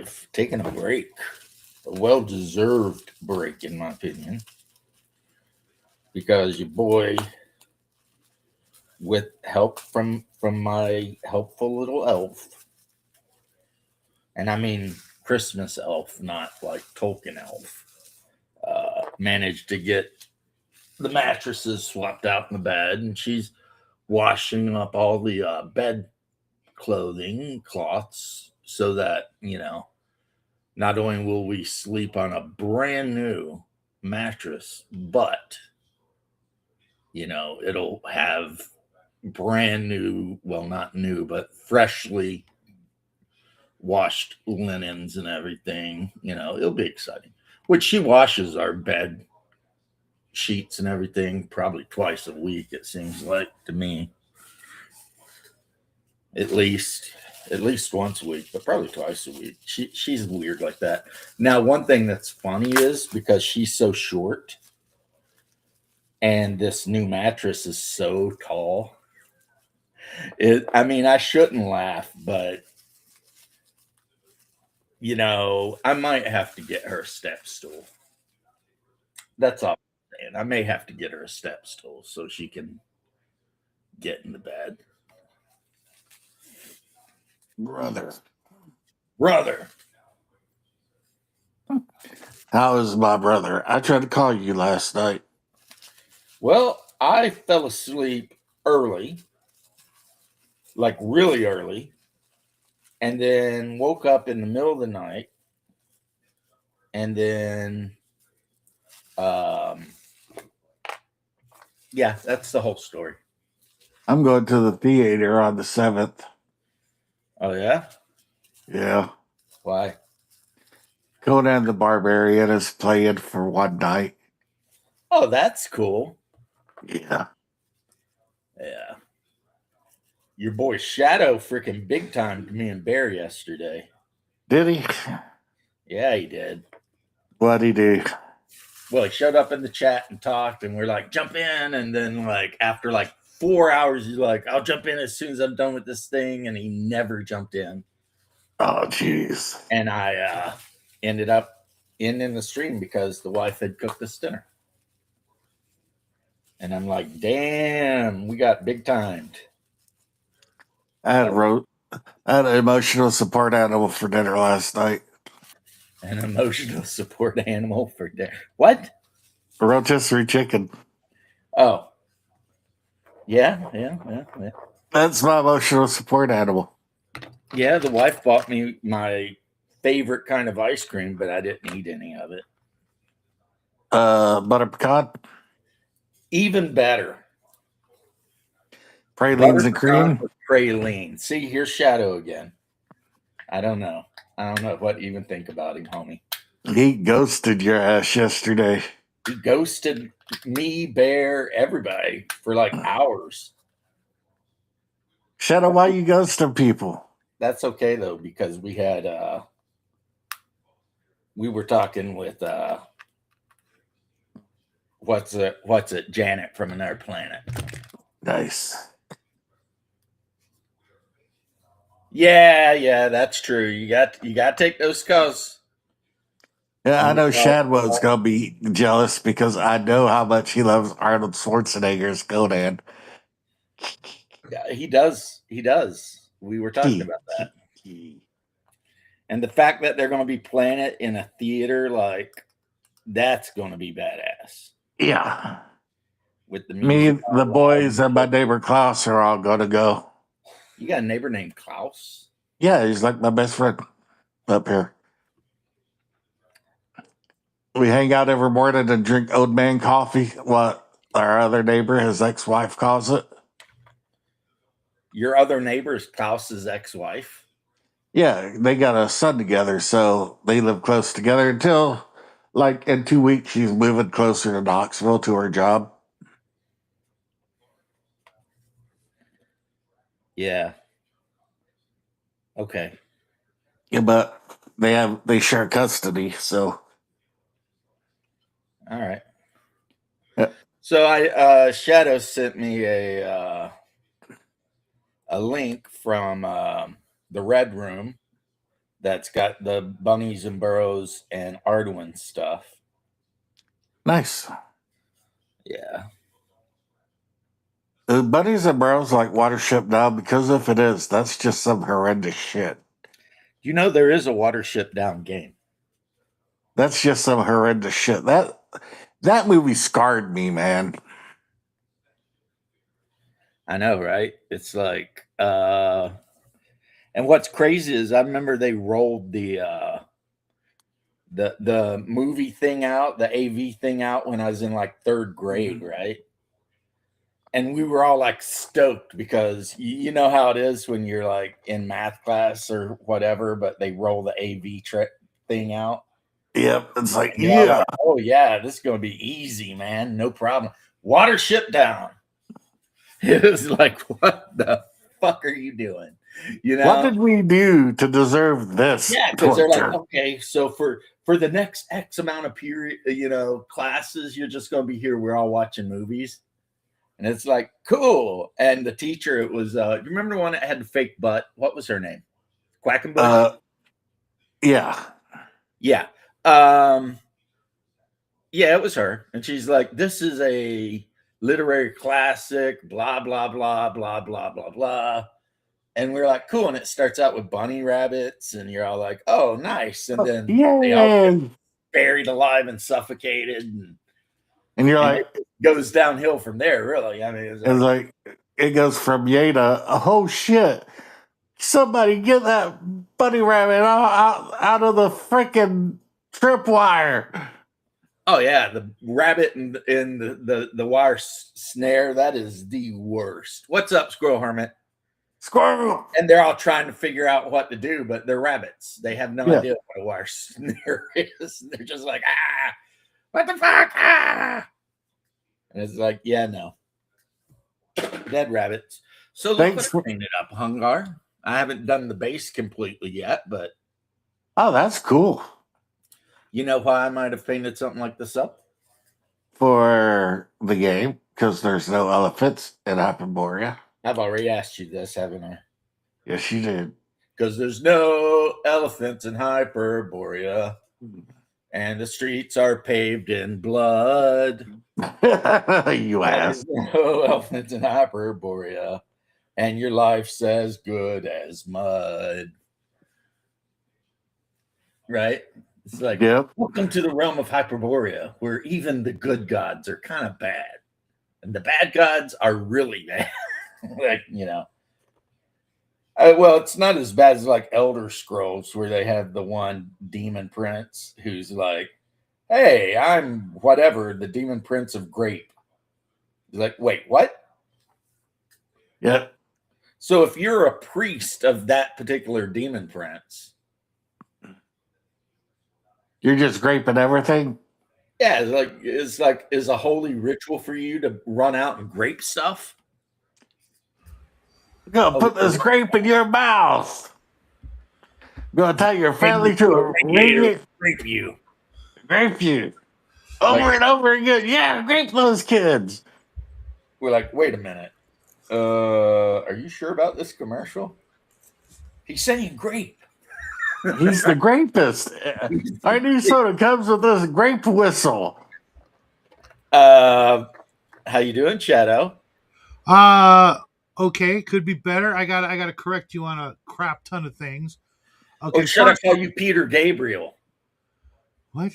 I've taken a break, a well-deserved break, in my opinion, because your boy, with help from my helpful little elf, and I mean Christmas elf, not like Tolkien elf, managed to get the mattresses swapped out in the bed, and she's washing up all the bed clothing cloths so that not only will we sleep on a brand new mattress, but it'll have brand new, well, not new, but freshly washed linens and everything. It'll be exciting. Which she washes our bed sheets and everything probably twice a week, it seems like to me. At least once a week, but probably twice a week. She's weird like that. Now, one thing that's funny is because she's so short and this new mattress is so tall. I mean, I shouldn't laugh, but I might have to get her a step stool. That's all I'm saying. I may have to get her a step stool so she can get in the bed. Brother. How is my brother? I tried to call you last night. Well, I fell asleep early, like really early, and then woke up in the middle of the night, and then, yeah, that's the whole story. I'm going to the theater on the 7th. Oh, yeah? Yeah. Why? Conan the Barbarian is playing for one night. Oh, that's cool. Yeah. Yeah. Your boy Shadow freaking big timed me and Bear yesterday. Did he? Yeah, he did. What'd he do? Well, he showed up in the chat and talked, and we're like, jump in. And then, like, after like 4 hours, he's like, I'll jump in as soon as I'm done with this thing. And he never jumped in. Oh, jeez. And I ended up in the stream because the wife had cooked us dinner. And I'm like, damn, we got big timed. I had an emotional support animal for dinner last night. An emotional support animal for dinner. What? A rotisserie chicken. Oh. Yeah. That's my emotional support animal. Yeah, the wife bought me my favorite kind of ice cream, but I didn't eat any of it. Butter pecan. Even better. Pralines and cream. Praline. See, here's Shadow again. I don't know what to even think about him, homie. He ghosted your ass yesterday. He ghosted me, Bear, everybody for like hours. Shadow, why you ghosting people? That's okay though, because we had we were talking with what's it, Janet from another planet. Nice. Yeah, that's true. You got to take those calls. Yeah, I know Shadwell's gonna be jealous because I know how much he loves Arnold Schwarzenegger's Conan. Yeah, he does. We were talking about that. And the fact that they're going to be playing it in a theater, like, that's going to be badass. Yeah. With the music. Me, the boys, and my neighbor Klaus are all going to go. You got a neighbor named Klaus? Yeah, he's like my best friend up here. We hang out every morning and drink old man coffee, what our other neighbor, his ex-wife, calls it. Your other neighbor is Klaus's ex-wife? Yeah, they got a son together, so they live close together until, like, in 2 weeks, she's moving closer to Knoxville to her job. Yeah. Okay. Yeah, but they share custody, so. All right. Yeah. So Shadow sent me a link from the Red Room that's got the bunnies and burrows and Arduin stuff. Nice. Yeah. Bunnies and Burrows like Watership Down because if it is, that's just some horrendous shit. You know there is a Watership Down game. That's just some horrendous shit. That movie scarred me, man. I know, right? It's like and what's crazy is I remember they rolled the movie thing out, the AV thing out when I was in like third grade, right? And we were all like stoked because you know how it is when you're like in math class or whatever, but they roll the AV thing out. Yep. It's like, And you're all yeah. like, oh yeah, this is gonna be easy, man. No problem. Watership Down. It was like, what the fuck are you doing? You What know? did we do to deserve this Yeah, because they're like, torture? okay, so for the next X amount of period, classes, you're just gonna be here. We're all watching movies. And it's like, cool. And the teacher, it was you remember the one that had the fake butt? What was her name? Quackenbush? Yeah. Yeah. Um, yeah, it was her. And she's like, this is a literary classic, blah, blah, blah, blah, blah, blah, blah. And we're like, cool. And it starts out with bunny rabbits, and you're all like, oh, nice. And then they all get Yay. buried alive and suffocated, And you're and like, it goes downhill from there, really. I mean, it's like, it goes from yay to, oh shit. Somebody get that bunny rabbit out of the freaking tripwire. oh yeah, the rabbit in the wire snare, that is the worst. What's up, Squirrel Hermit? Squirrel. And they're all trying to figure out what to do, but they're rabbits. They have no idea what a wire snare is. They're just like, what the fuck? And it's like, yeah, no. Dead rabbits. So look what I cleaned it up, Hungar. I haven't done the base completely yet, but oh, that's cool. You know why I might have painted something like this up? For the game, because there's no elephants in Hyperborea. I've already asked you this, haven't I? Yes, you did. Because there's no elephants in Hyperborea, and the streets are paved in blood. You ass. No elephants in Hyperborea, and your life's as good as mud. Right? It's like, yep. Welcome to the realm of Hyperborea, where even the good gods are kind of bad, and the bad gods are really bad. Like, well, it's not as bad as like Elder Scrolls, where they have the one demon prince who's like, hey, I'm whatever, the demon prince of grape. He's like, wait, what? Yep. So if you're a priest of that particular demon prince, you're just graping everything? Yeah, it's like is a holy ritual for you to run out and grape stuff? I'm gonna put this grape in your mouth. I'm gonna tell your family to grape you. Grape you. Over and over again. Yeah, grape those kids. We're like, wait a minute. Are you sure about this commercial? He's saying grape. He's the grapist. Our new soda comes with this grape whistle. How you doing, Shadow? Okay, could be better. I gotta correct you on a crap ton of things. Okay, should I call you Peter Gabriel? What?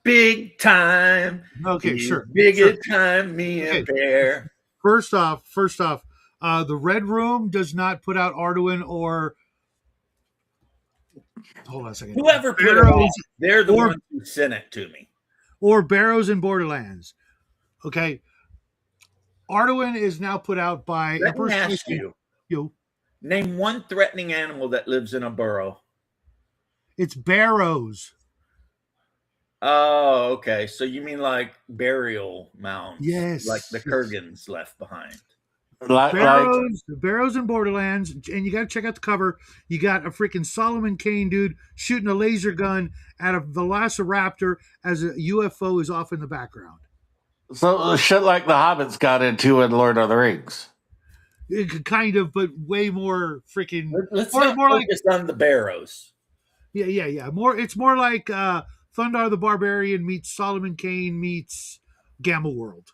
Big time. Okay, sure. Bigger time, me and Bear. First off, the Red Room does not put out Arduin or. Hold on a second. Whoever put it out, they're the ones who sent it to me. Or Barrows in Borderlands. Okay. Arduin is now put out by. Let me ask you. Name one threatening animal that lives in a burrow. It's barrows. Oh, okay. So you mean like burial mounds? Yes. Like the Kurgans left behind. Barrows in Borderlands, and you got to check out the cover. You got a freaking Solomon Kane dude shooting a laser gun at a velociraptor as a UFO is off in the background. So shit like the Hobbits got into in Lord of the Rings. Kind of, but way more freaking. Let's More, not more like focus on the Barrows. yeah. More, it's more like Thundar the Barbarian meets Solomon Kane meets Gamma World.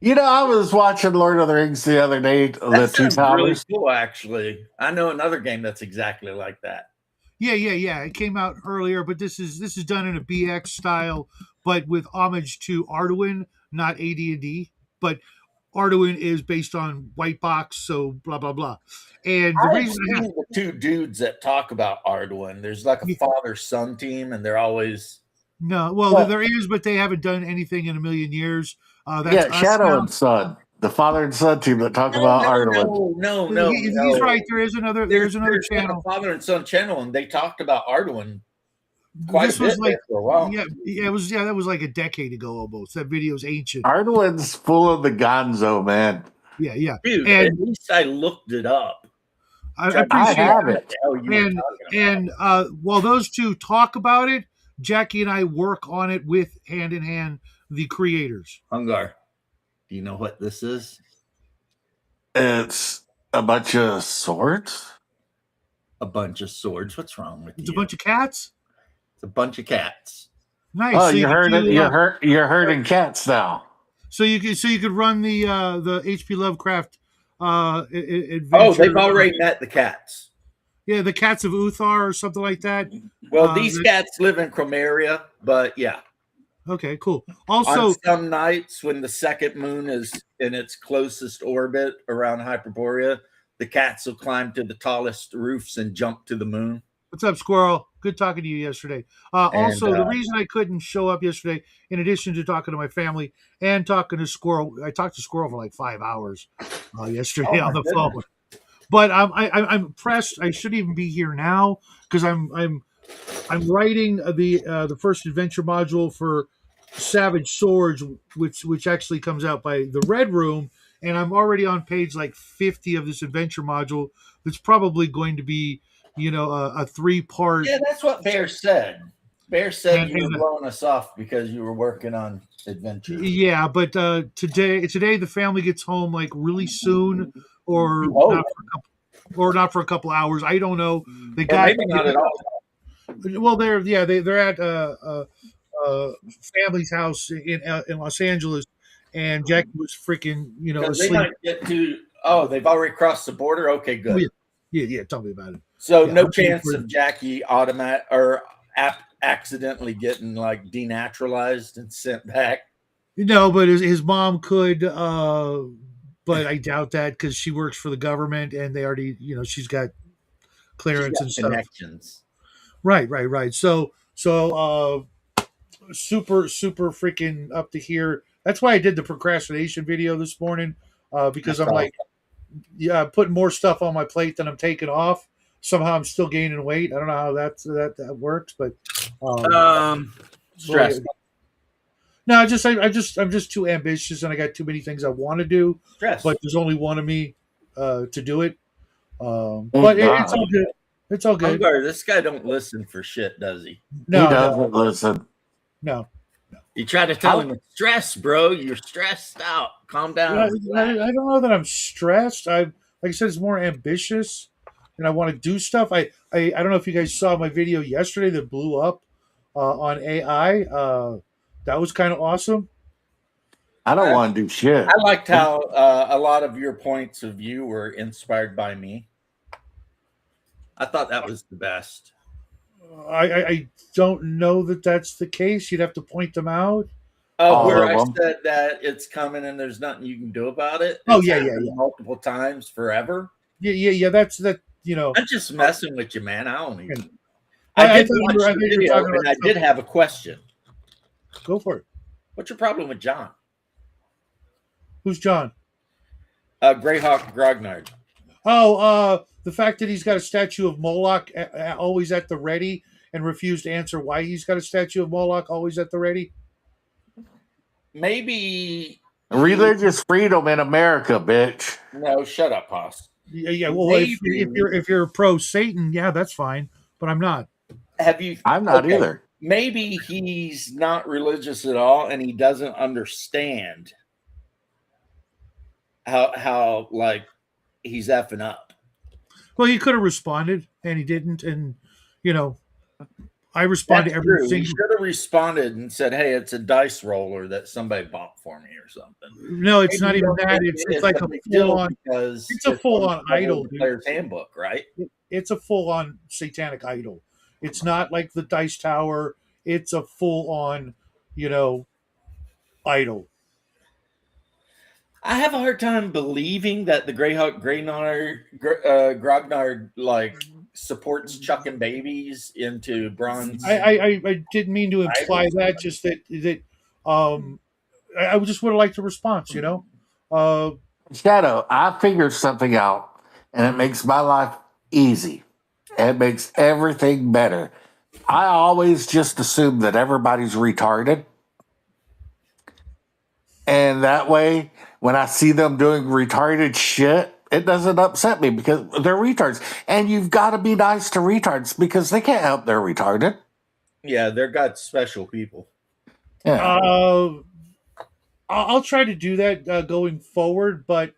You know, I was watching Lord of the Rings the other day, That the Two sounds really Towers. cool, actually. I know another game that's exactly like that. Yeah. It came out earlier, but this is done in a BX style, but with homage to Arduin, not AD&D. But Arduin is based on White Box, so blah blah blah. And the I've reason I seen the two dudes that talk about Arduin. There's like a father-son team, and they're always no, well, Well, there is, but they haven't done anything in a million years. That's yeah, us Shadow now. and Son, the father and son team that talk about Arnold. no. He's right. There is another. There's another There's like a channel. father and son channel, and they talked about Arduin quite This a was bit like there for a while. it was that was like a decade ago almost. That video's ancient. Arnold's full of the gonzo, man. Yeah. Dude, And at least I looked it up. I Tried to I appreciate figure out have what it. the hell you were and talking about. while those two talk about it, Jackie and I work on it with hand in hand the creators. Hungar, do you know what this is? It's a bunch of swords. A bunch of swords. What's wrong with It's you? a bunch of cats. It's a bunch of cats. Nice. Oh, So you're could herding, do, you're herding cats now. so you could run the HP Lovecraft adventure. Oh, they've already met the cats. Yeah, the Cats of Uthar or something like that. Well, these cats live in Chromaria, but yeah. Okay, cool. Also, On some nights when the second moon is in its closest orbit around Hyperborea, the cats will climb to the tallest roofs and jump to the moon. what's up, Squirrel? Good talking to you yesterday. Also, the reason I couldn't show up yesterday, in addition to talking to my family and talking to Squirrel, I talked to Squirrel for like 5 hours yesterday on the phone. But I'm impressed. I shouldn't even be here now because I'm writing the first adventure module for Savage Swords, which actually comes out by the Red Room, and I'm already on page like 50 of this adventure module. That's probably going to be a 3-part. Yeah, that's what Bear said. Bear said you were blowing us off because you were working on adventure. Yeah, but today the family gets home like really soon, or not for a couple hours. I don't know. They got maybe not at all. Well, they're at family's house in Los Angeles, and Jackie was freaking asleep. They might get to. Oh, they've already crossed the border. Okay, good. Oh, yeah. Tell me about it. So Yeah, no chance of Jackie accidentally getting like denaturalized and sent back. No, but his mom could. But I doubt that because she works for the government, and they already, she's got clearance and stuff. Connections. Right. So super freaking up to here. That's why I did the procrastination video this morning, because I'm like, putting more stuff on my plate than I'm taking off. Somehow I'm still gaining weight. I don't know how that works, but stress. No, I'm just too ambitious, and I got too many things I want to do. Stress. But there's only one of me to do it. But it's all good. It's all good. This guy don't listen for shit, does he? No, he doesn't listen. No. You try to tell him it's stress, bro. You're stressed out. Calm down. I don't know that I'm stressed. Like I said, it's more ambitious, and I want to do stuff. I don't know if you guys saw my video yesterday that blew up on AI. That was kind of awesome. I don't want to do shit. I liked how a lot of your points of view were inspired by me. I thought that was the best. I don't know that that's the case. You'd have to point them out. Where I said that it's coming and there's nothing you can do about it. It's multiple times forever. Yeah. That's that. I'm just messing with you, man. I don't even. I did have a question. Go for it. What's your problem with John? Who's John? Greyhawk Grognard. The fact that he's got a statue of Moloch always at the ready and refused to answer why he's got a statue of Moloch always at the ready. Maybe religious freedom in America, bitch. No, shut up, Hoss. Yeah. Well, if you're pro Satan, yeah, that's fine. But I'm not. I'm not either. Maybe he's not religious at all, and he doesn't understand how like he's effing up. Well, he could have responded, and he didn't. And you know, I respond That's to every true. He single. should have responded and said, "Hey, it's a dice roller that somebody bought for me or something." No, it's Maybe not you even don't that. think It's like a a big full deal on. because It's a it's full on on the cover of idol, the dude. player's handbook, right? It's a full on satanic idol. It's not like the Dice Tower. It's a full on, you know, idol. I have a hard time believing that the Greyhawk Grognard like supports chucking babies into bronze. I didn't mean to imply idols. that. Just that um, I just would have liked a response. You know, uh, Shadow, I figured something out, and it makes my life easy. It makes everything better. I always just assume that everybody's retarded. And that way, when I see them doing retarded shit, it doesn't upset me because they're retards. And you've got to be nice to retards because they can't help they're retarded. Yeah, they're God's special people. Yeah. I'll try to do that going forward. But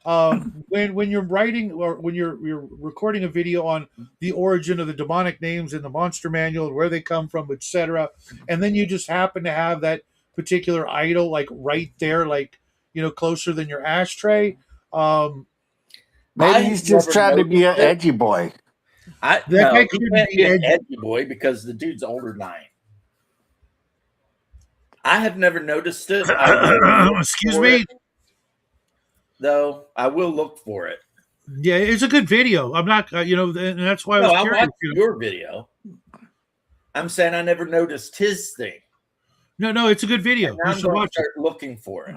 when you're writing or when you're recording a video on the origin of the demonic names in the monster manual and where they come from, etc., and then you just happen to have that particular idol like right there, like closer than your ashtray. Maybe he's just trying to be an edgy boy. That No, guy he couldn't can't be be an edgy. edgy boy because the dude's older than I am. I have never noticed it. Excuse me. Though I will look for it. Yeah, it's a good video. I'm not, and that's why I was No, I curious. watched your video. I'm saying I never noticed his thing. No, it's a good video. And now You I'm should going to watch it. start looking for it.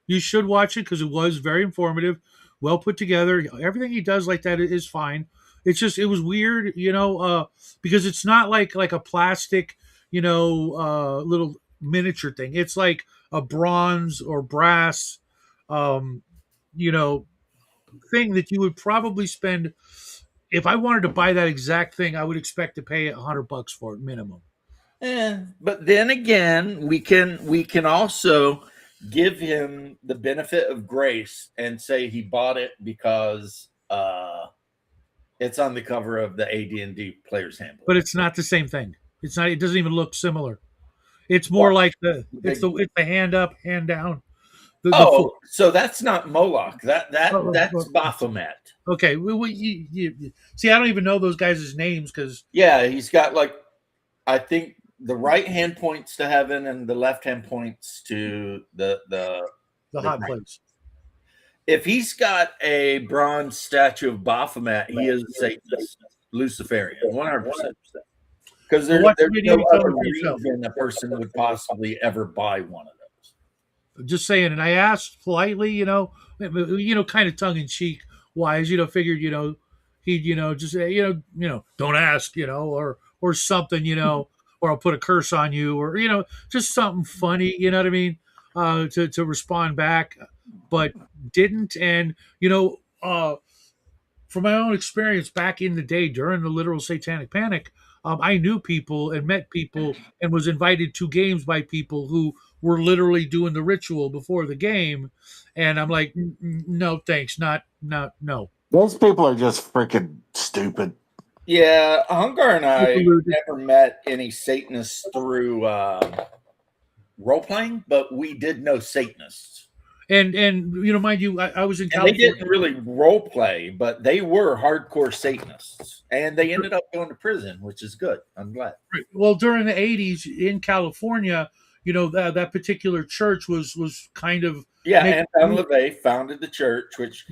You should watch it because it was very informative, well put together. Everything he does like that is fine. It's just it was weird, because it's not like a plastic, little miniature thing. It's like a bronze or brass, um, you know, thing that you would probably spend. If I wanted to buy that exact thing, I would expect to pay $100 for it minimum. But then again, we can also give him the benefit of grace and say he bought it because it's on the cover of the AD&D Player's Handbook. But it's not the same thing. It's not. It doesn't even look similar. It's more like it's the hand up, hand down. So that's not Moloch. That's Baphomet. Okay, you see, I don't even know those guys' names because he's got I think the right hand points to heaven and the left hand points to the hot place. If he's got a bronze statue of Baphomet, he is Satanist, Luciferian, 100%. Because there's no other reason a person would possibly ever buy one of those. Just saying, and I asked politely, kind of tongue in cheek wise, figured, he'd, just say, don't ask, or something, or I'll put a curse on you, or just something funny, you know what I mean, to respond back, but didn't. And from my own experience back in the day during the literal satanic panic, I knew people and met people and was invited to games by people who were literally doing the ritual before the game, and I'm like, no, thanks, not no. Those people are just freaking stupid. Yeah, Hungar and I never met any Satanists through role playing, but we did know Satanists. And mind you, I was in California. They didn't really role play, but they were hardcore Satanists, and they ended up going to prison, which is good. I'm glad. Well, during the '80s in California, that particular church was kind of Anton LaVey founded the church, which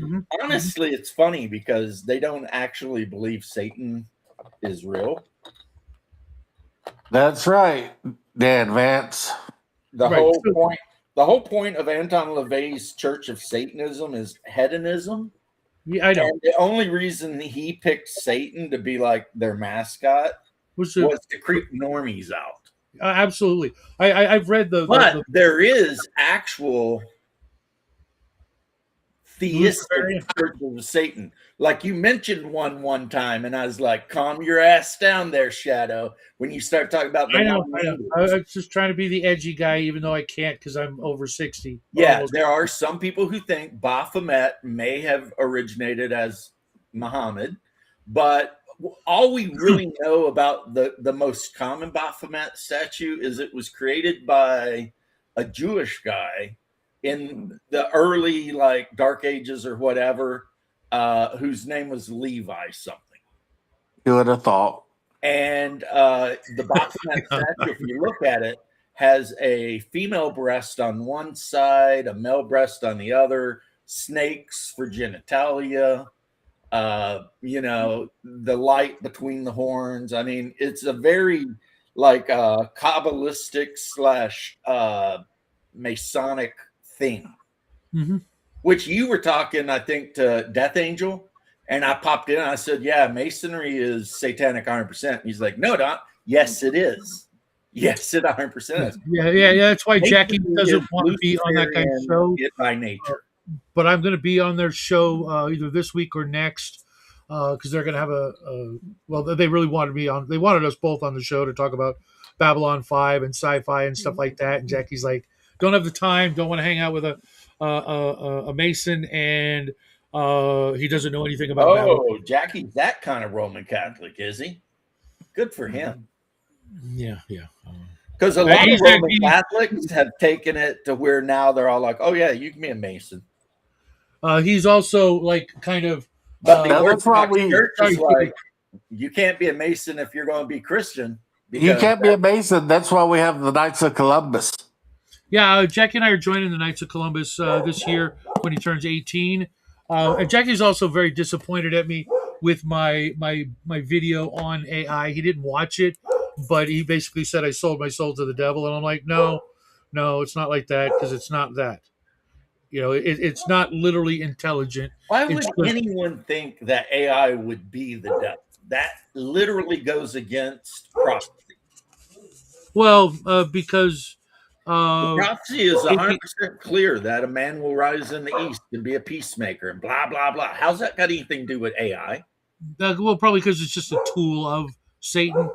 honestly, it's funny because they don't actually believe Satan is real. That's right, Dan Vance. The whole point of Anton LaVey's Church of Satanism is hedonism. Yeah, I know. And the only reason he picked Satan to be like their mascot was to creep normies out. Absolutely. I've read but there is actual theistic Luciferian. churches of Satan. Like you mentioned one time, and I was like, calm your ass down there, Shadow, when you start talking about the I know. non-angels. I'm just trying to be the edgy guy, even though I can't because I'm over 60. Yeah, Almost. there are some people who think Baphomet may have originated as Muhammad, but all we really know about the most common Baphomet statue is it was created by a Jewish guy in the early like Dark Ages or whatever, whose name was Levi something. You would have thought. And the Baphomet statue, if you look at it, has a female breast on one side, a male breast on the other, snakes for genitalia, the light between the horns. I mean, it's a very like Kabbalistic slash Masonic thing, Mhm. which you were talking, I think, to Death Angel. And I popped in and I said, yeah, Masonry is satanic 100%. And he's like, no, Doc. Yes, it is. Yes, it 100% is. Yeah. That's why Jackie Masonry doesn't is want to be on that guy's Luciferian show. by nature. But I'm going to be on their show either this week or next because they're going to have well, they really wanted me on. They wanted us both on the show to talk about Babylon 5 and sci-fi and stuff like that. And Jackie's like, don't have the time, don't want to hang out with a Mason, and he doesn't know anything about Babylon. Oh, Jackie's that kind of Roman Catholic, is he? Good for him. Yeah. Because a lot of Roman Catholics have taken it to where now they're all like, oh, yeah, you can be a Mason. He's also like kind of. But the that's why Orthodox Church is like, you can't be a Mason if you're going to be Christian. You can't be a Mason. That's why we have the Knights of Columbus. Yeah, Jackie and I are joining the Knights of Columbus this year when he turns 18. And Jackie's also very disappointed at me with my video on AI. He didn't watch it, but he basically said I sold my soul to the devil. And I'm like, no, it's not like that because it's not that. It's not literally intelligent. Why would anyone think that AI would be the devil? That literally goes against prophecy. Well, because the prophecy is 100% clear that a man will rise in the east and be a peacemaker and blah, blah, blah. How's that got anything to do with AI? Well, probably because it's just a tool of Satan,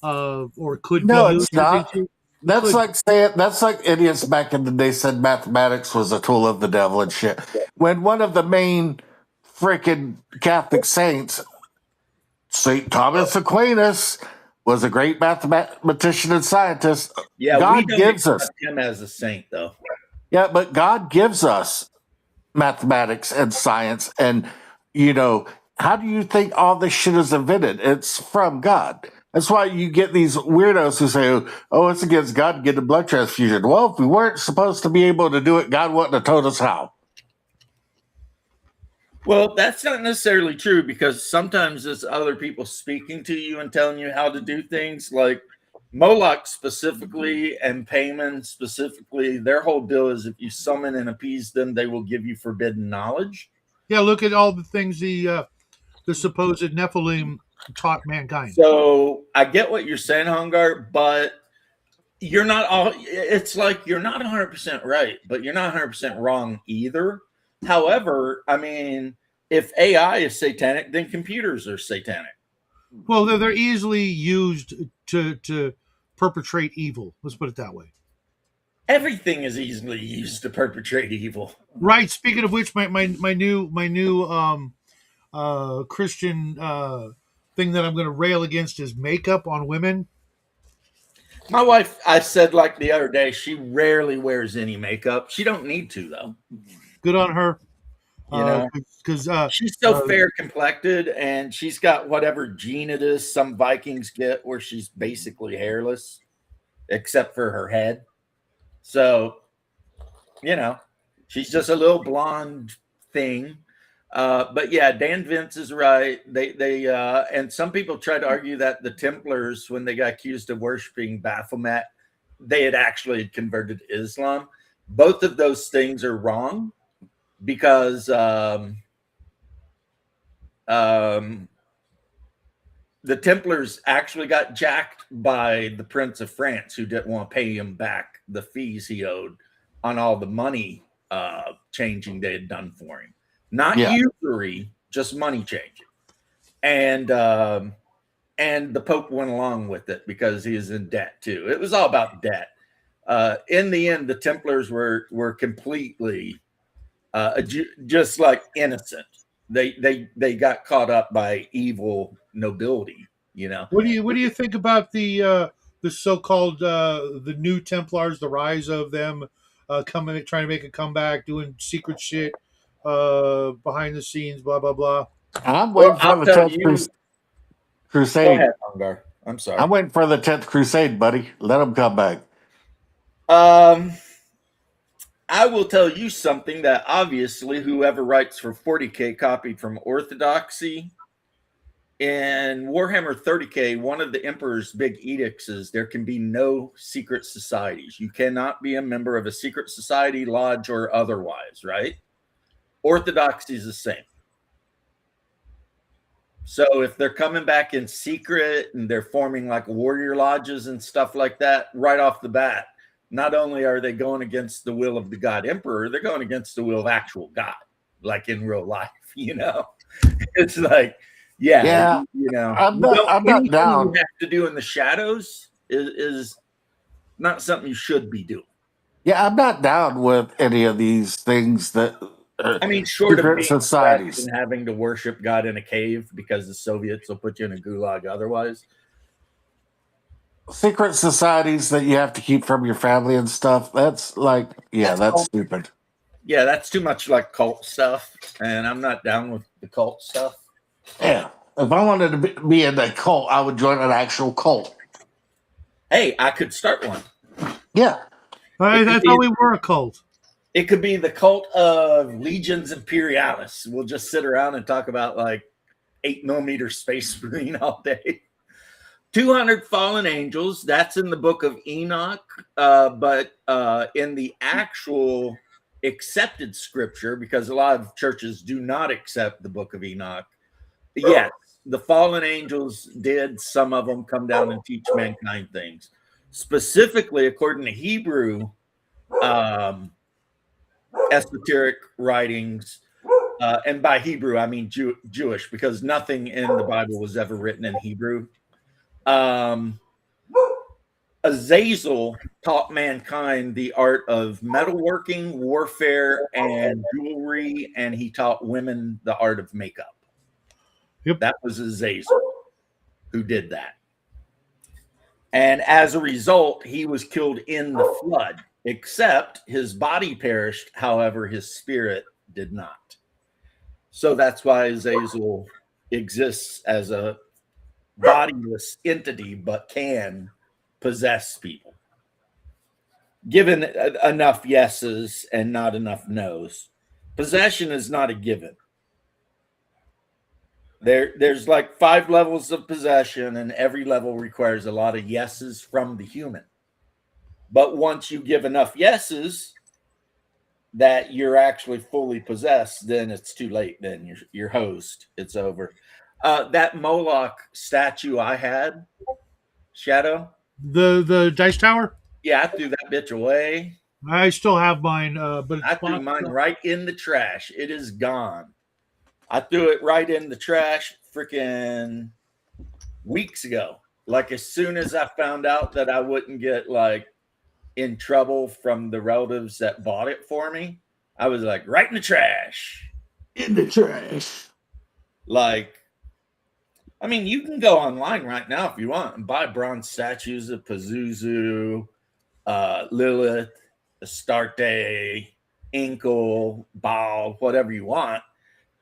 or it could be. No, it's not. That's like idiots back in the day said mathematics was a tool of the devil and shit. When one of the main freaking Catholic saints, St. Thomas Aquinas, was a great mathematician and scientist. Yeah, God gives us him as a saint, though. Yeah, but God gives us mathematics and science, and how do you think all this shit is invented? It's from God. That's why you get these weirdos who say, oh, it's against God to get a blood transfusion. Well, if we weren't supposed to be able to do it, God wouldn't have told us how. Well, that's not necessarily true because sometimes it's other people speaking to you and telling you how to do things. Like Moloch specifically and Payman specifically, their whole deal is if you summon and appease them, they will give you forbidden knowledge. Yeah, look at all the things the supposed Nephilim taught mankind. So I get what you're saying, Hungar, but you're not all. It's like you're not 100% right, but you're not 100% wrong either. However, I mean, if AI is satanic, then computers are satanic. Well, they're easily used to perpetrate evil. Let's put it that way. Everything is easily used to perpetrate evil. Right. Speaking of which, my new Christian thing that I'm going to rail against is makeup on women. My wife, I said like the other day, she rarely wears any makeup. She don't need to though. Good on her. Because she's so fair complected, and she's got whatever gene it is some Vikings get, where she's basically hairless, except for her head. So, she's just a little blonde thing. But yeah, Dan Vince is right. They and some people try to argue that the Templars, when they got accused of worshiping Baphomet, they had actually converted to Islam. Both of those things are wrong because the Templars actually got jacked by the Prince of France, who didn't want to pay him back the fees he owed on all the money changing they had done for him. Not Yeah. usury, just money changing. And the Pope went along with it because he is in debt too. It was all about debt. In the end, the Templars were completely just like innocent. They got caught up by evil nobility. What do you think about the so-called the new Templars, the rise of them coming, trying to make a comeback, doing secret shit behind the scenes, blah blah blah. I'm Well, waiting for I'll the tell 10th you. Go Crusade. ahead, Hungar. I'm sorry. I'm waiting for the 10th Crusade, buddy. Let them come back. I will tell you something that obviously whoever writes for 40K copied from Orthodoxy. In Warhammer 30K, one of the Emperor's big edicts is there can be no secret societies. You cannot be a member of a secret society, lodge, or otherwise, right? Orthodoxy is the same. So if they're coming back in secret and they're forming like warrior lodges and stuff like that, right off the bat, not only are they going against the will of the God Emperor, they're going against the will of actual God, like in real life, It's like, Yeah. I'm not anything down. you have to do in the shadows is not something you should be doing. Yeah, I'm not down with any of these things that. I mean, short of secret being societies. and having to worship God in a cave because the Soviets will put you in a gulag otherwise. Secret societies that you have to keep from your family and stuff. That's like, that's stupid. Yeah, that's too much like cult stuff, and I'm not down with the cult stuff. Yeah, if I wanted to be in a cult, I would join an actual cult. Hey, I could start one. Yeah. I thought we were a cult. It could be the cult of Legions Imperialis. We'll just sit around and talk about like 8mm Space Marine all day. 200 fallen angels. That's in the book of Enoch. But in the actual accepted scripture, because a lot of churches do not accept the book of Enoch. Yes, the fallen angels did. Some of them come down and teach mankind things. Specifically, according to Hebrew esoteric writings, and by Hebrew I mean Jewish, because nothing in the Bible was ever written in Hebrew. Azazel taught mankind the art of metalworking, warfare, and jewelry, and he taught women the art of makeup. Yep. That was Azazel who did that. And as a result, he was killed in the flood, except his body perished. However, his spirit did not. So that's why Azazel exists as a bodiless entity, but can possess people. Given enough yeses and not enough nos. Possession is not a given. There's like 5 levels of possession, and every level requires a lot of yeses from the human. But once you give enough yeses that you're actually fully possessed, then it's too late. Then you're hosed. It's over. That Moloch statue I had, Shadow. The dice tower? Yeah, I threw that bitch away. I still have mine, but I threw mine right in the trash. It is gone. I threw it right in the trash freaking weeks ago. Like as soon as I found out that I wouldn't get like in trouble from the relatives that bought it for me, I was like, right in the trash. In the trash. Like, I mean, you can go online right now if you want and buy bronze statues of Pazuzu, Lilith, Astarte, Inkle, Baal, whatever you want.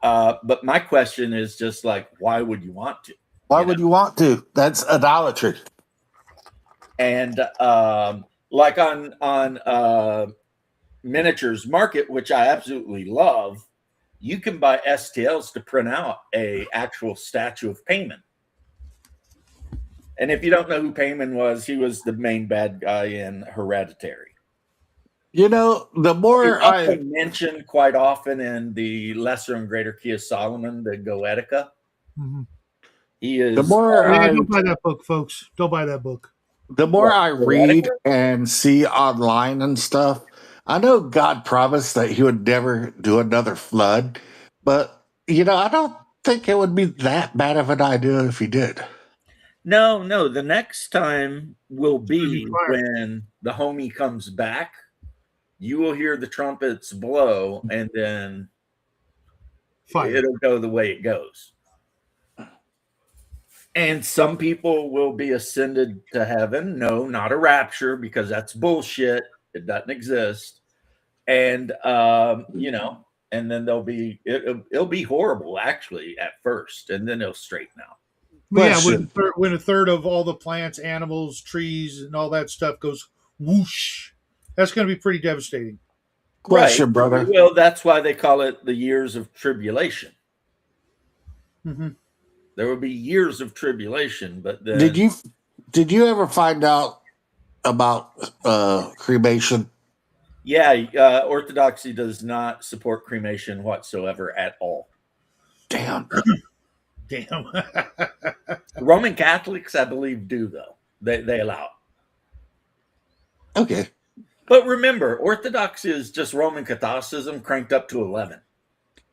But my question is just like, why would you want to? Why would you want to? That's idolatry. And like on Miniatures Market, which I absolutely love, you can buy STLs to print out a actual statue of Payman. And if you don't know who Payman was, he was the main bad guy in Hereditary. You know, the more I mentioned quite often in the Lesser and Greater Key of Solomon, the Goetica. Mm-hmm. He is. The more don't buy that book, folks. Don't buy that book. The more I read and see online and stuff, I know God promised that he would never do another flood, but I don't think it would be that bad of an idea if he did. No. The next time will Gonna be be fire. when the homie comes back. You will hear the trumpets blow, and then Fire. it'll go the way it goes. And some people will be ascended to heaven. No, not a rapture, because that's bullshit. It doesn't exist. And and then it'll be horrible actually at first, and then it'll straighten out. But yeah, Question. when a third of all the plants, animals, trees, and all that stuff goes whoosh, that's going to be pretty devastating. Question, brother. Well, that's why they call it the years of tribulation. Mm-hmm. There will be years of tribulation, but then Did you ever find out about cremation? Yeah, Orthodoxy does not support cremation whatsoever at all. Damn. Damn. Roman Catholics, I believe, do though. They allow it. Okay. But remember, Orthodoxy is just Roman Catholicism cranked up to 11.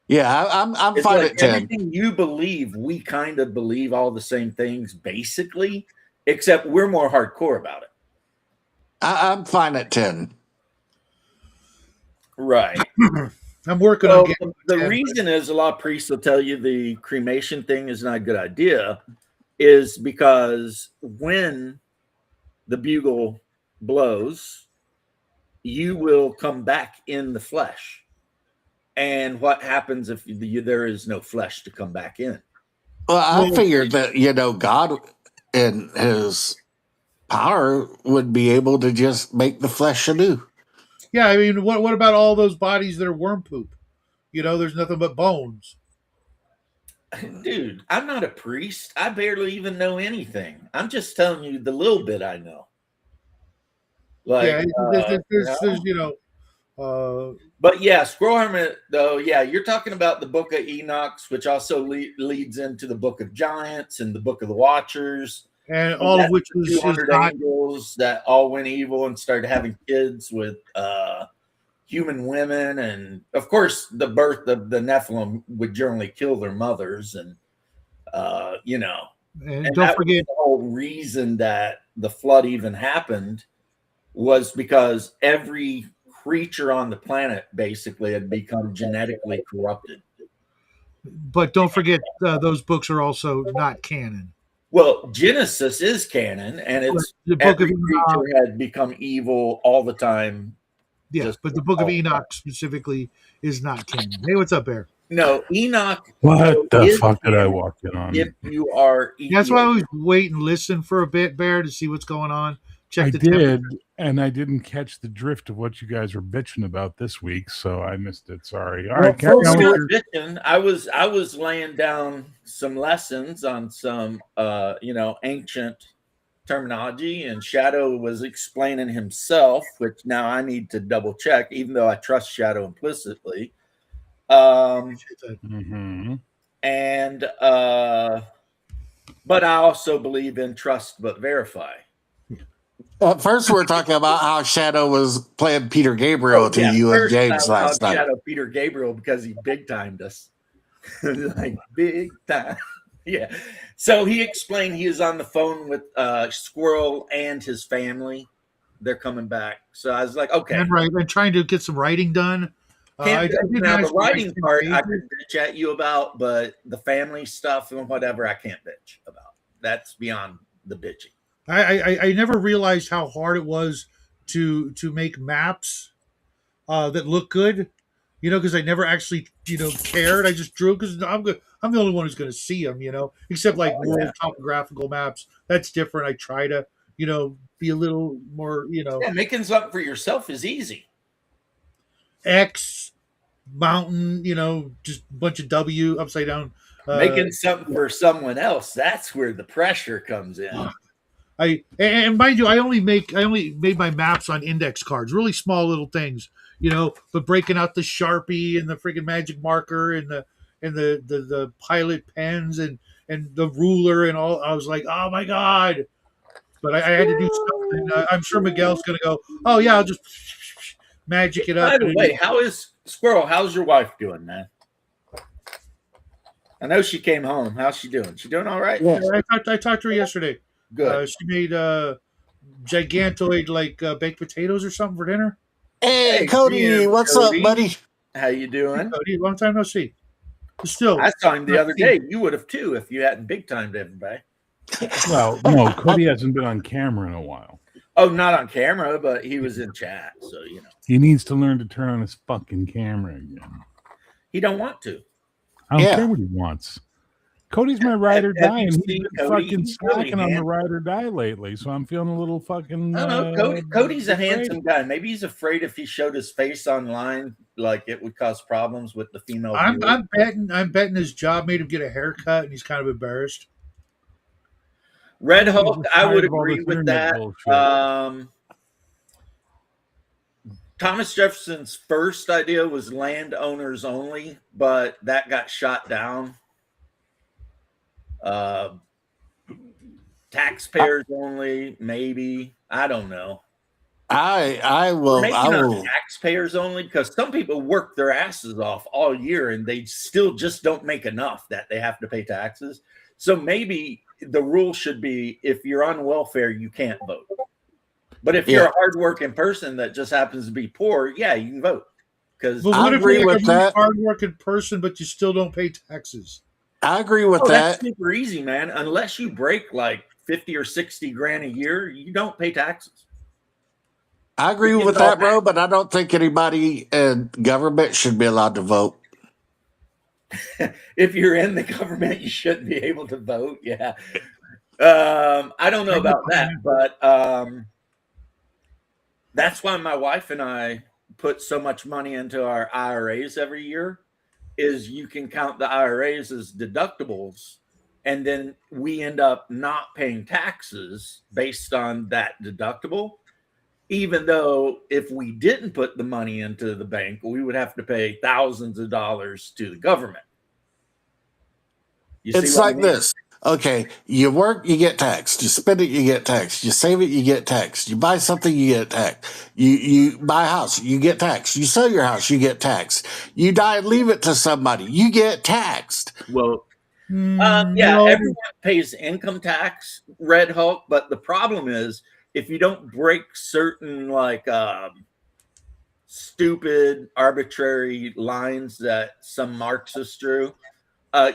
Yeah, I'm It's fine like at 10. everything you believe, we kind of believe all the same things, basically, except we're more hardcore about it. I'm fine at 10. Right. I'm working on getting the reason is a lot of priests will tell you the cremation thing is not a good idea, is because when the bugle blows, you will come back in the flesh. And what happens if there is no flesh to come back in? Well, I figured that, God in his power would be able to just make the flesh anew. Yeah, I mean, what about all those bodies that are worm poop? There's nothing but bones. Dude, I'm not a priest. I barely even know anything. I'm just telling you the little bit I know. Like, but yeah, Scroll Hermit, though, yeah, you're talking about the Book of Enoch, which also leads into the Book of Giants and the Book of the Watchers. And all of which was 200 angels that all went evil and started having kids with human women. And, of course, the birth of the Nephilim would generally kill their mothers. And, and don't forget the whole reason that the flood even happened was because every creature on the planet basically had become genetically corrupted. But don't forget, those books are also not canon. Well, Genesis is canon, and it's the book every of creature had become evil all the time. Yeah, but the Book of Enoch specifically is not canon. Hey, what's up, Bear? No, Enoch. What the fuck did I walk in on? If you are, that's why I always wait and listen for a bit, Bear, to see what's going on. I did, and I didn't catch the drift of what you guys were bitching about this week, so I missed it. Sorry. All right, carry on. I was laying down some lessons on some ancient terminology, and Shadow was explaining himself, which now I need to double check, even though I trust Shadow implicitly. And but I also believe in trust but verify. First, we're talking about how Shadow was playing Peter Gabriel to you and James last night. Shadow Peter Gabriel because he big timed us, like big time. Yeah. So he explained he is on the phone with Squirrel and his family. They're coming back. So I was like, okay. And right, I'm trying to get some writing done. The writing part I could bitch at you about, but the family stuff and whatever I can't bitch about. That's beyond the bitching. I never realized how hard it was to make maps that look good, because I never actually cared. I just drew because I'm the only one who's going to see them, except like world topographical maps. That's different. I try to be a little more Yeah, making something for yourself is easy. X mountain, just a bunch of W upside down. Making something for someone else, that's where the pressure comes in. And mind you, I only made my maps on index cards, really small little things, but breaking out the Sharpie and the freaking magic marker and the pilot pens and the ruler and all, I was like, oh my God. But I had to do something. I'm sure Miguel's going to go, oh yeah, I'll just magic it up. By the way, how's your wife doing, man? I know she came home. How's she doing? She doing all right? Yeah. I talked to her yesterday. Good. She made gigantoid baked potatoes or something for dinner. Hey, Hey, Cody, yeah, what's Cody. up, buddy? How you doing? Cody, long time no see. But still, I saw him the other day. You would have too if you hadn't big timed everybody. Well, no, Cody hasn't been on camera in a while. Oh, not on camera, but he was in chat, so you know. He needs to learn to turn on his fucking camera again. He don't want to. I don't Yeah. care what he wants. Cody's my ride or Have die, you and he's seen been Cody? fucking He's really slacking on the handsome. ride or die lately. So I'm feeling a little fucking. I don't know. Cody's a afraid. handsome guy. Maybe he's afraid if he showed his face online, like it would cause problems with the female. I'm viewers. betting his job made him get a haircut, and he's kind of embarrassed. Red He's Hulk, just I tired would of all agree this with internet that. bullshit. Thomas Jefferson's first idea was landowners only, but that got shot down. Taxpayers only, maybe. I don't know. I will. Maybe I not will. taxpayers only, because some people work their asses off all year and they still just don't make enough that they have to pay taxes. So maybe the rule should be if you're on welfare, you can't vote. But if you're a hardworking person that just happens to be poor, yeah, you can vote. Because But I what if agree you're with like a really that. hardworking person, but you still don't pay taxes? I agree with that's that. super easy, man. Unless you break like 50 or 60 grand a year, you don't pay taxes. I agree with that, bro. But I don't think anybody in government should be allowed to vote. If you're in the government, you shouldn't be able to vote. Yeah. I don't know about that, but that's why my wife and I put so much money into our IRAs every year, is you can count the IRAs as deductibles, and then we end up not paying taxes based on that deductible, even though if we didn't put the money into the bank, we would have to pay thousands of dollars to the government. You see It's what I like mean? this. Okay, you work, you get taxed. You spend it, you get taxed. You save it, you get taxed. You buy something, you get taxed. You buy a house, you get taxed. You sell your house, you get taxed. You die and leave it to somebody, you get taxed. Well, No. everyone pays income tax, Red Hulk, but the problem is if you don't break certain stupid, arbitrary lines that some Marxists drew,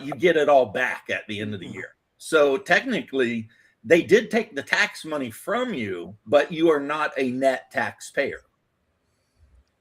you get it all back at the end of the year. So technically, they did take the tax money from you, but you are not a net taxpayer.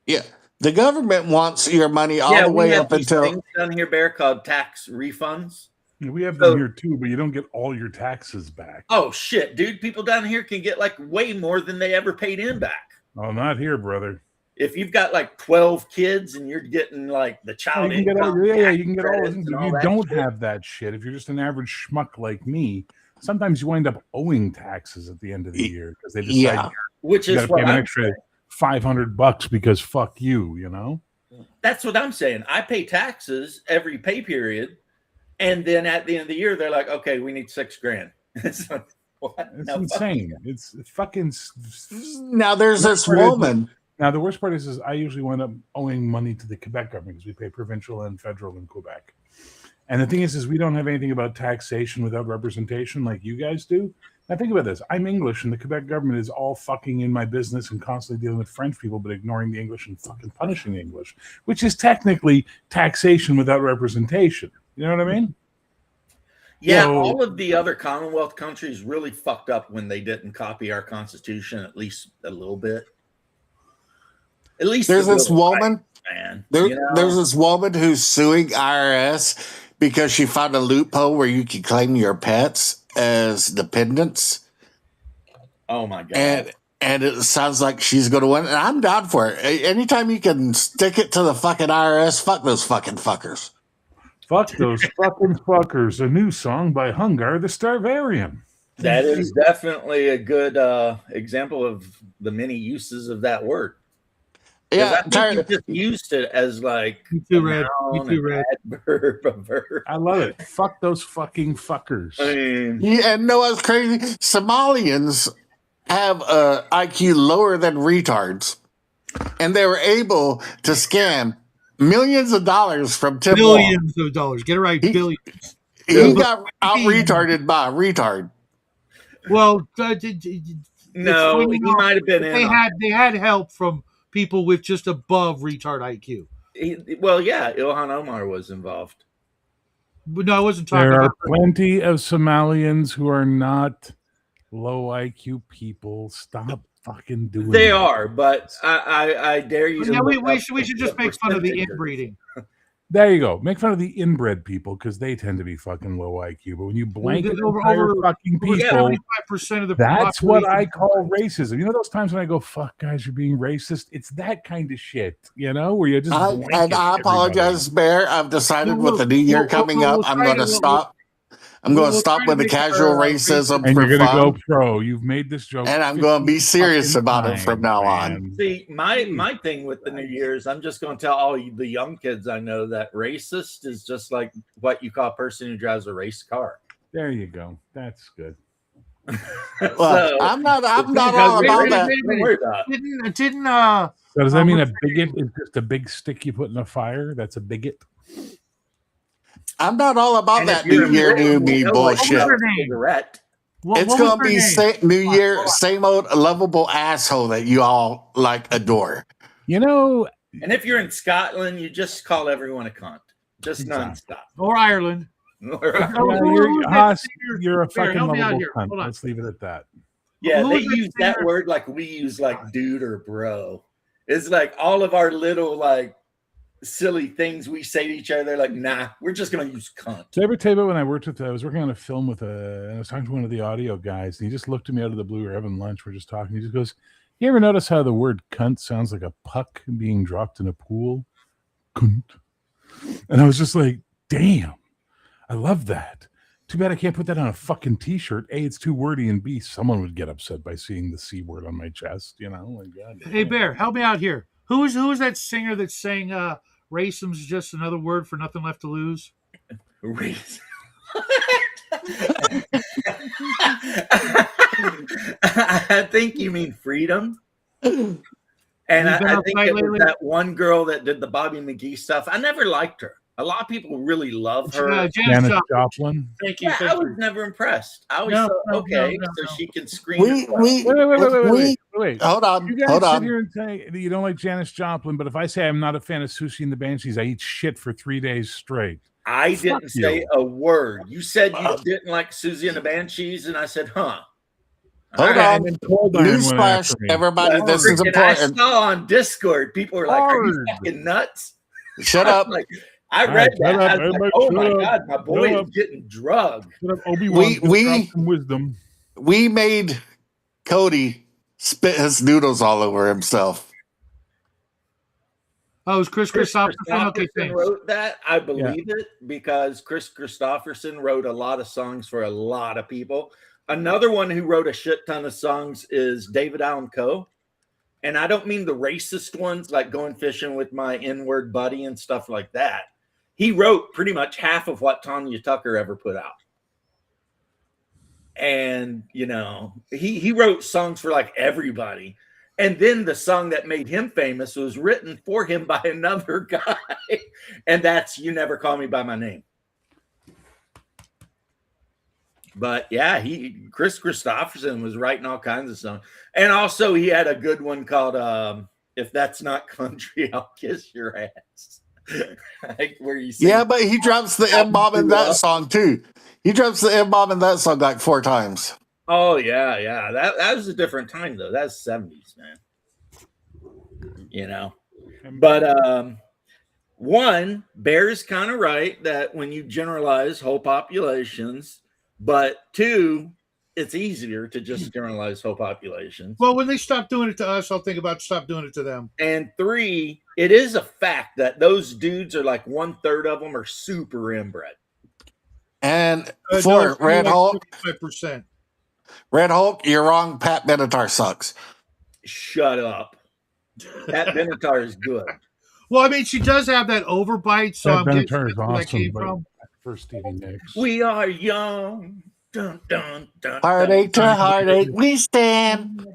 Yeah, the government wants your money all the we way have up these until. things down here, Bear, called tax refunds. Yeah, we have So- them here too, but you don't get all your taxes back. Oh shit, dude! People down here can get like way more than they ever paid in back. Oh, not here, brother. If you've got like 12 kids and you're getting like the Oh, child you can get all, income, you can get all. credits If and all you that don't shit. have that shit, if you're just an average schmuck like me, sometimes you wind up owing taxes at the end of the year because they decide Yeah, which you is got to pay what an I'm extra saying. $500 because fuck you, you know. That's what I'm saying. I pay taxes every pay period, and then at the end of the year, they're like, "Okay, we need $6,000." It's like, what? It's No, fuck insane. It's fucking. now there's this woman. Now, the worst part is I usually wind up owing money to the Quebec government because we pay provincial and federal in Quebec. And the thing is we don't have anything about taxation without representation like you guys do. Now, think about this. I'm English, and the Quebec government is all fucking in my business and constantly dealing with French people, but ignoring the English and fucking punishing the English, which is technically taxation without representation. You know what I mean? Yeah, So- all of the other Commonwealth countries really fucked up when they didn't copy our Constitution at least a little bit. At least There's a this little, woman. man. There, you know? There's this woman who's suing IRS because she found a loophole where you can claim your pets as dependents, Oh my god! and it sounds like she's going to win. And I'm down for it. Anytime you can stick it to the fucking IRS, fuck those fucking fuckers. Fuck those fucking fuckers. A new song by Hungar the Starvarian. That is definitely a good example of the many uses of that word. 'Cause Yeah, I think you just used it as like Me too, a Red. Me noun, too, an Red. adverb, a verb. I love it. Fuck those fucking fuckers. I mean, yeah, and no, it's crazy. Somalians have a IQ lower than retards, and they were able to scam millions of dollars from Tim Billions of dollars. Get it right, He- billions. He got out retarded by a retard. Well, No, funny he how might have been in. they had help from people with just above retard IQ. Well, yeah, Ilhan Omar was involved. But no, I wasn't talking There are about. plenty of Somalians who are not low IQ people. Stop fucking doing They that. are, but I dare you to. Yeah, look we up should just make fun of the percentages. inbreeding. There you go. Make fun of the inbred people because they tend to be fucking low IQ. But when you blanket entire fucking Over people, 75% of the that's what I population- call racism. You know those times when I go, "Fuck, guys, you're being racist." It's that kind of shit, you know, where you just. And I apologize, Bear. I've decided with the new year coming up, I'm going to stop. I'm going to stop with the casual racism And for you're going to go fun, pro. You've made this joke, and I'm going to be 50 serious fucking about it from times, now on. man. See, my thing with the New Year's, I'm just going to tell all the young kids I know that racist is just like what you call a person who drives a race car. There you go. That's good. Well, So, I'm not all because about racist, that. don't worry about it. Didn't So does that mean a what's bigot is just a big stick you put in a fire? That's a bigot. I'm not all about And that if you're New Year, Muslim, New you Me know, like, bullshit. What was her a name? cigarette. It's going to be New Year, same old lovable asshole that you all like adore. You know, And if you're in Scotland, you just call everyone a cunt, just Exactly. nonstop. or Ireland? yeah, who's that Haas, singer? you're a Bear, fucking help me out lovable here. cunt. Hold on. Let's leave it at that. Yeah, Who they was that use that singer? word like we use like dude or bro. It's like all of our little like silly things we say to each other. They're like, nah, we're just gonna use cunt. Did I ever tell you about when I was working on a film with and I was talking to one of the audio guys, and he just looked at me out of the blue. We're having lunch. We're just talking. He just goes, "You ever notice how the word cunt sounds like a puck being dropped in a pool? Cunt." And I was just like, damn, I love that. Too bad I can't put that on a fucking t-shirt. A, it's too wordy, and B, someone would get upset by seeing the C word on my chest, you know? Like, God damn. Hey Bear, help me out here. Who is that singer that's saying racism is just another word for nothing left to lose? Race. I think you mean freedom. And You've been I think outside it was lately? that one girl that did the Bobby McGee stuff. I never liked her. A lot of people really love her. Janis Janis Joplin. Joplin. Thank you. Yeah, I Thank was you. never impressed. I always No, thought, no, okay, no, so no. she can scream. We, as well. we, Wait. hold on, You guys hold sit on. here and say that you don't like Janis Joplin, but if I say I'm not a fan of Susie and the Banshees, I eat shit for 3 days straight. I Fuck didn't say you. a word. You said you didn't like Susie and the Banshees, and I said, huh. Hold All on. And then Cold Iron went Newsflash, after me. everybody, But this is freaking, important. I saw on Discord, people were like, are you Hard. fucking nuts? Shut I'm up. like, I All read right, that. shut up, I was like, everybody, oh shut my up, God, my boy shut is up. getting drugged. Shut up, Obi-Wan. We- Some wisdom. We made Cody spit his noodles all over himself. Oh, it was Chris Christopherson. Okay, Christopherson thanks. wrote that. I believe it because Chris Christopherson wrote a lot of songs for a lot of people. Another one who wrote a shit ton of songs is David Allan Coe. And I don't mean the racist ones like going fishing with my N-word buddy and stuff like that. He wrote pretty much half of what Tanya Tucker ever put out. And, you know, he wrote songs for like everybody. And then the song that made him famous was written for him by another guy. And that's You Never Call Me By My Name. But yeah, Chris Christopherson was writing all kinds of songs. And also he had a good one called If That's Not Country, I'll Kiss Your Ass. Like where you sing, Yeah, but he drops the M-bomb in that song too. He drops the M-bomb in that song like 4 times. oh yeah. That was a different time though. That's 70s, man. You know. But one, Bear's kind of right that when you generalize whole populations, but two, it's easier to just generalize whole populations. Well, when they stop doing it to us, I'll think about stop doing it to them. And three, it is a fact that those dudes are like 1/3 of them are super inbred. And for Red Hulk, 5%. Red Hulk, you're wrong. Pat Benatar sucks. Shut up. That Benatar is good. Well, I mean, she does have that overbite, so I'm guessing Benatar is that's where that awesome, came but from. for Stevie Nicks. We are young. Dun, dun, dun, Heartache dun. to heartache, we stand.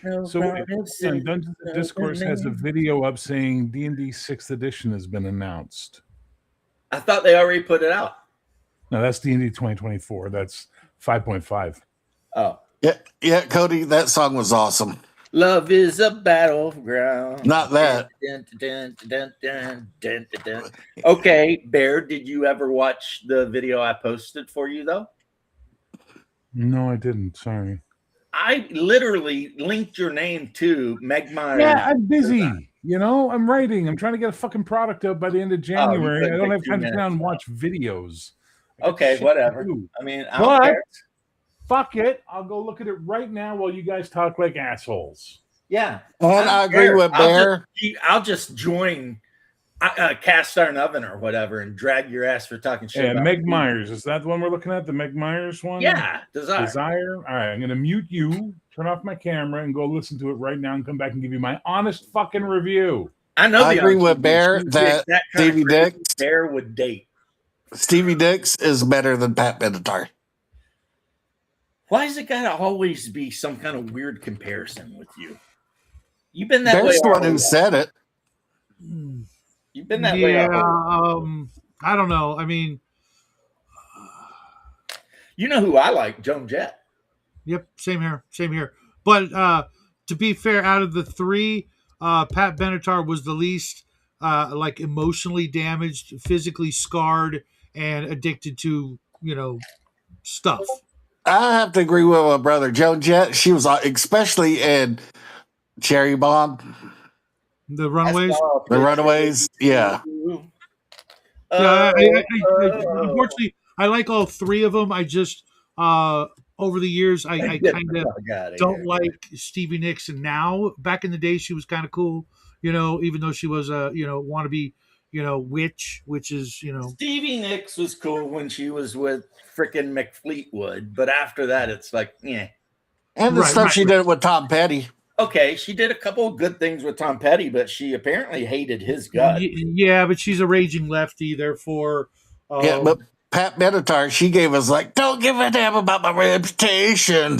So Dungeons and Discourse has a video up saying D&D 6th edition has been announced. I thought they already put it out. No, that's D&D 2024. That's 5.5. Oh. Yeah, Cody, that song was awesome. Love is a battleground. Not that. Okay, Bear, did you ever watch the video I posted for you, though? No, I didn't. Sorry. I literally linked your name to Meg Myers. Yeah, I'm busy. You know, I'm writing. I'm trying to get a fucking product out by the end of January. I don't have time to sit down and watch videos. Okay, whatever. I mean, I don't care. Fuck it. I'll go look at it right now while you guys talk like assholes. Yeah. And I agree with Bear. I'll just join Cast Iron Oven or whatever and drag your ass for talking shit. Yeah, Meg Myers. Is that the one we're looking at? The Meg Myers one? Yeah, Desire. All right, I'm going to mute you, turn off my camera, and go listen to it right now and come back and give you my honest fucking review. I agree with Bear that Stevie Nicks. Bear would date. Stevie Nicks is better than Pat Benatar. Why is it got to always be some kind of weird comparison with you? You've been that Bear's way. The one who said it. You've been that way. Yeah, I don't know. I mean, you know who I like? Joan Jett. Yep, same here. But to be fair, out of the three, Pat Benatar was the least like emotionally damaged, physically scarred, and addicted to stuff. I have to agree with my brother Joan Jett. She was especially in Cherry Bomb. The Runaways? The Runaways, yeah. Unfortunately, I like all three of them. I just, over the years, I kind of don't like Stevie Nicks. And now, back in the day, she was kind of cool, even though she was a, wannabe, witch, which is, Stevie Nicks was cool when she was with frickin' McFleetwood. But after that, it's like, yeah. And the stuff she did with Tom Petty. Okay, she did a couple of good things with Tom Petty, but she apparently hated his gut. Yeah, but she's a raging lefty, therefore. Yeah, but Pat Benatar, she gave us don't give a damn about my reputation.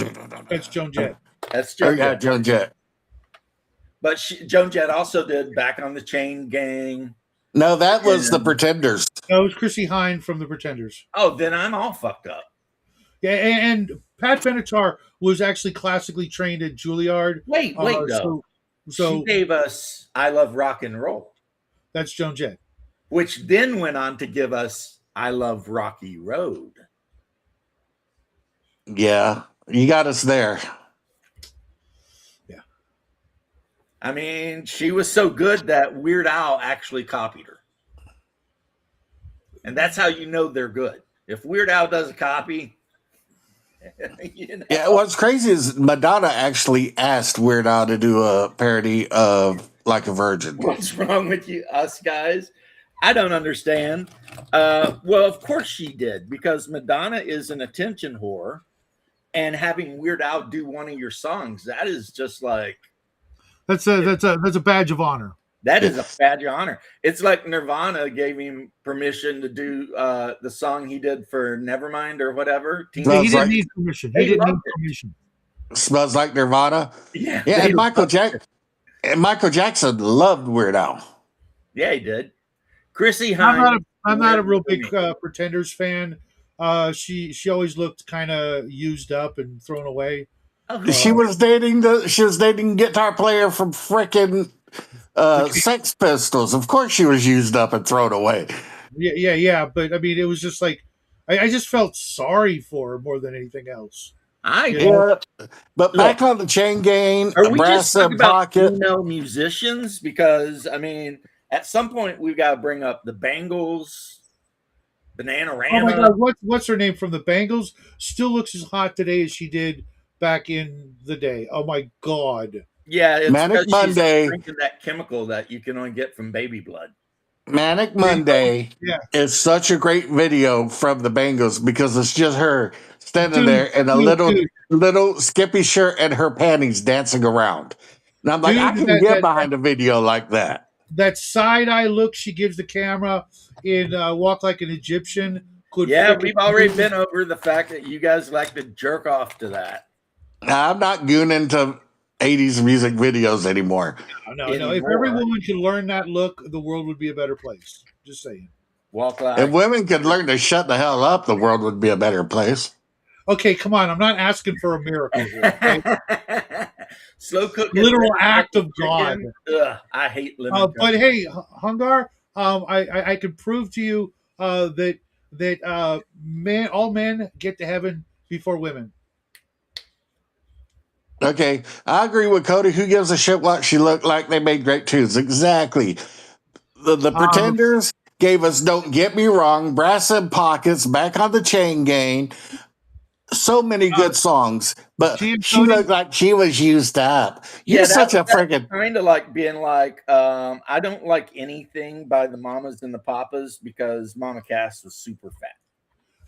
That's Joan Jett. That's Joan Jett. Joan Jett. But Joan Jett also did Back on the Chain Gang. No, that was the Pretenders. That was Chrissy Hine from the Pretenders. Oh, then I'm all fucked up. Yeah, and Pat Benatar was actually classically trained at Juilliard. Wait, though. So she gave us I Love Rock and Roll. That's Joan Jett. Which then went on to give us I Love Rocky Road. Yeah, you got us there. Yeah. I mean, she was so good that Weird Al actually copied her. And that's how you know they're good. If Weird Al does a copy... Yeah, what's crazy is Madonna actually asked Weird Al to do a parody of Like a Virgin. What's wrong with us guys? I don't understand. Well, of course she did, because Madonna is an attention whore, and having Weird Al do one of your songs, that is just like that's a badge of honor. That is a badge of honor. It's like Nirvana gave him permission to do the song he did for Nevermind or whatever. He didn't need permission. He didn't need permission. Smells like Nirvana. Yeah. And Michael Jackson loved Weird Al. Yeah, he did. Chrissy Hine. I'm not a real big Pretenders fan. She always looked kind of used up and thrown away. She was dating guitar player from frickin' Sex Pistols. Of course she was used up and thrown away. Yeah. But I mean, it was just like I just felt sorry for her more than anything else. But back on the Chain Gang, are we Brass just talking about Pocket. female musicians? Because I mean, at some point we've got to bring up the Bangles, Bananarama. Oh my God, what's her name from the Bangles? Still looks as hot today as she did back in the day. Oh my God. Yeah, it's Manic Monday. Drinking that chemical that you can only get from baby blood. Manic Monday is such a great video from the Bangles because it's just her standing there in a little skippy shirt and her panties dancing around. And I'm like, I can get behind a video like that. That side eye look she gives the camera in Walk Like an Egyptian. We've already been over the fact that you guys like to jerk off to that. I'm not gooning to 80s music videos anymore. No. If every woman could learn that look, the world would be a better place. Just saying. Walk like If women could learn to shut the hell up, the world would be a better place. Okay, come on. I'm not asking for a miracle here. Okay? Slow cooking. Literal act of God. Ugh, I hate lemon. But hey, Hungar, I can prove to you that all men get to heaven before women. Okay, I agree with Cody. Who gives a shit what she looked like? They made great tunes. Exactly. The Pretenders gave us Don't Get Me Wrong, Brass in Pockets, Back on the Chain Gang. So many good songs, but she looked like she was used up. You're such a freaking kind of like being like, I don't like anything by the Mamas and the Papas because Mama Cass was super fat.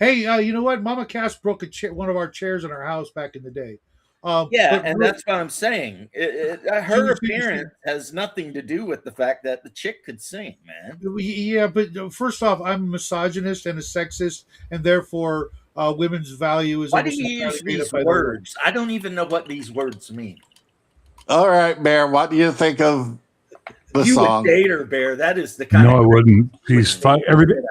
Hey, you know what? Mama Cass broke one of our chairs in our house back in the day. That's what I'm saying. Her appearance has nothing to do with the fact that the chick could sing, man. Yeah, but first off, I'm a misogynist and a sexist, and therefore women's value is. Why do you use these words? I don't even know what these words mean. All right, Bear, what do you think of the song? You would date her, Bear. That is the kind No, I wouldn't. He's fine.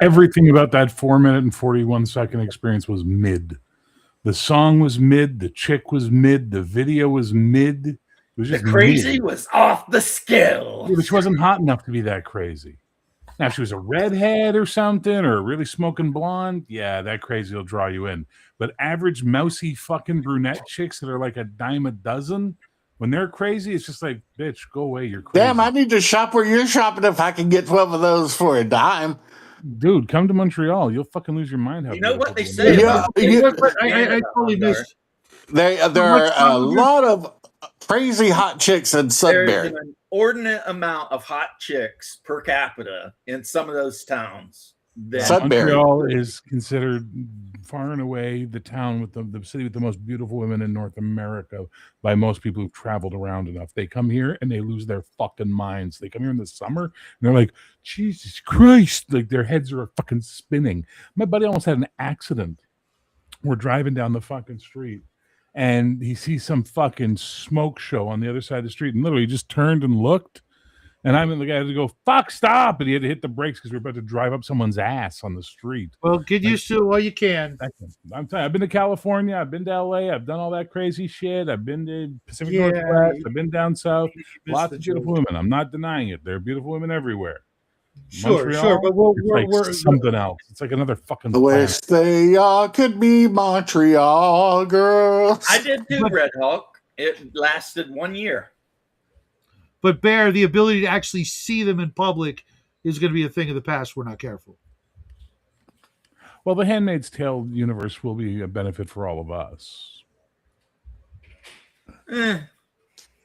Everything about that 4-minute and 41-second experience was mid. The song was mid. The chick was mid. The video was mid. It was just the crazy was off the scale. Yeah, but she wasn't hot enough to be that crazy. Now, if she was a redhead or something, or a really smoking blonde, yeah, that crazy will draw you in. But average mousy fucking brunette chicks that are like a dime a dozen, when they're crazy, it's just like, bitch, go away. You're crazy. Damn, I need to shop where you're shopping if I can get 12 of those for a dime. Dude, come to Montreal. You'll fucking lose your mind. You know what they say? I totally missed. There are a lot of crazy hot chicks in Sudbury. There's an inordinate amount of hot chicks per capita in some of those towns. Montreal is considered far and away the town with the city with the most beautiful women in North America by most people who've traveled around enough. They come here and they lose their fucking minds. They come here in the summer and they're like, Jesus Christ, like their heads are fucking spinning. My buddy almost had an accident. We're driving down the fucking street and he sees some fucking smoke show on the other side of the street and literally just turned and looked. And I'm in the guy had to go, fuck, stop. And he had to hit the brakes because we were about to drive up someone's ass on the street. Well, get used to it while you can. I'm telling you, I've been to California. I've been to LA. I've done all that crazy shit. I've been to Pacific Northwest. I've been down south. Lots of beautiful women. I'm not denying it. There are beautiful women everywhere. Sure. But we're something else. It's like another fucking I wish they all could be Montreal girls. I did too, Red Hawk. It lasted 1 year. But Bear, the ability to actually see them in public is going to be a thing of the past. If we're not careful. Well, the Handmaid's Tale universe will be a benefit for all of us.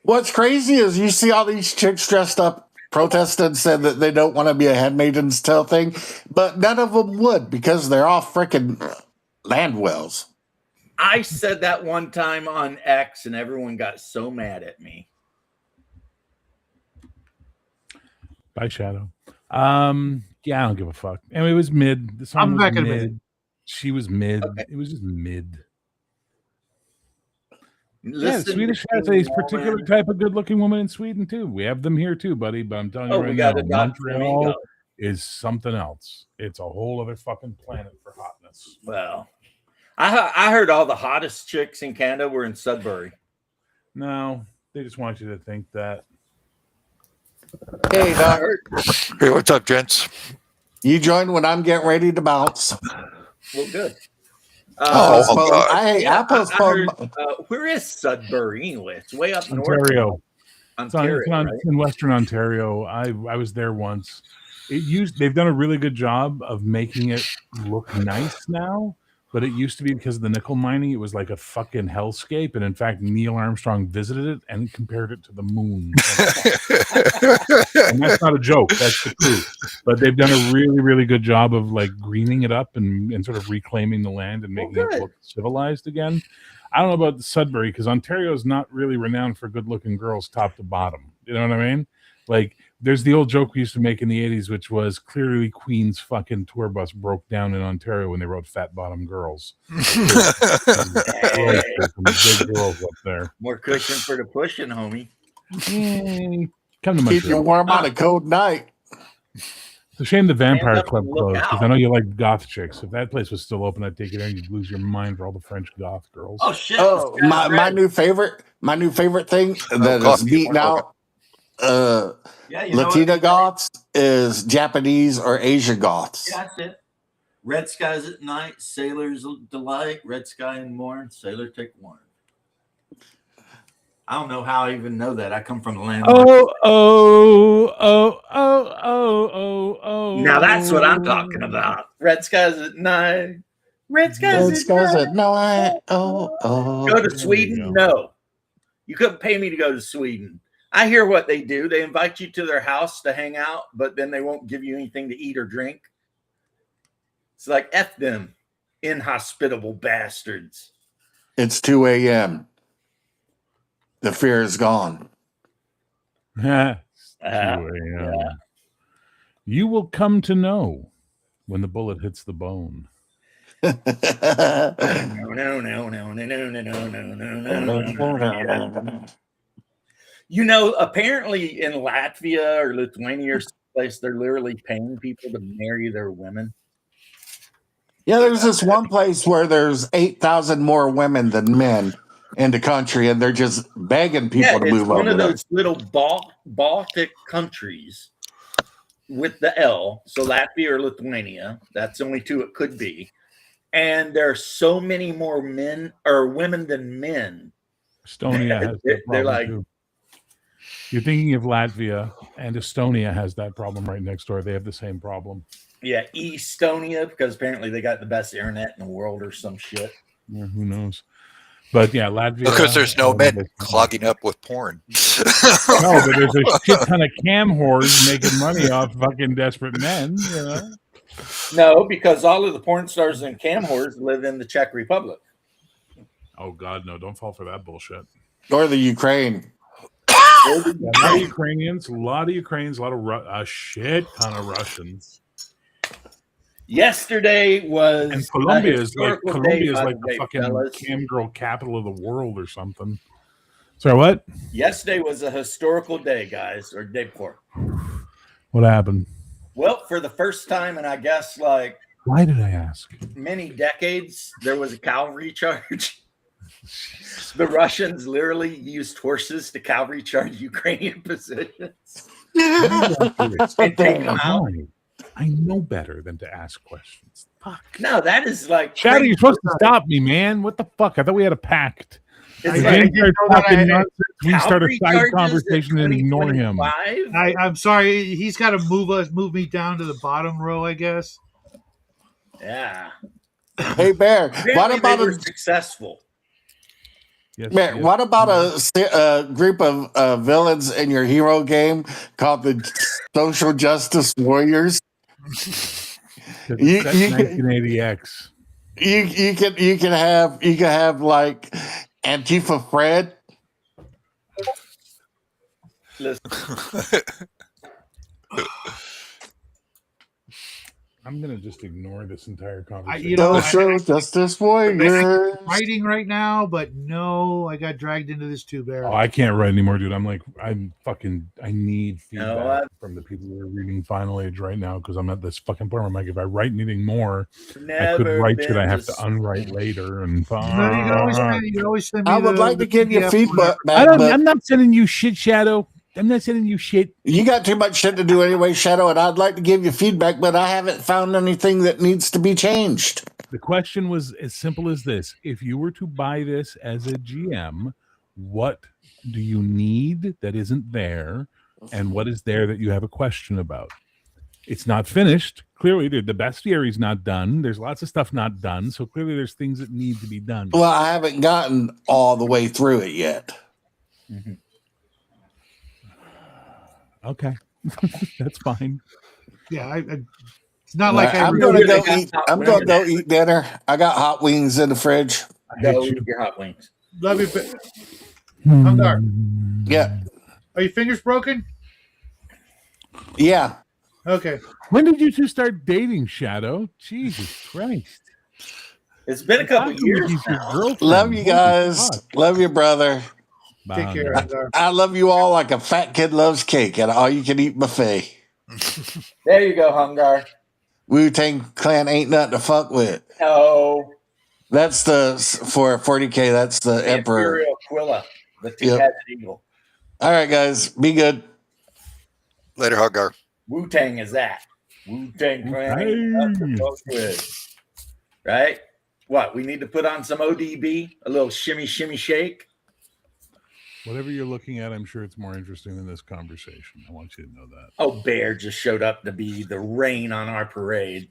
What's crazy is you see all these chicks dressed up, protested, said that they don't want to be a Handmaid's Tale thing, but none of them would because they're all freaking Landwells. I said that one time on X, and everyone got so mad at me. Bye, Shadow. Yeah, I don't give a fuck. Anyway, it was mid. The song was mid. She was mid. Okay. It was just mid. Yeah, Swedish has a particular type of good-looking woman in Sweden too. We have them here too, buddy. But I'm telling you right now, Montreal is something else. It's a whole other fucking planet for hotness. Well, I heard all the hottest chicks in Canada were in Sudbury. No, they just want you to think that. Hey, Doc. Hey, what's up, gents? You joined when I'm getting ready to bounce. Well, good. I postponed. Where is Sudbury anyway? It's way up Ontario. North. It's in Western Ontario. I was there once. They've done a really good job of making it look nice now. But it used to be because of the nickel mining, it was like a fucking hellscape. And in fact, Neil Armstrong visited it and compared it to the moon. And that's not a joke. That's the truth. But they've done a really, really good job of like greening it up and sort of reclaiming the land and making it look civilized again. I don't know about Sudbury because Ontario is not really renowned for good looking girls top to bottom. You know what I mean? Like There's the old joke we used to make in the 80s, which was clearly Queen's fucking tour bus broke down in Ontario when they wrote Fat Bottom Girls. Hey, Big girls up there. more cushion for the pushing, homie. Come to my Keep you show. warm on a cold night. It's a shame the Vampire up Club and look closed, because out. I know you like goth chicks. If that place was still open, I'd take it in. You'd lose your mind for all the French goth girls. Oh shit! Oh, this guy's my red. new favorite thing that is coffee, beating more out Yeah, you know Latina what? goths is Japanese or Asian goths. Yeah, that's it. Red skies at night, sailor's delight. Red sky in morn, sailor take warrant. I don't know how I even know that. I come from the land. Oh. Now that's what I'm talking about. Red skies at night. Red skies, Red skies at night. Oh. Go to There Sweden? you go. No. You couldn't pay me to go to Sweden. I hear what they do. They invite you to their house to hang out, but then they won't give you anything to eat or drink. It's like F them, inhospitable bastards. It's 2 a.m. The fear is gone. 2 a.m. You will come to know when the bullet hits the bone. No. You know, apparently in Latvia or Lithuania or someplace, they're literally paying people to marry their women. Yeah, there's this one place where there's 8,000 more women than men in the country, and they're just begging people to it's move one over of there. those little Baltic countries with the L. So Latvia or Lithuania. That's only two it could be. And there are so many more men or women than men. Estonia has that They're problem like- too. You're thinking of Latvia, and Estonia has that problem right next door. They have the same problem. Yeah, Estonia, because apparently they got the best internet in the world or some shit. Yeah, who knows? But yeah, Latvia. Because there's no men clogging up with porn. No, but there's a shit ton of cam whores making money off fucking desperate men. You know? No, because all of the porn stars and cam whores live in the Czech Republic. Oh God, no! Don't fall for that bullshit. Or the Ukraine. Yeah, a lot of Ukrainians, a lot of a shit ton of Russians. Yesterday was And Colombia is like historical day, by the way, fucking fellas. cam girl capital of the world or something. Sorry, what? Yesterday was a historical day, guys, or day before. What happened? Well, for the first time, and I guess like Why did I ask? many decades, there was a cavalry charge. The Russians literally used horses to cavalry charge Ukrainian positions. And take them out. Why? I know better than to ask questions. Fuck. No, that is like Shadow, you're supposed to stop me, man. What the fuck? I thought we had a pact. It's If like James starts talking nonsense, we start a cavalry side charges conversation in and ignore him. 2025? I'm sorry. He's got to move me down to the bottom row, I guess. Yeah. Hey, Bear, Apparently what about they were a successful? Yes, Bear, yes. what about a group of villains in your hero game called the Social Justice Warriors? 'Cause You- that's you can- 1980X. You can have like Antifa Fred. Listen, I'm gonna just ignore this entire you conversation. know, Social Justice Warriors. Writing right now, but no, I got dragged into this too, Bear. Oh, I can't write anymore, dude. I need feedback No, from the people who are reading Final Age right now because I'm at this fucking point where I'm like, if I write anything more, I could never write been shit I have to to unwrite later. And You can always send me I would the- like to give you PDF feedback, I man, don't. but I'm not sending you shit, Shadow. I'm not sending you shit. you got too much shit to do anyway, Shadow, and I'd like to give you feedback, but I haven't found anything that needs to be changed. The question was as simple as this: if you were to buy this as a GM, what do you need that isn't there, and what is there that you have a question about? It's not finished. Clearly, the bestiary's not done. There's lots of stuff not done. So clearly, there's things that need to be done. Well, I haven't gotten all the way through it yet. Okay, that's fine. Yeah, it's not like I I'm really- gonna go eat. I'm gonna go eat dinner. I got hot wings in the fridge. I Go hate eat your hot wings. Love you. you. I'm dark. Yeah. Are your fingers broken? Yeah. Okay. When did you two start dating, Shadow? Jesus Christ. It's been a couple years He's your now. girlfriend. Love you Holy guys. fuck. Love you, brother. Take care, Hungar. I love you all like a fat kid loves cake at an all-you-can-eat buffet. There you go, Hungar. Wu-Tang Clan ain't nothing to fuck with. No. That's for 40K, that's the Emperor. Imperial Aquila, the two-headed eagle. All right, guys. Be good. Later, Hagar. Wu-Tang is that. Wu-Tang Clan ain't Wu-Tang. nothing to fuck with. Right? What? We need to put on some ODB? A little shimmy, shimmy, shake? Whatever you're looking at, I'm sure it's more interesting than this conversation. I want you to know that. Oh, Bear just showed up to be the rain on our parade.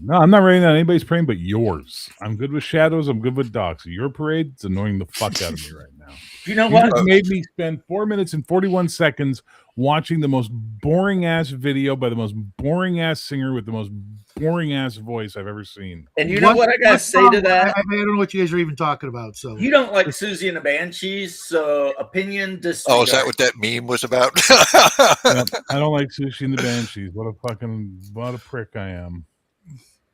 No, I'm not raining on anybody's parade but yours. I'm good with shadows. I'm good with dogs. Your parade is annoying the fuck out of me right now. You know You what? just made me spend 4 minutes and 41 seconds watching the most boring ass video by the most boring ass singer with the most boring ass voice I've ever seen. And you know what I gotta say to that? I don't know what you guys are even talking about. So You don't like Susie and the Banshees, so opinion disregard. Oh, is that what that meme was about? Yep, I don't like Sushi and the Banshees. What a prick I am.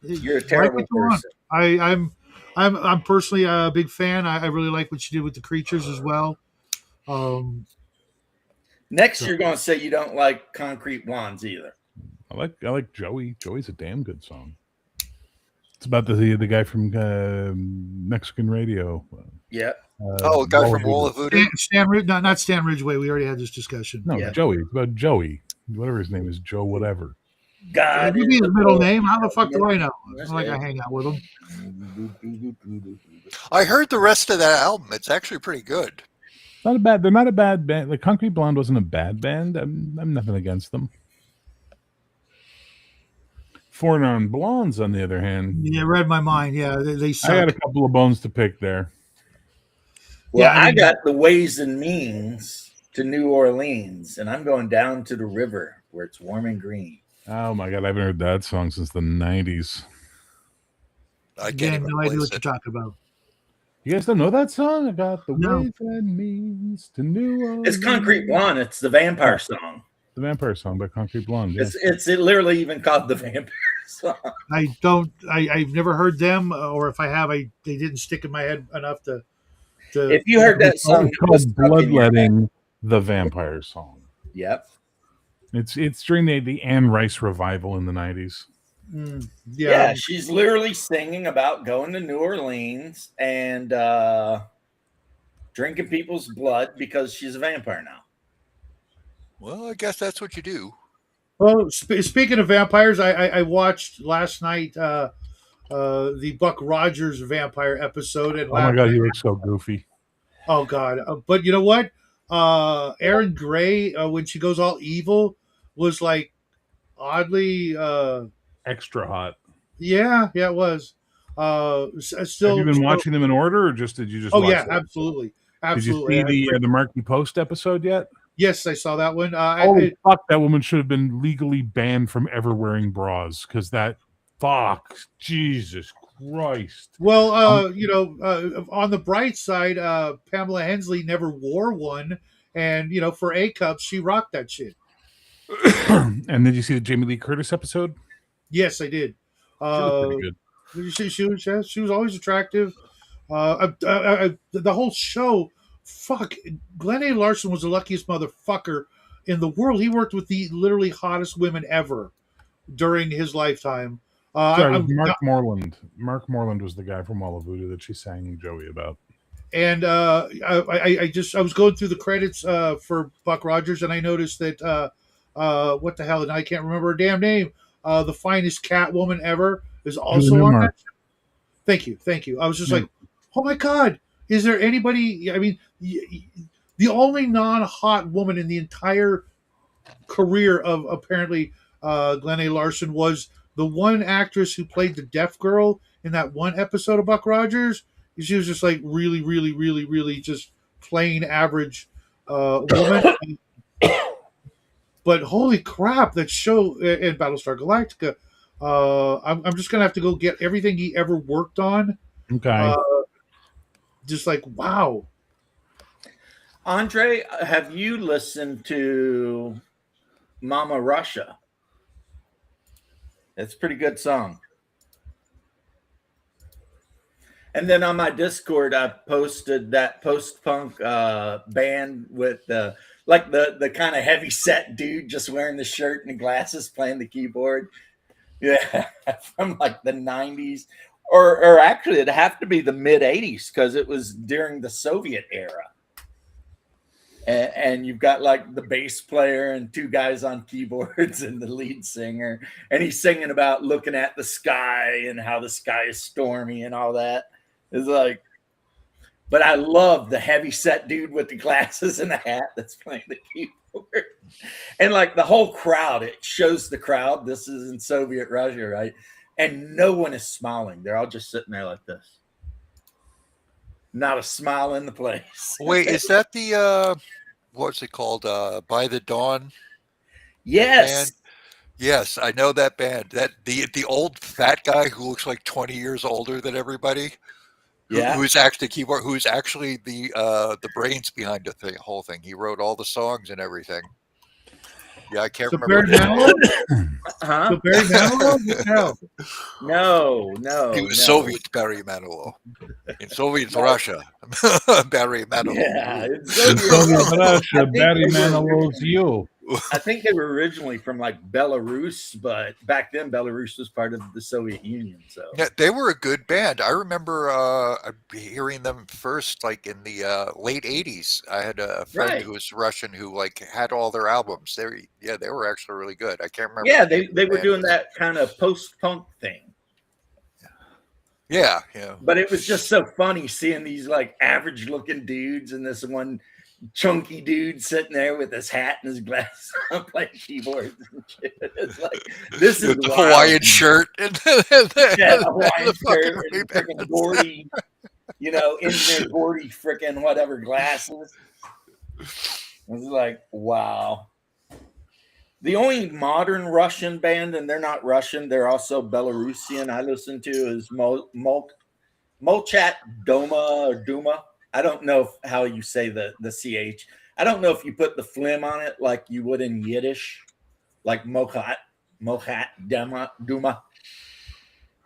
You're a terrible person. I'm personally a big fan. I really like what you did with the creatures as well. Next, you're going to say you don't like Concrete Blondes either. I like Joey. Joey's a damn good song. It's about the guy from Mexican radio. Yeah. The guy from Wall of Voodoo. Not Stan Ridgway. We already had this discussion. No, Yeah. Joey. It's about Joey. Whatever his name is, Joe whatever. God, give me his middle name. How the fuck do I know? It's not like I hang out with him. I heard the rest of that album. It's actually pretty good. They're not a bad band. Like Concrete Blonde wasn't a bad band. I'm nothing against them. Four Non Blondes, on the other hand. Yeah, read my mind. Yeah, they suck. I got a couple of bones to pick there. Well, Yeah, I I mean- got the ways and means to New Orleans, and I'm going down to the river where it's warm and green. Oh my god, I haven't heard that song since the 90s. I can't Again, even no idea place what you're it. talking about. You guys don't know that song? I got the No. ways and means to New Orleans. It's Concrete Blonde. It's the vampire song. The vampire song by Concrete Blonde. Yeah. It's literally even called the vampire song. I've never heard them, or if I have, they didn't stick in my head enough to. If you heard that song, It's it was called stuck in your head. Bloodletting, the vampire song. Yep. It's during the Anne Rice revival in the 90s. Yeah, she's literally singing about going to New Orleans and drinking people's blood because she's a vampire now. Well, I guess that's what you do. Well, speaking of vampires, I watched last night the Buck Rogers vampire episode. And Oh my god, he looks so goofy. Oh god! But you know what? Erin Gray, when she goes all evil, was like oddly. Extra hot. Yeah, it was. Still, Have you been watching them in order, or did you just? Oh watch yeah, them? absolutely. Did you see the Marky Post episode yet? Yes, I saw that one. Holy fuck! That woman should have been legally banned from ever wearing bras because that. Fuck, Jesus Christ. Well, on the bright side, Pamela Hensley never wore one, and for A cups, she rocked that shit. And did you see the Jamie Lee Curtis episode? Yes, I did. She looked pretty good. She was always attractive. The whole show, fuck. Glenn A. Larson was the luckiest motherfucker in the world. He worked with the literally hottest women ever during his lifetime. Sorry, Mark Moreland. Mark Moreland was the guy from Wall of Voodoo that she sang Joey about. And I was going through the credits for Buck Rogers, and I noticed that what the hell? And I can't remember her damn name. The finest Catwoman ever is also on that. Thank you. I was just like, oh my god, is there anybody? I mean, the only non-hot woman in the entire career of apparently Glenn A. Larson was the one actress who played the deaf girl in that one episode of Buck Rogers. She was just like really, really, really, really just plain average woman. But holy crap, that show in Battlestar Galactica, I'm just going to have to go get everything he ever worked on. Okay. Just like, wow. Andre, have you listened to Mama Russia. It's a pretty good song. And then on my Discord, I posted that post-punk band with the kind of heavy set dude just wearing the shirt and the glasses playing the keyboard. Yeah, from like the 90s. Or actually it'd have to be the mid 80s because it was during the Soviet era. And you've got like the bass player and two guys on keyboards and the lead singer, and he's singing about looking at the sky and how the sky is stormy and all that. It's like, but I love the heavy set dude with the glasses and the hat that's playing the keyboard. And like the whole crowd, it shows the crowd. This is in Soviet Russia, right? And no one is smiling. They're all just sitting there like this. Not a smile in the place. Wait, is that the what's it called? By the Dawn? Yes. Band? Yes, I know that band. That the old fat guy who looks like 20 years older than everybody. Yeah. Who's actually keyboard? Who's actually the brains behind the whole thing? He wrote all the songs and everything. Yeah, I can't remember. Barry Manilow? Huh? So Barry Manilow? No. He was no. Soviet Barry Manilow. In Soviet Russia, Barry Manilow. Yeah, In Soviet Russia, Barry Manilow's you. I think they were originally from like Belarus, but back then Belarus was part of the Soviet Union. So Yeah, they were a good band. I remember hearing them first, like in the late '80s. I had a friend Right. who was Russian who like had all their albums. They were actually really good. I can't remember. yeah, the name of they the were band. doing that kind of post-punk thing. Yeah. But it was just so funny seeing these like average looking dudes and this one chunky dude sitting there with his hat and his glasses on playing keyboards and shit. It's like, this is With the wild. Hawaiian shirt and Yeah, the Hawaiian fucking shirt and freaking Ray-Bans. Gordy, in their Gordy freaking whatever glasses. It was like, wow. The only modern Russian band, and they're not Russian, they're also Belarusian, I listen to is Molchat Doma or Duma. I don't know how you say the CH. I don't know if you put the phlegm on it like you would in Yiddish, like Mochat Duma.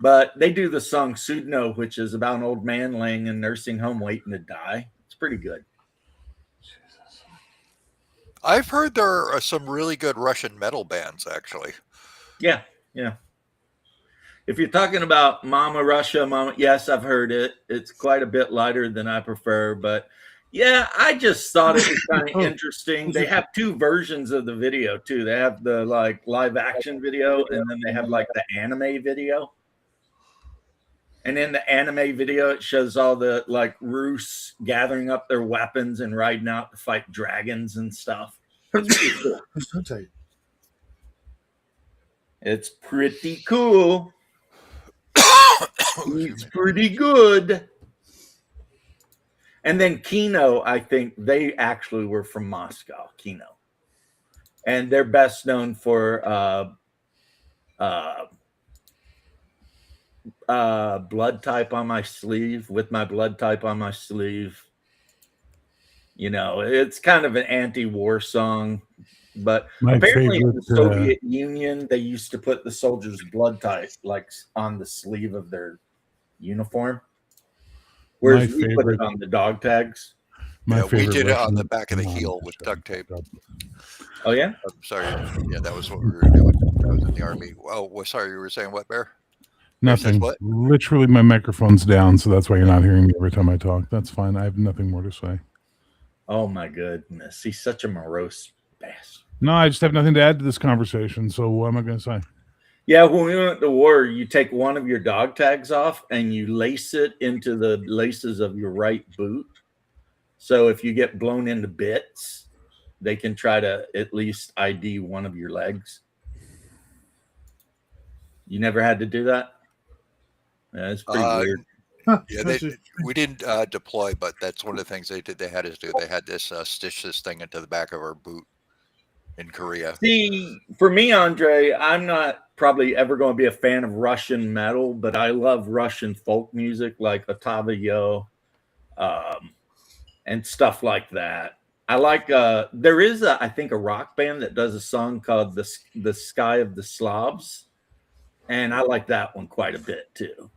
But they do the song Sudno, which is about an old man laying in a nursing home waiting to die. It's pretty good. I've heard there are some really good Russian metal bands, actually. Yeah. If you're talking about Mama Russia, yes, I've heard it. It's quite a bit lighter than I prefer, but yeah, I just thought it was kind of interesting. They have two versions of the video too. They have the like live action video, and then they have like the anime video. And in the anime video, it shows all the like Rus gathering up their weapons and riding out to fight dragons and stuff. It's pretty cool. It's pretty good. And then Kino, I think they actually were from Moscow, Kino. And they're best known for blood type on my sleeve, with my blood type on my sleeve. It's kind of an anti-war song, but apparently in the Soviet Union, they used to put the soldiers' blood type like on the sleeve of their uniform, whereas we put it on the dog tags. We did it on the back of the heel with duct tape. Oh yeah? I'm sorry. Yeah, that was what we were doing. I was in the Army. Oh, sorry, you were saying what, Bear? Nothing. Literally, my microphone's down, so that's why you're not hearing me every time I talk. That's fine. I have nothing more to say. Oh my goodness, he's such a morose bastard. No, I just have nothing to add to this conversation. So what am I going to say? Yeah, when we went to war, you take one of your dog tags off and you lace it into the laces of your right boot. So if you get blown into bits, they can try to at least ID one of your legs. You never had to do that? Yeah, it's pretty weird. Yeah, we didn't deploy, but that's one of the things they did. They had us do. They had this stitch this thing into the back of our boot in Korea. See, for me, Andre, I'm not probably ever going to be a fan of Russian metal, but I love Russian folk music like Otava Yo and stuff like that. I like there is I think a rock band that does a song called the Sky of the Slavs, and I like that one quite a bit too.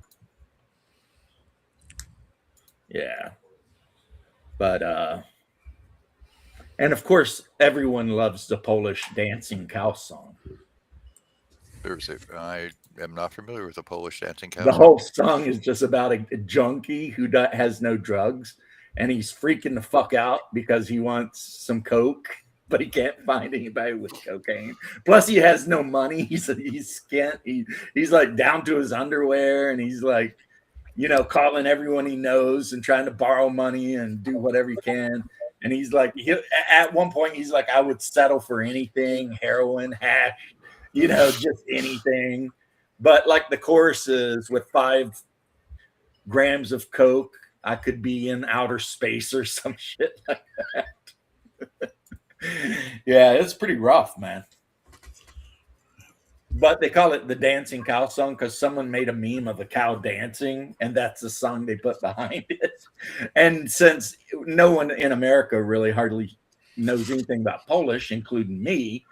Yeah. But and of course everyone loves the Polish dancing cow song. I am not familiar with the Polish dancing cow The song. whole song is just about a junkie who has no drugs, and he's freaking the fuck out because he wants some coke, but he can't find anybody with cocaine. Plus, he has no money. He's skint. He's like down to his underwear, and he's like, calling everyone he knows and trying to borrow money and do whatever he can. And he's like, at one point, he's like, I would settle for anything, heroin, hash, just anything. But like the choruses with 5 grams of coke, I could be in outer space or some shit like that. Yeah, it's pretty rough, man. But they call it the dancing cow song because someone made a meme of a cow dancing, and that's the song they put behind it. And since no one in America really hardly knows anything about Polish, including me,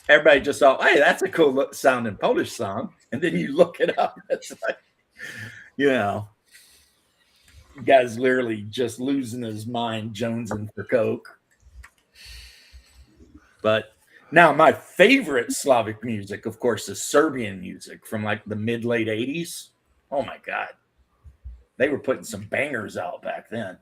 everybody just thought, hey, that's a cool sounding Polish song. And then you look it up. It's like, guy's literally just losing his mind, jonesing for coke. But now my favorite Slavic music, of course, is Serbian music from like the mid-late 80s. Oh my God. They were putting some bangers out back then.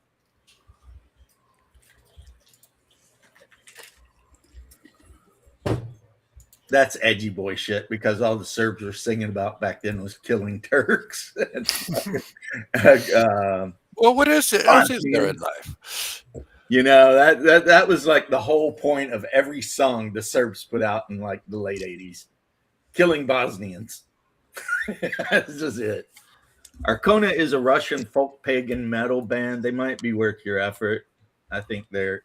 That's edgy boy shit because all the Serbs were singing about back then was killing Turks. Well, what is it? What is there in life? That was like the whole point of every song the Serbs put out in like the late 80s. Killing Bosnians. That's just it. Arcona is a Russian folk pagan metal band. They might be worth your effort. I think they're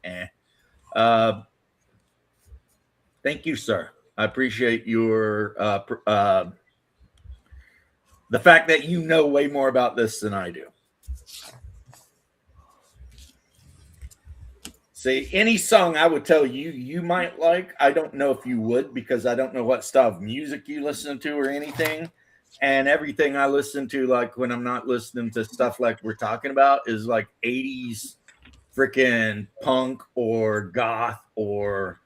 thank you, sir. I appreciate your the fact that you know way more about this than I do. See, any song I would tell you might like, I don't know if you would because I don't know what style of music you listen to or anything. And everything I listen to, like when I'm not listening to stuff like we're talking about, is like 80s freaking punk or goth or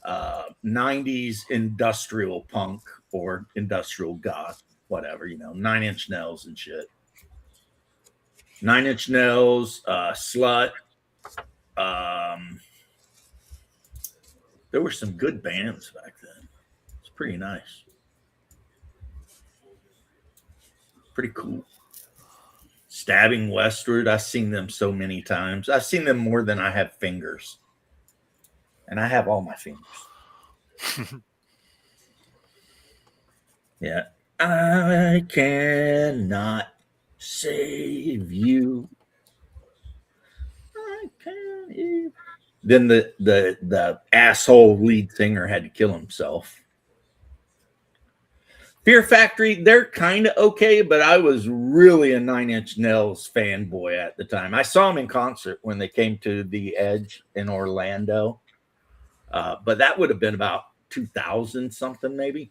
90s industrial punk or industrial goth, whatever, 9 Inch Nails and shit. 9 Inch Nails, Slut. There were some good bands back then. It's pretty nice. Pretty cool. Stabbing Westward. I've seen them so many times. I've seen them more than I have fingers. And I have all my fingers. Yeah. I cannot save you. I can't. Then the asshole lead singer had to kill himself. Fear Factory, they're kind of okay, but I was really a 9 Inch Nails fanboy at the time. I saw them in concert when they came to the Edge in Orlando. But that would have been about 2000 something maybe.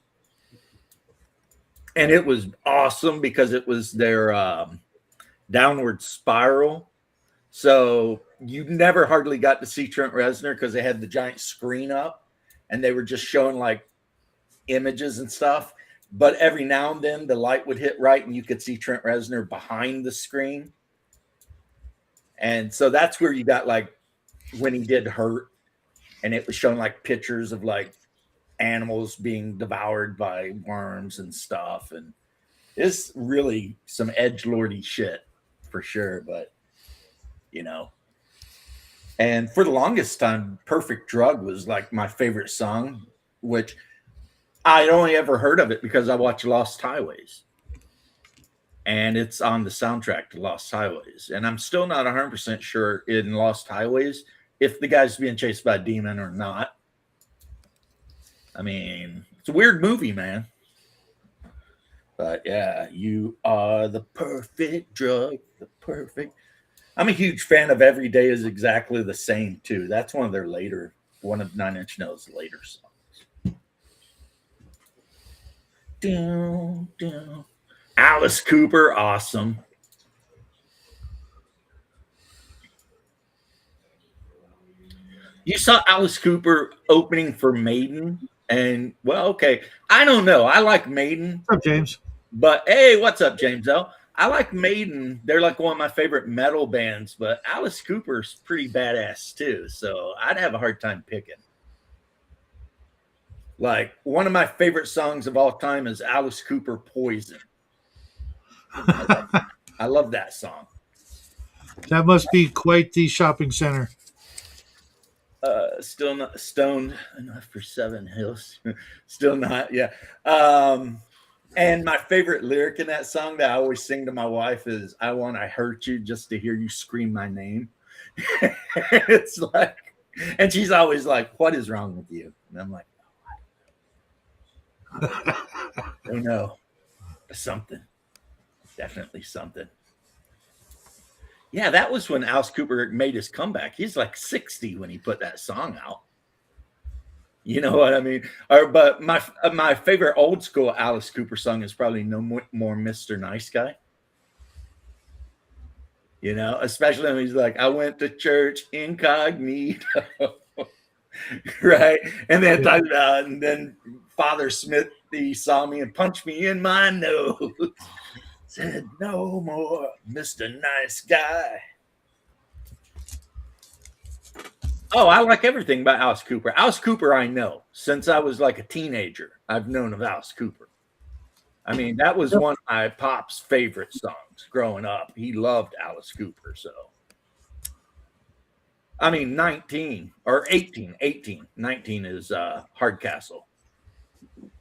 And it was awesome because it was their Downward Spiral. So you never hardly got to see Trent Reznor because they had the giant screen up and they were just showing like images and stuff. But every now and then the light would hit right and you could see Trent Reznor behind the screen. And so that's where you got like when he did Hurt, and it was showing like pictures of like animals being devoured by worms and stuff. And it's really some edgelordy shit for sure. But, and for the longest time, Perfect Drug was like my favorite song, which I'd only ever heard of it because I watched Lost Highways. And it's on the soundtrack to Lost Highways. And I'm still not 100% sure in Lost Highways if the guy's being chased by a demon or not. I mean, it's a weird movie, man. But yeah, you are the perfect drug, the perfect. I'm a huge fan of Every Day Is Exactly the Same too. That's one of Nine Inch Nails' later songs. Down, down. Alice Cooper, awesome. You saw Alice Cooper opening for Maiden, and well, okay, I don't know. I like Maiden. What's up, James? But hey, what's up, James L? I like Maiden. They're like one of my favorite metal bands, but Alice Cooper's pretty badass too. So I'd have a hard time picking. Like one of my favorite songs of all time is Alice Cooper Poison. I love that song. That must be quite the shopping center. Still not stoned enough for Seven Hills. Still not, yeah. And my favorite lyric in that song that I always sing to my wife is I want to hurt you just to hear you scream my name. It's like, and she's always like, what is wrong with you? And I'm like, oh no, something. Definitely something. Yeah, that was when Alice Cooper made his comeback. He's like 60 when he put that song out. You know what I mean? But my favorite old school Alice Cooper song is probably No More Mr. Nice Guy. You know, especially when he's like, I went to church incognito. Right? And then and then Father Smith, he saw me and punched me in my nose. Said, no more Mr. Nice Guy. Oh, I like everything about Alice Cooper. Alice Cooper, I know. Since I was like a teenager, I've known of Alice Cooper. I mean, that was one of my pop's favorite songs growing up. He loved Alice Cooper. So, I mean, 19 or 18. 19 is Hardcastle.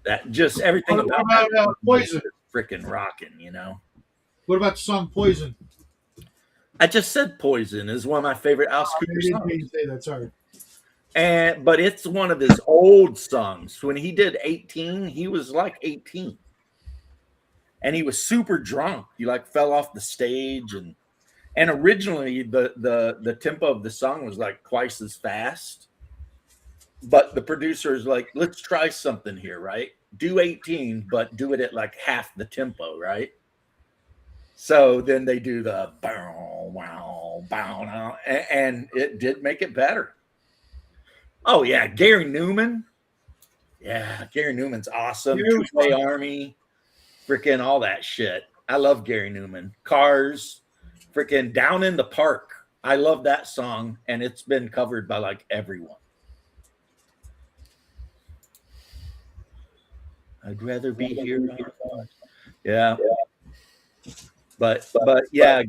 That just everything What about about Poison? Freaking rocking, you know. What about the song Poison? I just said Poison is one of my favorite Alice Cooper songs. I didn't say that, sorry. But it's one of his old songs. When he did 18, he was like 18. And he was super drunk. He like fell off the stage and originally the tempo of the song was like twice as fast. But the producer is like, let's try something here, right? Do 18, but do it at like half the tempo, right? So then they do the bow, wow, bow, and it did make it better. Oh yeah, Gary Newman. Yeah, Gary Newman's awesome. Two-Way Army, freaking all that shit. I love Gary Newman. Cars, freaking Down in the Park. I love that song, and it's been covered by like everyone. I'd rather be here. Yeah. But yeah,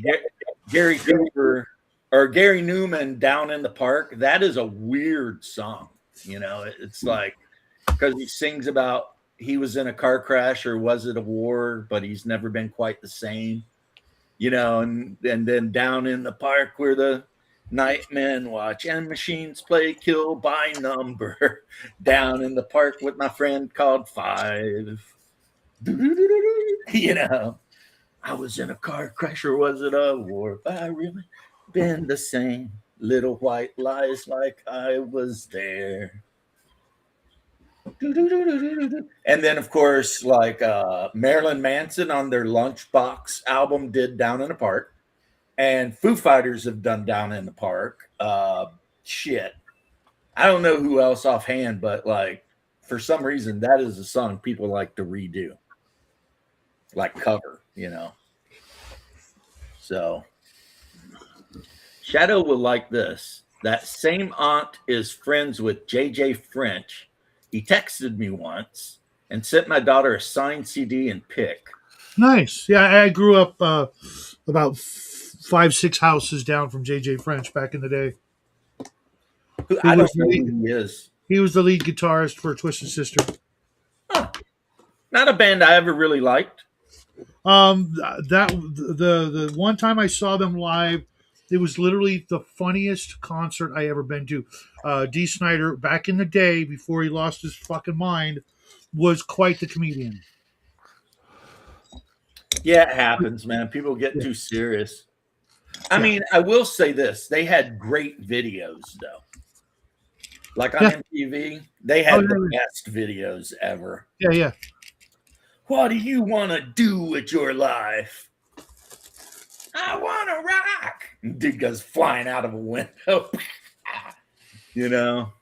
Gary Cooper or Gary Newman, Down in the Park, that is a weird song. You know, it's like because he sings about he was in a car crash or was it a war, but he's never been quite the same. You know, and then Down in the Park where the nightmen watch and machines play kill by number. Down in the park with my friend called Five. You know. I was in a car crash or was it a war? I really been the same. Little white lies like I was there. And then, of course, like Marilyn Manson on their Lunchbox album did Down in the Park. And Foo Fighters have done Down in the Park. Shit. I don't know who else offhand, but like for some reason, that is a song people like to redo. Like cover, you know. So Shadow will like this. That same aunt is friends with JJ French. He texted me once and sent my daughter a signed CD and pick. Nice. Yeah, I grew up about 5-6 houses down from JJ French back in the day. I don't know who he is. He was the lead guitarist for Twisted Sister. Huh. Not a band I ever really liked. The one time I saw them live, it was literally the funniest concert I ever been to. Dee Snider, back in the day before he lost his fucking mind, was quite the comedian. Yeah, it happens, man. People get too serious. I mean, I will say this: they had great videos, though. Like on MTV, they had the best videos ever. Yeah. What do you want to do with your life? I want to rock. Dude goes flying out of a window. You know,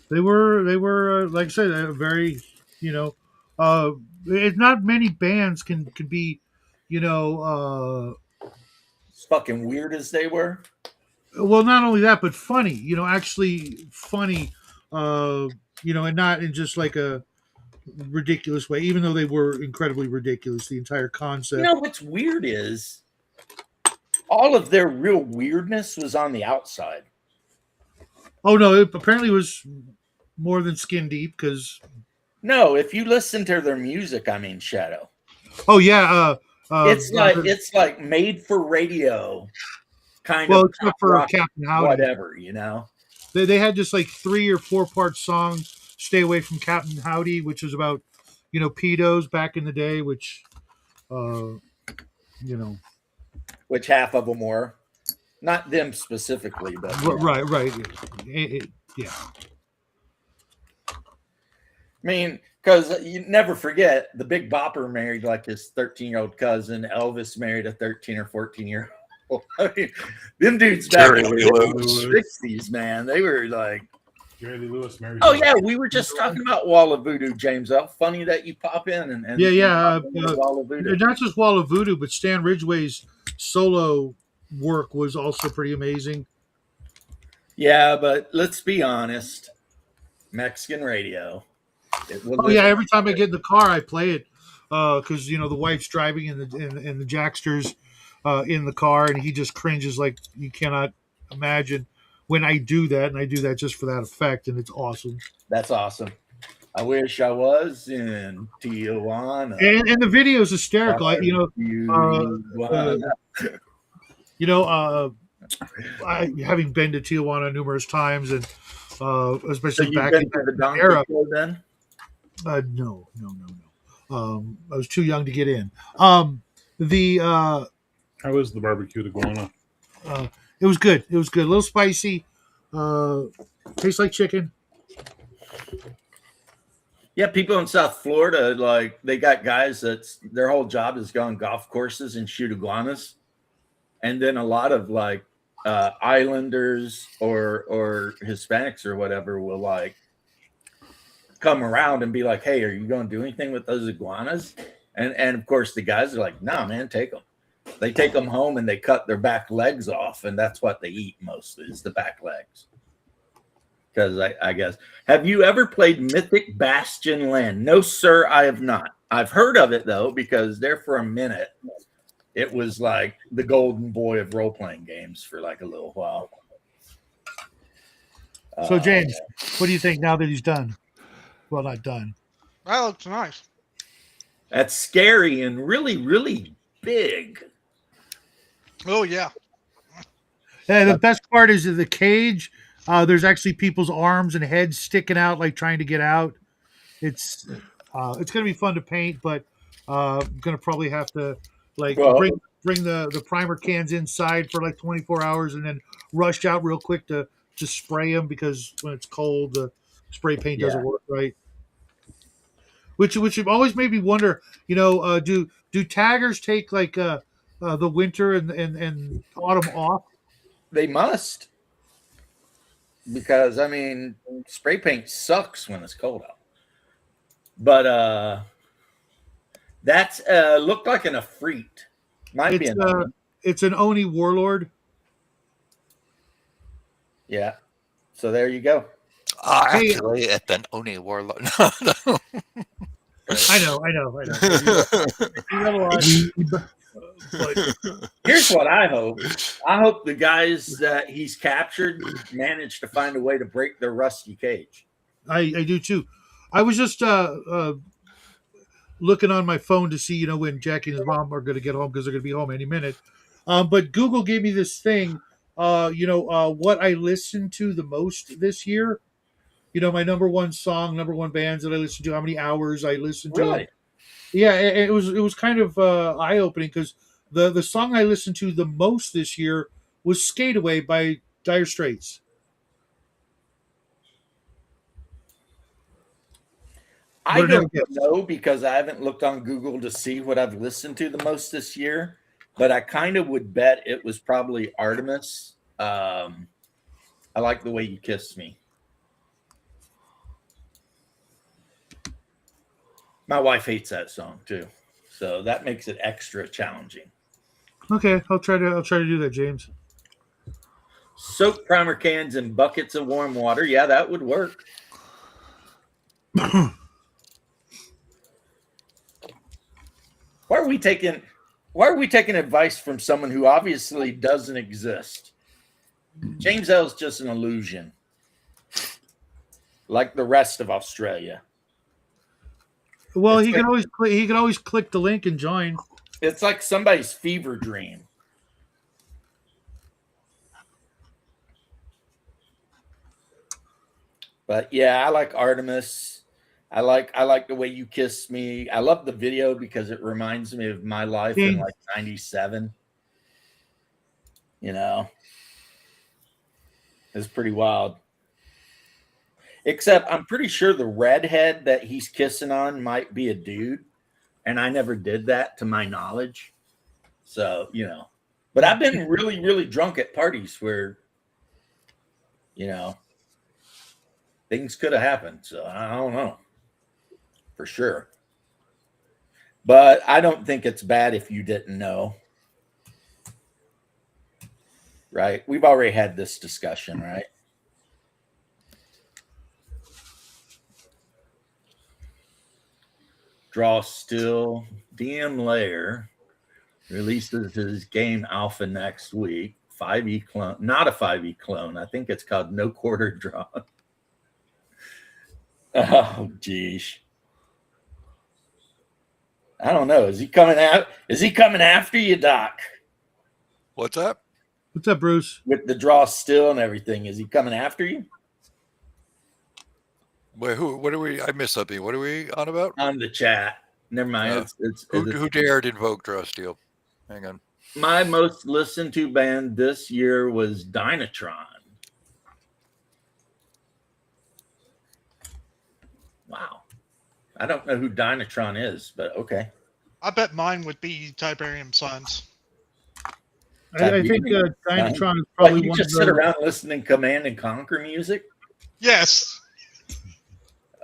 they were like I said, very, it's not many bands can be, as fucking weird as they were. Well, not only that, but funny. Actually funny. And not in just like a ridiculous way. Even though they were incredibly ridiculous, the entire concept. What's weird is all of their real weirdness was on the outside. Oh no! It apparently was more than skin deep because. No, if you listen to their music, I mean Shadow. Oh yeah, it's like made for radio, kind of. Well, except for Captain Howdy, whatever They had just like 3 or 4 part songs. Stay away from Captain Howdy, which was about pedos back in the day, which which half of them were. Not them specifically, but right. Yeah. I mean, because you never forget the Big Bopper married like his 13-year-old cousin. Elvis married a 13 or 14-year-old. I mean, them dudes back in the 60s, man, they were like. Jerry Lee Lewis married. Oh yeah, we were just talking about Wall of Voodoo, James. Funny that you pop in and Wall of Voodoo. Not just Wall of Voodoo, but Stan Ridgway's solo work was also pretty amazing. Yeah, but let's be honest, Mexican radio. Every time I get in the car, I play it because the wife's driving and the Jackster's in the car, and he just cringes like you cannot imagine when I do that, and I do that just for that effect, and it's awesome. That's awesome. I wish I was in Tijuana. And the video is hysterical. Having been to Tijuana numerous times, and especially back in the era. Then? No. I was too young to get in. How was the barbecue iguana? It was good. A little spicy. Tastes like chicken. Yeah, people in South Florida, like they got guys that's their whole job is go on golf courses and shoot iguanas, and then a lot of like Islanders or Hispanics or whatever will like come around and be like, "Hey, are you going to do anything with those iguanas?" And of course the guys are like, "Nah, man, take them." They take them home and they cut their back legs off, and that's what they eat mostly is the back legs. Because I guess, have you ever played Mythic Bastion Land? No, sir, I have not. I've heard of it though, because there for a minute, it was like the golden boy of role-playing games for like a little while. So James, what do you think now that he's done? Well, not done. That looks nice. That's scary and really, really big. Oh yeah. And the best part is in the cage. There's actually people's arms and heads sticking out, like trying to get out. It's going to be fun to paint, but I'm going to probably have to bring the primer cans inside for like 24 hours and then rush out real quick to just spray them because when it's cold, the spray paint doesn't work right. Which always made me wonder, do taggers take like the winter and autumn off? They must. Because I mean, spray paint sucks when it's cold out. But that's looked like an Efreet. Might be an it's an Oni warlord. Yeah. So there you go. Actually, it's an Oni warlord. No. I know. But here's what I hope. I hope the guys that he's captured manage to find a way to break their rusty cage. I do too. I was just looking on my phone to see, when Jackie and his mom are going to get home because they're going to be home any minute. But Google gave me this thing, what I listened to the most this year. My number one song, number one bands that I listened to, how many hours I listened to. Really? Yeah, it was kind of eye-opening because the song I listened to the most this year was Skate Away by Dire Straits. I Would have never don't guessed. know because I haven't looked on Google to see what I've listened to the most this year, but I kind of would bet it was probably Artemis. I Like the Way You Kiss Me. My wife hates that song too, so that makes it extra challenging. Okay, I'll try to do that, James. Soak primer cans in buckets of warm water. Yeah, that would work. Why are we taking advice from someone who obviously doesn't exist? James L is just an illusion, like the rest of Australia. Well, It's he can always click the link and join. It's like somebody's fever dream. But yeah, I like Artemis. I like the way you kiss me. I love the video because it reminds me of my life in like 97. You know, it's pretty wild. Except I'm pretty sure the redhead that he's kissing on might be a dude. And I never did that to my knowledge. So, you know, but I've been really, really drunk at parties where, you know, things could have happened. So I don't know for sure. But I don't think it's bad if you didn't know. Right? We've already had this discussion, right? Draw Still. DM Layer releases his game Alpha next week. 5e clone, not a 5e clone. I think it's called No Quarter Draw. Oh, geez. I don't know. Is he coming out? Is he coming after you, Doc? What's up? What's up, Bruce? With the Draw Still and everything, is he coming after you? Wait, what are we? I missed something. What are we on about? On the chat. Never mind. Who dared invoke Draw Steel? Hang on. My most listened to band this year was Dynatron. Wow. I don't know who Dynatron is, but okay. I bet mine would be Tiberium Sons. I think Dynatron is probably you one just of sit the. around listening to Command and Conquer music? Yes.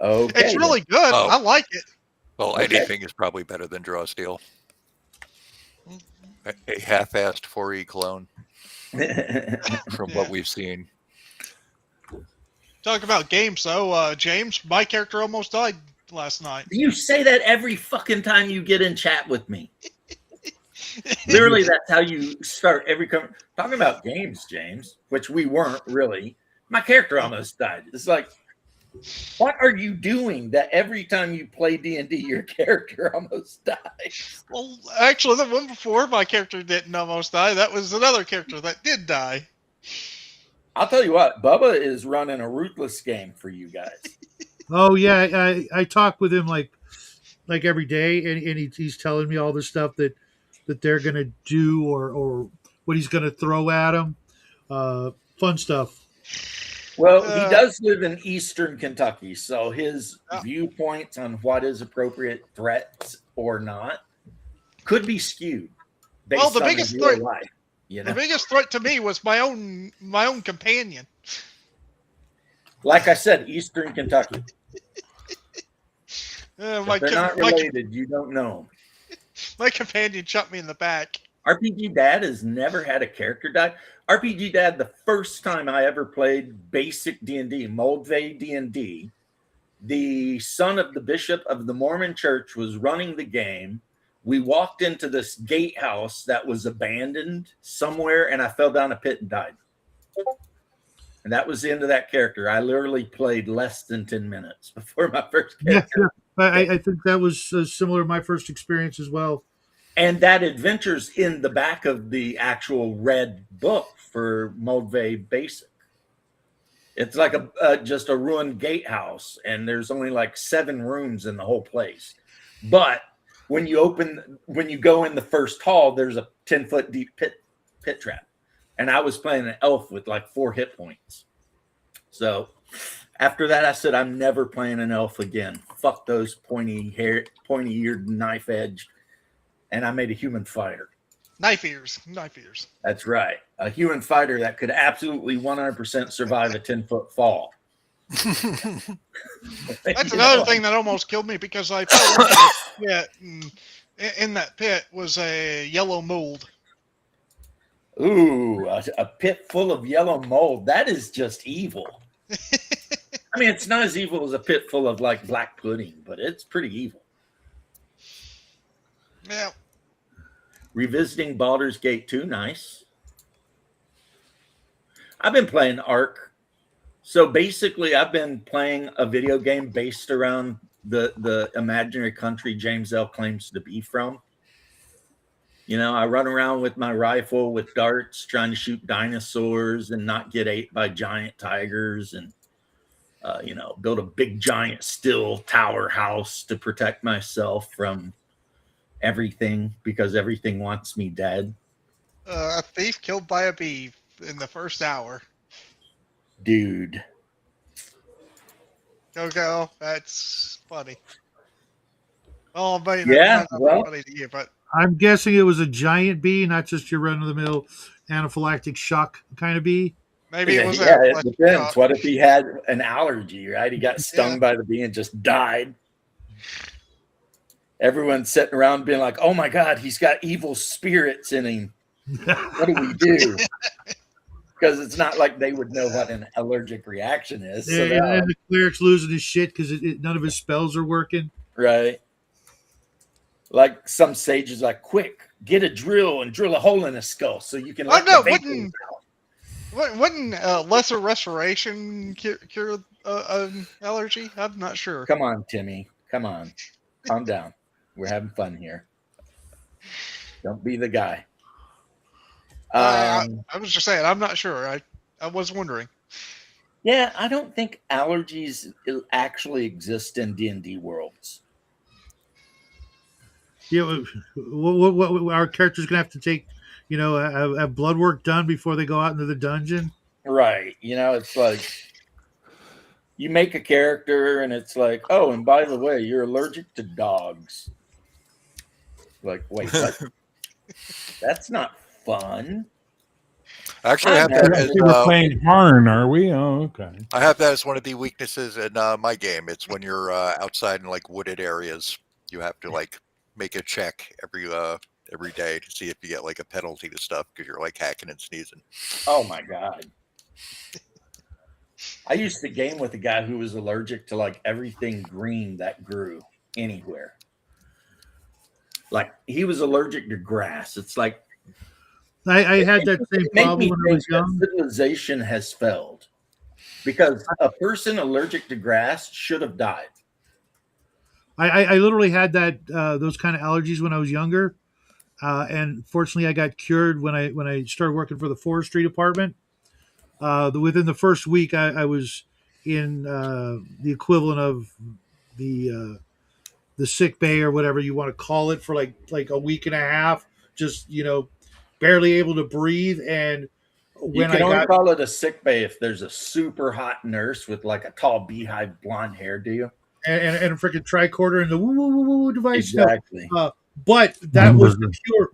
Okay. It's really good. Oh. I like it. Well, Okay. anything is probably better than Draw Steel. A half-assed 4E clone from what we've seen. Talk about games, though. James, my character almost died last night. You say that every fucking time you get in chat with me. Literally, that's how you start every talking about games, James, which we weren't really. My character almost died. It's like, what are you doing that every time you play D&D, your character almost dies? Well, actually, the one before my character didn't almost die. That was another character that did die. I'll tell you what, Bubba is running a ruthless game for you guys. Oh yeah, I talk with him like every day, and he's telling me all the stuff that they're gonna do or what he's gonna throw at him. Fun stuff. Well, he does live in Eastern Kentucky, so his viewpoints on what is appropriate threats or not could be skewed based Well, the on biggest his real threat- life. You know? The biggest threat to me was my own companion. Like I said, Eastern Kentucky. My If they're not related, you don't know them. My companion shot me in the back. RPG Dad has never had a character die. RPG Dad, the first time I ever played basic D&D, Moldvay D&D, the son of the bishop of the Mormon church was running the game. We walked into this gatehouse that was abandoned somewhere, and I fell down a pit and died. And that was the end of that character. I literally played less than 10 minutes before my first character. Yeah. I think that was similar to my first experience as well. And that adventure's in the back of the actual red book for Moldvay Basic. It's like just a ruined gatehouse, and there's only like 7 rooms in the whole place. But when you go in the first hall, there's a 10-foot deep pit trap. and I was playing an elf with like 4 hit points. So after that, I said, I'm never playing an elf again. Fuck those pointy-eared, knife-edged. And I made a human fighter. Knife ears. That's right. A human fighter that could absolutely 100% survive a 10-foot fall. That's another thing that almost killed me because I fell into a pit, and in that pit was a yellow mold. Ooh, a pit full of yellow mold. That is just evil. I mean, it's not as evil as a pit full of like black pudding, but it's pretty evil. Yeah. Revisiting Baldur's Gate 2, nice. I've been playing Ark. So basically, I've been playing a video game based around the imaginary country James L. claims to be from. You know, I run around with my rifle with darts, trying to shoot dinosaurs and not get ate by giant tigers, and you know, build a big giant steel tower house to protect myself from everything because everything wants me dead. A thief killed by a bee in the first hour. Dude. Go. That's funny. Oh, but Yeah, well, funny to you, but I'm guessing it was a giant bee, not just your run-of-the-mill anaphylactic shock kind of bee. maybe it was it depends. What if he had an allergy, right? He got stung by the bee and just died. Everyone's sitting around being like, oh my God, he's got evil spirits in him. What do we do? Because it's not like they would know what an allergic reaction is. Yeah, So and the cleric's losing his shit because none of his spells are working. Right. Like some sages like, quick, get a drill and drill a hole in his skull so you can let the vapors out. Wouldn't lesser restoration cure an allergy? I'm not sure. Come on, Timmy. Come on. Calm down. We're having fun here. Don't be the guy. I was just saying, I'm not sure. I was wondering. Yeah, I don't think allergies actually exist in D&D worlds. Yeah, what our character's gonna have to take, you know, have blood work done before they go out into the dungeon. Right. You know, it's like you make a character and it's like, oh, and by the way, you're allergic to dogs. Like, wait, what? That's not fun. Actually, I have that as, we're playing Harn, are we? Oh, okay. I have that as one of the weaknesses in my game. It's when you're outside in like wooded areas, you have to like make a check every day to see if you get like a penalty to stuff because you're like hacking and sneezing. Oh my God. I used to game with a guy who was allergic to like everything green that grew anywhere. Like he was allergic to grass. It's like I had that same problem when I was young. Civilization has failed because a person allergic to grass should have died. I literally had that those kind of allergies when I was younger, and fortunately, I got cured when I started working for the forestry department. Within the first week, I was in the equivalent of the sick bay or whatever you want to call it for like a week and a half, just barely able to breathe. And when you can only call it a sick bay if there's a super hot nurse with like a tall beehive blonde hair, do you? And a freaking tricorder and the woo device. Exactly. But that was the cure.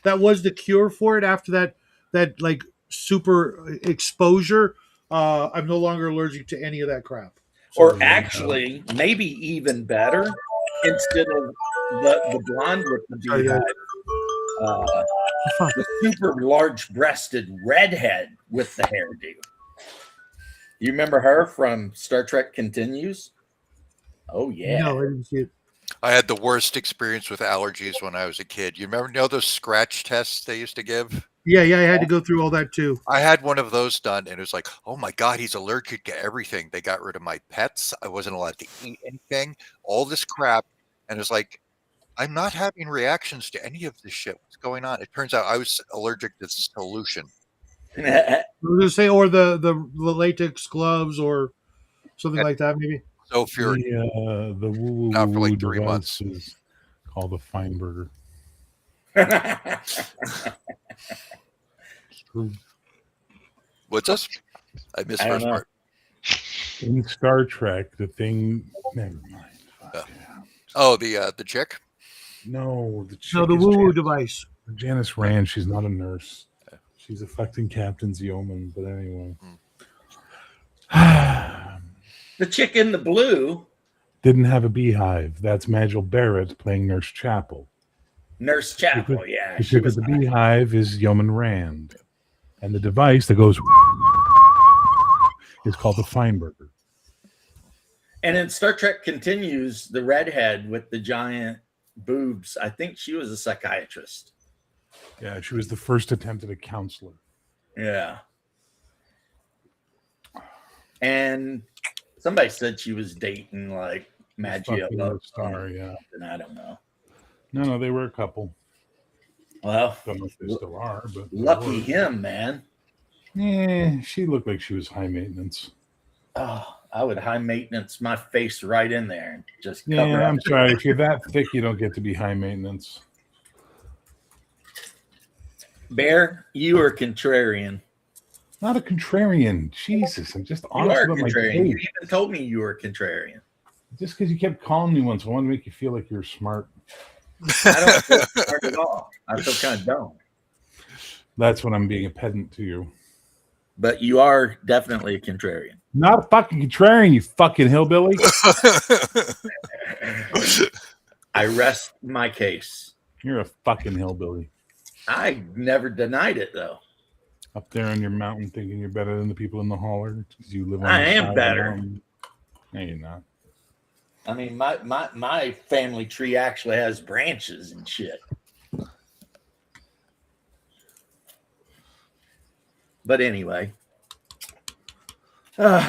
That was the cure for it. After that like super exposure, I'm no longer allergic to any of that crap. Or actually, maybe even better, instead of the blonde with the beehive, the super large-breasted redhead with the hairdo. You remember her from Star Trek Continues? Oh yeah. No, I didn't see it. I had the worst experience with allergies when I was a kid. You know those scratch tests they used to give? Yeah, I had to go through all that too. I had one of those done, and it was like, oh my God, he's allergic to everything. They got rid of my pets. I wasn't allowed to eat anything. All this crap, and it's like, I'm not having reactions to any of this shit. What's going on? It turns out I was allergic to solution. I was gonna say, or the latex gloves or something like that, maybe. So furious. The woo Not for like 3 months. Is called a Feinberger. What's this? I missed I don't first know. part. In Star Trek, the thing. Never mind. Fuck. Oh, the chick. No, the chick No, the is woo-woo device. Janice Rand. She's not a nurse. She's affecting Captain's yeoman. But anyway. The chick in the blue, Didn't have a beehive. That's Majel Barrett playing Nurse Chapel. Nurse Chapel. Yeah, The she chick was. with the beehive is Yeoman Rand. And the device that goes is called the Feinberger. And in Star Trek Continues, the redhead with the giant boobs, I think she was a psychiatrist. Yeah, she was the first attempt at a counselor. Yeah. And somebody said she was dating like Maggio Fucking star, yeah. and I don't know. No, they were a couple. Well, Don't know if they still are, but they lucky were. him, man. Yeah, she looked like she was high maintenance. Oh, I would high maintenance my face right in there and just cover Yeah, up. I'm sorry. If you're that thick, you don't get to be high maintenance. Bear, you are contrarian. Not a contrarian. Jesus, I'm just You honest are about my contrarian. You taste. even told me you were contrarian. Just because you kept calling me once, I wanted to make you feel like you're smart. I don't feel smart at all. I feel kind of dumb. That's when I'm being a pedant to you. But you are definitely a contrarian. Not a fucking contrarian, you fucking hillbilly. I rest my case. You're a fucking hillbilly. I never denied it, though. Up there on your mountain thinking you're better than the people in the holler because you live on I the am side of the better. mountain. No, you're not. I mean, my family tree actually has branches and shit. But anyway. Do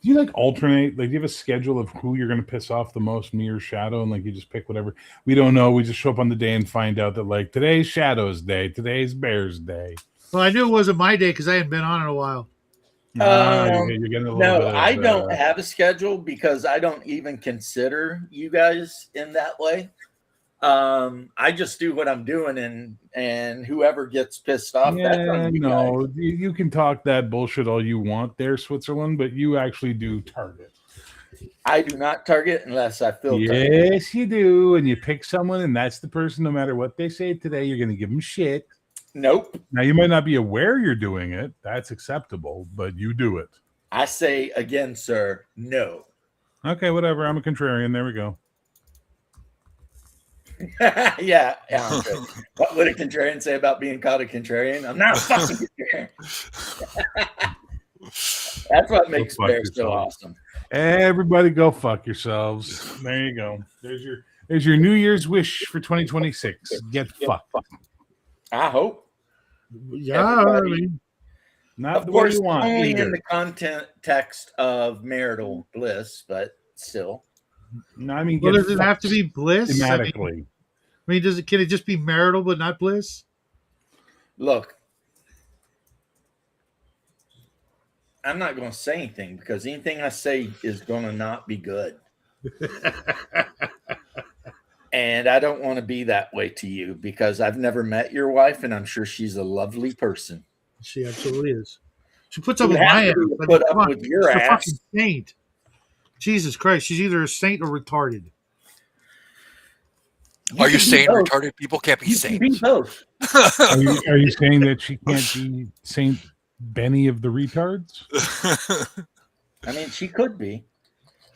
you like alternate? Like, do you have a schedule of who you're going to piss off the most, me or Shadow? And like, you just pick whatever. We don't know. We just show up on the day and find out that like today's Shadow's day, today's Bear's day. Well, I knew it wasn't my day because I hadn't been on in a while. You're getting a little No, bit of, I don't have a schedule because I don't even consider you guys in that way. I just do what I'm doing, and whoever gets pissed off, that's on you guys. no, you can talk that bullshit all you want there, Switzerland, but you actually do target. I do not target unless I feel targeted. Yes, you do. And you pick someone, and that's the person. No matter what they say today, you're going to give them shit. Nope. Now, you might not be aware you're doing it. That's acceptable, but you do it. I say again, sir, no. Okay, whatever. I'm a contrarian. There we go. Yeah. Andre. What would a contrarian say about being called a contrarian? I'm not a fucking contrarian. That's what makes fuck Bear so yourself. awesome. Everybody go fuck yourselves. There you go. There's your New Year's wish for 2026. Get fucked. I hope. Yeah, I Everybody- mean, Not Of the way course, you want only either. in the context of marital bliss, but still. No, I mean, well, get does it have to fucked be bliss? I mean, thematically. can it just be marital but not bliss? Look, I'm not going to say anything because anything I say is going to not be good. And I don't want to be that way to you because I've never met your wife, and I'm sure she's a lovely person. She absolutely is. She puts up You with have my to ass. but put come up on, with your she's a ass. fucking saint. Jesus Christ, she's either a saint or retarded. Are you can be saying both. retarded people can't be You can be saints? both. Are you saying that she can't be Saint Benny of the retards? I mean, she could be.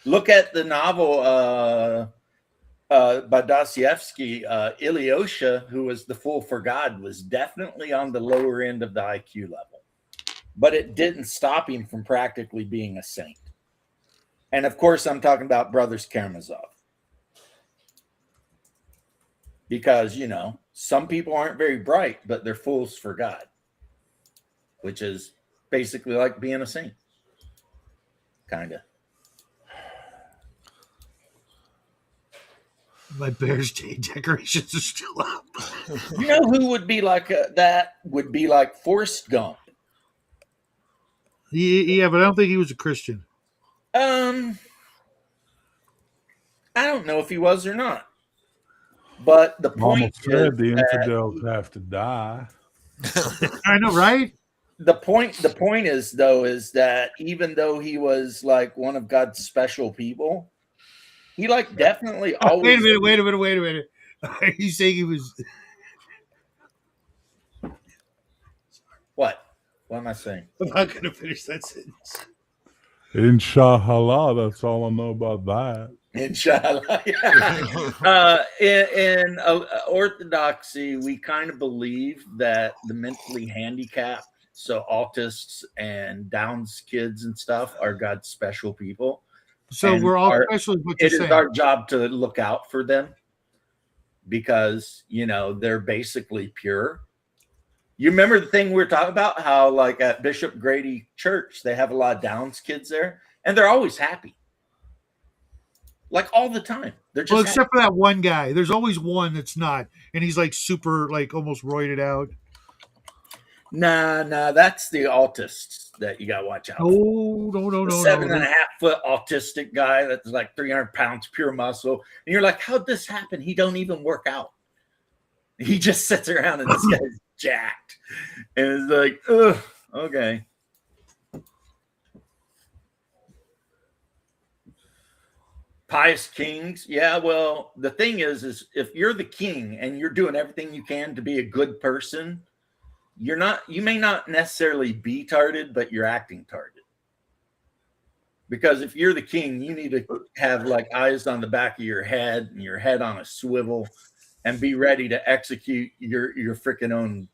Look at the novel by Dostoevsky, Ilyusha, who was the fool for God, was definitely on the lower end of the IQ level. But it didn't stop him from practically being a saint. And of course, I'm talking about Brothers Karamazov. Because, you know, some people aren't very bright, but they're fools for God, which is basically like being a saint. Kind of. My Bears Day decorations are still up. You know who would be like that? Would be like Forrest Gump. Yeah, but I don't think he was a Christian. I don't know if he was or not. But the Mama point said is the that infidels have to die. I know, right? the point is though is that even though he was like one of God's special people, he like definitely always. Wait a minute. Are you saying he was? What am I saying? I'm not going to finish that sentence. Inshallah, that's all I know about that. Inshallah. In Orthodoxy, we kind of believe that the mentally handicapped, so autists and Downs kids and stuff, are God's special people. So And we're all special. Is what you're it is saying. our job to look out for them because, you know, they're basically pure. You remember the thing we were talking about, how like at Bishop Grady Church, they have a lot of Downs kids there, and they're always happy. Like all the time. They're just Well, except for that one guy. There's always one that's not. And he's like super, like almost roided out. Nah, that's the autists that you got to watch out for. No. 7.5 foot autistic guy that's like 300 pounds pure muscle. And you're like, how'd this happen? He don't even work out. He just sits around and this guy's jacked. And it's like, ugh, okay. Pious kings. Yeah, well, the thing is if you're the king and you're doing everything you can to be a good person, you may not necessarily be tarded, but you're acting tarded. Because if you're the king, you need to have like eyes on the back of your head and your head on a swivel and be ready to execute your freaking own,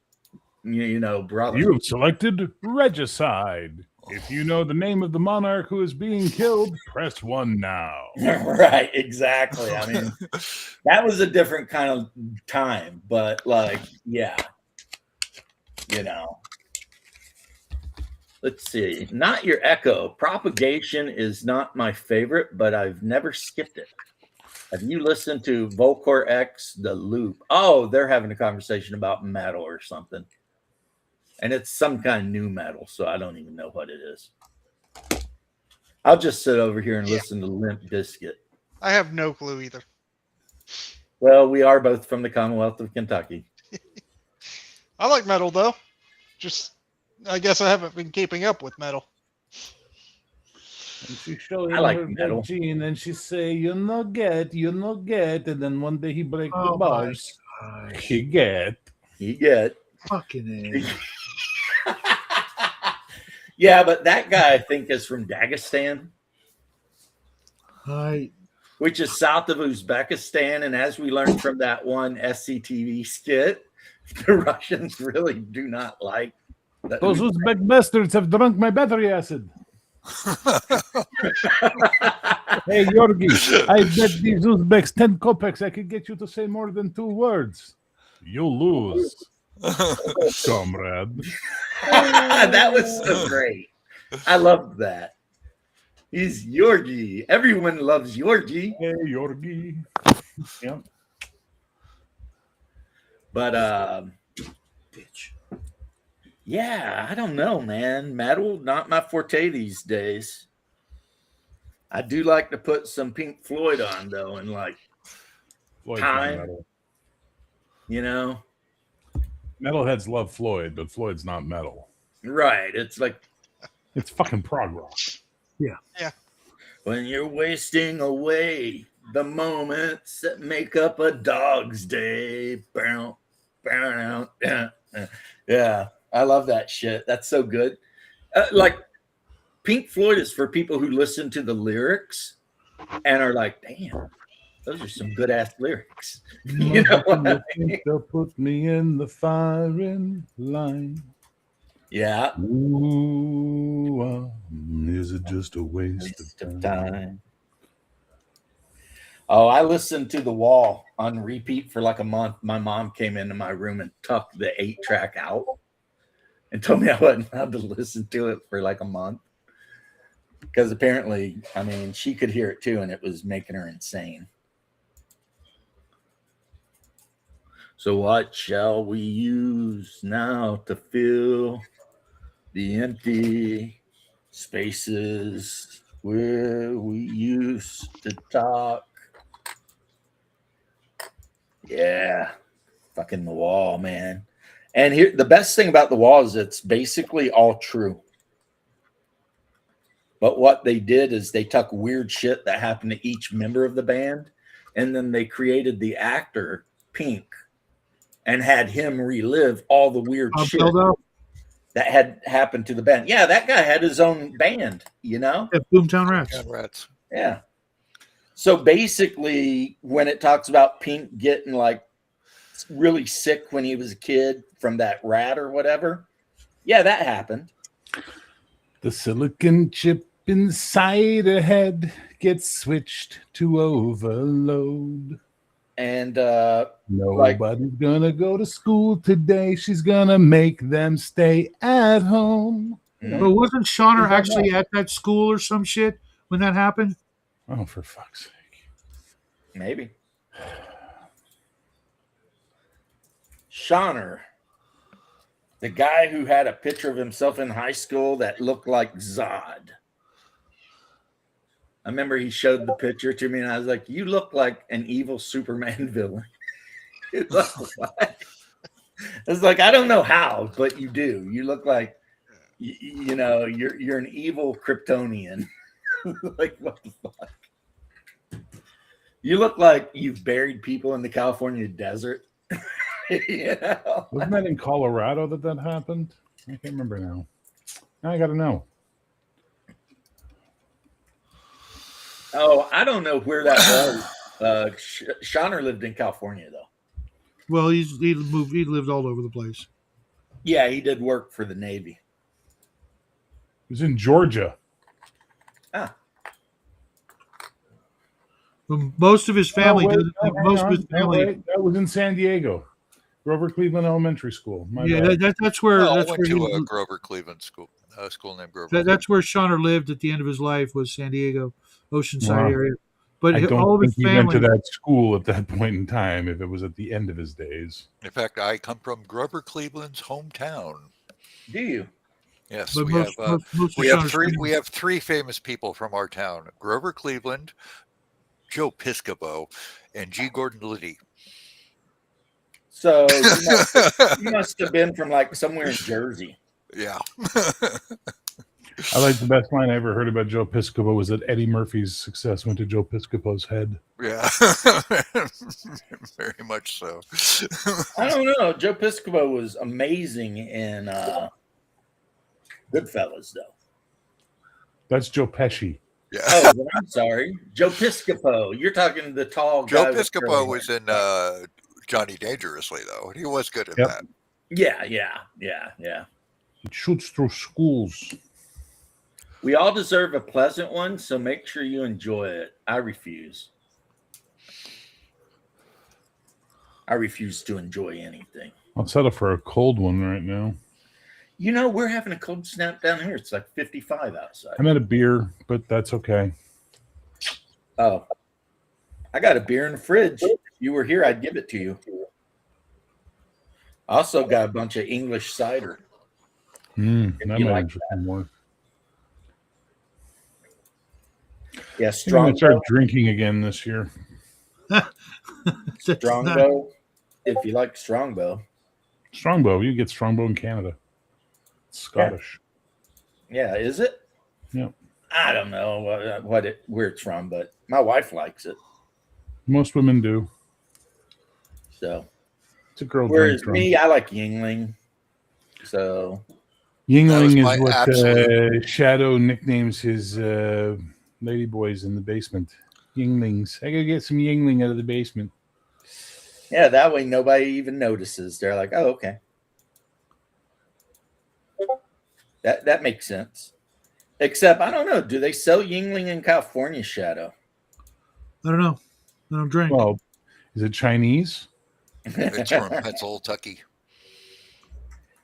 brother. You have selected regicide. If you know the name of the monarch who is being killed, press 1 now. Right, exactly. I mean, that was a different kind of time, but like, yeah, Let's see. Not your echo. Propagation is not my favorite, but I've never skipped it. Have you listened to Volcor X, The Loop? Oh, they're having a conversation about metal or something. And it's some kind of new metal, so I don't even know what it is. I'll just sit over here and listen to Limp Bizkit. I have no clue either. Well, we are both from the Commonwealth of Kentucky. I like metal, though. Just, I guess I haven't been keeping up with metal. And she showed I him like her metal. vagine, and she say, you no get, and then one day he break the Oh, bars. my gosh. He get. Fucking A. Yeah, but that guy I think is from Dagestan, which is south of Uzbekistan. And as we learned from that one SCTV skit, the Russians really do not like Those Uzbek bastards have drunk my battery acid. Hey, Yorgi, I bet these Uzbeks 10 kopecks I could get you to say more than 2 words. You lose, comrade. That was so great. I loved that. He's Yorgi. Everyone loves Yorgi. Hey, Yorgi. Yep. But bitch. Yeah, I don't know, man. Metal, not my forte these days. I do like to put some Pink Floyd on though, and like Floyd's Time. not metal. Metalheads love Floyd, but Floyd's not metal. Right. It's like It's fucking prog rock. when you're wasting away the moments that make up a dog's day. Yeah, I love that shit. That's so good. Like Pink Floyd is for people who listen to the lyrics and are like, damn, those are some good ass lyrics. You know what I mean? They'll put me in the firing line. Yeah. Ooh, is it just a waste of time? Oh, I listened to The Wall on repeat for like a month. My mom came into my room and tucked the 8-track out and told me I wasn't allowed to listen to it for like a month. Because apparently, I mean, she could hear it too, and it was making her insane. So what shall we use now to fill the empty spaces where we used to talk? Yeah, fucking The Wall, man. And here, the best thing about the wall is it's basically all true. But what they did is they took weird shit that happened to each member of the band, and then they created the actor Pink and had him relive all the weird shit that had happened to the band. Yeah, that guy had his own band, you know? Yeah, Boomtown Rats. Boomtown Rats. Yeah. So basically, when it talks about Pink getting like really sick when he was a kid from that rat or whatever, yeah, that happened. The silicon chip inside her head gets switched to overload. And nobody's gonna go to school today. She's gonna make them stay at home. But wasn't Shauner actually at that school or some shit when that happened? Oh, for fuck's sake. Maybe. Shauner, the guy who had a picture of himself in high school that looked like Zod. I remember he showed the picture to me, and I was like, "You look like an evil Superman villain." What? I was like, "I don't know how, but you do. You look like, you know, you're an evil Kryptonian." Like, what the fuck? You look like you've buried people in the California desert. You know? Wasn't that in Colorado that happened? I can't remember now. Now I got to know. Oh, I don't know where that was. Shauner lived in California, though. Well, he lived all over the place. Yeah, he did work for the Navy. He was in Georgia. Ah. Most of his family. That was in San Diego, Grover Cleveland Elementary School. That's where. I that's went where to a Grover Cleveland school. A school named Grover. That's where Shauner lived at the end of his life, was San Diego, Oceanside area. But I don't all of his think he family went to that school at that point in time. If it was at the end of his days. In fact, I come from Grover Cleveland's hometown. Do you? Yes, But we have three famous people from our town: Grover Cleveland, Joe Piscopo, and G. Gordon Liddy. So you must have been from like somewhere in Jersey. Yeah. I like the best line I ever heard about Joe Piscopo was that Eddie Murphy's success went to Joe Piscopo's head. Yeah. Very much so. I don't know. Joe Piscopo was amazing in Goodfellas, though. That's Joe Pesci. Yeah. Oh, well, I'm sorry. Joe Piscopo. You're talking the tall guy. Joe Piscopo was in Johnny Dangerously, though. He was good at that. Yeah. It shoots through schools. We all deserve a pleasant one, so make sure you enjoy it. I refuse. I refuse to enjoy anything. I'll settle for a cold one right now. You know, we're having a cold snap down here. It's like 55 outside. I'm at a beer, but that's okay. Oh, I got a beer in the fridge. If you were here, I'd give it to you. I also got a bunch of English cider. That might interest me more. Yeah, I'm Strongbow. going to start drinking again this year. Strongbow. If you like Strongbow. Strongbow. You get Strongbow in Canada. It's Scottish. Yeah, is it? Yeah. I don't know where it's from, but my wife likes it. Most women do. So it's a girl whereas drink. Me, I like Yingling. So Yingling is what Shadow nicknames his lady boys in the basement. Yinglings. I gotta get some Yingling out of the basement. Yeah, that way nobody even notices. They're like, oh, okay. That makes sense. Except, I don't know. Do they sell Yingling in California, Shadow? I don't know. I don't drink. Well, is it Chinese? It's from Pennsylvania.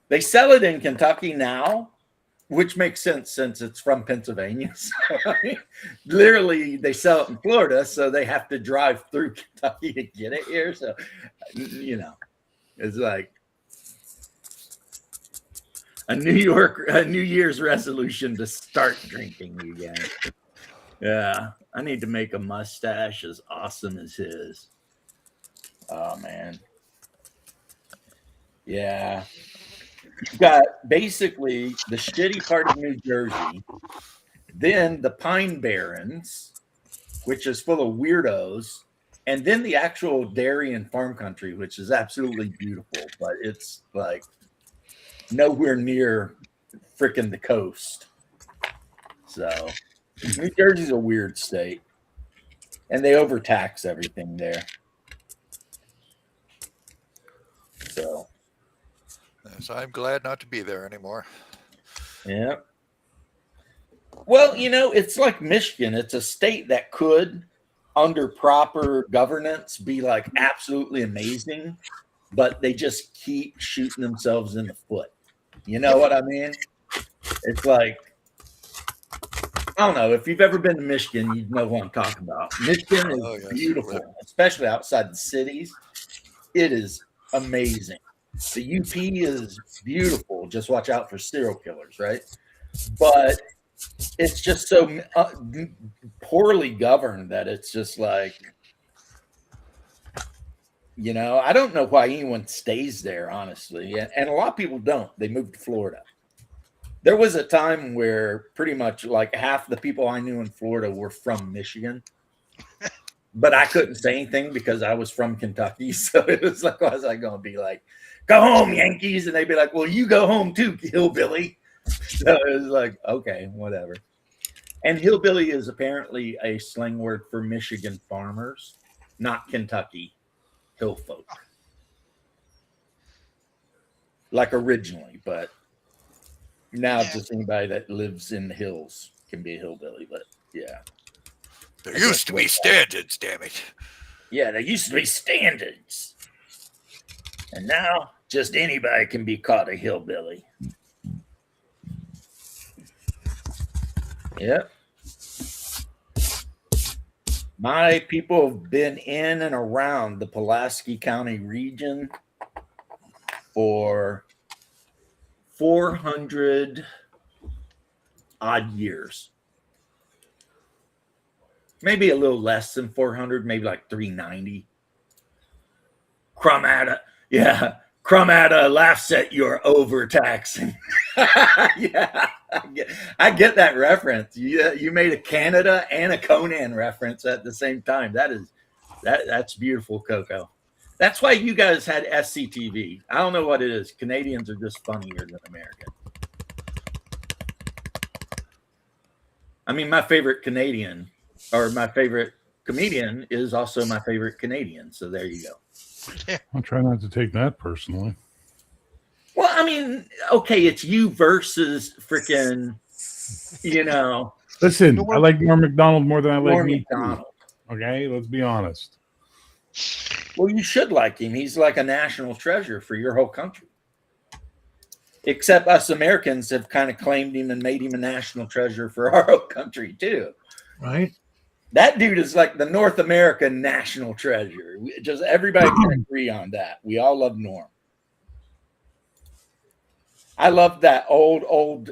They sell it in Kentucky now, which makes sense since it's from Pennsylvania. So, literally, they sell it in Florida, so they have to drive through Kentucky to get it here. So, you know, it's like a New Year's resolution to start drinking again. Yeah, I need to make a mustache as awesome as his. Oh man. Yeah. You've got basically the shitty part of New Jersey, then the Pine Barrens, which is full of weirdos, and then the actual dairy and farm country, which is absolutely beautiful, but it's like nowhere near freaking the coast. So New Jersey's a weird state, and they overtax everything there. So, Yes, I'm glad not to be there anymore. yeah. Well, it's like Michigan. It's a state that could, under proper governance, be like absolutely amazing, but they just keep shooting themselves in the foot. You know what I mean? It's like, I don't know. If you've ever been to Michigan, you know what I'm talking about. Michigan is Oh, yes. beautiful, especially outside the cities. It is amazing. The UP is beautiful. Just watch out for serial killers, right? But it's just so poorly governed that it's just like, I don't know why anyone stays there, honestly. And a lot of people don't. They move to Florida. There was a time where pretty much like half the people I knew in Florida were from Michigan. But I couldn't say anything because I was from Kentucky. So it was like, was I going to be like, go home, Yankees? And they'd be like, well, you go home too, hillbilly. So it was like, okay, whatever. And hillbilly is apparently a slang word for Michigan farmers, not Kentucky hill folk. Like originally, but now just anybody that lives in the hills can be a hillbilly. But yeah. There used to be standards, damn it. Yeah, there used to be standards. And now just anybody can be called a hillbilly. Yep. My people have been in and around the Pulaski County region for 400 odd years. Maybe a little less than 400, maybe like 390. Crumata laughs at your overtaxing. Yeah, I get that reference. You made a Canada and a Conan reference at the same time. That's beautiful, Coco. That's why you guys had SCTV. I don't know what it is. Canadians are just funnier than Americans. I mean, my favorite Canadian or my favorite comedian is also my favorite Canadian. So there you go. I'll try not to take that personally. Well, I mean, okay, it's you versus freaking, Listen, I like Norm Macdonald more than I like Norm me. Macdonald. Okay, let's be honest. Well, you should like him. He's like a national treasure for your whole country. Except us Americans have kind of claimed him and made him a national treasure for our whole country too. Right. That dude is like the North American national treasure. Just everybody can agree on that. We all love Norm. I love that old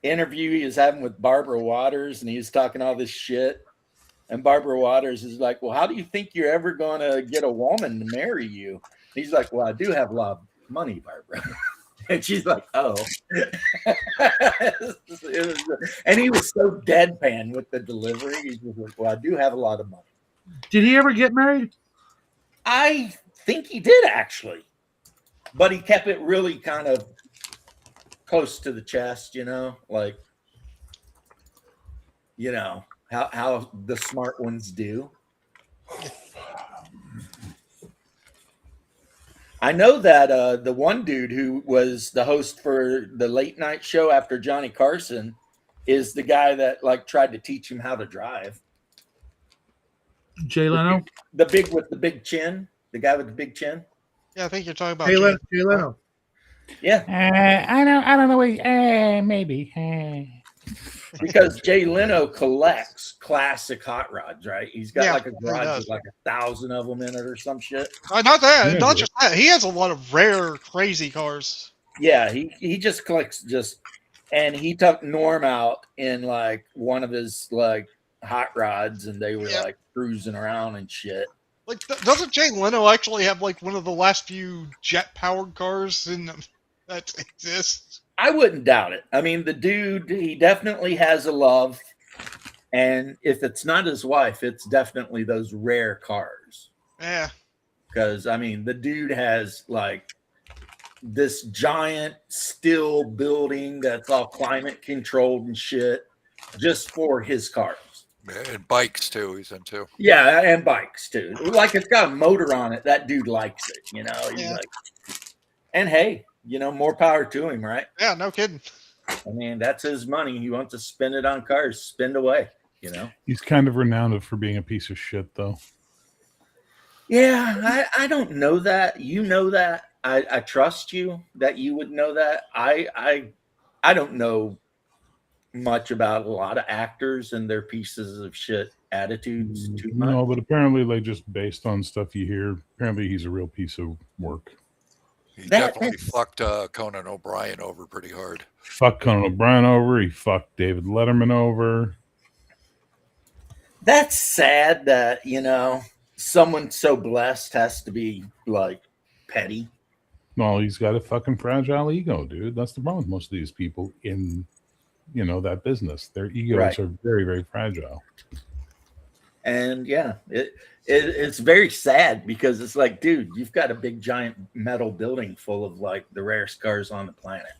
interview he was having with Barbara Waters, and he was talking all this shit. And Barbara Waters is like, well, how do you think you're ever going to get a woman to marry you? And he's like, well, I do have a lot of money, Barbara. And she's like, oh. And he was so deadpan with the delivery. He's just like, well, I do have a lot of money. Did he ever get married? I think he did, actually. But he kept it really kind of close to the chest, like, how the smart ones do. I know that the one dude who was the host for the late night show after Johnny Carson is the guy that like tried to teach him how to drive. Jay Leno? The big chin. The guy with the big chin. Yeah, I think you're talking about Jay Leno. Yeah. I don't know. Maybe. Because Jay Leno collects classic hot rods, right? He's got like a garage with like 1,000 of them in it or some shit. Not that. Yeah, Not just that. He has a lot of rare, crazy cars. Yeah, he just collects and he took Norm out in like one of his like hot rods, and they were like cruising around and shit. Like, doesn't Jay Leno actually have like one of the last few jet-powered cars that exists? I wouldn't doubt it. I mean, the dude, he definitely has a love. And if it's not his wife, it's definitely those rare cars. Yeah. Because, I mean, the dude has like this giant steel building that's all climate controlled and shit just for his cars. And bikes too, he's into. Yeah, and bikes too. Like it's got a motor on it. That dude likes it, you know. He's Yeah. like, and hey, you know, more power to him, right? Yeah, no kidding. I mean, that's his money. He wants to spend it on cars, spend away, you know. He's kind of renowned for being a piece of shit, though. Yeah, I don't know that. You know that. I trust you that you would know that. I don't know much about a lot of actors and their pieces of shit attitudes too much. No, but apparently, like, just based on stuff you hear, apparently he's a real piece of work. He definitely fucked Conan O'Brien over pretty hard. Fucked Conan O'Brien over. He fucked David Letterman over. That's sad that, you know, someone so blessed has to be like petty. No, he's got a fucking fragile ego, dude. That's the problem with most of these people in, you know, that business. Their egos Right. are very, very fragile. And yeah, it's very sad because it's like, dude, you've got a big giant metal building full of like the rarest cars on the planet.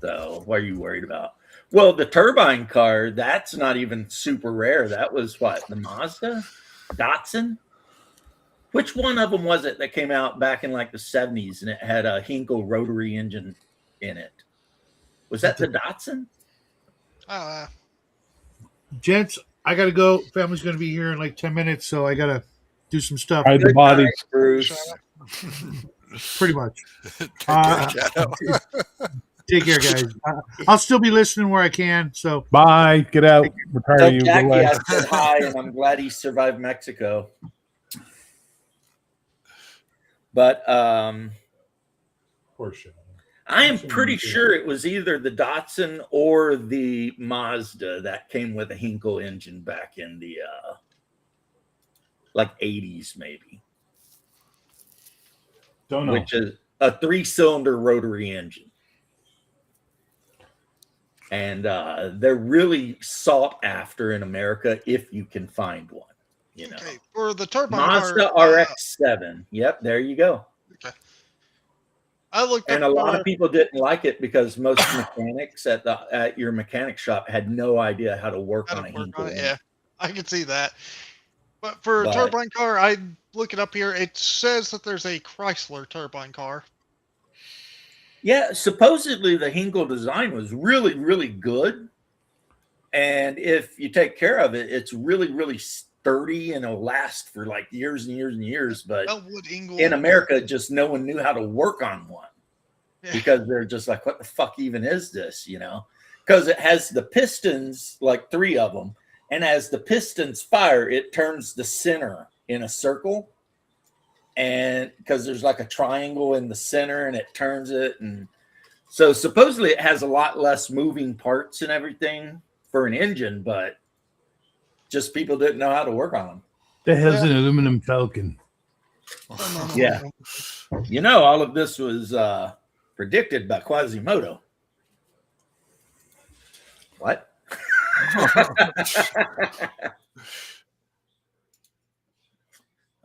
So what are you worried about? Well, the turbine car, that's not even super rare. That was what, the Mazda? Datsun? Which one of them was it that came out back in like the 70s and it had a Hinkle rotary engine in it? Was that the Datsun? Gents, I got to go. Family's going to be here in like 10 minutes, so I got to do some stuff. Hide the Good bodies. night, Bruce. Pretty much. Shadow. Take care, guys. I'll still be listening where I can. So Bye. Get out. Retire Tell you. Jackie Go away. I said hi, and I'm glad he survived Mexico. But Poor shit. I am pretty sure it was either the Datsun or the Mazda that came with a Hinkle engine back in the like 80s, maybe. Don't know. Which is a 3-cylinder rotary engine. And they're really sought after in America if you can find one. You know, Okay, for the turbine Mazda car, RX-7. Yep, there you go. okay. I looked And up a lot of people didn't like it because most mechanics at your mechanic shop had no idea how to work how on to a work Hinkle on it. engine. Yeah, I can see that. But for a But- turbine car, I look it up here. It says that there's a Chrysler turbine car. Yeah, supposedly the Hinkle design was really, really good. And if you take care of it, it's really, really sturdy and it'll last for like years and years and years. But Elwood Ingle. in America, just no one knew how to work on one Yeah. because they're just like, what the fuck even is this? You know, because it has the pistons, like 3 of them. And as the pistons fire, it turns the center in a circle. And because there's like a triangle in the center and it turns it. And so supposedly it has a lot less moving parts and everything for an engine, but just people didn't know how to work on them. The hell's an aluminum Falcon? Yeah. You know, all of this was predicted by Quasimodo. What?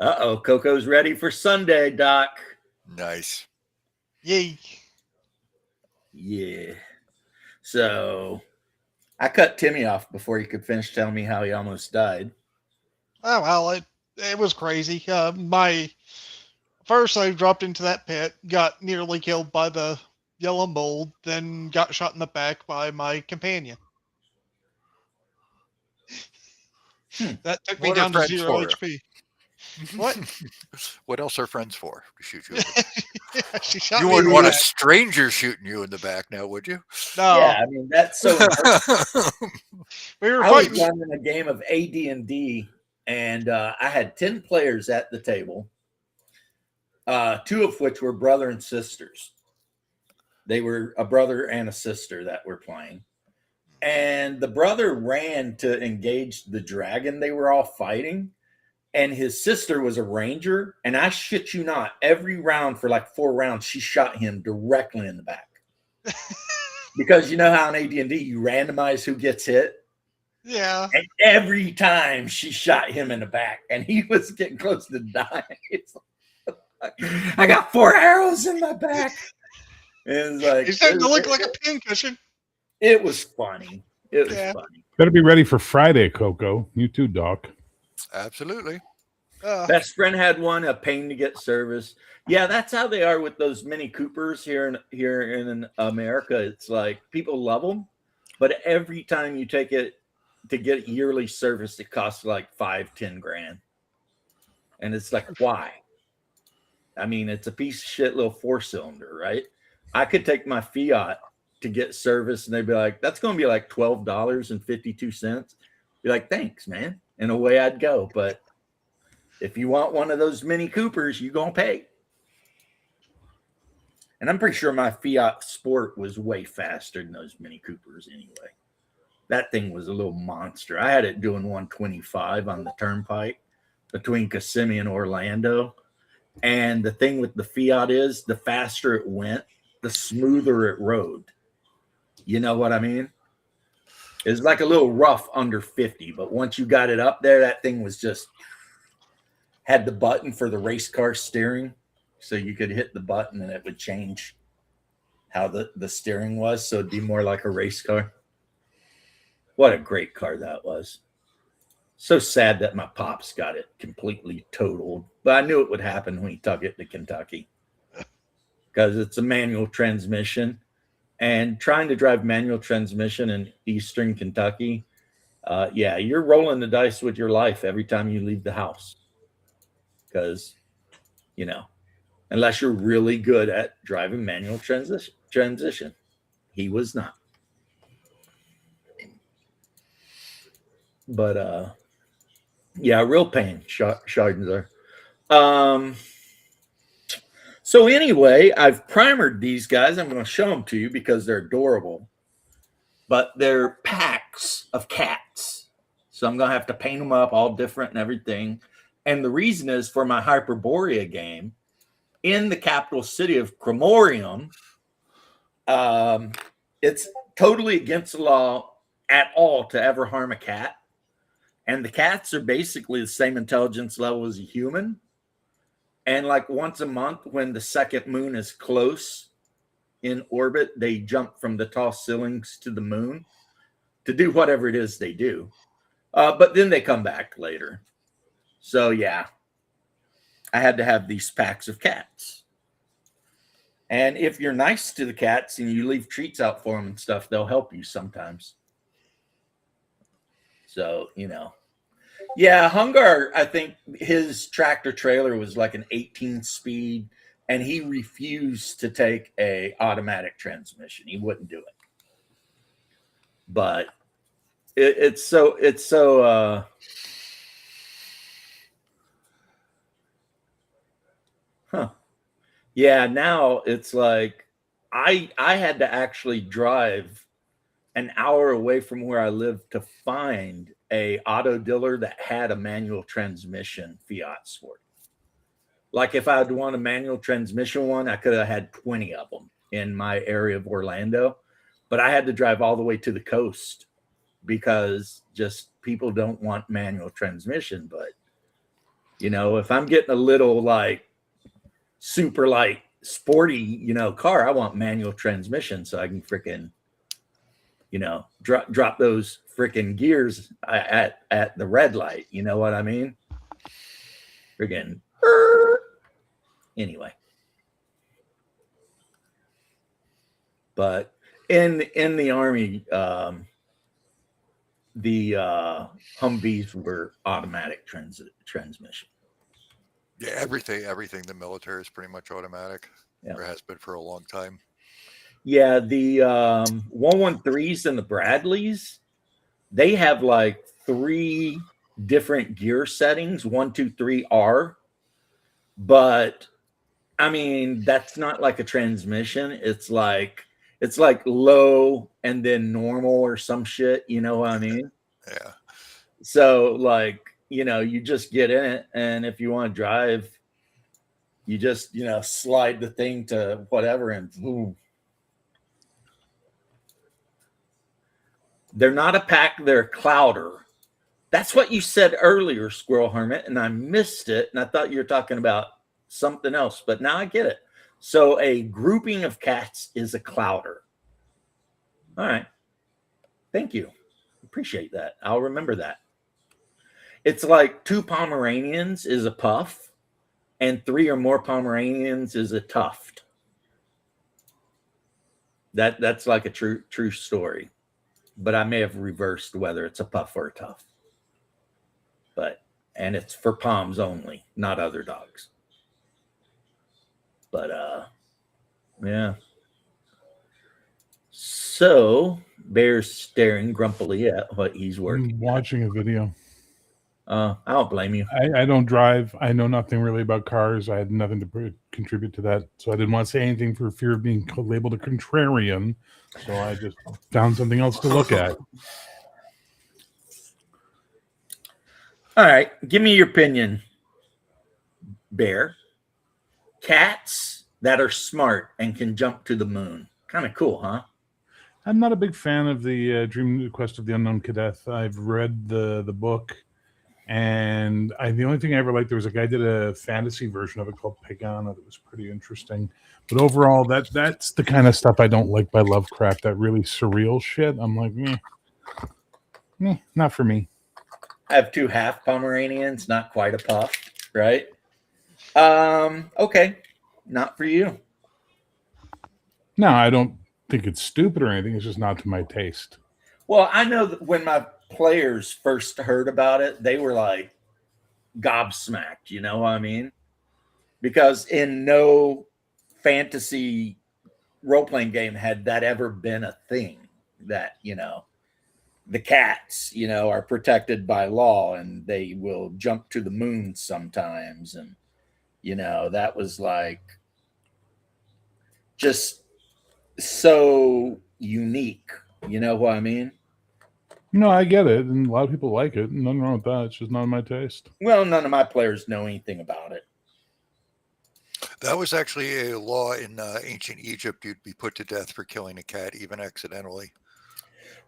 Uh-oh, Coco's ready for Sunday, Doc. Nice. Yay. Yeah. So I cut Timmy off before he could finish telling me how he almost died. Oh well, it was crazy. First I dropped into that pit, got nearly killed by the yellow mold, then got shot in the back by my companion. That took me What are down to friends 0 for? HP. What? What else are friends for? To shoot you. Yeah, she shot You me in wouldn't the want a back. stranger shooting you in the back now, would you? No, Yeah, I mean that's so. we were I was fighting. running a game of AD&D, and I had 10 players at the table, 2 of which were brother and sisters. They were a brother and a sister that were playing. And the brother ran to engage the dragon they were all fighting. and his sister was a ranger, and I shit you not, every round for like 4 rounds, she shot him directly in the back. Because you know how in AD&D you randomize who gets hit? Yeah. And every time she shot him in the back, and he was getting close to dying. I got 4 arrows in my back. It's like, He's starting to look like a pincushion. it was funny. It was Yeah. funny. Better be ready for Friday, Coco. You too, Doc. Absolutely. Best friend had one, a pain to get service. Yeah, that's how they are with those Mini Coopers here in America. It's like people love them, but every time you take it to get yearly service, it costs like $5-10 grand. And it's like, why? I mean, it's a piece of shit little 4-cylinder, right? I could take my Fiat to get service, and they'd be like, that's going to be like $12.52. Be like, thanks, man. And away I'd go. But if you want one of those Mini Coopers, you're going to pay. And I'm pretty sure my Fiat Sport was way faster than those Mini Coopers anyway. That thing was a little monster. I had it doing 125 on the turnpike between Kissimmee and Orlando. And the thing with the Fiat is the faster it went, the smoother it rode. You know what I mean? It's like a little rough under 50, but once you got it up there, that thing was just had the button for the race car steering. So you could hit the button and it would change how the steering was. So it'd be more like a race car. What a great car that was. So sad that my pops got it completely totaled. But I knew it would happen when he took it to Kentucky. Because it's a manual transmission. And trying to drive manual transmission in eastern Kentucky, yeah, you're rolling the dice with your life every time you leave the house. Because, you know, unless you're really good at driving manual transition. He was not. But, yeah, real pain, Chardonnay. So anyway, I've primered these guys. I'm going to show them to you because they're adorable. But they're packs of cats. So I'm going to have to paint them up all different and everything. And the reason is for my Hyperborea game, in the capital city of Cremorium, it's totally against the law at all to ever harm a cat. And the cats are basically the same intelligence level as a human. And like once a month, when the second moon is close in orbit, they jump from the tall ceilings to the moon to do whatever it is they do. But then they come back later. So, yeah, I had to have these packs of cats. And if you're nice to the cats and you leave treats out for them and stuff, they'll help you sometimes. So, you know. Yeah, Hungar, I think his tractor trailer was like an 18-speed, and he refused to take a automatic transmission. He wouldn't do it. But it's so yeah, now it's like I had to actually drive an hour away from where I live to find a auto dealer that had a manual transmission Fiat Sport. Like if I had want a manual transmission one, I could have had 20 of them in my area of Orlando, but I had to drive all the way to the coast because just people don't want manual transmission. But you know, if I'm getting a little like super light sporty, you know, car, I want manual transmission so I can freaking, you know, drop those freaking gears at the red light. You know what I mean? Freaking. Anyway. But in the Army, the Humvees were automatic transmission. Yeah, everything the military is pretty much automatic. Yeah. Or has been for a long time. Yeah, the 113s and the Bradleys, they have like 3 different gear settings, 1, 2, 3 R. But I mean, that's not like a transmission. It's like low and then normal or some shit. You know what I mean? Yeah. So like you just get in it, and if you want to drive, you just slide the thing to whatever, and boom. They're not a pack, they're a clouder. That's what you said earlier, Squirrel Hermit, and I missed it, and I thought you were talking about something else, but now I get it. So a grouping of cats is a clouder. All right. Thank you. Appreciate that. I'll remember that. It's like 2 Pomeranians is a puff, and 3 or more Pomeranians is a tuft. That's like a true story. But I may have reversed whether it's a puff or a tuft. And it's for Poms only, not other dogs. But yeah. So Bear's staring grumpily at what he's working. I'm watching a video. I don't blame you. I don't drive. I know nothing really about cars. I had nothing to contribute to that. So I didn't want to say anything for fear of being labeled a contrarian. So I just found something else to look at. All right. Give me your opinion, Bear. Cats that are smart and can jump to the moon. Kind of cool, huh? I'm not a big fan of the Dream Quest of the Unknown Cadet. I've read the book. And the only thing I ever liked, there was a guy did a fantasy version of it called Pagana that was pretty interesting. But overall, that's the kind of stuff I don't like by Lovecraft, that really surreal shit. I'm like, meh, not for me. I have 2 half Pomeranians, not quite a puff, right? Okay, not for you. No, I don't think it's stupid or anything. It's just not to my taste. Well, I know that when my players first heard about it, they were like gobsmacked, you know what I mean? Because in no fantasy role-playing game had that ever been a thing, that, the cats, are protected by law and they will jump to the moon sometimes. And, that was like just so unique. You know what I mean? No, I get it. And a lot of people like it. Nothing wrong with that. It's just not my taste. Well, none of my players know anything about it. That was actually a law in ancient Egypt. You'd be put to death for killing a cat, even accidentally.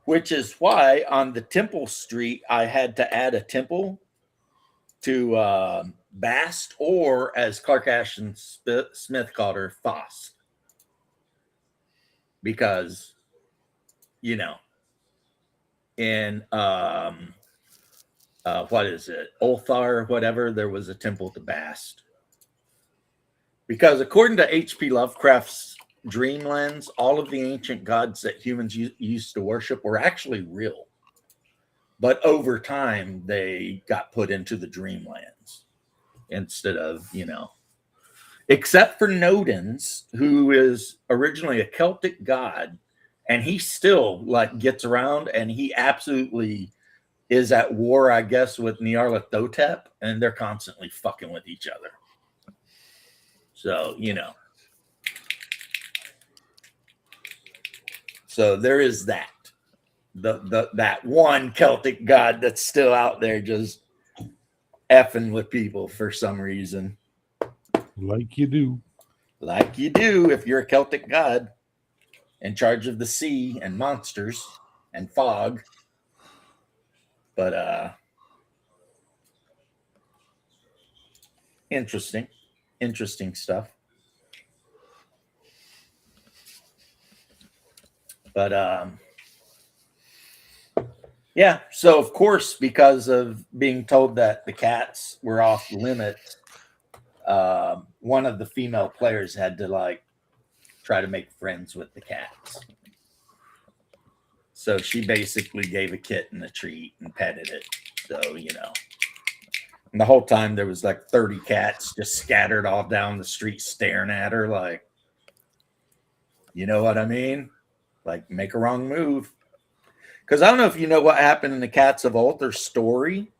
Which is why on the Temple Street, I had to add a temple to Bast, or as Clark Ashton Smith called her, Foss. Because, in what is it, Ulthar, whatever, there was a temple to Bast. Because according to H.P. Lovecraft's Dreamlands, all of the ancient gods that humans used to worship were actually real. But over time, they got put into the Dreamlands instead of, except for Nodens, who is originally a Celtic god, and he still gets around, and he absolutely is at war, I guess, with Nyarlathotep, and they're constantly fucking with each other. So, So there is that. That one Celtic god that's still out there just effing with people for some reason. Like you do. Like you do if you're a Celtic god in charge of the sea and monsters and fog. But interesting stuff. But yeah, so of course, because of being told that the cats were off limits, one of the female players had to try to make friends with the cats. So she basically gave a kitten a treat and petted it. So, and the whole time there was 30 cats just scattered all down the street staring at her you know what I mean? Make a wrong move. Because I don't know if you know what happened in the Cats of Ulthar story,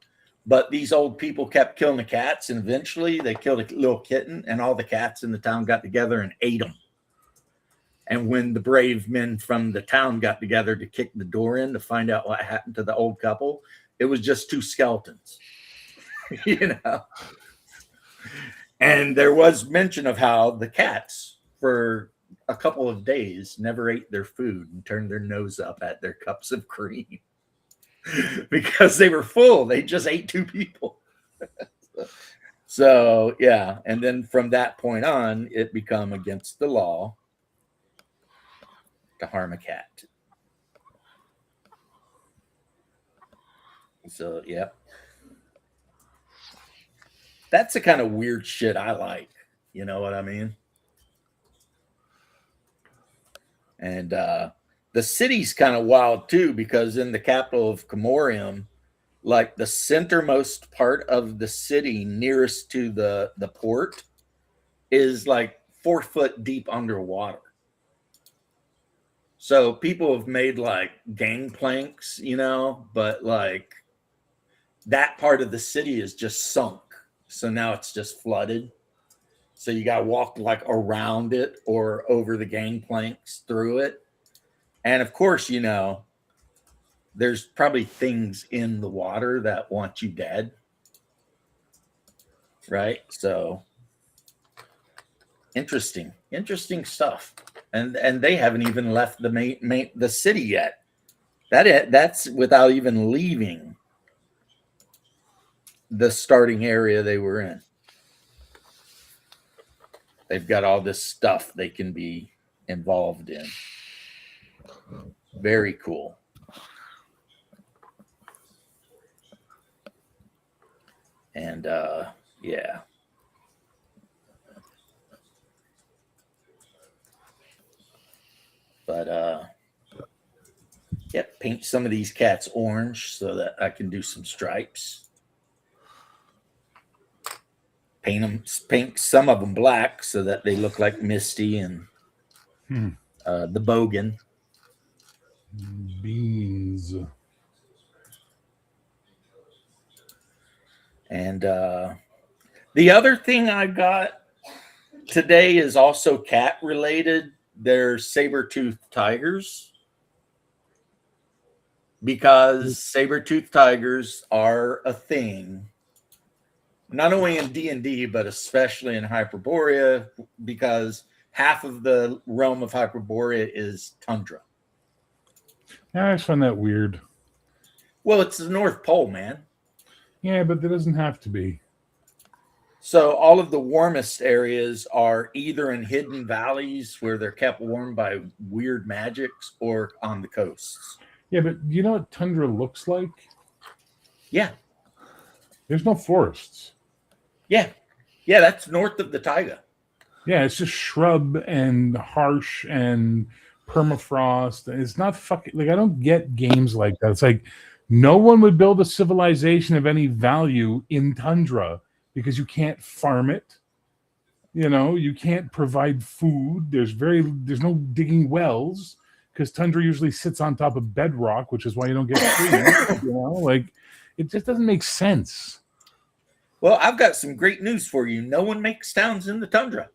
but these old people kept killing the cats, and eventually they killed a little kitten, and all the cats in the town got together and ate them. And when the brave men from the town got together to kick the door in to find out what happened to the old couple, it was just 2 skeletons. you know. And there was mention of how the cats, for a couple of days, never ate their food and turned their nose up at their cups of cream because they were full. They just ate two people. So, yeah. And then from that point on, it become against the law to harm a cat. So, yeah. That's the kind of weird shit I like. You know what I mean? And the city's kind of wild too, because in the capital of Comorium, like the centermost part of the city nearest to the port is like 4 foot deep underwater. So people have made like gangplanks, you know, but like that part of the city is just sunk. So now it's just flooded. So you got to walk like around it or over the gangplanks through it. And of course, you know, there's probably things in the water that want you dead. Right? So interesting stuff. And they haven't even left the city yet. That's without even leaving the starting area they were in. They've got all this stuff they can be involved in. Very cool. And yeah. But yep, paint some of these cats orange so that I can do some stripes. Paint some of them black so that they look like Misty and the Bogan. Beans. And the other thing I got today is also cat related. They're saber-toothed tigers, because saber-toothed tigers are a thing, not only in D&D, but especially in Hyperborea, because half of the realm of Hyperborea is tundra. Yeah, I just find that weird. Well, it's the North Pole, man. Yeah, but there doesn't have to be. So all of the warmest areas are either in hidden valleys where they're kept warm by weird magics, or on the coasts. Yeah, but you know what tundra looks like? Yeah. There's no forests. Yeah. Yeah, that's north of the taiga. Yeah, it's just shrub and harsh and permafrost. It's not fucking like, I don't get games like that. It's like no one would build a civilization of any value in tundra because you can't farm it. You know, you can't provide food. There's no digging wells because tundra usually sits on top of bedrock, which is why you don't get trees. You know, like it just doesn't make sense. Well, I've got some great news for you. No one makes towns in the tundra.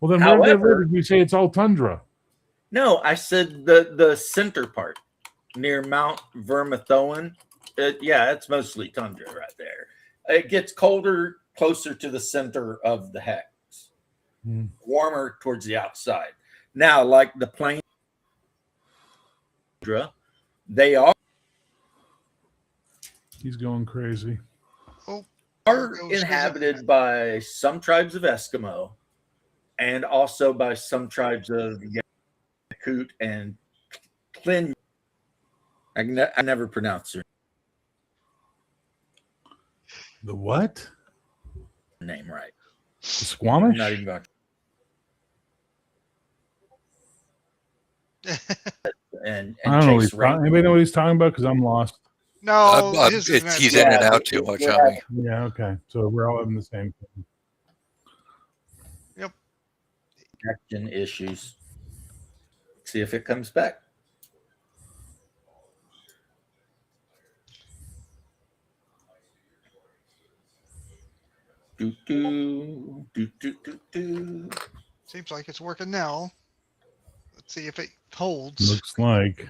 Well, then However, where did you say it's all tundra? No, I said the center part near Mount Vermithoen. Yeah, it's mostly tundra right there. It gets colder closer to the center of the hex, warmer towards the outside. Now, like the plains, they are going crazy. Are inhabited by some tribes of Eskimo, and also by some tribes of Yakut and Klin. I never pronounced their The what? name right. The Squamish? I'm not even going to. And I don't know. Chase Anybody know what he's talking about? Because I'm lost. No, he's in and out too much on me. Yeah, okay. So we're all having the same thing. Yep. Connection issues. See if it comes back. Do, do, do, do, do, do. Seems like it's working now. Let's see if it holds. Looks like.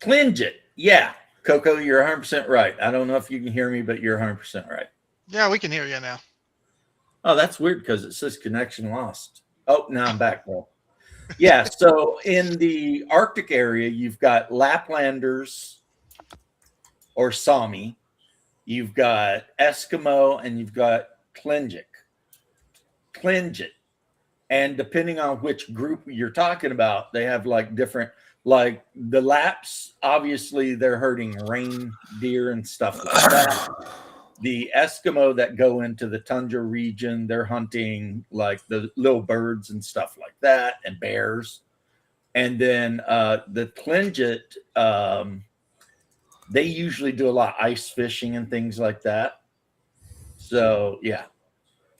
Tlingit. Yeah. Coco, you're 100% right. I don't know if you can hear me, but you're 100% right. Yeah, we can hear you now. Oh, that's weird because it says connection lost. Oh, now I'm back, bro. Yeah, so in the Arctic area, you've got Laplanders or Sami, you've got Eskimo, and you've got Tlingit. And depending on which group you're talking about, they have like different, like the Laps, obviously they're herding reindeer and stuff like that. The Eskimo that go into the tundra region, they're hunting like the little birds and stuff like that, and bears. And then the Tlingit, they usually do a lot of ice fishing and things like that. So yeah.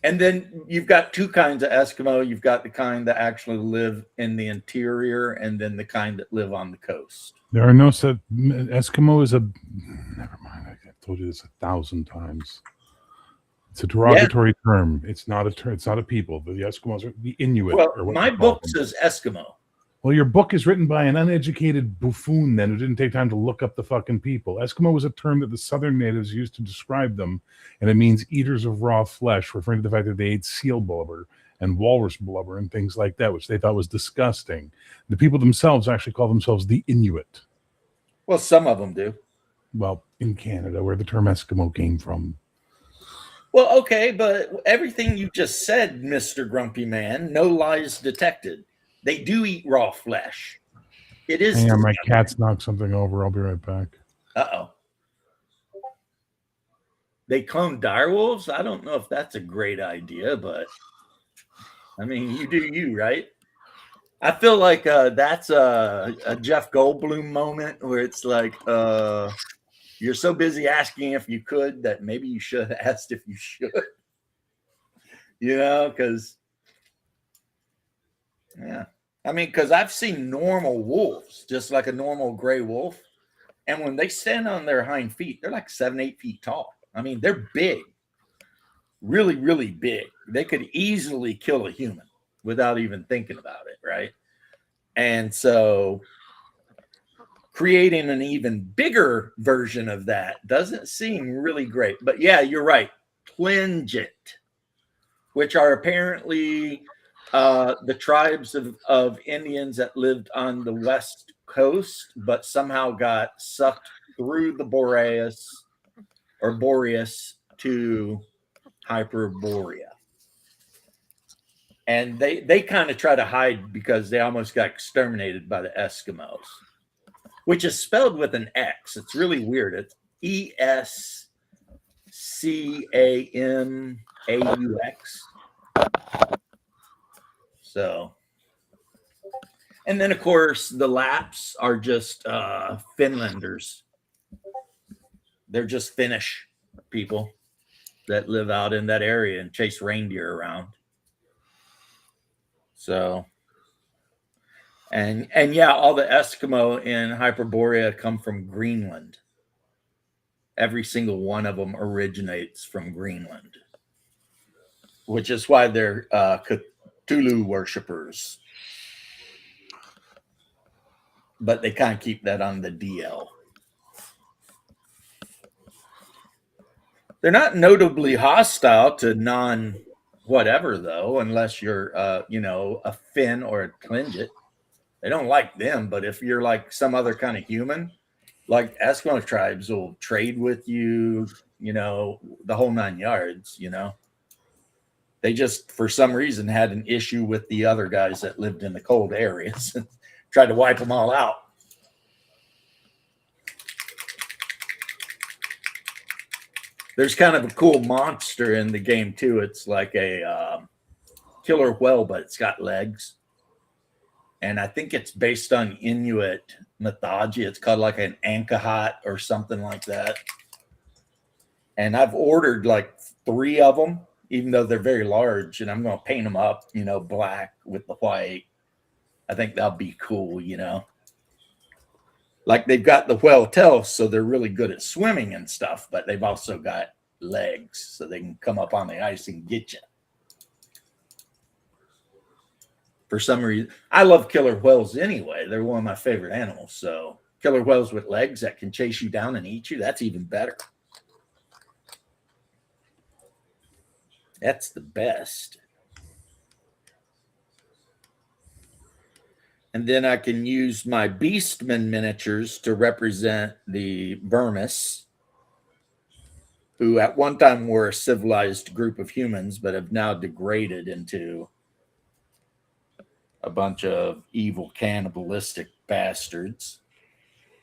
And then you've got two kinds of Eskimo. You've got the kind that actually live in the interior, and then the kind that live on the coast. There are no such. Eskimo is a. Never mind. I told you this 1,000 times. It's a derogatory term. It's not a term. It's not a people. The Eskimos are the Inuit. Well, or what my they call book them. says Eskimo. Well, your book is written by an uneducated buffoon then who didn't take time to look up the fucking people. Eskimo was a term that the southern natives used to describe them, and it means eaters of raw flesh, referring to the fact that they ate seal blubber and walrus blubber and things like that, which they thought was disgusting. The people themselves actually call themselves the Inuit. Well, some of them do. Well, in Canada, where the term Eskimo came from. Well, okay, but everything you just said, Mr. Grumpy Man, no lies detected. They do eat raw flesh. It is. Hang on, my cat's knocked something over. I'll be right back. Uh-oh. They clone direwolves? I don't know if that's a great idea, but I mean, you do you, right? I feel like that's a Jeff Goldblum moment where it's like you're so busy asking if you could that maybe you should have asked if you should. You know, because yeah. I mean, because I've seen normal wolves, just like a normal gray wolf. And when they stand on their hind feet, they're like 7-8 feet tall. I mean, they're big, really, really big. They could easily kill a human without even thinking about it, right? And so creating an even bigger version of that doesn't seem really great. But yeah, you're right. Tlingit, which are apparently the tribes of Indians that lived on the west coast, but somehow got sucked through the Boreas to Hyperborea. And they kind of try to hide because they almost got exterminated by the Eskimos, which is spelled with an X. It's really weird. It's ESCAMAUX. So, and then of course the Laps are just Finlanders. They're just Finnish people that live out in that area and chase reindeer around. So, and yeah, all the Eskimo in Hyperborea come from Greenland. Every single one of them originates from Greenland, which is why they're Cthulhu worshippers. But they kind of keep that on the DL. They're not notably hostile to non-whatever, though, unless you're, a Finn or a Tlingit. They don't like them, but if you're like some other kind of human, like Eskimo tribes will trade with you, the whole 9 yards, They just, for some reason, had an issue with the other guys that lived in the cold areas and tried to wipe them all out. There's kind of a cool monster in the game, too. It's like a killer whale, but it's got legs. And I think it's based on Inuit mythology. It's called like an Ankahat or something like that. And I've ordered like 3 of them, even though they're very large. And I'm going to paint them up, black with the white. I think that'll be cool, Like they've got the whale tail, so they're really good at swimming and stuff, but they've also got legs, so they can come up on the ice and get you. For some reason, I love killer whales anyway. They're one of my favorite animals, so killer whales with legs that can chase you down and eat you, that's even better. That's the best. And then I can use my Beastman miniatures to represent the Vermis, who at one time were a civilized group of humans, but have now degraded into a bunch of evil cannibalistic bastards.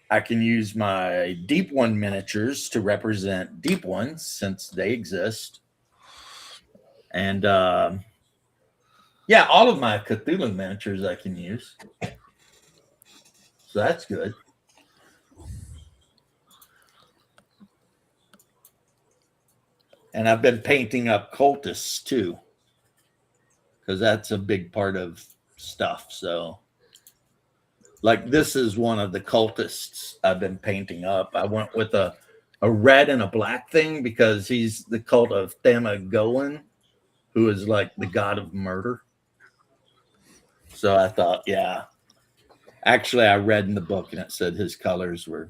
I can use my Deep One miniatures to represent Deep Ones, since they exist. And yeah, all of my Cthulhu miniatures I can use. So that's good. And I've been painting up cultists too, because that's a big part of stuff. So, like, this is one of the cultists I've been painting up. I went with a red and a black thing because he's the cult of Thamagoan, who is like the god of murder. So I thought, yeah. Actually, I read in the book and it said his colors were,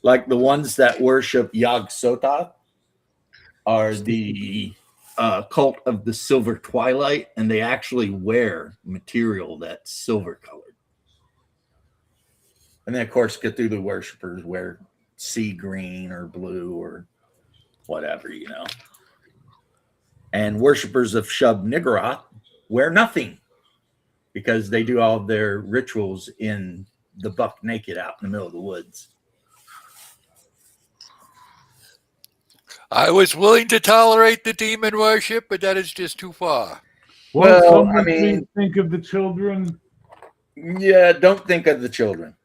like the ones that worship Yog-Sothoth are the cult of the Silver Twilight, and they actually wear material that's silver colored. And then, of course, Cthulhu worshippers wear sea green or blue or whatever, And worshippers of Shub-Niggurath wear nothing, because they do all their rituals in the buck naked out in the middle of the woods. I was willing to tolerate the demon worship, but that is just too far. Well, I mean, think of the children. Yeah, don't think of the children.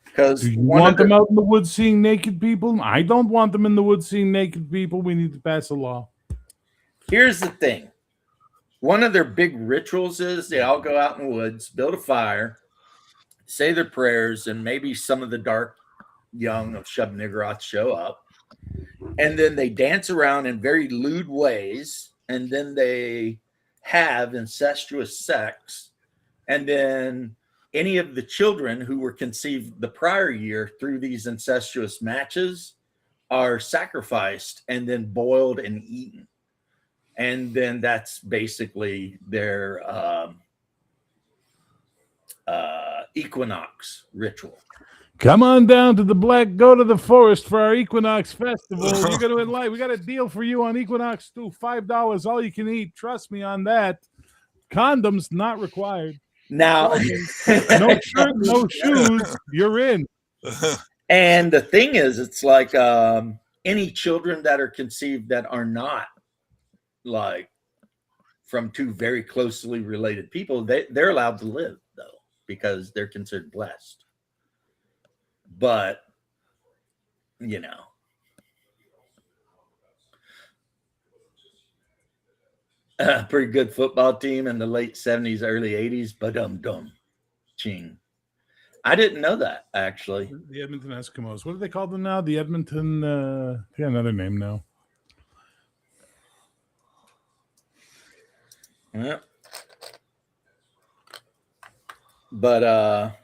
Because do you want them out in the woods seeing naked people? I don't want them in the woods seeing naked people. We need to pass a law. Here's the thing. One of their big rituals is they all go out in the woods, build a fire, say their prayers, and maybe some of the dark young of Shub-Niggurath show up. And then they dance around in very lewd ways, and then they have incestuous sex. And then any of the children who were conceived the prior year through these incestuous matches are sacrificed and then boiled and eaten. And then that's basically their equinox ritual. Come on down to go to the forest for our Equinox Festival. You're going to enlighten. We got a deal for you on Equinox too. $5 all you can eat. Trust me on that. Condoms not required. Now, no shirt, no shoes. You're in. And the thing is, it's like any children that are conceived that are not like from two very closely related people, they're allowed to live though, because they're considered blessed. But a pretty good football team in the late 70s, early 80s, badum-dum ching. I didn't know that, actually. The Edmonton Eskimos. What do they call them now? The Edmonton, they got another name now. Yeah. But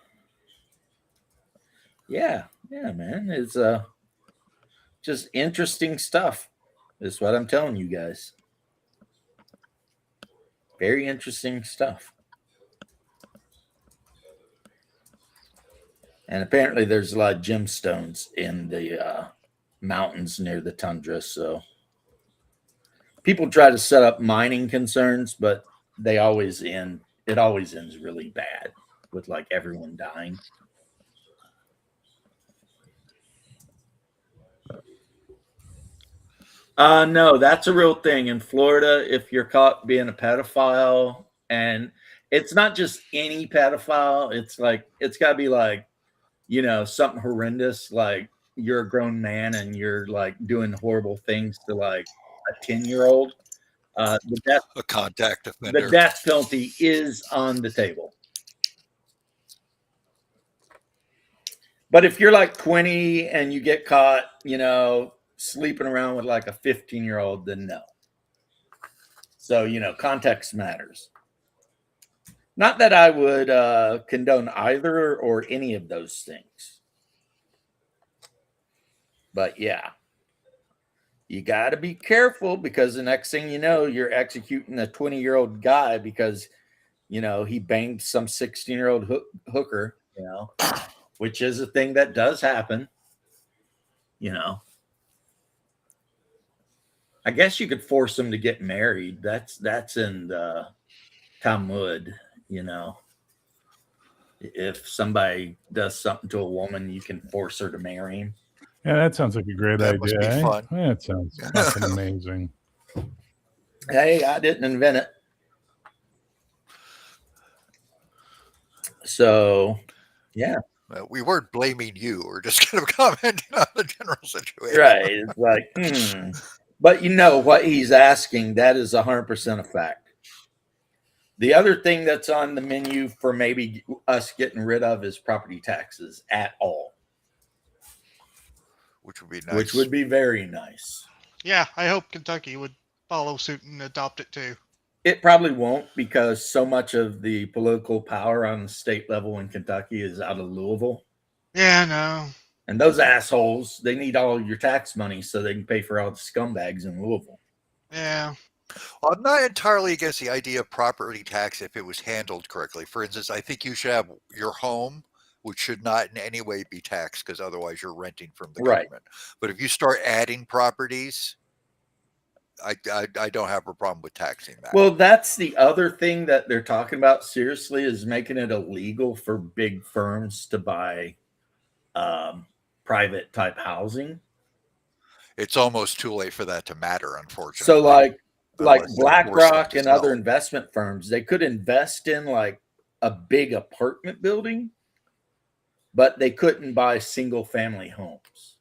yeah, man. It's just interesting stuff. Is what I'm telling you guys. Very interesting stuff. And apparently there's a lot of gemstones in the mountains near the tundra. So people try to set up mining concerns, but it always ends really bad with like everyone dying. No, that's a real thing in Florida. If you're caught being a pedophile, and it's not just any pedophile, it's got to be like, something horrendous, like you're a grown man and you're like doing horrible things to like a 10-year-old. A contact offender. The death penalty is on the table. But if you're like 20 and you get caught, sleeping around with like a 15-year-old, then no. So, context matters. Not that I would condone either or any of those things. But yeah, you got to be careful because the next thing you know, you're executing a 20-year-old guy because, he banged some 16-year-old hooker, which is a thing that does happen, I guess you could force them to get married. That's in the Talmud, If somebody does something to a woman, you can force her to marry him. Yeah, that sounds like a great That must idea. be Eh? fun. That sounds fucking amazing. Hey, I didn't invent it. So, yeah. We weren't blaming you. We're just kind of commenting on the general situation. Right. It's like, But what he's asking, that is 100% a fact. The other thing that's on the menu for maybe us getting rid of is property taxes at all. Which would be nice. Which would be very nice. Yeah, I hope Kentucky would follow suit and adopt it too. It probably won't because so much of the political power on the state level in Kentucky is out of Louisville. Yeah, no. And those assholes, they need all your tax money so they can pay for all the scumbags in Louisville. Yeah. Well, I'm not entirely against the idea of property tax if it was handled correctly. For instance, I think you should have your home, which should not in any way be taxed because otherwise you're renting from the government. But if you start adding properties, I don't have a problem with taxing that. Well, that's the other thing that they're talking about seriously is making it illegal for big firms to buy private type housing. It's almost too late for that to matter, unfortunately. So like BlackRock and other investment firms, they could invest in like a big apartment building, but they couldn't buy single family homes.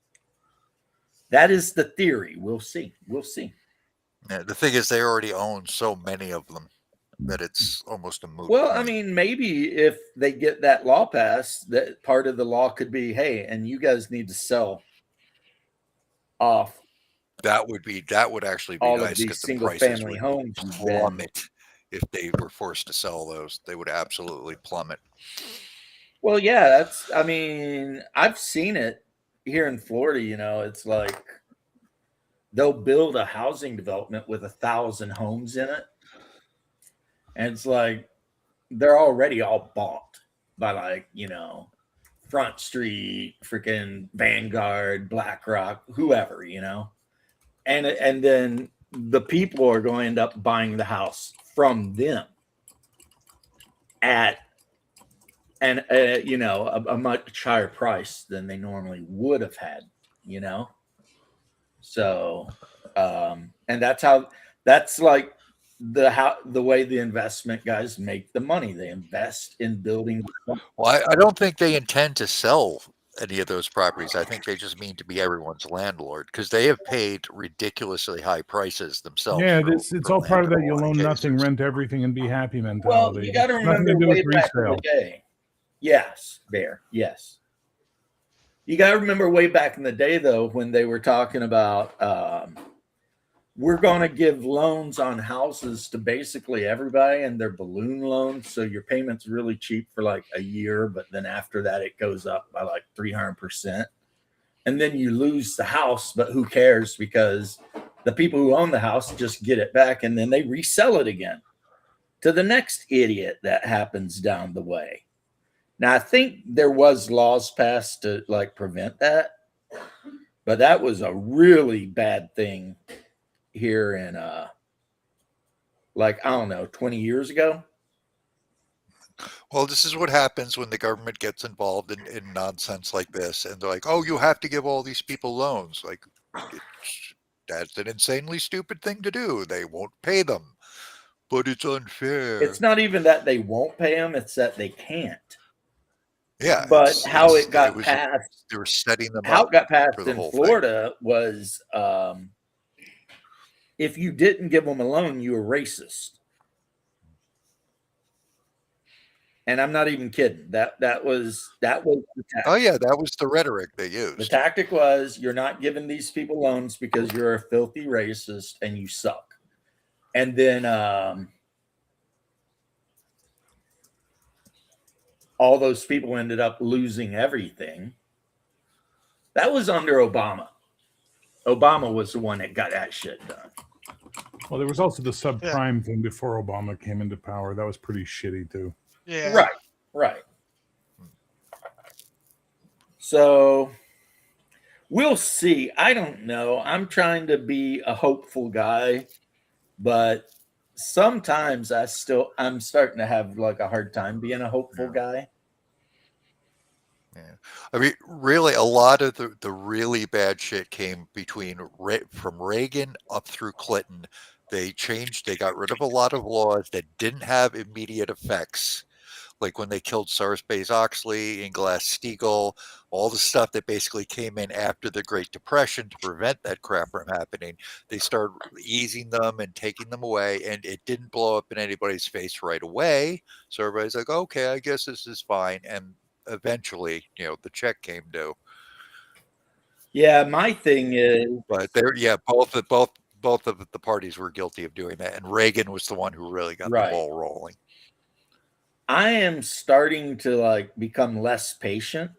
That is the theory. We'll see. Yeah, the thing is, they already own so many of them that it's almost a moot Well, point. I mean, maybe if they get that law passed, that part of the law could be, hey, and you guys need to sell off. That would actually be all nice of these because the single prices family would homes plummet if they were forced to sell those. They would absolutely plummet. Well, yeah, I've seen it here in Florida. It's like they'll build a housing development with 1,000 homes in it. And it's like they're already all bought by Front Street, freaking Vanguard, BlackRock, whoever, and then the people are going to end up buying the house from them at a much higher price than they normally would have had, So, and that's like the way the investment guys make the money. They invest in building. Well, I don't think they intend to sell any of those properties. I think they just mean to be everyone's landlord because they have paid ridiculously high prices themselves. Yeah, it's all part of that you'll own nothing, rent everything, and be happy mentality. Well, you got to remember way back in the day. Yes, Bear. Yes. You got to remember way back in the day, though, when they were talking about we're going to give loans on houses to basically everybody, and they're balloon loans. So your payment's really cheap for like a year, but then after that, it goes up by like 300%. And then you lose the house, but who cares? Because the people who own the house just get it back, and then they resell it again to the next idiot that happens down the way. Now, I think there was laws passed to like prevent that, but that was a really bad thing here in I don't know, 20 years ago. Well, this is what happens when the government gets involved in nonsense like this, and they're like, "Oh, you have to give all these people loans." Like, that's an insanely stupid thing to do. They won't pay them, but it's unfair. It's not even that they won't pay them; it's that they can't. Yeah, but how it got passed, they were setting them how up it got passed for the in whole Florida was if you didn't give them a loan, you were racist. And I'm not even kidding. That was the tactic. Oh yeah, that was the rhetoric they used. The tactic was you're not giving these people loans because you're a filthy racist and you suck. And then all those people ended up losing everything. That was under Obama. Obama was the one that got that shit done. Well, there was also the subprime thing before Obama came into power. That was pretty shitty too. Yeah. Right. So we'll see. I don't know. I'm trying to be a hopeful guy, but sometimes I'm starting to have like a hard time being a hopeful guy. Yeah. I mean, really, a lot of the really bad shit came from Reagan up through Clinton. They got rid of a lot of laws that didn't have immediate effects. Like when they killed Sarbanes-Oxley and Glass-Steagall, all the stuff that basically came in after the Great Depression to prevent that crap from happening, they started easing them and taking them away, and it didn't blow up in anybody's face right away. So everybody's like, okay, I guess this is fine. And eventually, the check came due. Yeah, my thing is, but both of the parties were guilty of doing that, and Reagan was the one who really got the ball rolling. I am starting to like become less patient.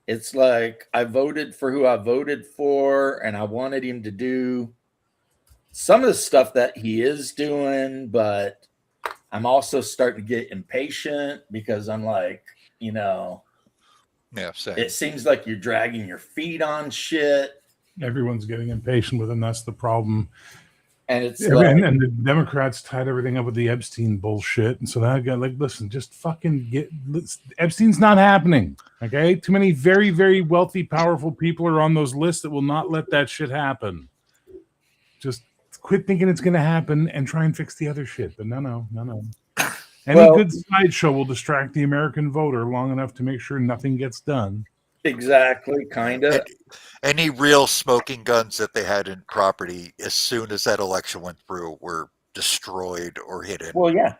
It's like I voted for who I voted for, and I wanted him to do some of the stuff that he is doing, but I'm also starting to get impatient because I'm like, same. It seems like you're dragging your feet on shit. Everyone's getting impatient with him. That's the problem. And it's and the Democrats tied everything up with the Epstein bullshit. And so now I got listen, just fucking Epstein's not happening. Okay. Too many very, very wealthy, powerful people are on those lists that will not let that shit happen. Just quit thinking it's going to happen and try and fix the other shit. But no. Any good sideshow will distract the American voter long enough to make sure nothing gets done. Exactly, kind of. Any real smoking guns that they had in property, as soon as that election went through, were destroyed or hidden. Well, yeah.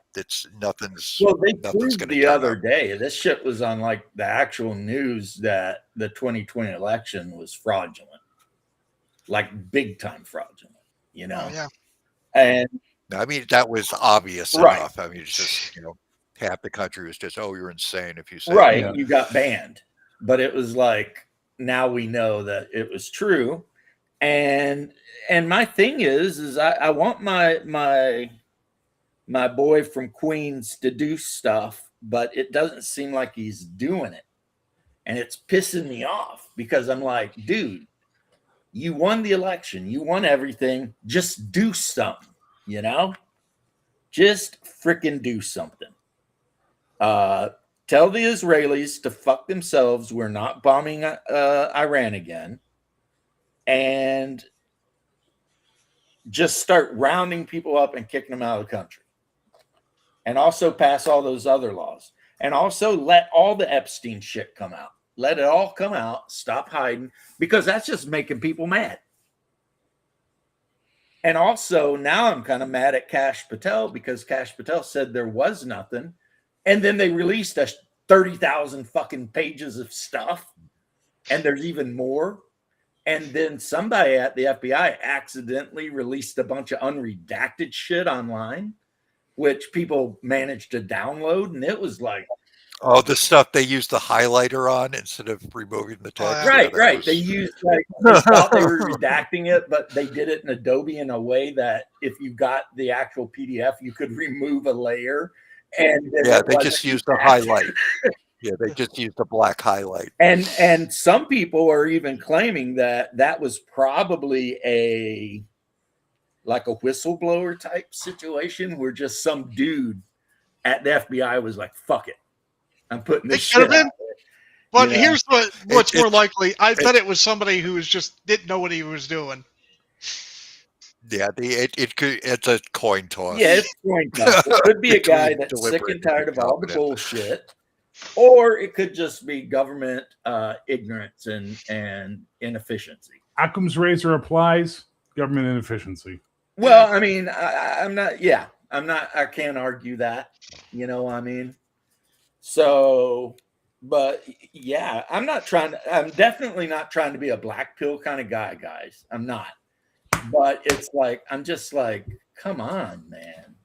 Nothing's they proved the other day. This shit was on like the actual news that the 2020 election was fraudulent, like big time fraudulent. Oh, yeah. And I mean, that was obvious enough. I mean, it's just half the country was just, oh, you're insane if you say that. You got banned. But it was like, now we know that it was true. And my thing is I want my boy from Queens to do stuff, but it doesn't seem like he's doing it. And it's pissing me off because I'm like, dude, you won the election. You won everything. Just do something, Just freaking do something. Tell the Israelis to fuck themselves. We're not bombing Iran again. And just start rounding people up and kicking them out of the country. And also pass all those other laws. And also let all the Epstein shit come out. Let it all come out. Stop hiding. Because that's just making people mad. And also, now I'm kind of mad at Kash Patel because Kash Patel said there was nothing. And then they released us 30,000 fucking pages of stuff. And there's even more. And then somebody at the FBI accidentally released a bunch of unredacted shit online, which people managed to download. And it was like, oh, the stuff they used the highlighter on instead of removing the text. Right. They used they thought they were redacting it, but they did it in Adobe in a way that if you got the actual PDF, you could remove a layer. And they just used a highlight. Yeah, they just used a black highlight. And some people are even claiming that was probably a whistleblower type situation where just some dude at the FBI was like, fuck it. I'm putting this shit out there. But here's what's more likely. I bet it was somebody who didn't know what he was doing. Yeah, it's a coin toss. Yeah, it's a coin toss. It could be a guy that's sick and tired of all the bullshit, or it could just be government ignorance and inefficiency. Occam's razor applies. Government inefficiency. Well, I mean, I'm not. Yeah, I'm not. I can't argue that. You know what I mean? So, but yeah, I'm definitely not trying to be a black pill kind of guy, guys. I'm not. But it's like, I'm just like, come on, man.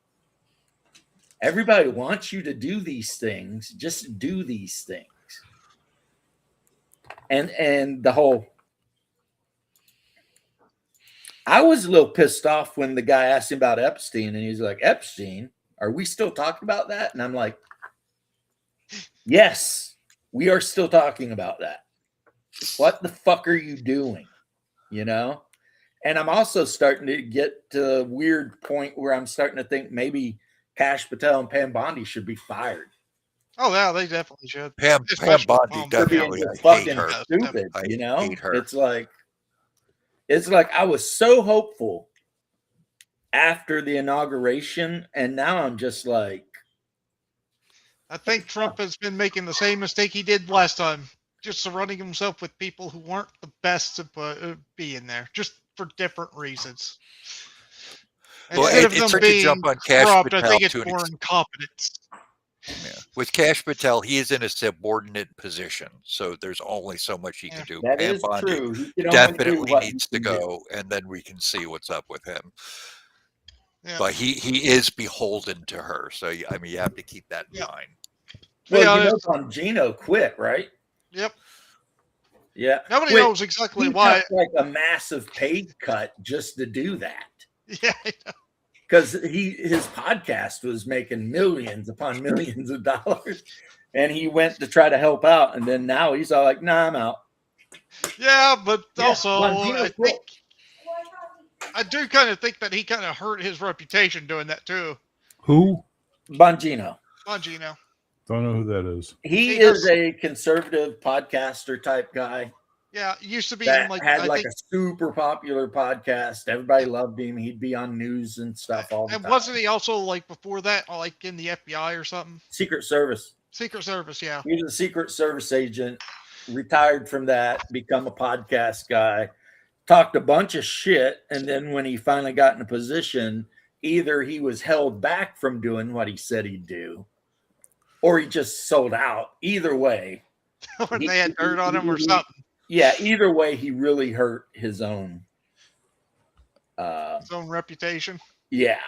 Everybody wants you to do these things. Just do these things. And the whole, I was a little pissed off when the guy asked him about Epstein, and he's like, Epstein, are we still talking about that? And I'm like, yes, we are still talking about that. What the fuck are you doing? You know? And I'm also starting to get to a weird point where I'm starting to think maybe Kash Patel and Pam Bondi should be fired. Oh yeah, they definitely should. Pam Especially Bondi Pam For being definitely. so I hate fucking her. stupid, I you know? hate her. It's like I was so hopeful after the inauguration, and now I'm just like, I think Trump has been making the same mistake he did last time, just surrounding himself with people who weren't the best to be in there, just for different reasons. Well, Instead of it's them hard to being jump on Kash corrupt, I Patel think it's to an more incompetence. Yeah. With Kash Patel, he is in a subordinate position, so there's only so much he can do. that Pam is Bondi true. He can only do definitely what he needs to can do. go, and then we can see what's up with him. Yeah. But he is beholden to her, so I mean you have to keep that in Yeah. mind. Well, you know, Bongino quit, right? Yep. Yeah. Nobody Quit. knows exactly He why. took like a massive pay cut just to do that. Yeah. Because his podcast was making millions upon millions of dollars, and he went to try to help out, and then now he's all like, "Nah, I'm out." Yeah, but Yeah, also Bongino quit. I do kind of think that he kind of hurt his reputation doing that too. Who? Bongino. Bongino. Don't know who that is. He He is does- a conservative podcaster type guy Yeah, used to be that in like had I like think, a super popular podcast. Everybody loved him. He'd be on news and stuff all the and time. wasn't he also like before that like in the FBI or something? Secret Service. Secret Service, yeah. He was a Secret Service agent, retired from that, become a podcast guy, talked a bunch of shit, and then when he finally got in a position, either he was held back from doing what he said he'd do, or he just sold out. Either way, Or they had dirt on him or something. yeah, either way, he really hurt his own. His own reputation. Yeah,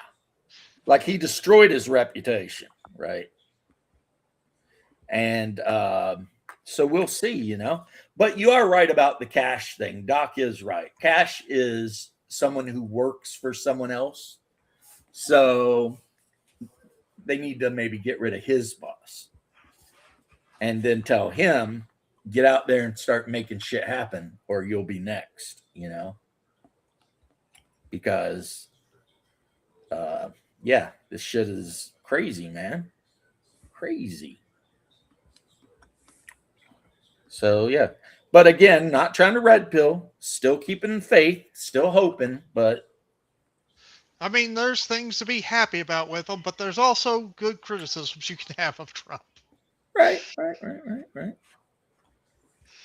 like he destroyed his reputation, right? And so we'll see, you know. But you are right about the Kash thing. Doc is right. Kash is someone who works for someone else. So they need to maybe get rid of his boss and then tell him, get out there and start making shit happen or you'll be next, you know. Because yeah, this shit is crazy, man. Crazy. So yeah, but again, not trying to red pill, still keeping faith, still hoping, but I mean, there's things to be happy about with him, but there's also good criticisms you can have of Trump. right.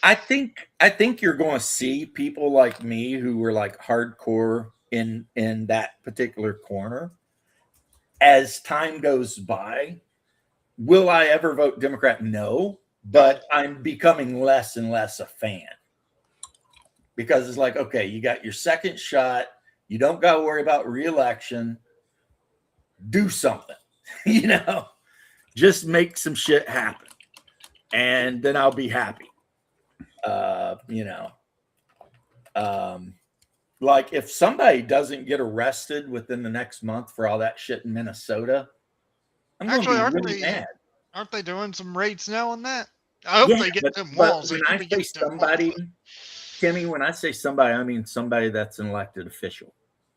I think you're going to see people like me who were like hardcore in that particular corner. As time goes by, will I ever vote Democrat? No. But I'm becoming less and less a fan because it's like, okay, you got your second shot. You don't got to worry about re-election. Do something, you know, just make some shit happen. And then I'll be happy. You know, like if somebody doesn't get arrested within the next month for all that shit in Minnesota, I'm going to be really mad. Aren't they doing some raids now on that? I hope they get them walls. When I say somebody, Timmy, when I say somebody, I mean somebody that's an elected official.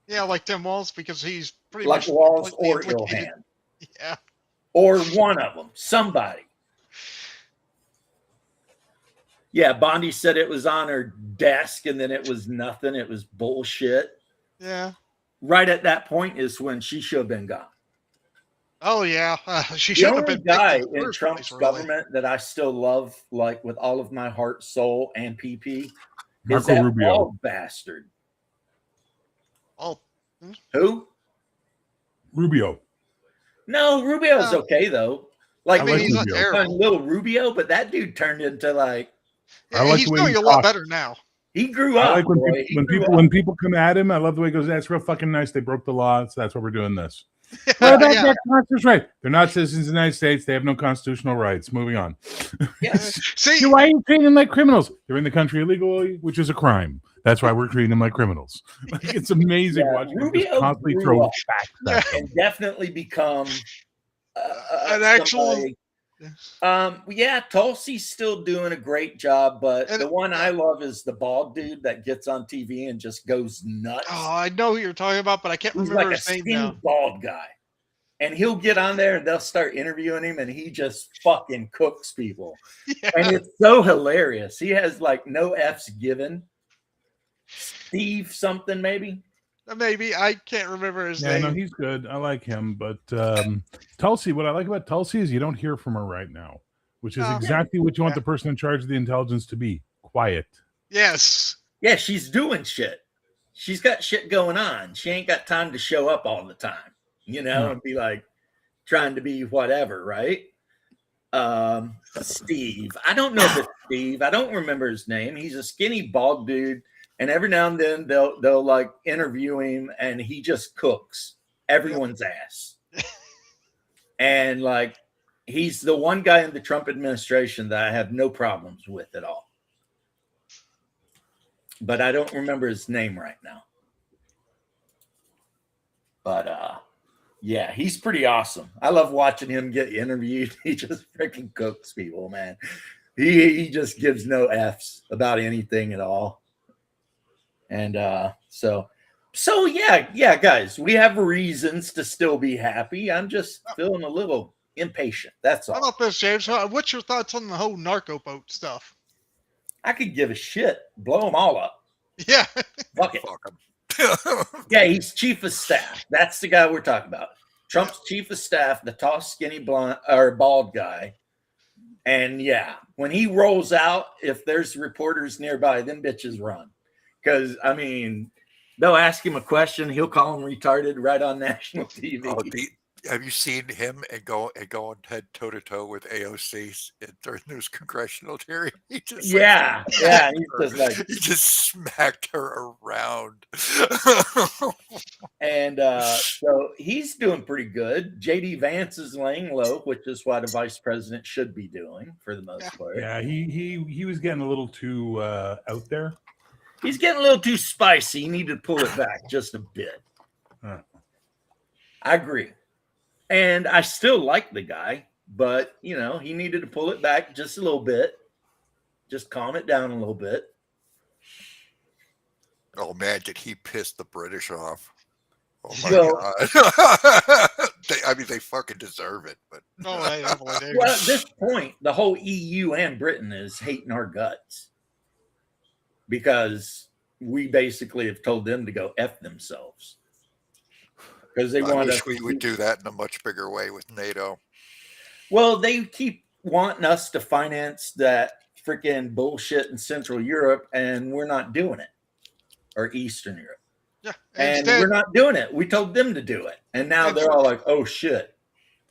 Yeah, like Tim Walz, because he's pretty like much Walz or implicated. Ilhan. Yeah. Or one of them, somebody. Yeah, Bondi said it was on her desk and then it was nothing. It was bullshit. Yeah. Right at that point is when she should have been gone. Oh yeah, she The should have only been guy picked in first Trump's place, really. government that I still love, like with all of my heart, soul, and PP, is Marco that Rubio. bald bastard. Oh, Who? Rubio. No, Rubio's No. okay though. Like, I mean, he's not Rubio. terrible. little Rubio, but that dude turned into like I Yeah, like he's the way doing he a lot talks. better now. he grew up. I like when boy. people He grew up. when people come at him. I love the way he goes. That's real fucking nice. They broke the law, so that's why we're doing this. What about Yeah. that constitutional right? They're not citizens of the United States. They have no constitutional rights. Moving on. Yes. See, Why are you treating them like criminals? They're in the country illegally, which is a crime. That's why we're treating them like criminals. Like, it's amazing Yeah, watching them just Rubio constantly grew throw up facts Yeah. at them. and definitely become an actual. somebody. Yeah, Tulsi's still doing a great job, but And- the one I love is the bald dude that gets on TV and just goes nuts. Oh, I know who you're talking about, but I can't He's remember like a his name skinny now. bald guy. And he'll get on there and they'll start interviewing him and he just fucking cooks people. Yeah. And it's so hilarious. He has like no F's given. Steve something maybe. Maybe I can't remember his Yeah, name. no, he's good. I like him, but Tulsi. What I like about Tulsi is you don't hear from her right now, which is Oh. exactly what you want Yeah. the person in charge of the intelligence to be: quiet. Yes. Yeah, she's doing shit. She's got shit going on. She ain't got time to show up all the time, and be like trying to be whatever, right? Steve. I don't know if it's Steve. I don't remember his name. He's a skinny bald dude. And every now and then they'll like interview him and he just cooks everyone's ass. And like he's the one guy in the Trump administration that I have no problems with at all. But I don't remember his name right now. But yeah, he's pretty awesome. I love watching him get interviewed. He just freaking cooks people, man. He just gives no F's about anything at all. And so yeah, guys, we have reasons to still be happy. I'm just feeling a little impatient. That's How all. about this, James? What's your thoughts on the whole narco boat stuff? I could give a shit. Blow them all up. Yeah. Fuck it. Fuck him. Yeah, he's chief of staff. That's the guy we're talking about. Trump's chief of staff, the tall, skinny, blonde or bald guy. And yeah, when he rolls out, if there's reporters nearby, them bitches run. Because I mean, they'll ask him a question, he'll call him retarded right on national TV. Oh, have you seen him and go head toe to toe with AOC during those congressional hearings? He just Yeah, yeah. He's just like, he just smacked her around. and so he's doing pretty good. JD Vance is laying low, which is what a vice president should be doing for the most part. Yeah, he was getting a little too out there. He's getting a little too spicy. He needed to pull it back just a bit. Huh. I agree. And I still like the guy, but, he needed to pull it back just a little bit. Just calm it down a little bit. Oh, man, did he piss the British off? Oh, my So- God. They fucking deserve it. But Oh, I definitely do. Well, at this point, the whole EU and Britain is hating our guts because we basically have told them to go F themselves. Because they I want wish us we would do that in a much bigger way with NATO. Well, they keep wanting us to finance that freaking bullshit in Central Europe, and we're not doing it. Or Eastern Europe. Yeah. And Instead, we're not doing it. We told them to do it. And now they're all like, oh shit.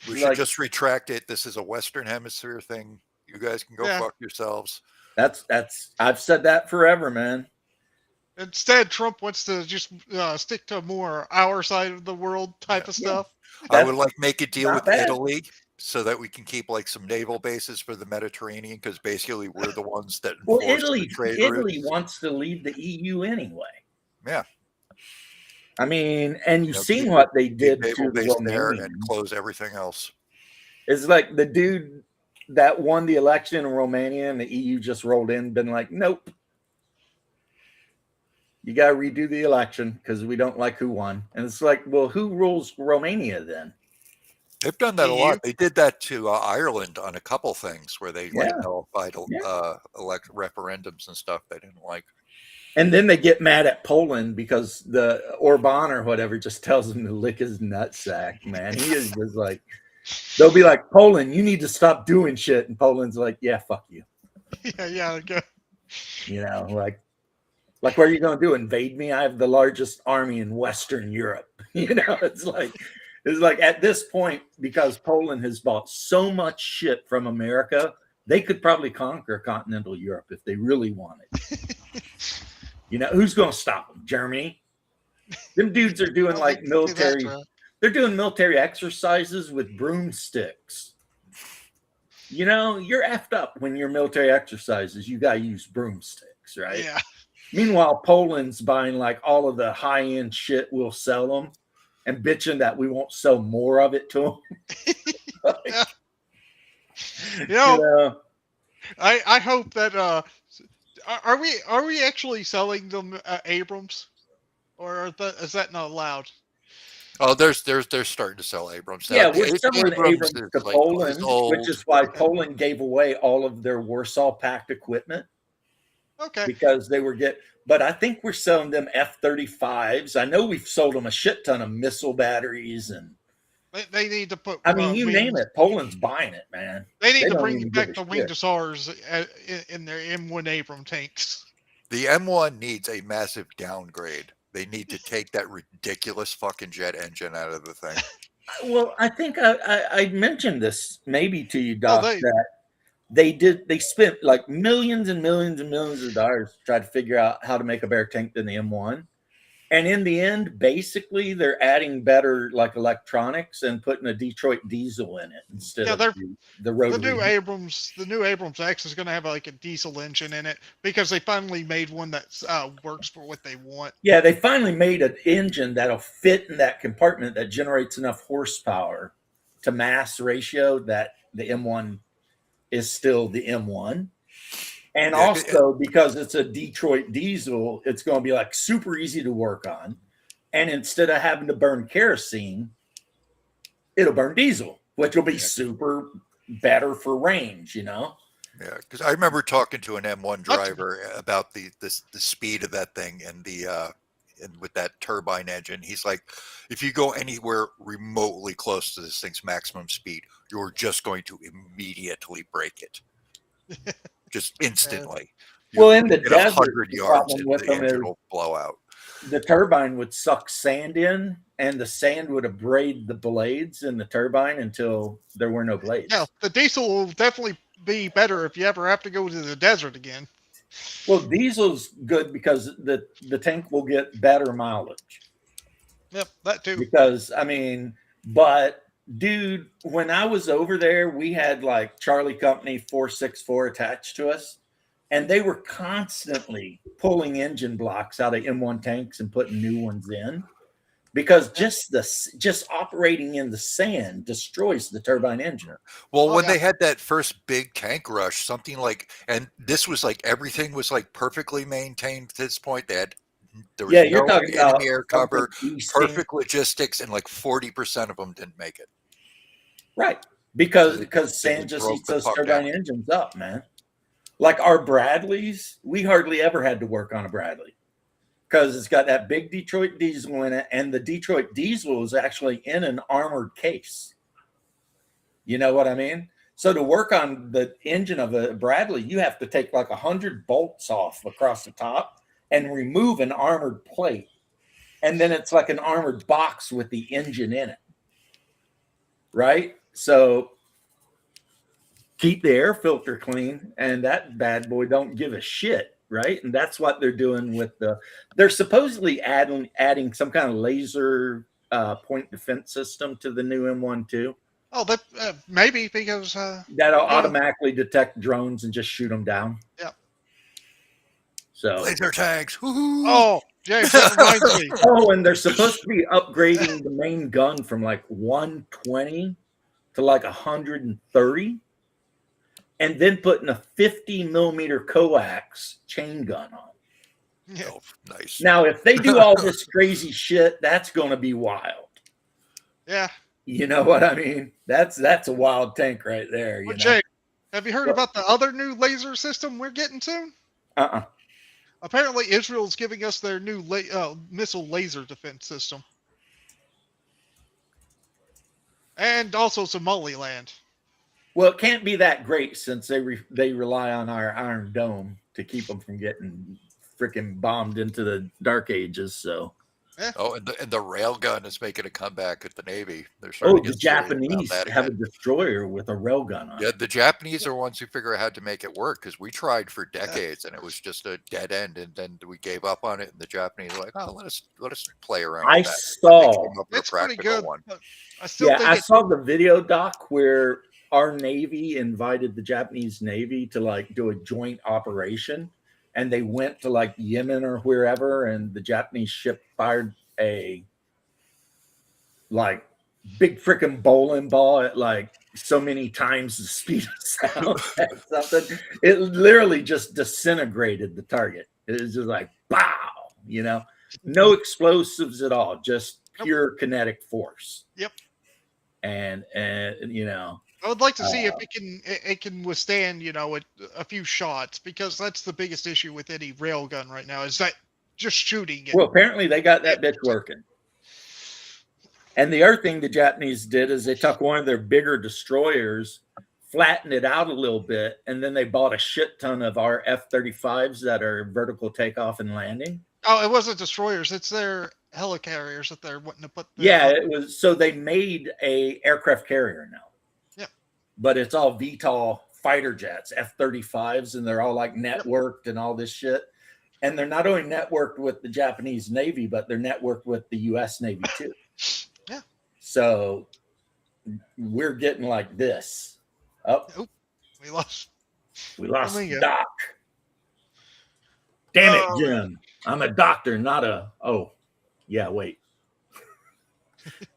We should Like- just retract it. This is a Western Hemisphere thing. You guys can go Yeah. fuck yourselves. That's I've said that forever, man. Instead, Trump wants to just stick to more our side of the world type of stuff. I would like make a deal not with bad. Italy so that we can keep like some naval bases for the Mediterranean because basically we're the ones that Well, enforce Italy the trade Italy routes. wants to leave the EU anyway. Yeah. I mean, and you've You know, seen keep- what they Keep did naval to the base there and Romanians. close everything else. It's like the dude that won the election in Romania and the EU just rolled in, been like, nope. You got to redo the election because we don't like who won. And it's like, well, who rules Romania then? They've done that a EU? lot. They did that to Ireland on a couple things where they like Yeah. nullified Yeah. referendums and stuff they didn't like. And then they get mad at Poland because the Orban or whatever just tells him to lick his nutsack, man. He is just like, they'll be like, Poland, you need to stop doing shit. And Poland's like, yeah, fuck you. Yeah. Go. Like, what are you going to do? Invade me? I have the largest army in Western Europe. It's like at this point, because Poland has bought so much shit from America, they could probably conquer continental Europe if they really wanted. Who's going to stop them? Germany? Them dudes are doing like military. That's right. They're doing military exercises with broomsticks. You know, you're effed up when you're military exercises. You got to use broomsticks, right? Yeah. Meanwhile, Poland's buying like all of the high-end shit we'll sell them and bitching that we won't sell more of it to them. Yeah. You You know, know? I hope that are we actually selling them Abrams, or is that not allowed? Oh, they're starting to sell Abrams now. Yeah, we're selling Abrams is to like is Poland, which old. is why Okay. Poland gave away all of their Warsaw Pact equipment Okay. because they were but I think we're selling them F-35s. I know we've sold them a shit ton of missile batteries, and They need to put. I mean, you wings. name it, Poland's buying it, man. They need to don't bring even back give the a winged shit. Hussars in their M1 Abram tanks. The M1 needs a massive downgrade. They need to take that ridiculous fucking jet engine out of the thing. Well, I think I mentioned this maybe to you, Oh, Doc, that they spent like millions and millions and millions of dollars to try to figure out how to make a better tank than the M1. And in the end, basically, they're adding better like electronics and putting a Detroit diesel in it instead of the rotary. The new Abrams X is going to have like a diesel engine in it because they finally made one that works for what they want. Yeah, they finally made an engine that'll fit in that compartment that generates enough horsepower to mass ratio that the M1 is still the M1. And also because it's a Detroit diesel, it's going to be like super easy to work on. And instead of having to burn kerosene, it'll burn diesel, which will be super better for range, you know? Yeah, because I remember talking to an M1 driver about the speed of that thing and and with that turbine engine. He's like, if you go anywhere remotely close to this thing's maximum speed, you're just going to immediately break it. Just instantly. Well, in the Get desert, 100 the yards problem and with the them engine is will blow out. the turbine would suck sand in, and the sand would abrade the blades in the turbine until there were no blades. Yeah, the diesel will definitely be better if you ever have to go to the desert again. Well, diesel's good because the tank will get better mileage. Yep, that too. Because I mean, but dude, when I was over there, we had like Charlie Company 464 attached to us, and they were constantly pulling engine blocks out of M1 tanks and putting new ones in because just operating in the sand destroys the turbine engine. Well, when they had that first big tank rush, something like, and this was like everything was like perfectly maintained at this point. There was you're no talking about enemy air cover, perfect logistics, and like 40% of them didn't make it. Right, because sand just eats those turbine engines up, man. Like our Bradleys, we hardly ever had to work on a Bradley because it's got that big Detroit diesel in it, and the Detroit diesel is actually in an armored case. You know what I mean? So to work on the engine of a Bradley, you have to take like 100 bolts off across the top and remove an armored plate. And then it's like an armored box with the engine in it. Right? So keep the air filter clean, and that bad boy don't give a shit, right? And that's what they're doing with they're supposedly adding some kind of laser point defense system to the new M1 too. Oh, that maybe because that'll automatically detect drones and just shoot them down. Yep. So laser tags. Woo-hoo. Oh, James, that reminds me. Oh, and they're supposed to be upgrading the main gun from like 120 to like 130, and then putting a 50 millimeter coax chain gun on. Yeah. Oh, nice. Now, if they do all this crazy shit, that's going to be wild. Yeah. You know what I mean? That's a wild tank right there. You know? Jay, have you heard about the other new laser system we're getting soon? Apparently, Israel's giving us their new missile laser defense system. And also Somaliland. Well, it can't be that great since they rely on our Iron Dome to keep them from getting freaking bombed into the Dark Ages. So Oh, and the railgun is making a comeback at the Navy. They're Oh, starting to the get serious about Japanese that have a again. destroyer with a railgun on Yeah, it. the Japanese are ones who figure out how to make it work because we tried for decades and it was just a dead end, and then we gave up on it. And the Japanese were like, "Oh, let us play around I with that." And they saw, came up with a It's pretty practical good. one. But I still yeah, think I it. saw the video doc where our Navy invited the Japanese Navy to like do a joint operation, and they went to like Yemen or wherever, and the Japanese ship fired a like big freaking bowling ball at like so many times the speed of sound at something. It literally just disintegrated the target. It was just like pow, no explosives at all, just pure kinetic force. Yep. And I would like to see if it can withstand, a few shots, because that's the biggest issue with any railgun right now is that just shooting it. well, apparently they got that bitch working. And the other thing the Japanese did is they took one of their bigger destroyers, flattened it out a little bit, and then they bought a shit ton of our F-35s that are vertical takeoff and landing. Oh, it wasn't destroyers; it's their helicarriers that they're wanting to put. It was. So they made a aircraft carrier now. Yep. But it's all VTOL fighter jets, F-35s, and they're all like networked and all this shit. And they're not only networked with the Japanese Navy, but they're networked with the U.S. Navy too. Yeah. So we're getting like this. Oh, we lost Doc. Damn it, Jim. I'm a doctor, not a. Oh, yeah. Wait.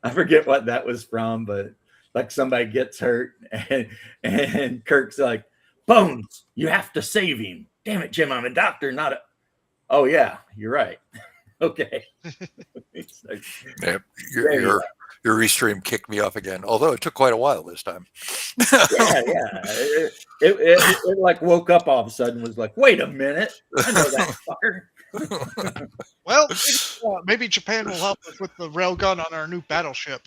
I forget what that was from, but like somebody gets hurt, and Kirk's like, Bones, you have to save him. Damn it, Jim. I'm a doctor, not a. Oh yeah, you're right. Okay. Yep. Your restream kicked me off again, although it took quite a while this time. Yeah. It like woke up all of a sudden and was like, wait a minute. I know that fucker. Well, maybe Japan will help us with the railgun on our new battleship.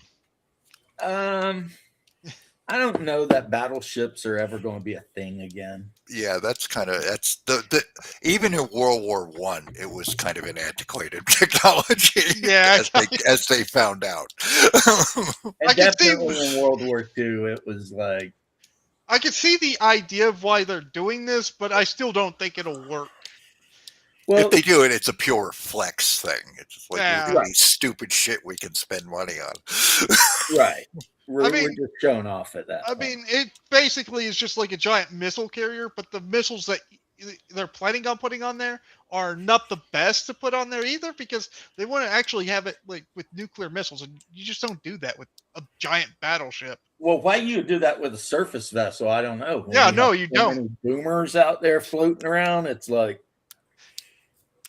I don't know that battleships are ever going to be a thing again. Yeah, that's the even in World War One, it was kind of an antiquated technology. Yeah, as they found out. And definitely in World War II, it was like. I can see the idea of why they're doing this, but I still don't think it'll work. Well, if they do it, it's a pure flex thing. It's just like stupid shit we can spend money on. Right. We're just showing off at that. I mean, it basically is just like a giant missile carrier, but the missiles that they're planning on putting on there are not the best to put on there either, because they want to actually have it like with nuclear missiles, and you just don't do that with a giant battleship. Well, why you do that with a surface vessel? I don't know. You don't. Many boomers out there floating around. It's like.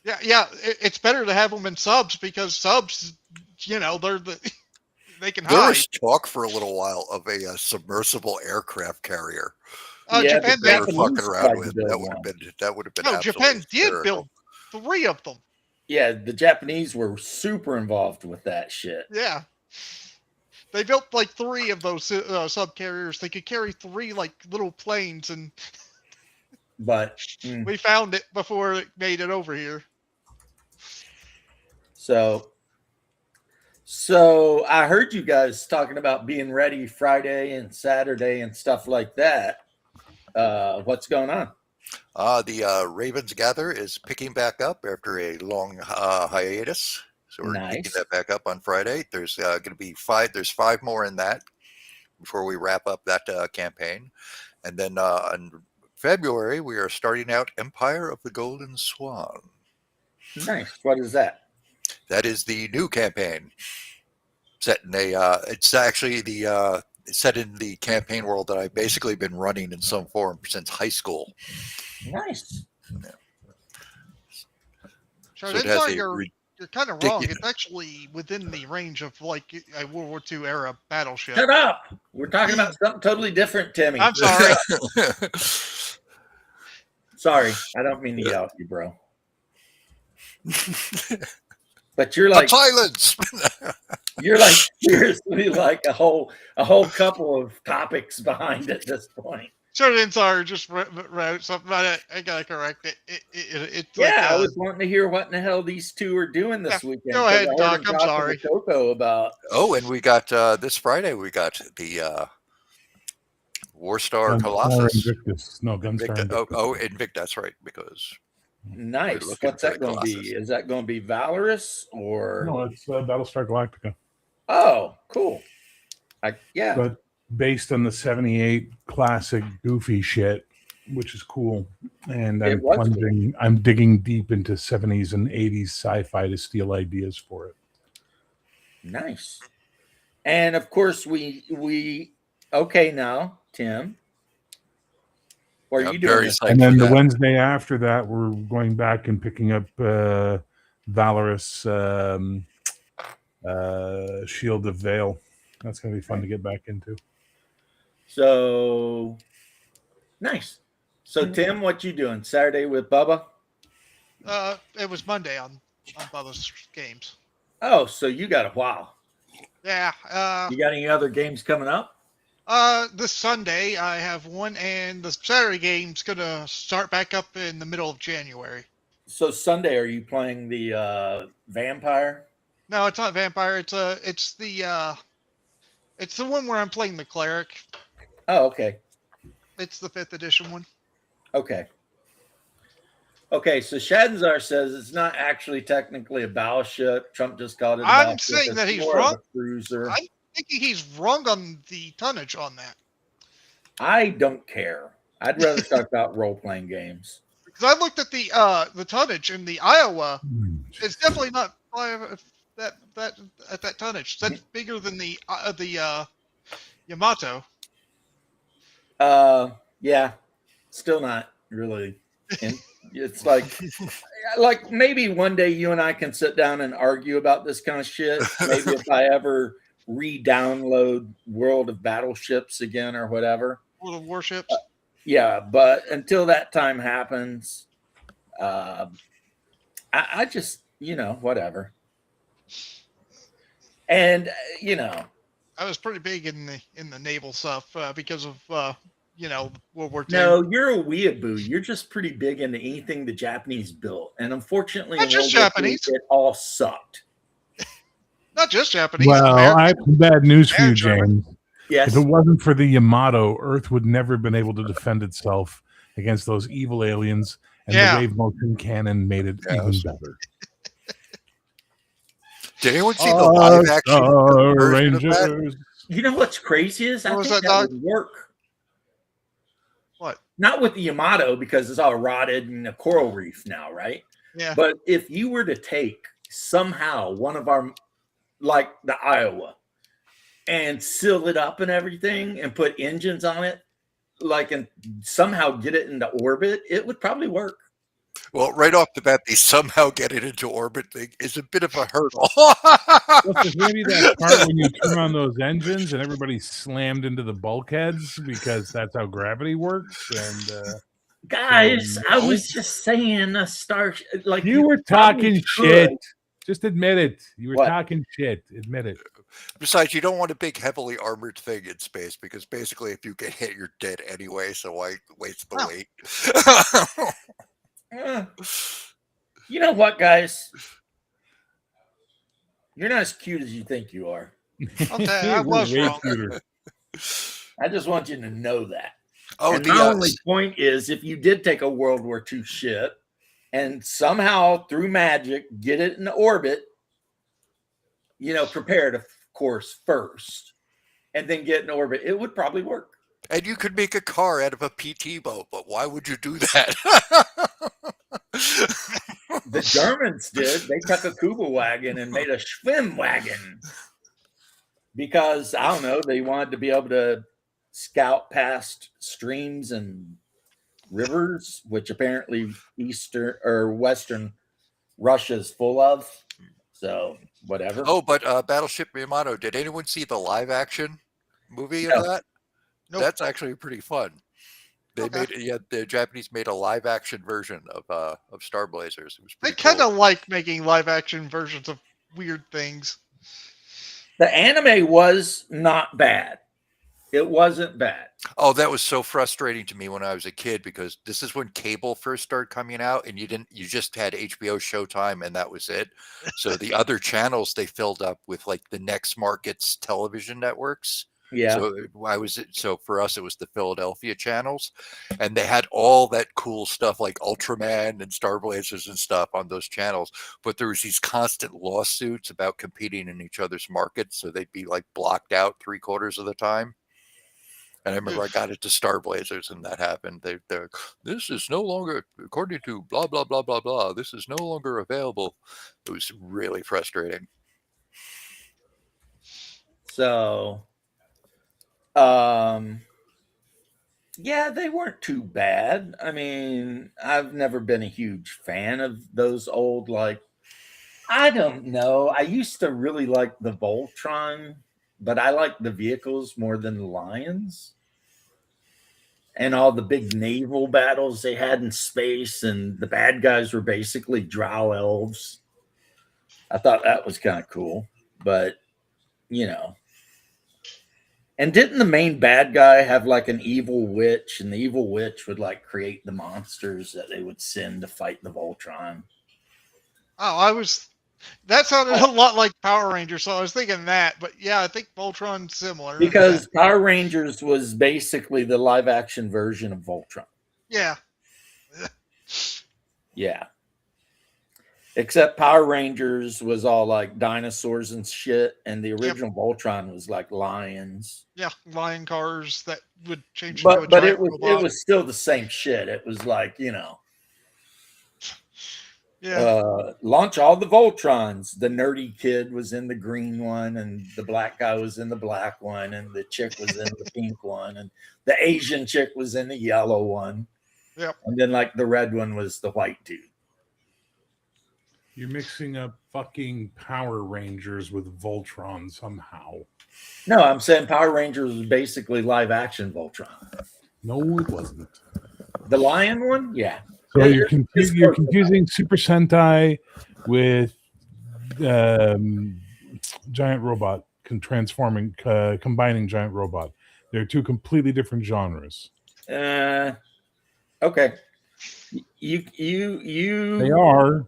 Yeah. It's better to have them in subs, because subs, they can hide. There was talk for a little while of a submersible aircraft carrier. Japan they were fucking around with. That would have been. No, Japan did build 3 of them. Yeah, the Japanese were super involved with that shit. Yeah, they built like 3 of those subcarriers. They could carry 3 like little planes, and we found it before it made it over here. So I heard you guys talking about being ready Friday and Saturday and stuff like that. What's going on? The Ravens Gather is picking back up after a long hiatus. So we're picking that back up on Friday. There's going to be 5. There's 5 more in that before we wrap up that campaign. And then in February, we are starting out Empire of the Golden Swan. Nice. What is that? That is the new campaign. Set in it's actually set in the campaign world that I've basically been running in some form since high school. Nice. Yeah. You're kind of wrong. It's actually within the range of like a World War II era battleship. Shut up! We're talking about something totally different, Timmy. I'm sorry. Sorry, I don't mean to yell at you, bro. But you're like silence. You're like seriously like a whole couple of topics behind at this point. Shardens are just wrote something about it. I gotta correct it. It's Yeah, like I was wanting to hear what in the hell these two are doing this weekend. go 'cause ahead, I heard Doc. them I'm talking sorry. to Coco about. Oh, and we got this Friday. We got the Warstar Gunstar Colossus. Invictus. No, Gunstar Invicta, Invictus. Invicta. That's right. Because Nice. looking What's for that the going to be? Colossus. Is that going to be Valorous or? No, it's Battlestar Galactica. Oh, cool. Yeah. But based on the 78 classic goofy shit, which is cool. And It I'm was cool. plunging, I'm digging deep into 70s and 80s sci-fi to steal ideas for it. Nice. And of course we okay now, Tim. What are Yeah, you I'm doing very this? psyched And then for the that. Wednesday after that, we're going back and picking up Valorous Shield of Veil. That's going to be fun to get back into. So nice. So Tim, what you doing Saturday with Bubba? It was Monday on Bubba's games. Oh, so you got a while. Yeah. You got any other games coming up? This Sunday I have one, and the Saturday game's gonna start back up in the middle of January. So Sunday, are you playing the vampire? No, it's not vampire. It's the one where I'm playing the cleric. Oh, okay. It's the 5th edition one. Okay. Okay, so Shadenzar says it's not actually technically a battleship. Trump just called it a I'm battleship. saying It's that he's more of wrong. a cruiser. I'm thinking he's wrong on the tonnage on that. I don't care. I'd rather talk about role-playing games. Because I looked at the tonnage in the Iowa. It's definitely not that tonnage. That's bigger than the Yamato. Yeah, still not really. And it's like maybe one day you and I can sit down and argue about this kind of shit. Maybe if I ever re-download World of Battleships again or whatever. World of Warships. Yeah, but until that time happens, I just whatever. And I was pretty big in the naval stuff because of World War II. No, you're a weeaboo. You're just pretty big into anything the Japanese built, and unfortunately, Not just Japanese. It all sucked. Not just Japanese. Well, American. I have some bad news for you, German. James. Yes. If it wasn't for the Yamato, Earth would never have been able to defend itself against those evil aliens, and the wave motion cannon made it even better. Did anyone see the live action version of that? Rangers. You know what's crazy is I What was think that, would work. What? Not with the Yamato because it's all rotted and a coral reef now, right? Yeah. But if you were to take somehow one of our, like the Iowa, and seal it up and everything and put engines on it, and somehow get it into orbit, it would probably work. Well, right off the bat, the somehow get it into orbit thing is a bit of a hurdle. There's maybe that part when you turn on those engines and everybody's slammed into the bulkheads because that's how gravity works. And guys, I was just saying a star. You were talking shit. Just admit it. You were talking shit. Admit it. Besides, you don't want a big, heavily armored thing in space because basically, if you get hit, you're dead anyway. So why waste the weight? You know what, guys? You're not as cute as you think you are. Okay, I was wrong. I just want you to know that. Oh, and my only point is, if you did take a World War II ship and somehow through magic get it in orbit, prepared, of course, first, and then get in orbit, it would probably work. And you could make a car out of a PT boat, but why would you do that? The Germans did. They took a Kugelwagen and made a Schwimmwagen because, I don't know, they wanted to be able to scout past streams and rivers, which apparently Eastern or Western Russia is full of. So, whatever. Oh, but Battleship Yamato, did anyone see the live action movie of that? Nope. That's actually pretty fun. They the Japanese made a live action version of Star Blazers. It was they kind of like making live action versions of weird things. The anime was not bad. It wasn't bad. Oh, that was so frustrating to me when I was a kid, because this is when cable first started coming out, and you just had HBO Showtime, and that was it. So the other channels they filled up with like the next market's television networks. Yeah. So for us it was the Philadelphia channels, and they had all that cool stuff like Ultraman and Star Blazers and stuff on those channels. But there was these constant lawsuits about competing in each other's markets, so they'd be like blocked out 3/4 of the time. And I remember I got it to Star Blazers, and that happened. They're this is no longer, according to blah blah blah blah blah. This is no longer available. It was really frustrating. So, yeah, they weren't too bad. I mean, I've never been a huge fan of those old, like, I don't know. I used to really like the Voltron, but I like the vehicles more than the Lions. And all the big naval battles they had in space, and the bad guys were basically drow elves. I thought that was kind of cool, but you know. And didn't the main bad guy have like an evil witch, and the evil witch would like create the monsters that they would send to fight the Voltron? Oh, that sounded a lot like Power Rangers, so I was thinking that. But yeah, I think Voltron's similar. Because Power Rangers was basically the live action version of Voltron. Yeah. Yeah. Except Power Rangers was all like dinosaurs and shit, and the original Voltron was like lions. Yeah, lion cars that would change But into a giant it was still the same shit. It was like, you know, launch all the Voltrons. The nerdy kid was in the green one, and the black guy was in the black one, and the chick was in the pink one, and the Asian chick was in the yellow one. Yep. And then like the red one was the white dude. You're mixing up fucking Power Rangers with Voltron somehow. No, I'm saying Power Rangers was basically live action Voltron. No, it wasn't. The lion one? Yeah. So you're confusing Super Sentai with giant robot combining giant robot. They're two completely different genres. Okay. You They are.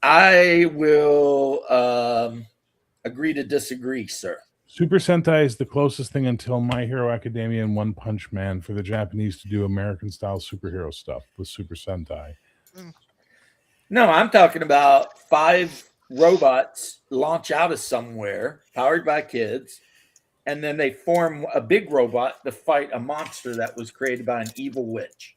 I will agree to disagree, sir. Super Sentai is the closest thing until My Hero Academia and One Punch Man for the Japanese to do American-style superhero stuff with Super Sentai. No, I'm talking about 5 robots launch out of somewhere, powered by kids, and then they form a big robot to fight a monster that was created by an evil witch.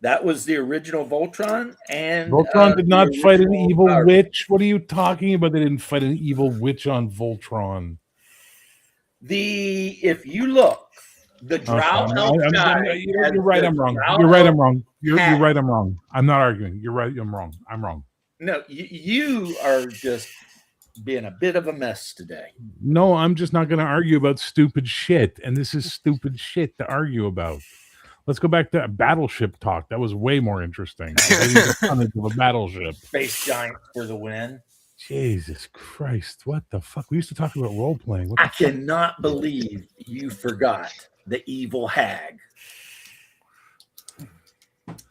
That was the original Voltron, and Voltron did not fight an evil witch. What are you talking about? They didn't fight an evil witch on Voltron. If you look, the drow elf guy. You're right. I'm wrong. You're right. I'm wrong. You're right. I'm wrong. I'm not arguing. You're right. I'm wrong. I'm wrong. No, you are just being a bit of a mess today. No, I'm just not going to argue about stupid shit, and this is stupid shit to argue about. Let's go back to Battleship talk. That was way more interesting. Of a battleship. Space giant for the win. Jesus Christ. What the fuck? We used to talk about role playing. I cannot believe you forgot the evil hag.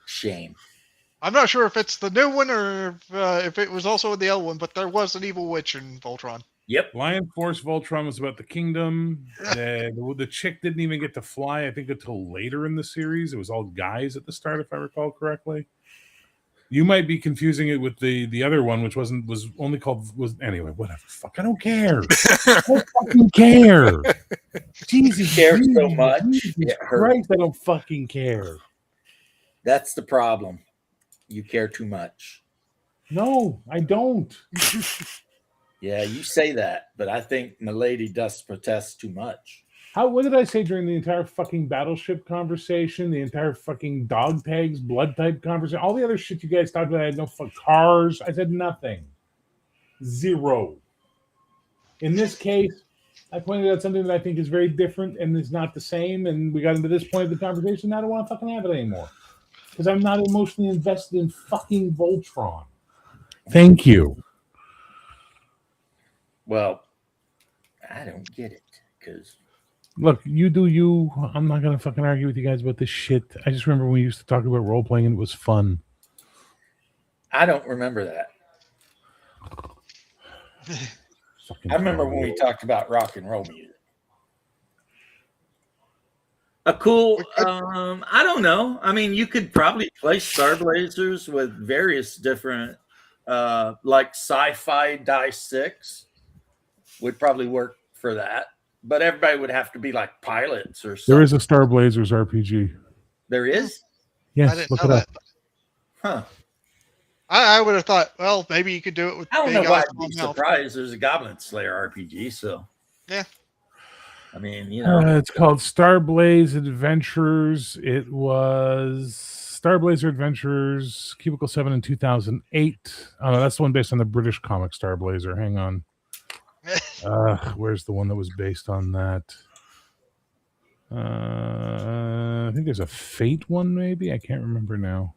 Shame. I'm not sure if it's the new one or if it was also in the old one, but there was an evil witch in Voltron. Yep. Lion Force Voltron was about the kingdom. The chick didn't even get to fly, I think, until later in the series. It was all guys at the start, if I recall correctly. You might be confusing it with the other one, which was only called anyway. Whatever. Fuck, I don't care. I don't fucking care. Jesus, you care so much. Jesus Christ, I don't fucking care. That's the problem. You care too much. No, I don't. Yeah, you say that, but I think Milady does protest too much. What did I say during the entire fucking battleship conversation, the entire fucking dog tags, blood type conversation, all the other shit you guys talked about? I had no cars. I said nothing. Zero. In this case, I pointed out something that I think is very different and is not the same, and we got into this point of the conversation. Now I don't want to fucking have it anymore. Because I'm not emotionally invested in fucking Voltron. Thank you. Well, I don't get it, because Look, you do you. I'm not gonna fucking argue with you guys about this shit. I just remember when we used to talk about role playing and it was fun. I don't remember that. Fucking I remember when we Tom. talked about rock and roll music. A cool, I don't know. I mean, you could probably play Star Blazers with various different, like Sci-Fi Die 6 would probably work for that. But everybody would have to be like pilots or something. There is a Star Blazers RPG. There is? I Yes, didn't look know it up. that. Huh. I would have thought, well, maybe you could do it with I don't Big know why Eyes I'd be on Mouth. surprised. There's a Goblin Slayer RPG, so. Yeah. I mean, you know. It's called Star Blaze Adventures. It was Star Blazer Adventures, Cubicle 7 in 2008. Oh, no, that's the one based on the British comic Star Blazer. Hang on. Where's the one that was based on that? I think there's a Fate one, maybe. I can't remember now.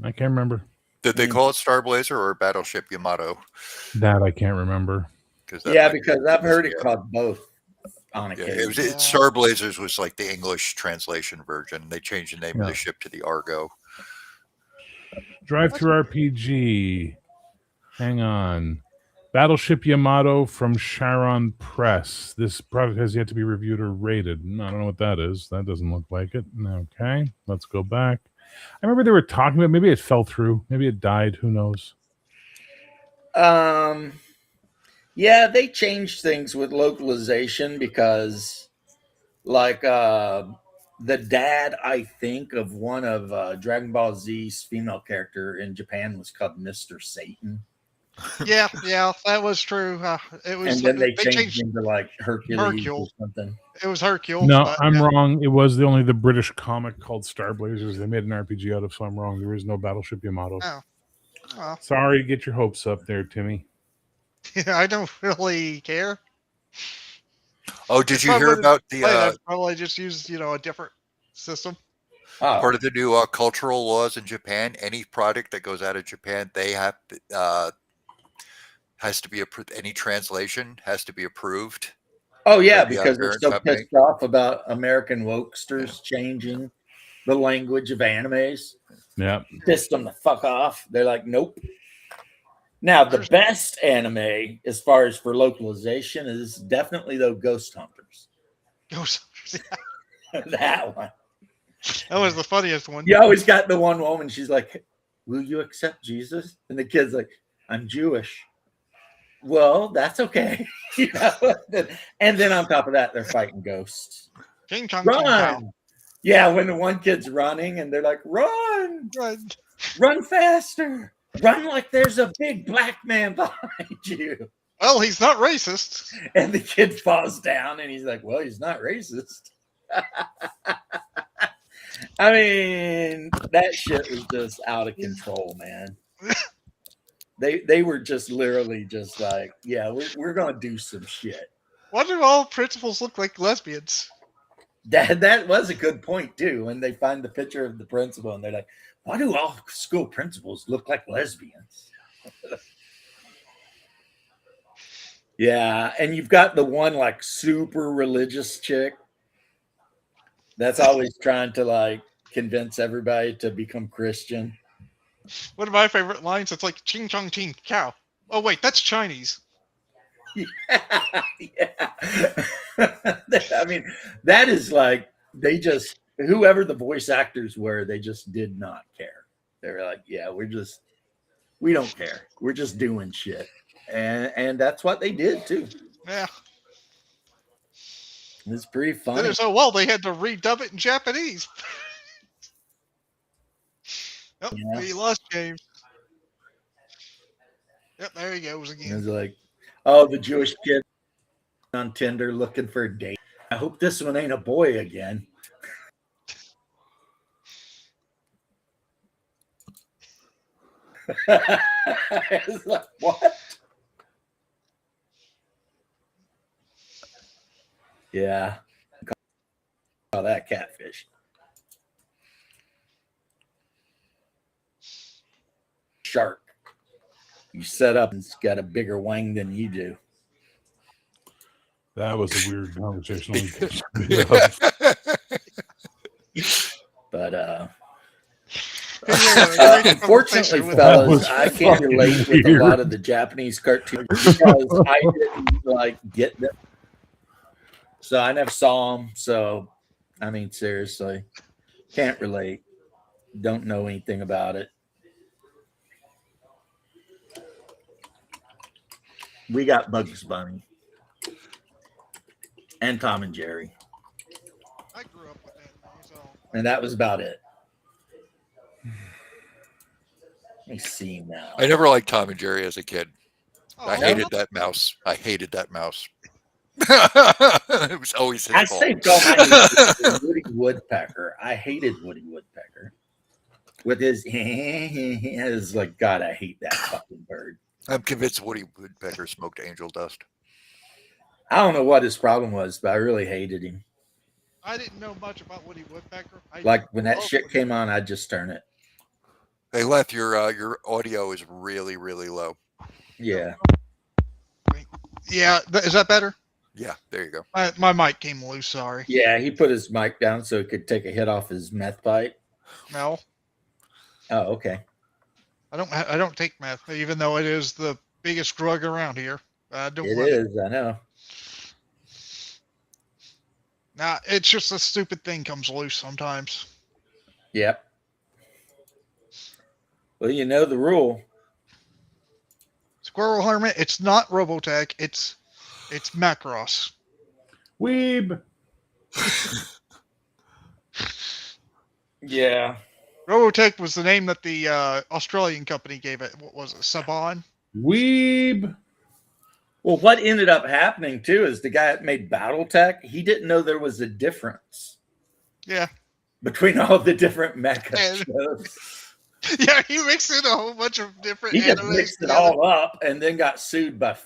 I can't remember. Did they call it Star Blazer or Battleship Yamato? That I can't remember. Yeah, because I've heard it called both on occasion. Star Blazers was like the English translation version. They changed the name of the ship to the Argo. Drive-through RPG. Hang on. Battleship Yamato from Sharon Press. This product has yet to be reviewed or rated. I don't know what that is. That doesn't look like it. Okay, let's go back. I remember they were talking about, maybe it fell through. Maybe it died. Who knows? Yeah, they changed things with localization because, like, the dad, I think, of one of Dragon Ball Z's female character in Japan was called Mr. Satan. Yeah, that was true. It was, and then they changed him to like Hercules or something. It was Hercule. No, I'm wrong. It was only the British comic called Star Blazers. They made an RPG out of, so I'm wrong. There is no Battleship Yamato. Oh. Sorry to get your hopes up there, Timmy. Yeah, I don't really care. Oh, did you hear about the? I'd probably just use a different system. Part of the new cultural laws in Japan. Any product that goes out of Japan, they have has to be any translation has to be approved. Oh yeah, because they're so pissed off about American wokesters changing the language of animes. Yeah, pissed them the fuck off. They're like, nope. Now the best anime, as far as for localization, is definitely the Ghost Hunters. Ghost Hunters, yeah. That one. That was the funniest one. You always got the one woman. She's like, "Will you accept Jesus?" And the kid's like, "I'm Jewish." Well, that's okay. And then on top of that, they're fighting ghosts. King Kong, run! Yeah, when the one kid's running and they're like, run faster, run like there's a big black man behind you. Well, he's not racist. And the kid falls down and he's like, well, he's not racist. I mean, that shit was just out of control, man. They were just literally just like, yeah, we're gonna do some shit. Why do all principals look like lesbians? That was a good point too. When they find the picture of the principal and they're like, why do all school principals look like lesbians? Yeah, and you've got the one like super religious chick that's always trying to like convince everybody to become Christian. One of my favorite lines, it's like ching chong ching cow. Oh wait, that's Chinese. Yeah. I mean, that is like they just whoever the voice actors were, they just did not care. They were like, yeah, we don't care. We're just doing shit. And that's what they did too. Yeah. It's pretty funny. So well, they had to redub it in Japanese. Oh, yeah. We lost James. Yep, there he goes again. It's like, oh, the Jewish kid on Tinder looking for a date. I hope this one ain't a boy again. It's like, what? Yeah. Call that catfish. Shark. You set up and it's got a bigger wang than you do. That was a weird conversation. But Great unfortunately, conversation with fellas, was I can't fucking relate with a weird. lot of the Japanese cartoons because I didn't like get them. So I never saw them. So I mean, seriously, can't relate. Don't know anything about it. We got Bugs Bunny and Tom and Jerry, I grew up with that, so and that was about it. Let me see now. I never liked Tom and Jerry as a kid. Oh, I no? hated that mouse. I hated that mouse. It was always his I fault. saved all my hated Woody Woodpecker. I hated Woody Woodpecker with his. It's like God. I hate that fucking bird. I'm convinced Woody Woodpecker smoked angel dust. I don't know what his problem was, but I really hated him. I didn't know much about Woody Woodpecker. Like when that loved shit Woody came on, I'd just turn it. Hey, Leth, your audio is really, really low. Yeah. Yeah, is that better? Yeah, there you go. My mic came loose. Sorry. Yeah, he put his mic down so he could take a hit off his meth pipe. No, Oh, okay. I don't take meth, even though it is the biggest drug around here. I don't. It let is, I know. Nah, it's just a stupid thing comes loose sometimes. Yep. Well, you know the rule. Squirrel Hermit. It's not Robotech. It's Macross. Weeb. Yeah. Robotech was the name that the Australian company gave it. What was it? Saban? Weeb. Well, what ended up happening too is the guy that made BattleTech, he didn't know there was a difference Yeah. between all the different mecha And- shows. Yeah, he mixed in a whole bunch of different He just animes mixed it together. all up and then got sued by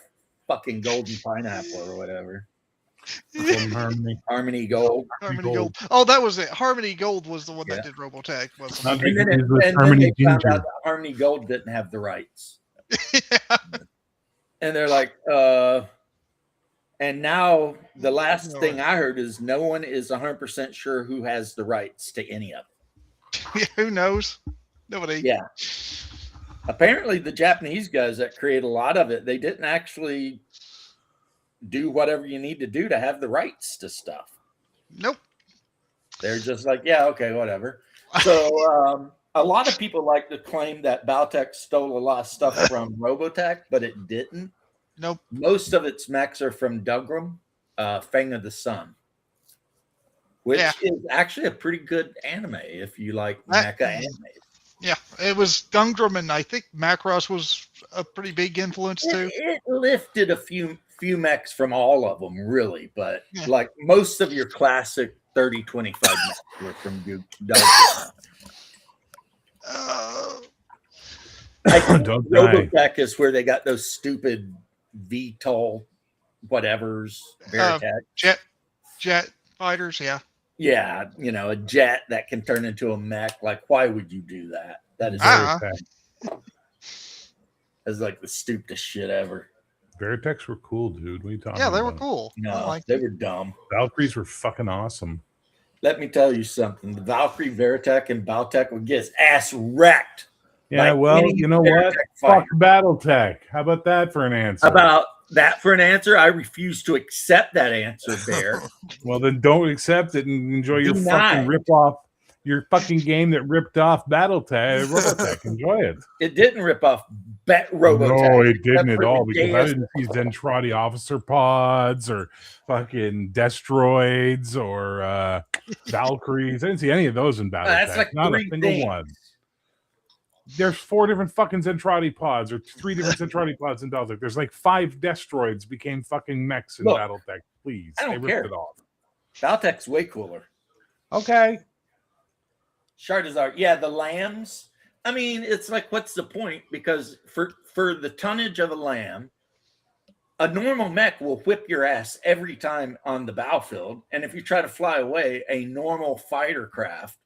fucking Golden Pineapple or whatever. From Harmony. Harmony Gold. Harmony Gold. Oh, that was it. Harmony Gold was the one Yeah. that did Robotech, wasn't Not it? And then, It was and then Harmony they found Ginger. out that Harmony Gold didn't have the rights. Yeah. And they're like, and now the last thing I heard is no one is 100% sure who has the rights to any of it. Who knows? Nobody. Yeah. Apparently, the Japanese guys that create a lot of it, they didn't actually do whatever you need to do to have the rights to stuff. Nope. They're just like, yeah, okay, whatever. So a lot of people like to claim that Baltech stole a lot of stuff from Robotech, but it didn't. Nope. Most of its mechs are from Dougram, Fang of the Sun, which is actually a pretty good anime if you like mecha anime. Yeah, it was Gundam, and I think Macross was a pretty big influence too. It lifted a few mechs from all of them, really, but like most of your classic 30-25 mechs were from Dougram. I think Don't die. Robotech is where they got those stupid VTOL whatevers. Veritech. Jet fighters, yeah. Yeah, you know, a jet that can turn into a mech. Like, why would you do that? That is that's like the stupidest shit ever. Veritechs were cool, dude. What are you talking Yeah, about? they were cool. No, they were dumb. Valkyries were fucking awesome. Let me tell you something. The Valkyrie, Veritech, and Baltech would get his ass wrecked. Yeah, well, you know what? Fuck BattleTech. How about that for an answer? About that for an answer? I refuse to accept that answer, Bear. Well, then don't accept it and enjoy your fucking rip-off, your fucking game that ripped off BattleTech, Robotech. Enjoy it. It didn't rip off Robotech. No, it didn't at all, because I didn't see Zentradi officer pods or fucking Destroids or Valkyries. I didn't see any of those in BattleTech. That's like not a 3 single things. one. There's 4 different fucking Zentradi pods or 3 different Zentradi pods in BattleTech. There's like 5 Destroids became fucking mechs in BattleTech. Please. I don't they care. ripped it off. Baltech's way cooler. Okay. Charizard. Yeah, the lambs. I mean, it's like, what's the point? Because for the tonnage of a lamb, a normal mech will whip your ass every time on the battlefield. And if you try to fly away, a normal fighter craft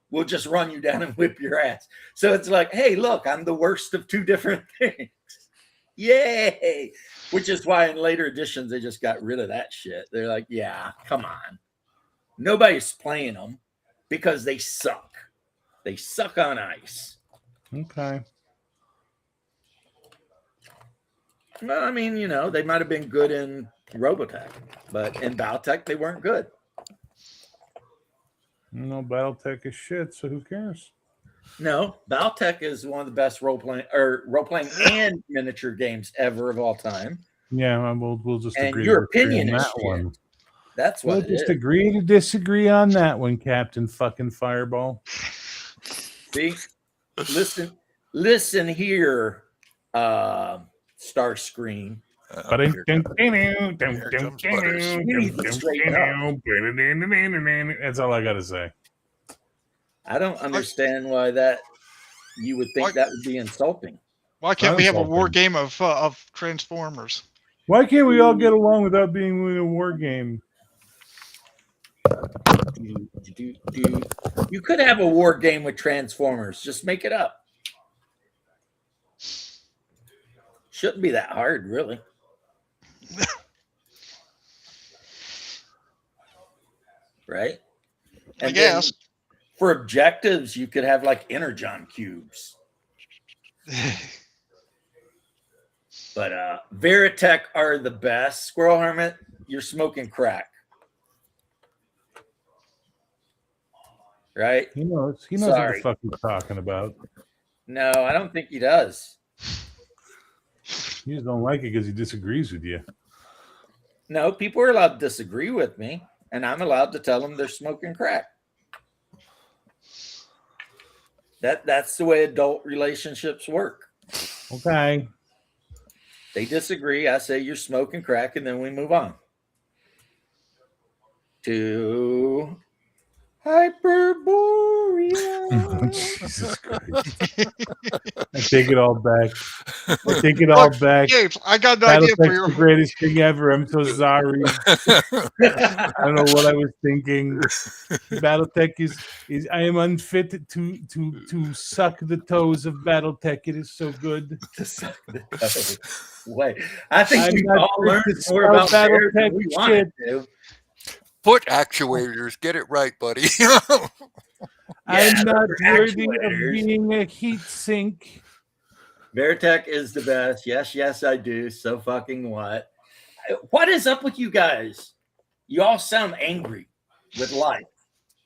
will just run you down and whip your ass. So it's like, hey, look, I'm the worst of 2 different things. Yay! Which is why in later editions they just got rid of that shit. They're like, yeah, come on. Nobody's playing them because they suck. They suck on ice. Okay. Well, I mean, they might have been good in Robotech, but in Battletech they weren't good. No, Battletech is shit, so who cares? No, Battletech is one of the best role playing and miniature games ever of all time. Yeah, we'll just And agree. your to disagree opinion on is that shit. one. That's what We'll it just is. agree to disagree on that one, Captain fucking Fireball. See, listen here, Starscream. Here comes Butters. That's all I gotta say. I don't understand why that you would think that would be insulting. Why can't we have a Insulting. war game of Transformers? Why can't we all get along without being in a war game? You could have a war game with Transformers. Just make it up. Shouldn't be that hard, really. Right? I And guess. then for objectives, you could have like energon cubes. But Veritech are the best. Squirrel Hermit, you're smoking crack. Right? He knows what the fuck he's talking about. No, I don't think he does. You just don't like it because he disagrees with you. No, people are allowed to disagree with me, and I'm allowed to tell them they're smoking crack. That's the way adult relationships work. Okay. They disagree. I say you're smoking crack, and then we move on to Hyperborea. Jesus Christ. I take it all back. I take it all back. James, I got an idea for Battletech's your. the greatest thing ever. I'm so sorry. I don't know what I was thinking. Battletech is I am unfit to suck the toes of Battletech. It is so good. To suck the toe. Wait, I think I'm we've not all fit learned to more spell about bears than Battletech we wanted to. Foot actuators. Get it right, buddy. I'm not worthy of actuators. being a heat sink. Veritech is the best. Yes, I do. So fucking what? What is up with you guys? You all sound angry with life.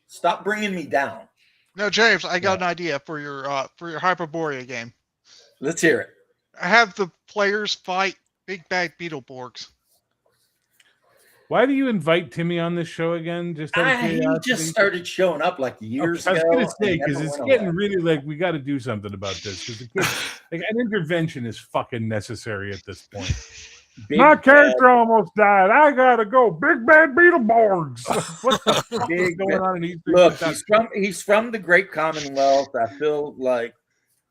Stop bringing me down. No, James, I got an idea for your Hyperborea game. Let's hear it. I have the players fight big bad Beetleborgs. Why do you invite Timmy on this show again? Just out of He curiosity? just started showing up like years I was ago. going to say, and because never it's went getting away. really like we got to do something about this. Because the kids, like an intervention is fucking necessary at this point. Big My bad- character almost died. I gotta go. Big bad Beetleborgs. What the fuck is Big going bad- on in Eastern Look, Kentucky? he's from the Great Commonwealth. I feel like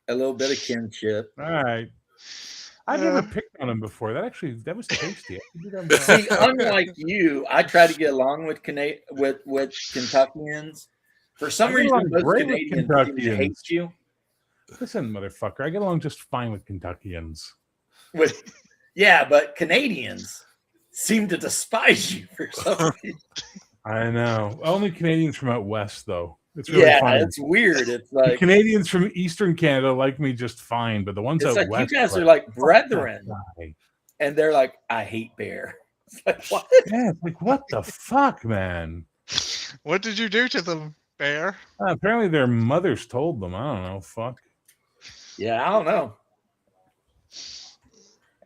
a little bit of kinship. All right. I never picked on him before. That was tasty. I could do that more. See, unlike you, I try to get along with Kentuckians. For some I get reason, along most great with Canadians seem to hate Kentuckians. you. Listen, motherfucker, I get along just fine with Kentuckians. Yeah, but Canadians seem to despise you for some reason. I know. Only Canadians from out west, though. It's really funny. It's weird. It's The like Canadians from Eastern Canada like me just fine, but the ones it's out like west you guys are "Fuck like that brethren, guy." and they're like, I hate bear. It's like what? Yeah, it's like what the fuck, man. What did you do to them, Bear? Apparently their mothers told them. I don't know. Fuck. Yeah, I don't know.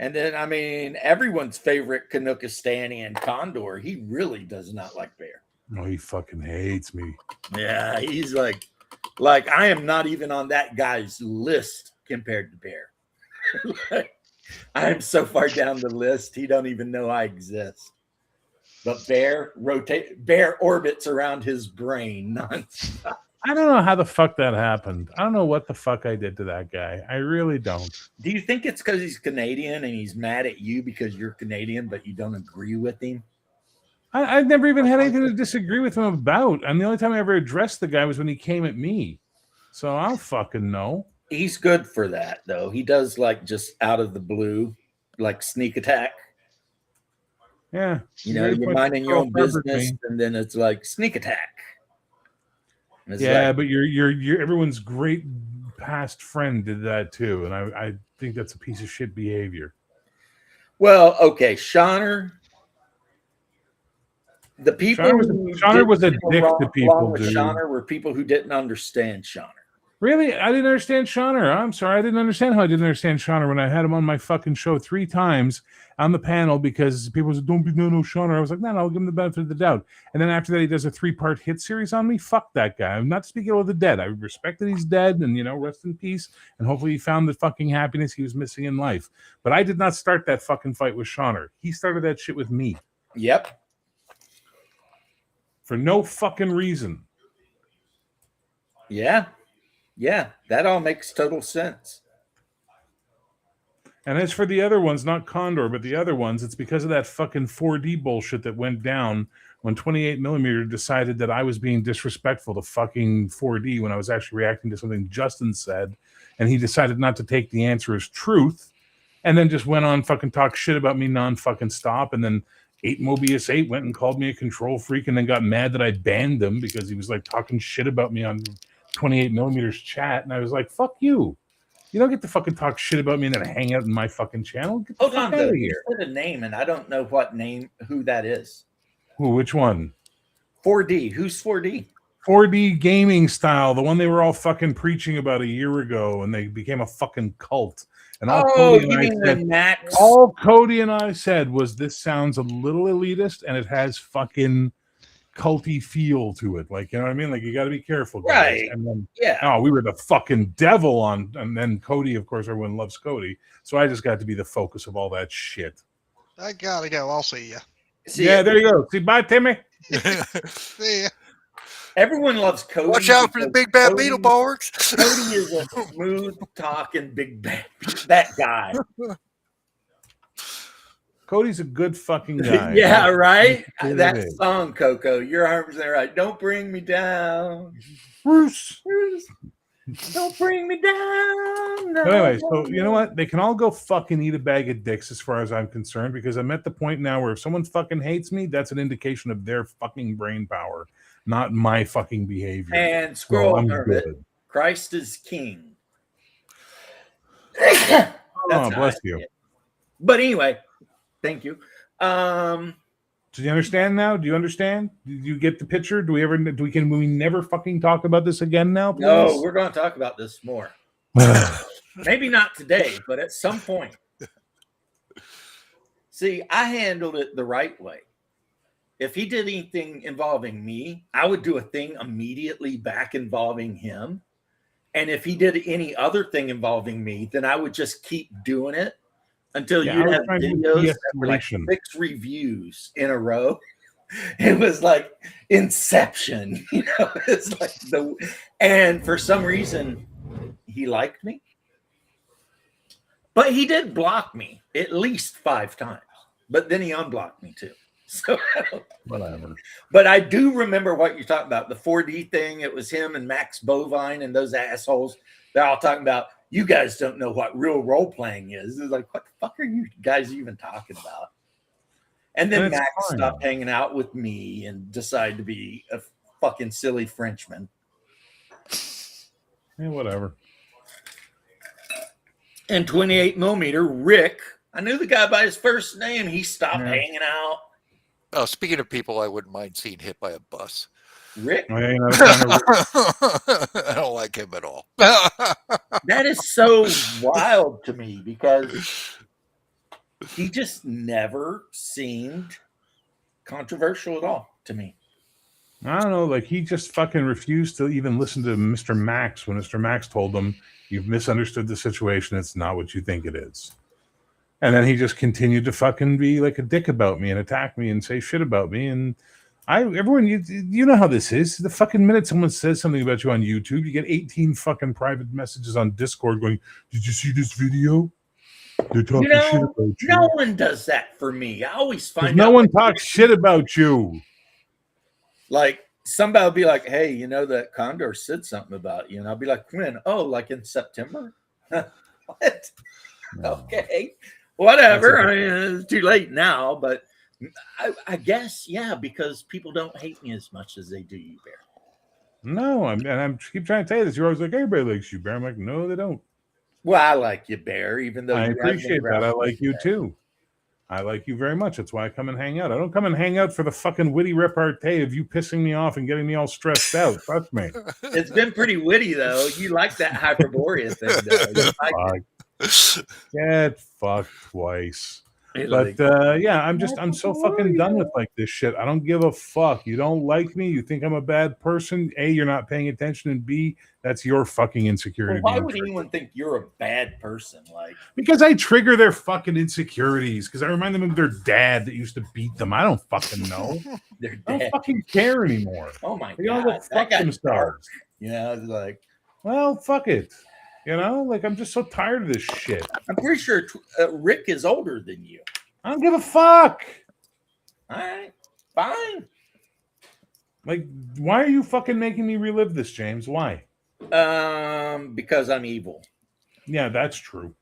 And then I mean, everyone's favorite Canuckistanian Condor. He really does not like bear. Oh, he fucking hates me. Yeah, he's like I am not even on that guy's list compared to bear. I am so far down the list, he don't even know I exist. But bear orbits around his brain nonstop. I don't know how the fuck that happened. I don't know what the fuck I did to that guy. I really don't. Do you think it's because he's Canadian and he's mad at you because you're Canadian, but you don't agree with him? I've never even had anything to disagree with him about. And the only time I ever addressed the guy was when he came at me. So I don't fucking know. He's good for that, though. He does like just out of the blue. like sneak attack. Yeah. You know, you're minding your own Self-harbored business, me. and then it's like sneak attack. And it's Yeah, like, but you're everyone's great past friend did that too, and I think that's a piece of shit behavior. well, okay, Shawner. The people Shawner was a dick to people, with dude. Shawner were people who didn't understand Shawner. Really? I didn't understand Shawner. I'm sorry. I didn't understand how I didn't understand Shawner when I had him on my fucking show 3 times on the panel because people said, don't be no Shawner. I was like, no, I'll give him the benefit of the doubt. And then after that, he does a 3-part hit series on me. Fuck that guy. I'm not speaking of the dead. I respect that he's dead and, rest in peace. And hopefully he found the fucking happiness he was missing in life. But I did not start that fucking fight with Shawner. He started that shit with me. Yep. For no fucking reason. Yeah. Yeah, that all makes total sense. And as for the other ones, not Condor, but the other ones, it's because of that fucking 4D bullshit that went down when 28mm decided that I was being disrespectful to fucking 4D when I was actually reacting to something Justin said. And he decided not to take the answer as truth and then just went on fucking talk shit about me non-fucking stop. And then 8Mobius 8 went and called me a control freak and then got mad that I banned him because he was like talking shit about me on 28mm chat. And I was like, fuck you. You don't get to fucking talk shit about me and then hang out in my fucking channel. Get the Hold fuck on, out though. of You here. said a name, and I don't know who that is. Who? Which one? 4D. Who's 4D? 4D gaming style, the one they were all fucking preaching about a year ago, and they became a fucking cult. And all Cody and I said, Max? all Cody and I said was, this sounds a little elitist, and it has fucking culty feel to it. Like, you know what I mean? Like, you got to be careful, guys. Right. And then, Yeah. oh, we were the fucking devil on, and then Cody, of course, everyone loves Cody. So I just got to be the focus of all that shit. I gotta go. I'll see ya. Yeah, there you go. See, bye, Timmy. See ya. Everyone loves Cody. Watch out for the big bad Beetleborgs. Cody is a smooth talking big bad that guy. Cody's a good fucking guy. Yeah, right? Really That is. song, Coco, your arms are right. Don't bring me down. Bruce. Don't bring me down. No. But anyway, so you know what? They can all go fucking eat a bag of dicks as far as I'm concerned, because I'm at the point now where if someone fucking hates me, that's an indication of their fucking brain power, not my fucking behavior. And scroll I'm Hermit, good. Christ is king. Oh, That's bless how I you. see it. But anyway, thank you. Do you understand now? Do you understand? Do you get the picture? Can we never fucking talk about this again now, please? No, we're going to talk about this more. Maybe not today, but at some point. See, I handled it the right way. If he did anything involving me, I would do a thing immediately back involving him. And if he did any other thing involving me, then I would just keep doing it until Yeah, you'd I was have trying to videos do that were like de-escalation. 6 reviews in a row. It was like Inception, it's like and for some reason he liked me. But he did block me at least 5 times. But then he unblocked me too. So Whatever. But I do remember what you're talking about. The 4D thing. It was him and Max Bovine and those assholes. They're all talking about, you guys don't know what real role playing is. It's like, what the fuck are you guys even talking about? And then Max stopped hanging out with me and decided to be a fucking silly Frenchman. Yeah, whatever. And 28mm, Rick, I knew the guy by his first name. He stopped hanging out. Oh, speaking of people I wouldn't mind seeing hit by a bus. Rick? Oh, yeah, I don't like him at all. That is so wild to me because he just never seemed controversial at all to me. I don't know, like he just fucking refused to even listen to Mr. Max when Mr. Max told him, you've misunderstood the situation, it's not what you think it is. And then he just continued to fucking be like a dick about me and attack me and say shit about me. And everyone, you know how this is. The fucking minute someone says something about you on YouTube, you get 18 fucking private messages on Discord going, did you see this video? They're talking shit about you. No one does that for me. I always find no one talks shit about you. Like somebody will be like, hey, that Condor said something about you. And I'll be like, when? Oh, like in September? What? No. Okay. Whatever. I mean, it's too late now, but I guess, yeah, because people don't hate me as much as they do you, Bear. No, I'm keep trying to tell you this. You're always like, everybody likes you, Bear. I'm like, no, they don't. Well, I like you, Bear, even though I you appreciate that. I like you too. I like you very much. That's why I come and hang out. I don't come and hang out for the fucking witty repartee of you pissing me off and getting me all stressed out. Trust me. It's been pretty witty, though. You like that Hyperborea thing, though. You like Get fucked twice. it. But yeah, I'm so fucking done with like this shit. I don't give a fuck. You don't like me. You think I'm a bad person. A, you're not paying attention, and B, that's your fucking insecurity. Well, why would anyone think you're a bad person? Like, because I trigger their fucking insecurities. Because I remind them of their dad that used to beat them. I don't fucking know. Their dad. I don't fucking care anymore. Oh my They all god, go fuck themselves. You know, it's like, well, fuck it. You know, like I'm just so tired of this shit. I'm pretty sure Rick is older than you. I don't give a fuck. All right, fine. Like, why are you fucking making me relive this, James? Why? Because I'm evil. Yeah, that's true.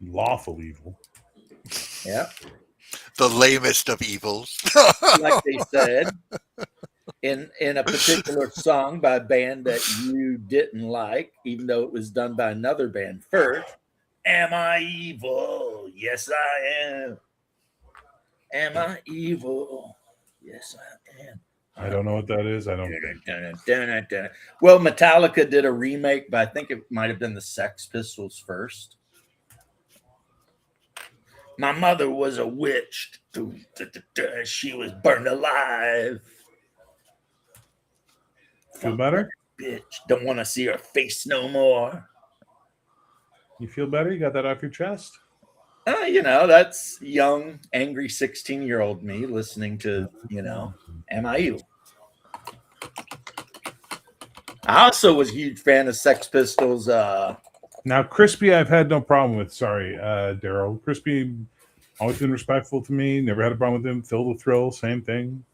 Lawful evil. Yeah. The lamest of evils. Like they said in a particular song by a band that you didn't like, even though it was done by another band first. Am I evil? Yes, I am. Am I evil? Yes, I am. I don't know what that is. I don't. Well, Metallica did a remake, but I think it might have been the Sex Pistols first. My mother was a witch. She was burned alive. Feel better? Bitch, don't want to see her face no more. You feel better? You got that off your chest? You know, that's young, angry 16-year-old me listening to, you know, Am I Evil? I also was a huge fan of Sex Pistols. Now, Crispy, I've had no problem with. Sorry, Daryl. Crispy, always been respectful to me. Never had a problem with him. Phil the Thrill, same thing.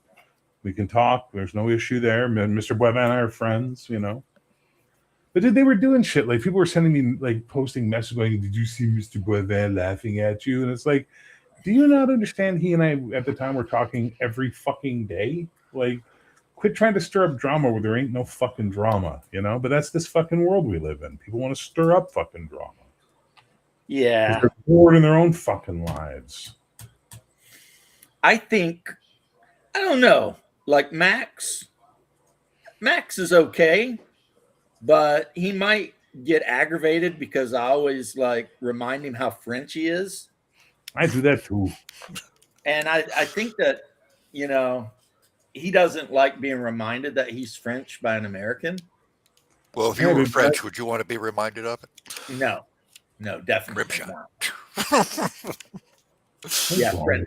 We can talk. There's no issue there. Mr. Webb and I are friends, you know. But they were doing shit. Like, people were sending me, like, posting messages going, did you see Mr. Boivin laughing at you? And it's like, do you not understand he and I, at the time, were talking every fucking day? Like, quit trying to stir up drama where there ain't no fucking drama, you know? But that's this fucking world we live in. People want to stir up fucking drama. Yeah. They're bored in their own fucking lives. I think, I don't know, like Max is okay, but he might get aggravated because I always like remind him how French he is. I do that too. And I think that, you know, he doesn't like being reminded that he's French by an American. Well, if you were French, would you want to be reminded of it? No, definitely Ripshot. not. Yeah, French.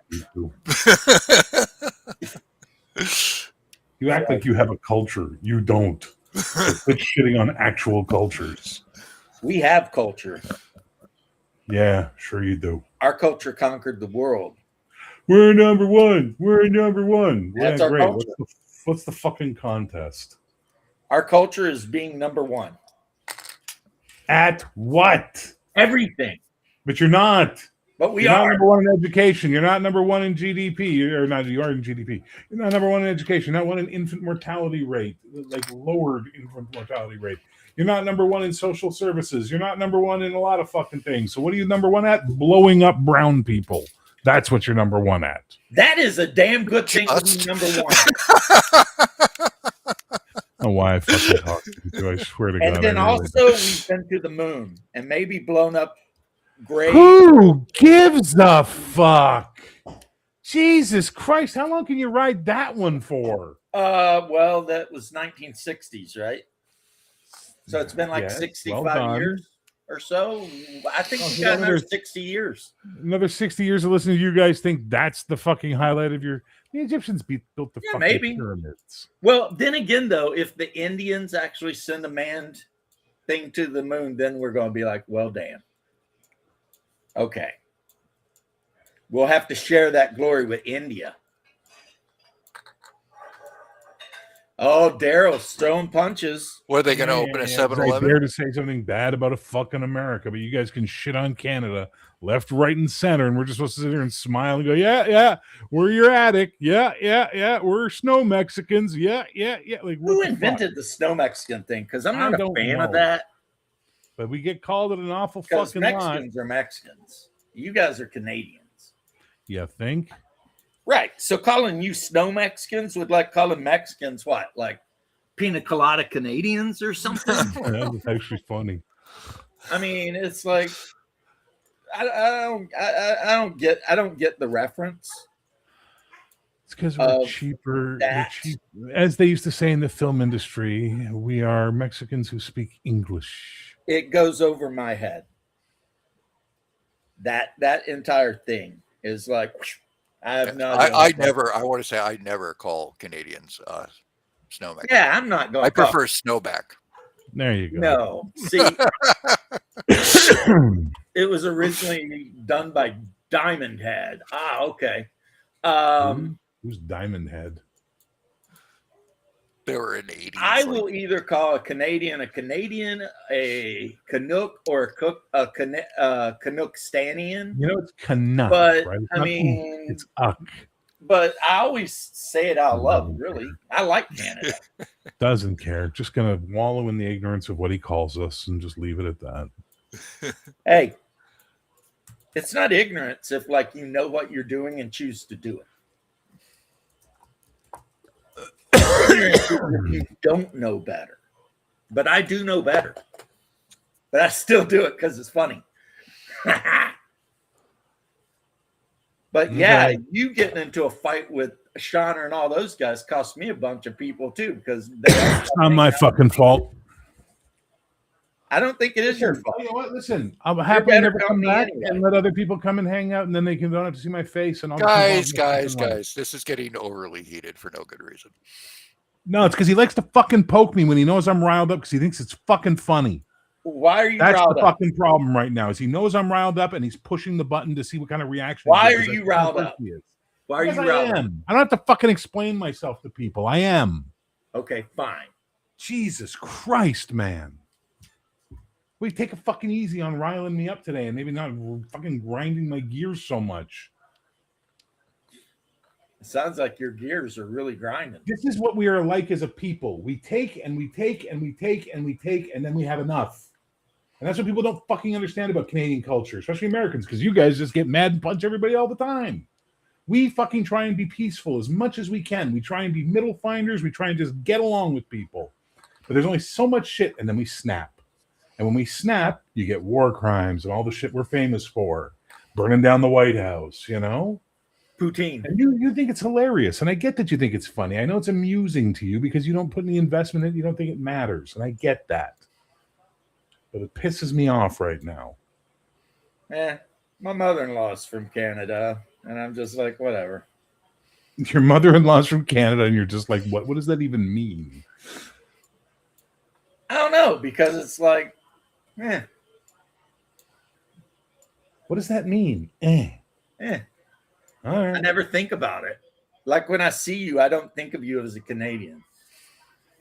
You act like you have a culture. You don't. So quit shitting on actual cultures. We have culture. Yeah, sure you do. Our culture conquered the world. We're number one. We're number one. That's yeah, our great. culture. What's the fucking contest? Our culture is being number one. At what? Everything. But you're not. But You're not number one in education. You're not number one in GDP. You are in GDP. You're not number one in education. You're not one in infant mortality rate, like lowered infant mortality rate. You're not number one in social services. You're not number one in a lot of fucking things. So what are you number one at? Blowing up brown people. That's what you're number one at. That is a damn good thing to be number one. I don't know why I fucking talk to you. I swear to God. And then also we've been to the moon and maybe blown up great. Who gives a fuck? Jesus Christ, how long can you ride that one for? Well, that was 1960s, right? So it's been like 65 years or so. I think we got another 60 years. Another 60 years of listening to you guys think that's the fucking highlight of your... The Egyptians built the fucking pyramids. Well, then again, though, if the Indians actually send a manned thing to the moon, then we're going to be like, well, damn. Okay. We'll have to share that glory with India. Oh, Daryl's throwing punches. What are they going to open a 'cause I 7-Eleven? dare to say something bad about a fucking America, but you guys can shit on Canada left, right, and center, and we're just supposed to sit here and smile and go, yeah, we're your attic. Yeah, we're snow Mexicans. Yeah. Like, what Who the invented fuck? the snow Mexican thing? Because I'm I not a don't fan of know. that. But we get called it an awful Because fucking lot. Mexicans are Mexicans. You guys are Canadians. You think? Right. So calling you snow Mexicans would like calling Mexicans what? Like pina colada Canadians or something? That's actually funny. I mean, it's like I don't get the reference. It's because we're Of cheaper. We're that. cheap. As they used to say in the film industry, we are Mexicans who speak English. It goes over my head. That entire thing is like I have no idea. I want to say I never call Canadians snowmen. Yeah, I'm not going I prefer snowback. There you go. No. See, it was originally done by Diamond Head. Ah, okay. Who's Diamond Head? They were in the 80s. I will either call a Canadian, a Canuck, or a Canuckstanian. You know, it's Canuck, But right? It's I not mean, it's Uck. but I always say it out loud. Really, I like Canada. Doesn't care. Just gonna wallow in the ignorance of what he calls us and just leave it at that. Hey, it's not ignorance if like you know what you're doing and choose to do it. Ignorance is if you don't know better. But I do know better. But I still do it because it's funny. But yeah, Okay. you getting into a fight with Shauner and all those guys cost me a bunch of people too because they It's not my fucking fault. I don't think it is your fault. You know what? Listen, I'm happy to better never come company back anyway. and let other people come and hang out, and then they don't have to see my face. And I'll Guys, this is getting overly heated for no good reason. No, it's because he likes to fucking poke me when he knows I'm riled up because he thinks it's fucking funny. Why are you That's riled the up? fucking problem right now. Is he knows I'm riled up and he's pushing the button to see what kind of reaction. Why he are gives. you That's the kind of riled person up? he is. Why are you Because riled I up? am. I don't have to fucking explain myself to people. I am. Okay, fine. Jesus Christ, man. We take it fucking easy on riling me up today and maybe not fucking grinding my gears so much. It sounds like your gears are really grinding. This is what we are like as a people. We take and we take and we take and we take and then we have enough. And that's what people don't fucking understand about Canadian culture, especially Americans, because you guys just get mad and punch everybody all the time. We fucking try and be peaceful as much as we can. We try and be middle finders. We try and just get along with people. But there's only so much shit, and then we snap. And when we snap, you get war crimes and all the shit we're famous for. Burning down the White House, you know? Poutine. And you think it's hilarious. And I get that you think it's funny. I know it's amusing to you because you don't put any investment in it. You don't think it matters. And I get that. But it pisses me off right now. My mother-in-law's from Canada, and I'm just like, whatever. Your mother-in-law's from Canada, and you're just like, what? What does that even mean? I don't know, because it's like, What does that mean? All I right. never think about it. Like when I see you, I don't think of you as a Canadian.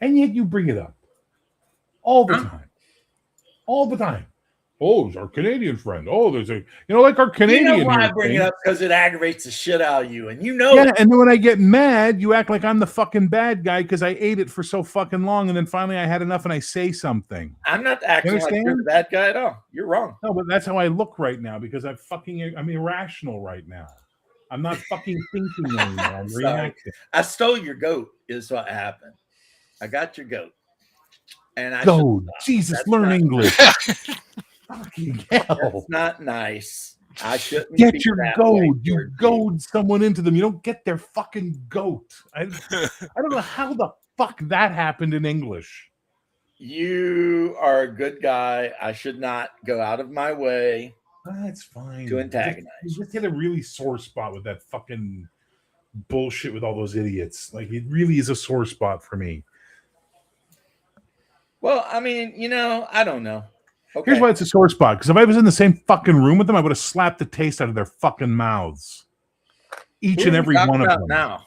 And yet you bring it up all the Huh? time. All the time. Oh, it's our Canadian friend. Oh, there's a, like our Canadian. You know why I here bring thing. it up? Because it aggravates the shit out of you, and you know Yeah, it. and then when I get mad, you act like I'm the fucking bad guy because I ate it for so fucking long, and then finally I had enough and I say something. I'm not acting like you're the bad guy at all. You're wrong. No, but that's how I look right now because I'm irrational right now. I'm not fucking thinking anymore. I'm Sorry. reacting. I stole your goat, is what happened. I got your goat. And I Goad. should've- Jesus, That's learn not- English. Fucking hell. That's not nice. I shouldn't Get be your that way goad. You towards goad someone into them. You don't get their fucking goat. I don't know how the fuck that happened in English. You are a good guy. I should not go out of my way. That's fine. To antagonize. You just hit a really sore spot with that fucking bullshit with all those idiots. Like, it really is a sore spot for me. Well, I mean, I don't know. Okay. Here's why it's a sore spot. Because if I was in the same fucking room with them, I would have slapped the taste out of their fucking mouths. Each Who and are we every talking one of about them. now.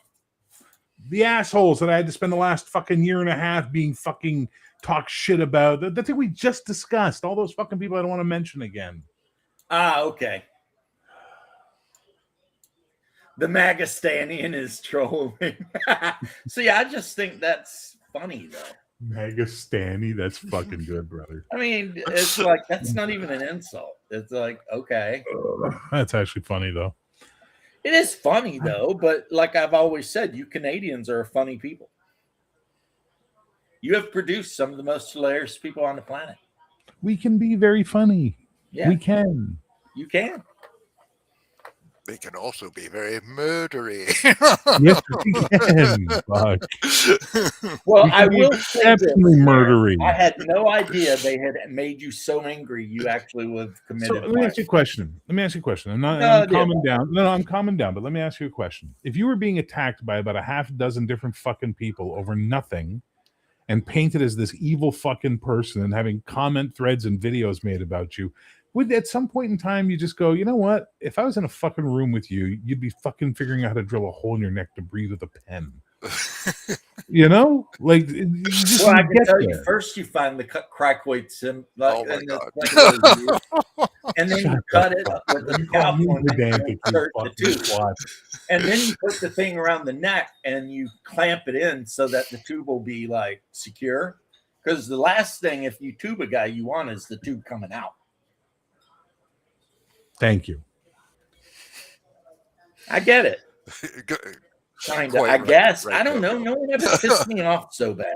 the assholes that I had to spend the last fucking year and a half being fucking talk shit about. The thing we just discussed. All those fucking people I don't want to mention again. Okay. The Magastanian is trolling. See, I just think that's funny, though. Magastani, that's fucking good, brother. I mean, it's like, that's not even an insult. It's like, okay. That's actually funny, though. It is funny, though, but like I've always said, you Canadians are funny people. You have produced some of the most hilarious people on the planet. We can be very funny. Yeah. We can. You can. They can also be very murdery. Yes, we can. Fuck. Well, We I can be will say this. exceptionally murdery. I had no idea they had made you so angry you actually would have committed. So let me ask you a question. I'm not. No, I'm calming down. No, I'm calming down. But let me ask you a question. If you were being attacked by about a half dozen different fucking people over nothing, and painted as this evil fucking person, and having comment threads and videos made about you, would at some point in time you just go, you know what? If I was in a fucking room with you, you'd be fucking figuring out how to drill a hole in your neck to breathe with a pen. You know, like you just Well, I can get tell there. you first, you find the crackweight sim, Oh my and, God. and then you Shut cut the it fuck with the You call me scalpel and then pedantic, you you insert the fucking tube. twat. And then you put the thing around the neck and you clamp it in so that the tube will be like secure. Because the last thing, if you tube a guy, you want is the tube coming out. Thank you. I get it. Kinda, I guess. I don't know. No one ever pissed me off so bad.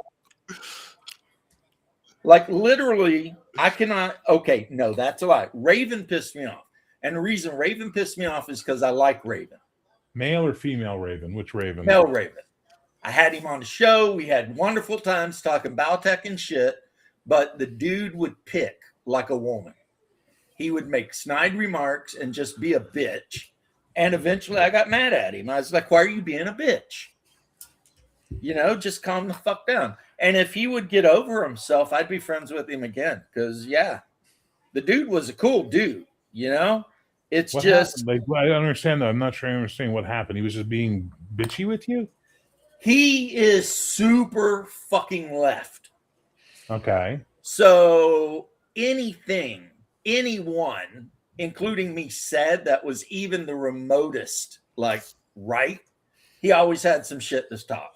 Like literally, I cannot. Okay, no, that's a lie. Raven pissed me off. And the reason Raven pissed me off is because I like Raven. Male or female Raven? Which Raven? Male Raven. I had him on the show. We had wonderful times talking Baltech and shit, but the dude would pick like a woman. He would make snide remarks and just be a bitch. And eventually I got mad at him. I was like, why are you being a bitch? You know, just calm the fuck down. And if he would get over himself, I'd be friends with him again. Because, yeah, the dude was a cool dude, you know? It's What just... happened? Like, I don't understand, though. I'm not sure I understand what happened. He was just being bitchy with you? He is super fucking left. Okay. So anything, anyone, including me, said that was even the remotest, like, right, he always had some shit to talk.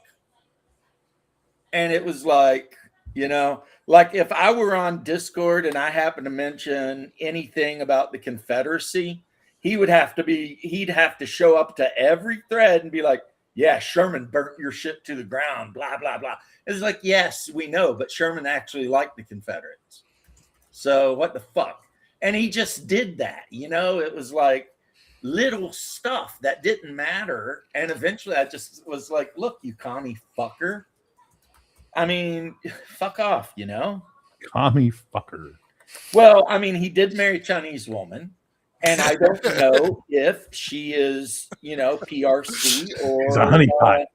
And it was like, you know, like if I were on Discord and I happened to mention anything about the Confederacy, he'd have to show up to every thread and be like, yeah, Sherman burnt your shit to the ground, blah, blah, blah. It's like, yes, we know, but Sherman actually liked the Confederates. So what the fuck? And he just did that, you know? It was like little stuff that didn't matter. And eventually I just was like, look, you commie fucker. I mean, fuck off, you know? Commie fucker. Well, I mean, he did marry a Chinese woman. And I don't know if she is, you know, PRC or He's a honeypot.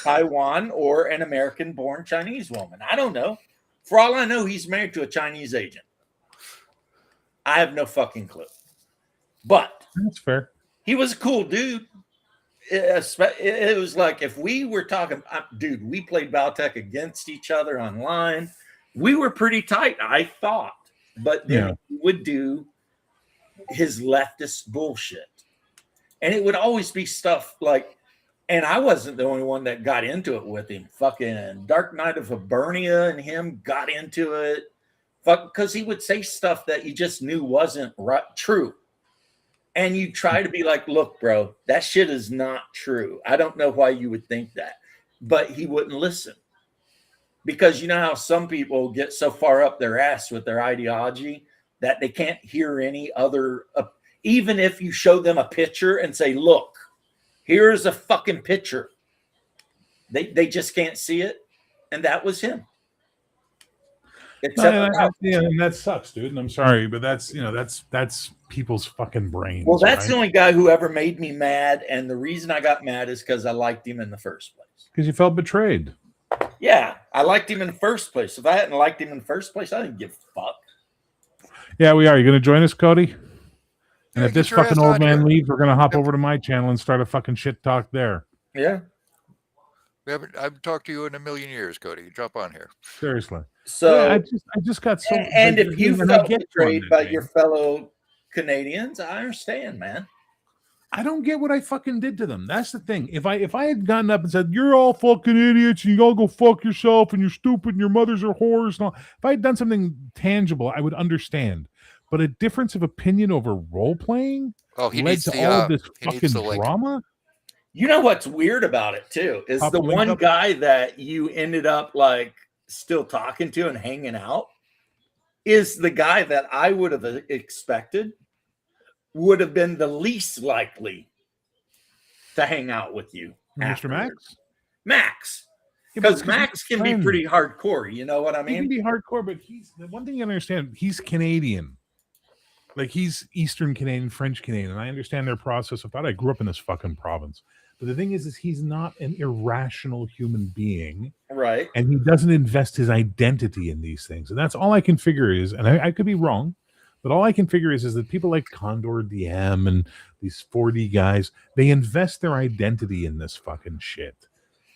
Taiwan or an American-born Chinese woman. I don't know. For all I know, he's married to a Chinese agent. I have no fucking clue. But That's fair. he was a cool dude. It was like if we were talking, dude, we played Baltech against each other online. We were pretty tight, I thought. But then he would do his leftist bullshit. And it would always be stuff like, and I wasn't the only one that got into it with him. Fucking Dark Knight of Hibernia and him got into it. Because he would say stuff that you just knew wasn't true. And you try to be like, look, bro, that shit is not true. I don't know why you would think that. But he wouldn't listen. Because you know how some people get so far up their ass with their ideology that they can't hear any other, even if you show them a picture and say, look, here's a fucking picture. They just can't see it. And that was him. And that sucks, dude. And I'm sorry, but that's, you know, that's people's fucking brains. Well, that's right? the only guy who ever made me mad. And the reason I got mad is because I liked him in the first place. Because you felt betrayed. Yeah, I liked him in the first place. If I hadn't liked him in the first place, I didn't give a fuck. Yeah, we are. You going to join us, Cody? And Yeah, if this get your fucking ass old on man here. leaves, we're going to hop over to my channel and start a fucking shit talk there. Yeah. I've talked to you in a million years, Cody. Jump on here. Seriously. So, Yeah, I just got so. and if you and I felt get betrayed on that, by man. your fellow Canadians, I understand, man. I don't get what I fucking did to them. That's the thing. If I had gotten up and said, "You're all fucking idiots, and you all go fuck yourself, and you're stupid, and your mothers are whores," and all, if I had done something tangible, I would understand. But a difference of opinion over role playing Oh, he led needs to the all of this he needs fucking the link. drama. You know what's weird about it too is Pop the the link one up. guy that you ended up like still talking to and hanging out is the guy that I would have expected would have been the least likely to hang out with you, Mr. afterwards. Max. Max, Yeah, but because Max can be pretty hardcore. You know what I He can mean? be hardcore, but he's the one thing you understand. He's Canadian, like he's Eastern Canadian, French Canadian, and I understand their process of thought. I grew up in this fucking province, but the thing is he's not an irrational human being, Right. and he doesn't invest his identity in these things, and that's all I can figure is, and I could be wrong, but all I can figure is that people like Condor DM and these 4D guys, they invest their identity in this fucking shit.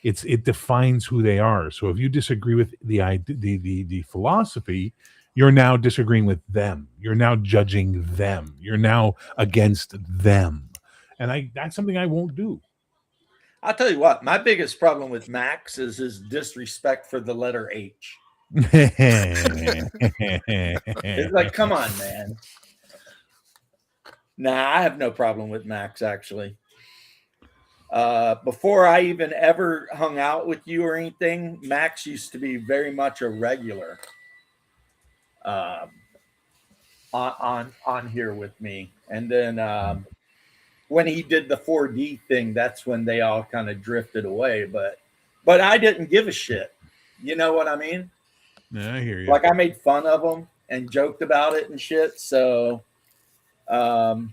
It defines who they are. So if you disagree with the philosophy, you're now disagreeing with them. You're now judging them. You're now against them. And that's something I won't do. I'll tell you what, my biggest problem with Max is his disrespect for the letter H. It's like, come on, man. Nah, I have no problem with Max, actually. Before I even ever hung out with you or anything, Max used to be very much a regular on here with me. And then when he did the 4D thing, that's when they all kind of drifted away. But I didn't give a shit. You know what I mean? Yeah, I hear you. Like I made fun of him and joked about it and shit. So, and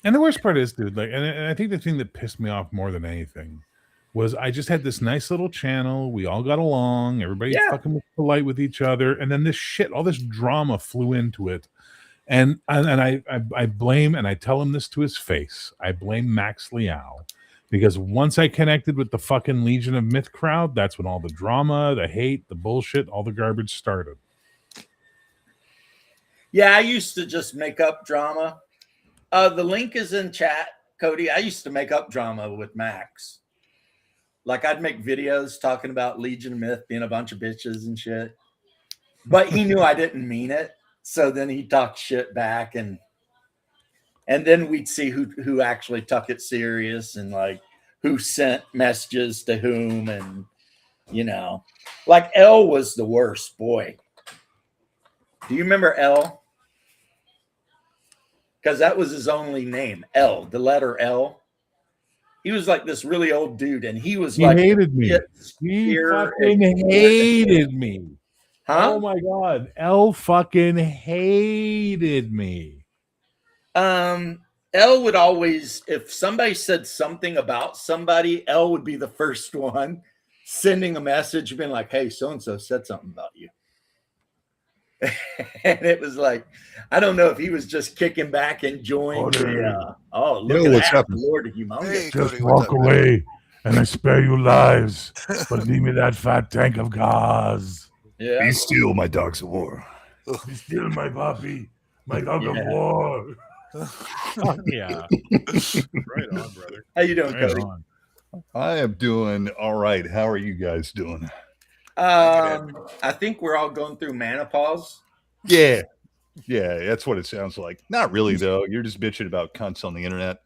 the worst part is, dude, like, and I think the thing that pissed me off more than anything was I just had this nice little channel. We all got along. Everybody fucking was polite with each other. And then this shit, all this drama flew into it. And I blame, and I tell him this to his face, I blame Max Liao. Because once I connected with the fucking Legion of Myth crowd, that's when all the drama, the hate, the bullshit, all the garbage started. Yeah, I used to just make up drama. The link is in chat, Cody. I used to make up drama with Max. Like I'd make videos talking about Legion of Myth being a bunch of bitches and shit. But he knew I didn't mean it. So then he talked shit back and then we'd see who actually took it serious and like who sent messages to whom. And, you know, like L was the worst, boy. Do you remember L? Because that was his only name, L, the letter L. He was like this really old dude, and he was like, hated me. He fucking hated me. Huh? Oh my God. L fucking hated me. L would always, if somebody said something about somebody, L would be the first one sending a message being like, hey, so-and-so said something about you. And it was like, I don't know if he was just kicking back, enjoying look at what's that, happening? Lord humongous. Hey, Just Cody, walk away and I spare you lives. But leave me that fat tank of gaz. Yeah. Be still, my dogs of war. Be still, my puppy. My dog of war. Yeah. Right on, brother. How you doing, Right Cody? on. I am doing all right. How are you guys doing? I think we're all going through menopause. Yeah. Yeah, that's what it sounds like. Not really, though. You're just bitching about cunts on the internet,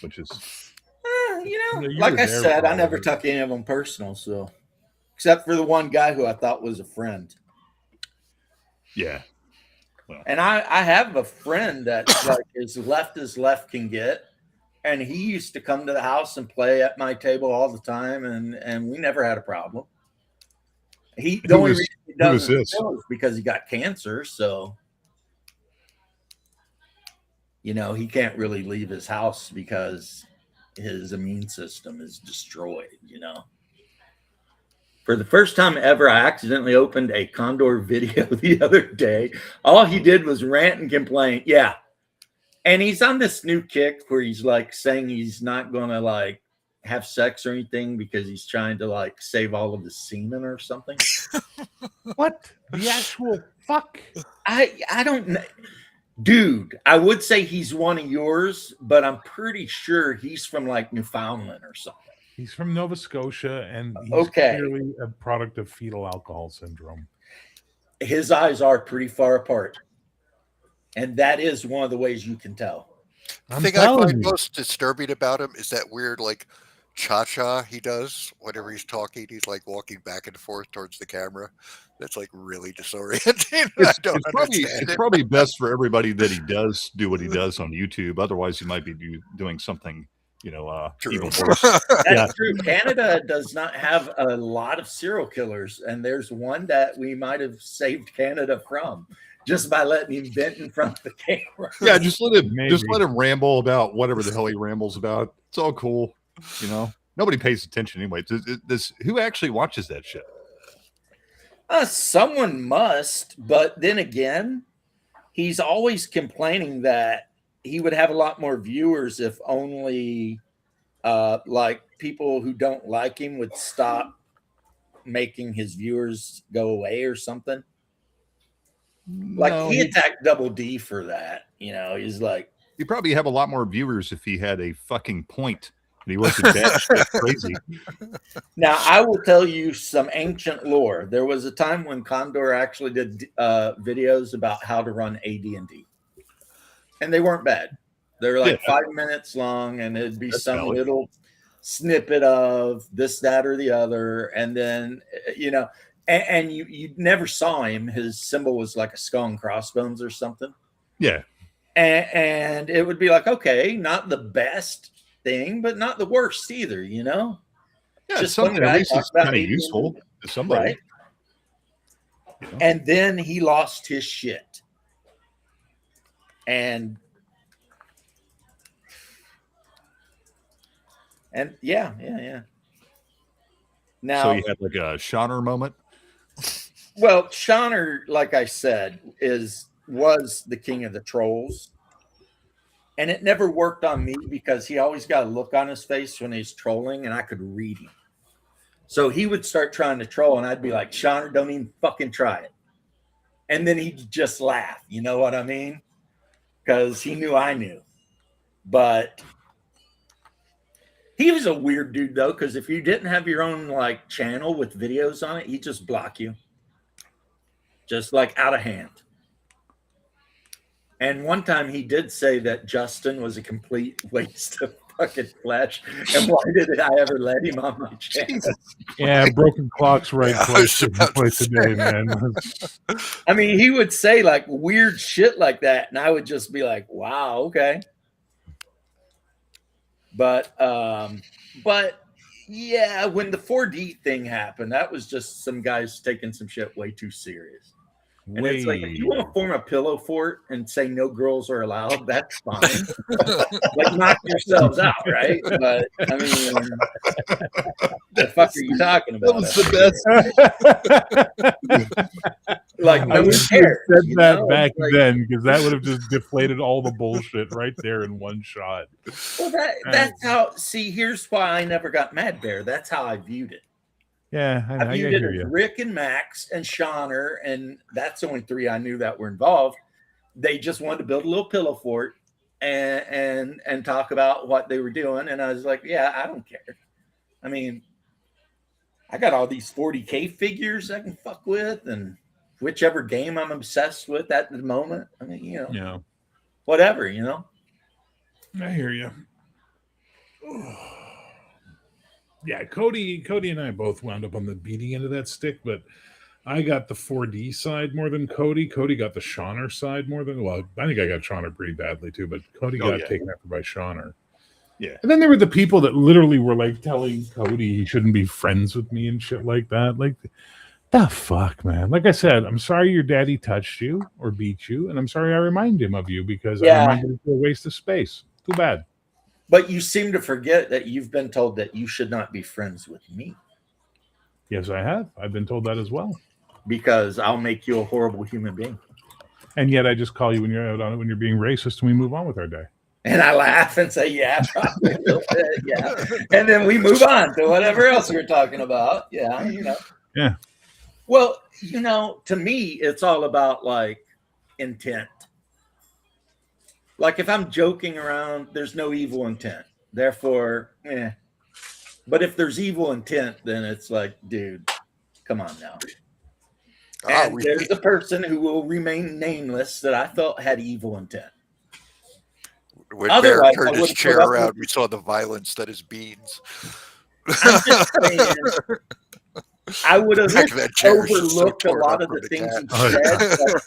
which is... You know, Yeah, you like were I there said, for I all never of it. took any of them personal, so except for the one guy who I thought was a friend. Yeah. And I have a friend that's like as left can get. And he used to come to the house and play at my table all the time, and we never had a problem. The only reason he doesn't is because he got cancer, so you know he can't really leave his house because his immune system is destroyed. You know, for the first time ever, I accidentally opened a Condor video the other day. All he did was rant and complain. Yeah. And he's on this new kick where he's like saying he's not going to like have sex or anything because he's trying to like save all of his semen or something. What the actual fuck? I don't know. Dude, I would say he's one of yours, but I'm pretty sure he's from like Newfoundland or something. He's from Nova Scotia, and he's Okay. clearly a product of fetal alcohol syndrome. His eyes are pretty far apart. And that is one of the ways you can tell. The thing I find most disturbing about him is that weird, like, cha-cha he does whenever he's talking. He's like walking back and forth towards the camera. That's like really disorienting. It's probably best for everybody that he does do what he does on YouTube. Otherwise, he might be doing something, even worse. That's true. Canada does not have a lot of serial killers, and there's one that we might have saved Canada from just by letting him vent in front of the camera. Yeah, just let him ramble about whatever the hell he rambles about. It's all cool. Nobody pays attention anyway. Who actually watches that shit? Someone must, but then again, he's always complaining that he would have a lot more viewers if only like people who don't like him would stop making his viewers go away or something. Like he attacked Double D for that. He's like, he'd probably have a lot more viewers if he had a fucking point. He wasn't that crazy. Now, I will tell you some ancient lore. There was a time when Condor actually did videos about how to run AD&D. And they weren't bad. They were like 5 minutes long, and it'd be some little snippet of this, that, or the other. And then, and you never saw him. His symbol was like a skull and crossbones or something. Yeah. And it would be like, okay, not the best thing, but not the worst either, Yeah, just something at least is kind of useful to somebody. Right? And then he lost his shit. And yeah. Now, so you had like a Shonner moment? Well, Shonner, like I said, was the king of the trolls. And it never worked on me because he always got a look on his face when he's trolling, and I could read him. So he would start trying to troll, and I'd be like, Shonner, don't even fucking try it. And then he'd just laugh. You know what I mean? Because he knew I knew. But he was a weird dude, though, because if you didn't have your own like channel with videos on it, he'd just block you. Just like out of hand. And one time he did say that Justin was a complete waste of fucking flesh. And why did I ever let him on my channel? Yeah, broken clock's right place today, man. I mean, he would say like weird shit like that, and I would just be like, wow, okay. But yeah, when the 4D thing happened, that was just some guys taking some shit way too serious. And it's like, if you want to form a pillow fort and say no girls are allowed, that's fine. Like, knock yourselves out, right? But, I mean, the fuck are you talking about? That was the best. Like, no one cares. Said that back then, because that would have just deflated all the bullshit right there in one shot. Well, that's how, see, here's why I never got Mad Bear. That's how I viewed it. Yeah, I viewed it as Rick and Max and Shonner, and that's the only three I knew that were involved. They just wanted to build a little pillow fort and talk about what they were doing, and I was like, yeah, I don't care. I mean, I got all these 40K figures I can fuck with, and whichever game I'm obsessed with at the moment. I mean, whatever, I hear you. Yeah, Cody and I both wound up on the beating end of that stick, but I got the 4D side more than Cody. Cody got the Shonner side more than, well, I think I got Shonner pretty badly too, but Cody got taken after by Shonner. Yeah. And then there were the people that literally were like telling Cody he shouldn't be friends with me and shit like that. Like, the fuck, man. Like I said, I'm sorry your daddy touched you or beat you, and I'm sorry I remind him of you because I reminded him of a waste of space. Too bad. But you seem to forget that you've been told that you should not be friends with me. Yes, I have. I've been told that as well. Because I'll make you a horrible human being. And yet I just call you when you're out on it, when you're being racist, and we move on with our day. And I laugh and say, yeah, probably a little bit, yeah. And then we move on to whatever else we're talking about. Yeah, Yeah. Well, to me, it's all about like intent. Like if I'm joking around, there's no evil intent. Therefore, But if there's evil intent, then it's like, dude, come on now. And there's a person who will remain nameless that I felt had evil intent. When Bear turned his chair around, we saw the violence that is beans. I'm just saying, I would have overlooked a lot of the things he said,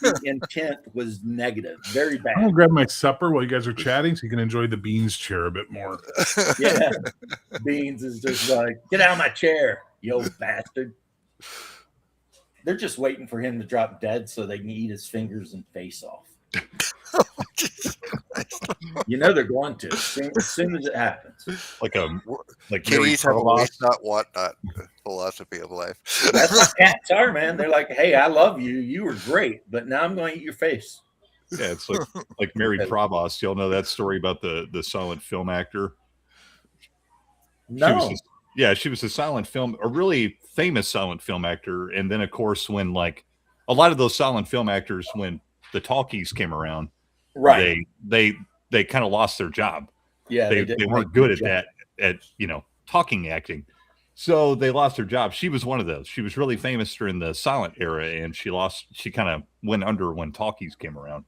but the intent was negative, very bad. I'm gonna grab my supper while you guys are chatting, so you can enjoy the Beans chair a bit more. Yeah, Beans is just like, get out of my chair, you old bastard. They're just waiting for him to drop dead so they can eat his fingers and face off. They're going to as soon as it happens. Like kitties have a waste not want not philosophy of life. That's what cats are, man. They're like, hey, I love you. You were great, but now I'm going to eat your face. Yeah, it's like Mary Provost. Y'all know that story about the silent film actor? No. She was a silent film, a really famous silent film actor. And then, of course, when like a lot of those silent film actors, when the talkies came around, right? They kind of lost their job. Yeah, they weren't good at that, at talking acting. So they lost their job. She was one of those. She was really famous during the silent era, and she kind of went under when talkies came around.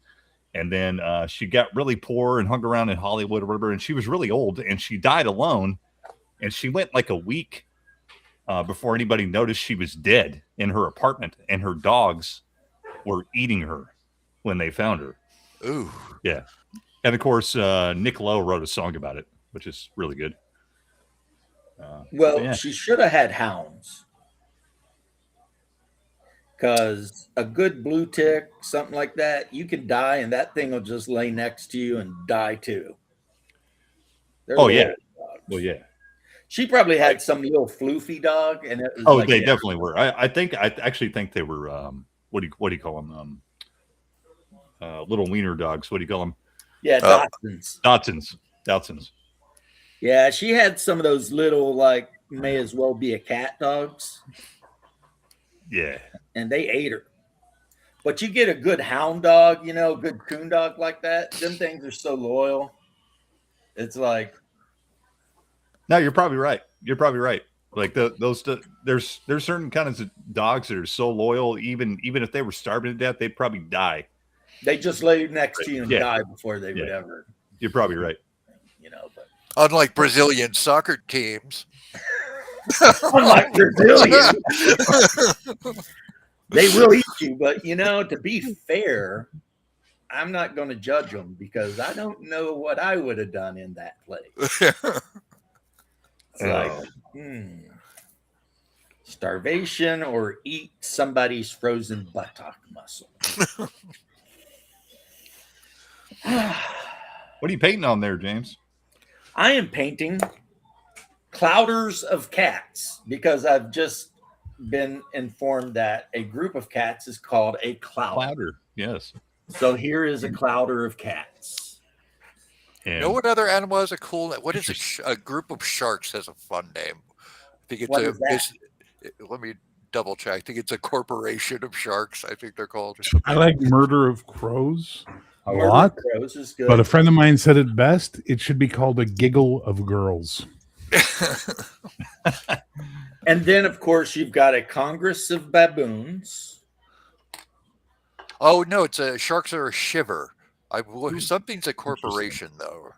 And then she got really poor and hung around in Hollywood or whatever. And she was really old, and she died alone. And she went like a week before anybody noticed she was dead in her apartment, and her dogs were eating her when they found her. Ooh. Yeah. And of course, Nick Lowe wrote a song about it, which is really good. She should have had hounds. Because a good blue tick, something like that, you could die and that thing will just lay next to you and die too. Well, yeah. She probably had some little floofy dog, and it was they definitely were. I actually think they were. What do you call them? Little wiener dogs. What do you call them? Yeah, Dachshunds. Yeah, she had some of those little, like, may as well be a cat dogs. Yeah, and they ate her. But you get a good hound dog, a good coon dog like that. Them things are so loyal. It's like. No, you're probably right. Like there's certain kinds of dogs that are so loyal. Even if they were starving to death, they'd probably die. They just lay next to you and die before they would ever. You're probably right. But unlike Brazilian soccer teams. Unlike Brazilian, they will eat you. But to be fair, I'm not going to judge them because I don't know what I would have done in that place. It's like starvation or eat somebody's frozen buttock muscle. What are you painting on there, James? I am painting clouders of cats because I've just been informed that a group of cats is called a clouder. Yes. So here is a clouder of cats. You know what other animal has a cool name? What is a group of sharks has a fun name? I think it's let me double check. I think it's a corporation of sharks. I think they're called. I like Murder of Crows a Murder lot. of Crows is good. But a friend of mine said it best. It should be called a giggle of girls. And then, of course, you've got a Congress of Baboons. Oh, no, it's sharks are a shiver. Something's a corporation, though.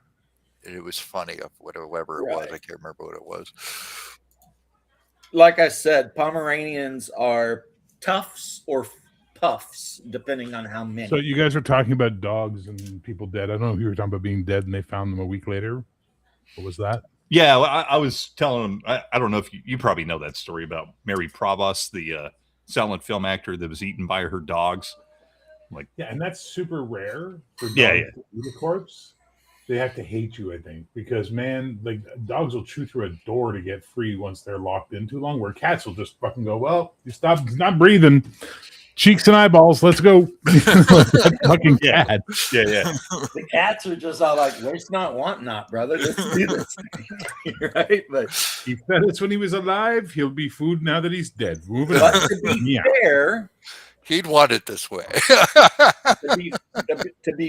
It was funny, whatever it was. I can't remember what it was. Like I said, Pomeranians are toughs or puffs, depending on how many. So you guys are talking about dogs and people dead. I don't know if you were talking about being dead and they found them a week later. What was that? Yeah, I was telling them. I don't know if you probably know that story about Mary Provost, the silent film actor that was eaten by her dogs. And that's super rare for dogs to eat a corpse. They have to hate you, I think, because dogs will chew through a door to get free once they're locked in too long. Where cats will just fucking go, well, you stop, it's not breathing. Cheeks and eyeballs. Let's go. That fucking Yeah. cat. Yeah. The cats are just all like, waste not, want not, brother. Let's do this. Right? But He fed us when he was alive. He'll be food now that he's dead. Moving But on. to be Yeah. fair, He'd want it this way. to be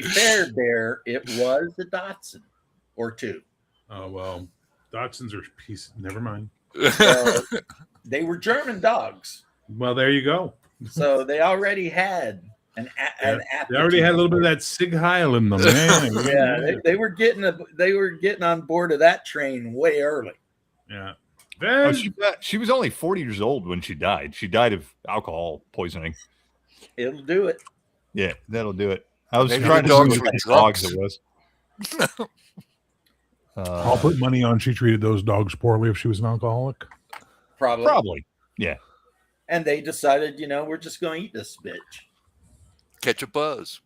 fair, Bear, it was a Dachshund or two. Oh well, Dachshunds are piece. Never mind. So they were German dogs, Well, there you go. so they already had an They already had a little bit of that Sig Heil in them. Man. Yeah, they were getting on board of that train way early. Yeah. Oh, she was only 40 years old when she died. She died of alcohol poisoning. It'll do it. Yeah, that'll do it. I was Maybe trying the to dogs see were which drunks. dogs it was. I'll put money on she treated those dogs poorly if she was an alcoholic. Probably. Yeah. And they decided, we're just going to eat this bitch. Catch a buzz.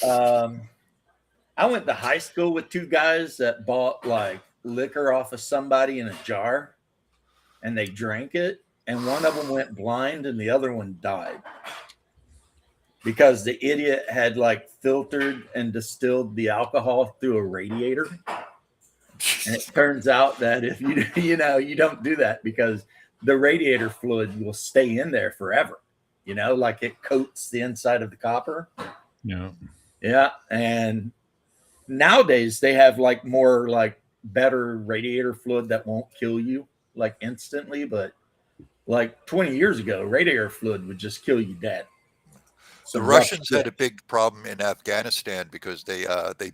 I went to high school with two guys that bought like liquor off of somebody in a jar, and they drank it, and one of them went blind and the other one died because the idiot had like filtered and distilled the alcohol through a radiator. And it turns out that if you don't do that because the radiator fluid will stay in there forever, like it coats the inside of the copper. Yeah. Yeah. And nowadays they have like more like better radiator fluid that won't kill you like instantly. But like 20 years ago, radiator fluid would just kill you dead. The Russians had a big problem in Afghanistan because they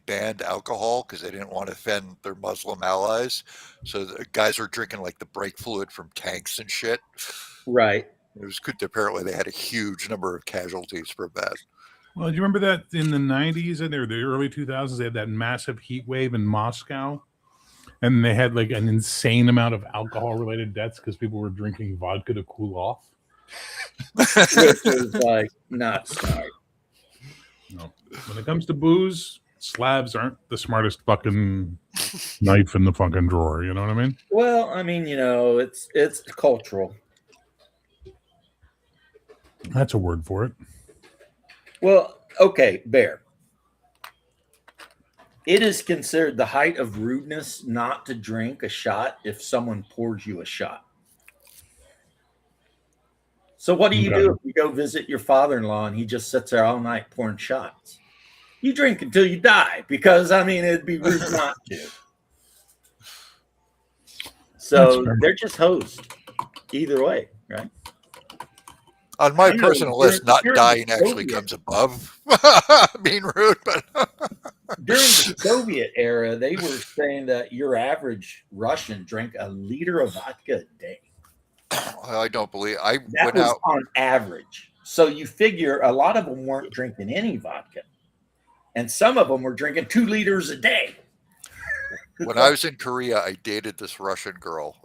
banned alcohol because they didn't want to offend their Muslim allies. So the guys were drinking like the brake fluid from tanks and shit. Right. It was good. Apparently, they had a huge number of casualties from that. Well, do you remember that in the 90s and the early 2000s, they had that massive heat wave in Moscow? And they had like an insane amount of alcohol-related deaths because people were drinking vodka to cool off. Which is like not smart. No. When it comes to booze, Slavs aren't the smartest fucking knife in the fucking drawer. You know what I mean? Well, I mean, it's cultural. That's a word for it. Well, okay, Bear. It is considered the height of rudeness not to drink a shot if someone pours you a shot. So what do you do if you go visit your father-in-law and he just sits there all night pouring shots? You drink until you die because, I mean, it'd be rude not to. So they're just hosts either way, right? On my personal list, not dying actually comes above being rude. But during the Soviet era, they were saying that your average Russian drank a liter of vodka a day. I don't believe I That went was out. on average. So you figure a lot of them weren't drinking any vodka, and some of them were drinking 2 liters a day. When I was in Korea, I dated this Russian girl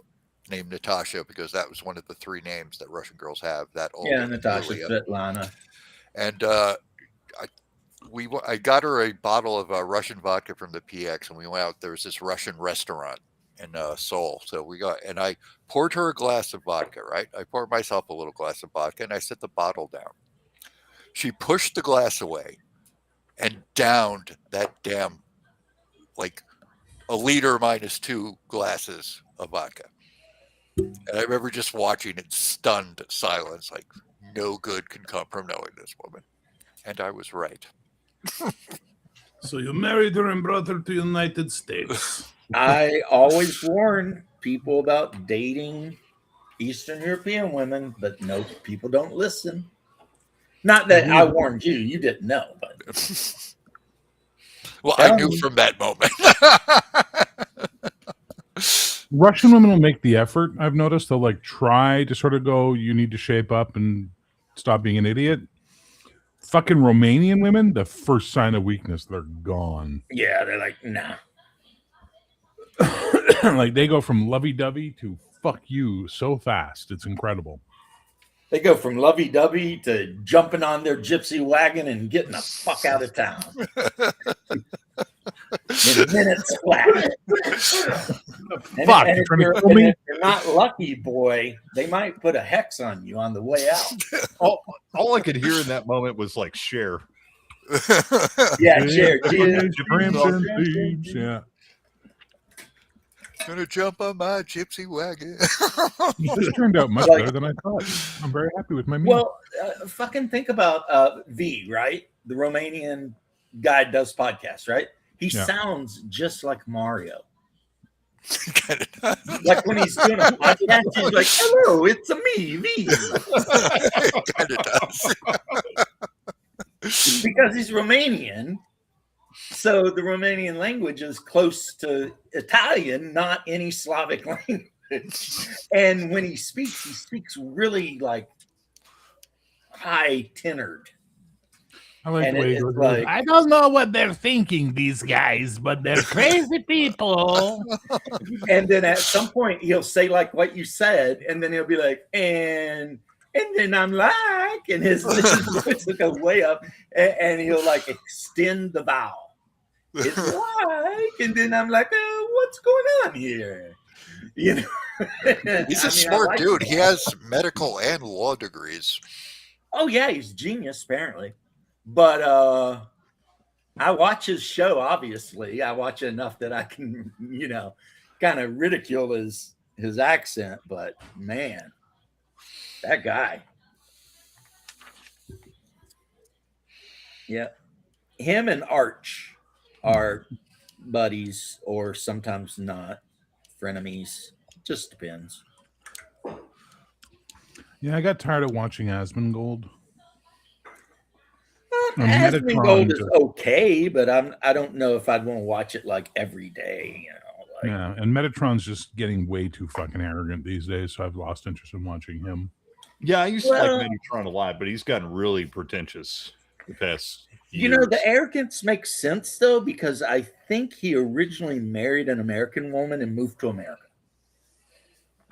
named Natasha because that was one of the 3 names that Russian girls have. That old, Yeah, Natasha, Julia. Svetlana. And I got her a bottle of Russian vodka from the PX, and we went out. There was this Russian restaurant in Seoul, so and I poured her a glass of vodka. Right, I poured myself a little glass of vodka, and I set the bottle down. She pushed the glass away and downed that damn like a liter minus 2 glasses of vodka. And I remember just watching in stunned silence, like no good can come from knowing this woman. And I was right. So you married her and brought her to the United States. I always warn people about dating Eastern European women, but no, people don't listen. Not that I warned you; you didn't know, but well, I knew from that moment. Russian women will make the effort. I've noticed they'll like try to sort of go, you need to shape up and stop being an idiot. Fucking Romanian women, the first sign of weakness, they're gone. Yeah, they're like, nah. Like they go from lovey-dovey to fuck you so fast. It's incredible. They go from lovey-dovey to jumping on their gypsy wagon and getting the fuck out of town. In minutes flat. Fuck, And if not lucky, boy, they might put a hex on you on the way out. All I could hear in that moment was like Cher. Yeah, Cher. Yeah. Gonna jump on my gypsy wagon. This turned out much better than I thought. I'm very happy with my meal. Well, fucking think about V, right? The Romanian guy does podcasts, right? He sounds just like Mario. Like when he's doing a podcast, he's like, "Hello, it's me, V." Kind of does. Because he's Romanian, so the Romanian language is close to Italian, not any Slavic language. And when he speaks really like high tenored. I like the way he goes, like, I don't know what they're thinking, these guys, but they're crazy people. And then at some point he'll say like what you said, and then he'll be like, and then I'm like, and his voice will go way up, and he'll like extend the vowel. It's like, and then I'm like, what's going on here? You know, He's a smart dude. He has medical and law degrees. Oh yeah, he's a genius apparently. But I watch his show. Obviously, I watch enough that I can, you know, kind of ridicule his accent. But man, that guy. Yeah, him and Arch are buddies, or sometimes not, frenemies. Just depends. Yeah, I got tired of watching Asmongold. Asmongold is okay, but I don't know if I'd want to watch it like every day. You know, like, yeah, and Metatron's just getting way too fucking arrogant these days, so I've lost interest in watching him. Yeah, I used to like Metatron a lot, but he's gotten really pretentious the past years. You know, the arrogance makes sense though, because I think he originally married an American woman and moved to America.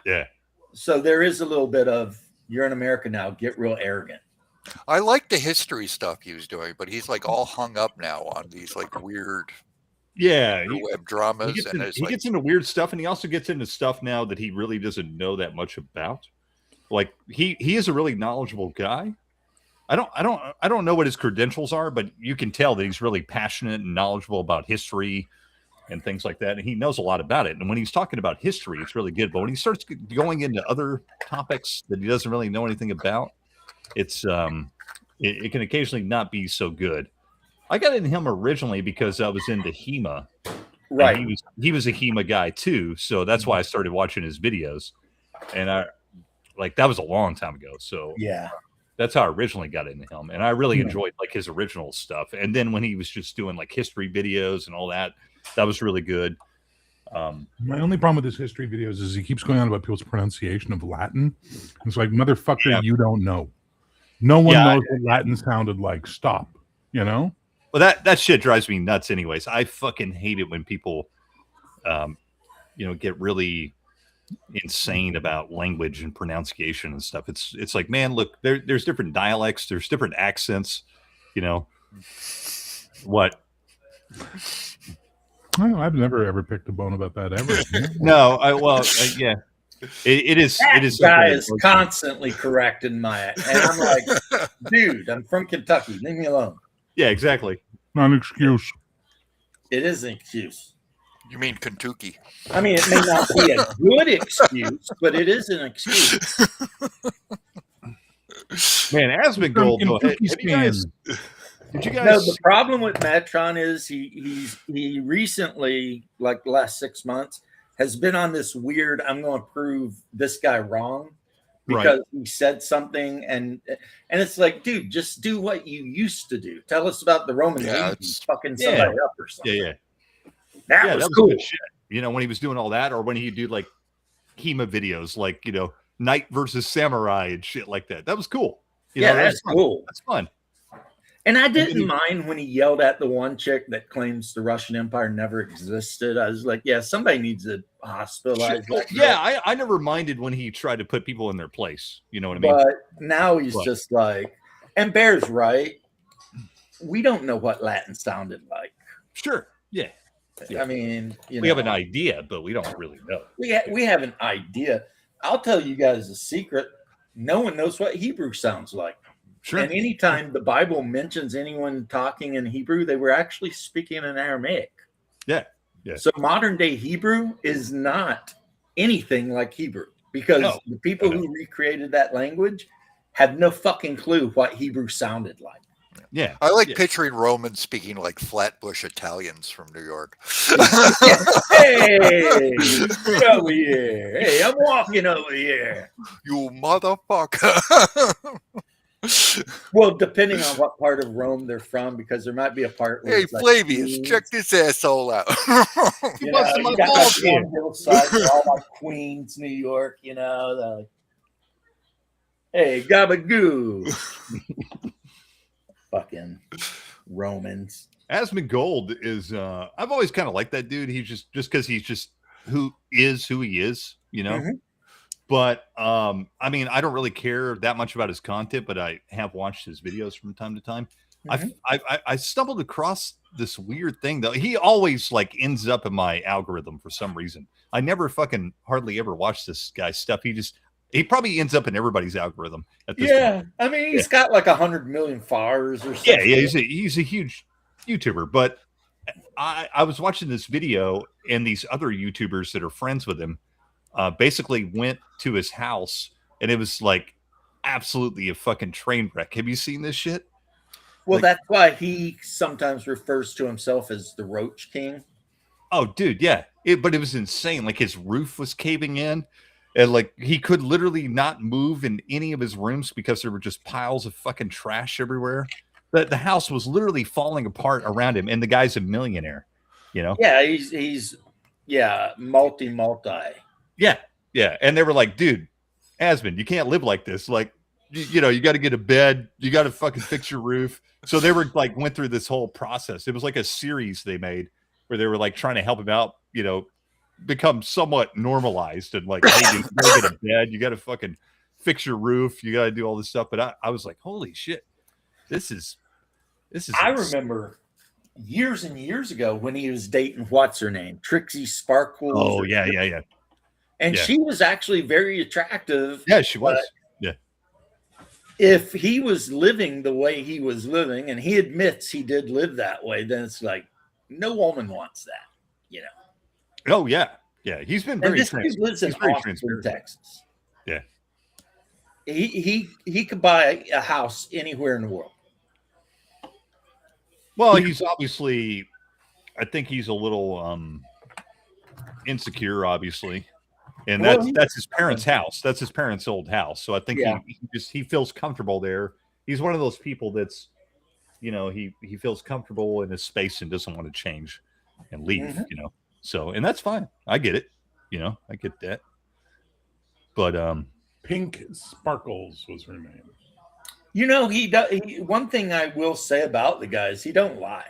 Yeah. So there is a little bit of, you're in America now, get real arrogant. I like the history stuff he was doing, but he's like all hung up now on these like weird web dramas. He gets into weird stuff, and he also gets into stuff now that he really doesn't know that much about. Like he is a really knowledgeable guy. I don't know what his credentials are, but you can tell that he's really passionate and knowledgeable about history and things like that, and he knows a lot about it. And when he's talking about history, it's really good. But when he starts going into other topics that he doesn't really know anything about, it's it can occasionally not be so good. I got into him originally because I was into HEMA. Right. He was a HEMA guy too, so that's why I started watching his videos. And that was a long time ago. So yeah, that's how I originally got into him. And I really enjoyed like his original stuff. And then when he was just doing like history videos and all that, that was really good. My only problem with his history videos is he keeps going on about people's pronunciation of Latin. It's like, motherfucker, you don't know. No one knows what Latin sounded like. Stop. You know? Well, that shit drives me nuts anyways. I fucking hate it when people, get really insane about language and pronunciation and stuff. It's like, man, look, there's different dialects. There's different accents, you know. What? I've never ever picked a bone about that ever. No, yeah. It is. That it is. Guy is constantly correcting and I'm like, dude, I'm from Kentucky. Leave me alone. Yeah, exactly. Not an excuse. It is an excuse. You mean Kentucky? I mean, it may not be a good excuse, but it is an excuse. Man, Asmongold. Did you guys? No, the problem with Metatron is he recently, like the last 6 months, has been on this weird, I'm going to prove this guy wrong because he said something, and it's like, dude, just do what you used to do. Tell us about the Roman legions fucking somebody up or something. Yeah. That was cool. Good shit. You know, when he was doing all that, or when he'd do like HEMA videos, like, you know, knight versus samurai and shit like that. That was cool. That's cool. That's fun. And I didn't mind when he yelled at the one chick that claims the Russian Empire never existed. I was like, yeah, somebody needs to hospitalize. Yeah, I never minded when he tried to put people in their place. You know what I mean? But now he's just like, and Bear's right. We don't know what Latin sounded like. Sure. Yeah. I mean, we have an idea, but we don't really know. We have an idea. I'll tell you guys a secret. No one knows what Hebrew sounds like. Sure. And anytime the Bible mentions anyone talking in Hebrew, they were actually speaking in Aramaic. Yeah. Yeah. So modern day Hebrew is not anything like Hebrew because the people who recreated that language have no fucking clue what Hebrew sounded like. Yeah. I like picturing Romans speaking like Flatbush Italians from New York. Hey, get over here. Hey, I'm walking over here. You motherfucker. Well, depending on what part of Rome they're from, because there might be a part where Hey, it's like Flavius, Queens. check this asshole out. You know, you got like one hillside, they're all like Queens, New York, you know. Like, hey, gabagoo. Fucking Romans. Asmongold is I've always kind of liked that dude. He's just because he's just who he is, you know. Mm-hmm. But I mean, I don't really care that much about his content, but I have watched his videos from time to time. Mm-hmm. I stumbled across this weird thing though. He always like ends up in my algorithm for some reason. I never fucking hardly ever watch this guy's stuff. He probably ends up in everybody's algorithm at this point. I mean, he's got like 100 million followers or something. Yeah, he's a huge YouTuber. But I was watching this video, and these other YouTubers that are friends with him basically went to his house, and it was like absolutely a fucking train wreck. Have you seen this shit? Well, that's why he sometimes refers to himself as the Roach King. Oh, dude, yeah. But it was insane. Like his roof was caving in. And like he could literally not move in any of his rooms because there were just piles of fucking trash everywhere. The house was literally falling apart around him, and the guy's a millionaire, you know? Yeah, he's multi. Yeah. And they were like, dude, Asmon, you can't live like this. Like, you know, you got to get a bed, you got to fucking fix your roof. So they were like went through this whole process. It was like a series they made where they were like trying to help him out, you know, become somewhat normalized and like, hey, dude, you gotta get a bed, you gotta fucking fix your roof, you gotta do all this stuff. But I was like, holy shit, this is I remember years and years ago when he was dating what's her name, Trixie Sparkles. Oh yeah. And she was actually very attractive. Yeah, she was. Yeah. If he was living the way he was living, and he admits he did live that way, then it's like no woman wants that, you know. Oh yeah. He's been very. And this dude lives in Austin, Texas. Yeah. He could buy a house anywhere in the world. Well, he's obviously. I think he's a little insecure, obviously, and that's his parents' house. That's his parents' old house. So I think he feels comfortable there. He's one of those people that's, you know, he feels comfortable in his space and doesn't want to change and leave. You know. So, and that's fine. I get it. You know, I get that. But Pink Sparkles was her name. You know, he does. One thing I will say about the guy is he don't lie.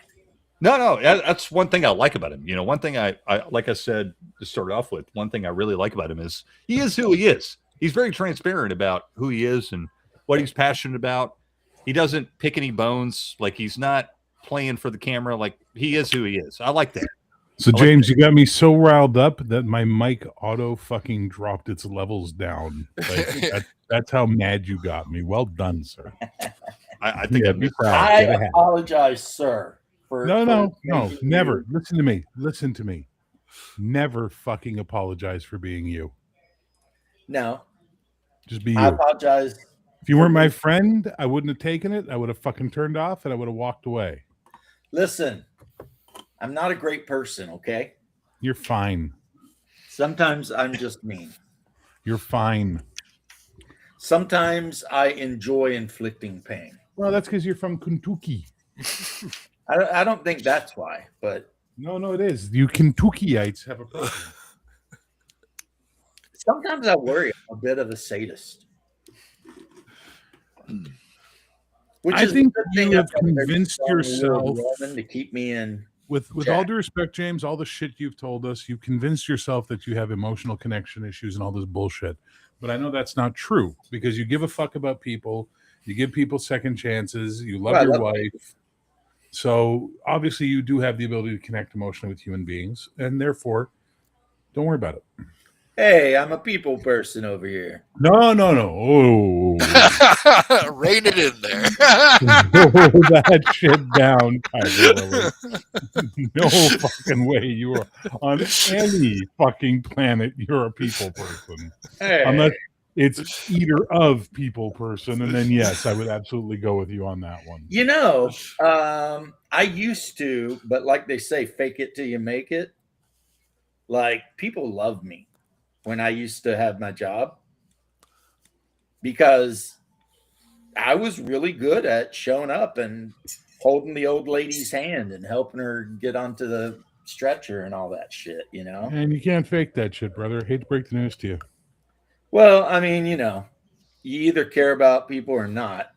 No, that's one thing I like about him. You know, one thing I like I said to start off with, one thing I really like about him is he is who he is. He's very transparent about who he is and what he's passionate about. He doesn't pick any bones. Like he's not playing for the camera. Like he is who he is. I like that. So, James, you got me so riled up that my mic auto fucking dropped its levels down. Like, that's how mad you got me. Well done, sir. I think I'd be proud. I apologize, sir. No, never. Listen to me. Never fucking apologize for being you. No. Just be you. I apologize. If you weren't my friend, I wouldn't have taken it. I would have fucking turned off and I would have walked away. Listen. I'm not a great person, okay? You're fine. Sometimes I'm just mean. You're fine. Sometimes I enjoy inflicting pain. Well, that's because you're from Kentucky. I don't think that's why, but... No, it is. You Kentuckyites have a problem. Sometimes I worry I'm a bit of a sadist. I think you have convinced yourself... to keep me in... With all due respect, James, all the shit you've told us, you've convinced yourself that you have emotional connection issues and all this bullshit. But I know that's not true because you give a fuck about people. You give people second chances. You love your wife. So obviously you do have the ability to connect emotionally with human beings, and therefore don't worry about it. Hey, I'm a people person over here. No. Oh, Rein it in there. hold that shit down, Kaiser Lily. No fucking way you are on any fucking planet. You're a people person, Hey, unless it's eater of people person, and then yes, I would absolutely go with you on that one. you know, I used to, but like they say, fake it till you make it. Like people love me when I used to have my job because I was really good at showing up and holding the old lady's hand and helping her get onto the stretcher and all that shit, you know? And you can't fake that shit, brother. Hate to break the news to you. Well, I mean, you either care about people or not.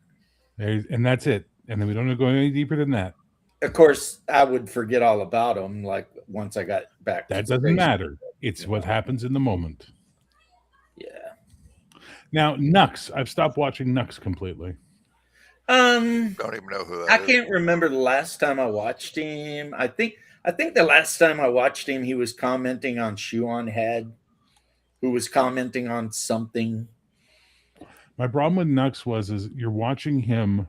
And that's it. And then we don't go any deeper than that. Of course, I would forget all about them like once I got back to That the doesn't station. matter. It's what happens in the moment. Yeah. Now, Nux. I've stopped watching Nux completely. Don't even know who that I is. can't remember the last time I watched him. I think the last time I watched him, he was commenting on Shoe on Head, who was commenting on something. My problem with Nux is you're watching him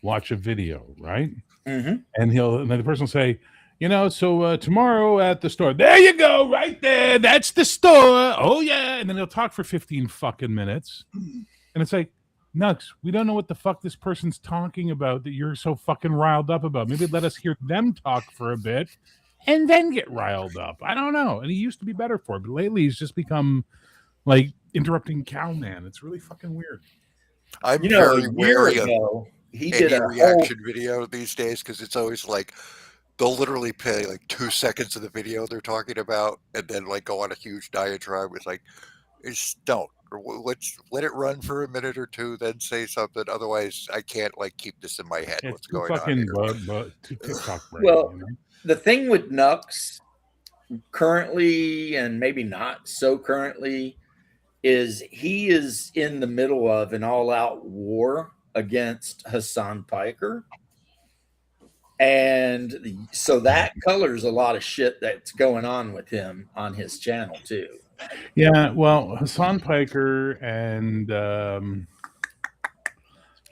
watch a video, right? Mm-hmm. And then the person will say, so tomorrow at the store, there you go, right there. That's the store. Oh yeah. And then he'll talk for 15 fucking minutes. And it's like, Nux, we don't know what the fuck this person's talking about that you're so fucking riled up about. Maybe let us hear them talk for a bit and then get riled up. I don't know. And he used to be better for it, but lately he's just become like interrupting Cowman. It's really fucking weird. I'm a very year wary of ago, he did any a reaction video these days because it's always like they'll literally play like 2 seconds of the video they're talking about and then like go on a huge diatribe with like, just don't. Let's let it run for a minute or two, then say something. Otherwise, I can't like keep this in my head. It's What's going fucking on here? TikTok brain. Well, the thing with Nux currently, and maybe not so currently, is he is in the middle of an all-out war against Hassan Piker. And so that colors a lot of shit that's going on with him on his channel too. Yeah, well, Hassan Piker and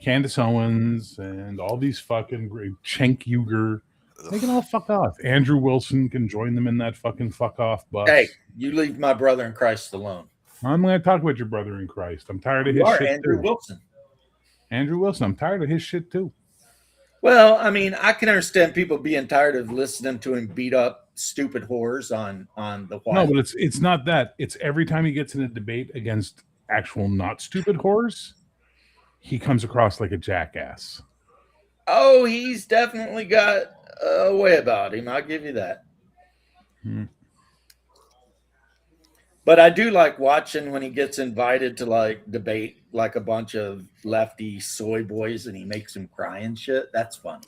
Candace Owens and all these fucking Cenk Uygur, they can all fuck off. Andrew Wilson can join them in that fucking fuck off bus. Hey, you leave my brother in Christ alone. I'm going to talk about your brother in Christ. I'm tired of You his are shit Andrew too. Wilson. Andrew Wilson, I'm tired of his shit too. Well, I mean, I can understand people being tired of listening to him beat up stupid whores on the No, but it's not that. It's every time he gets in a debate against actual not stupid whores, he comes across like a jackass. Oh, he's definitely got a way about him. I'll give you that. But I do like watching when he gets invited to like debate like a bunch of lefty soy boys and he makes them cry and shit. That's funny.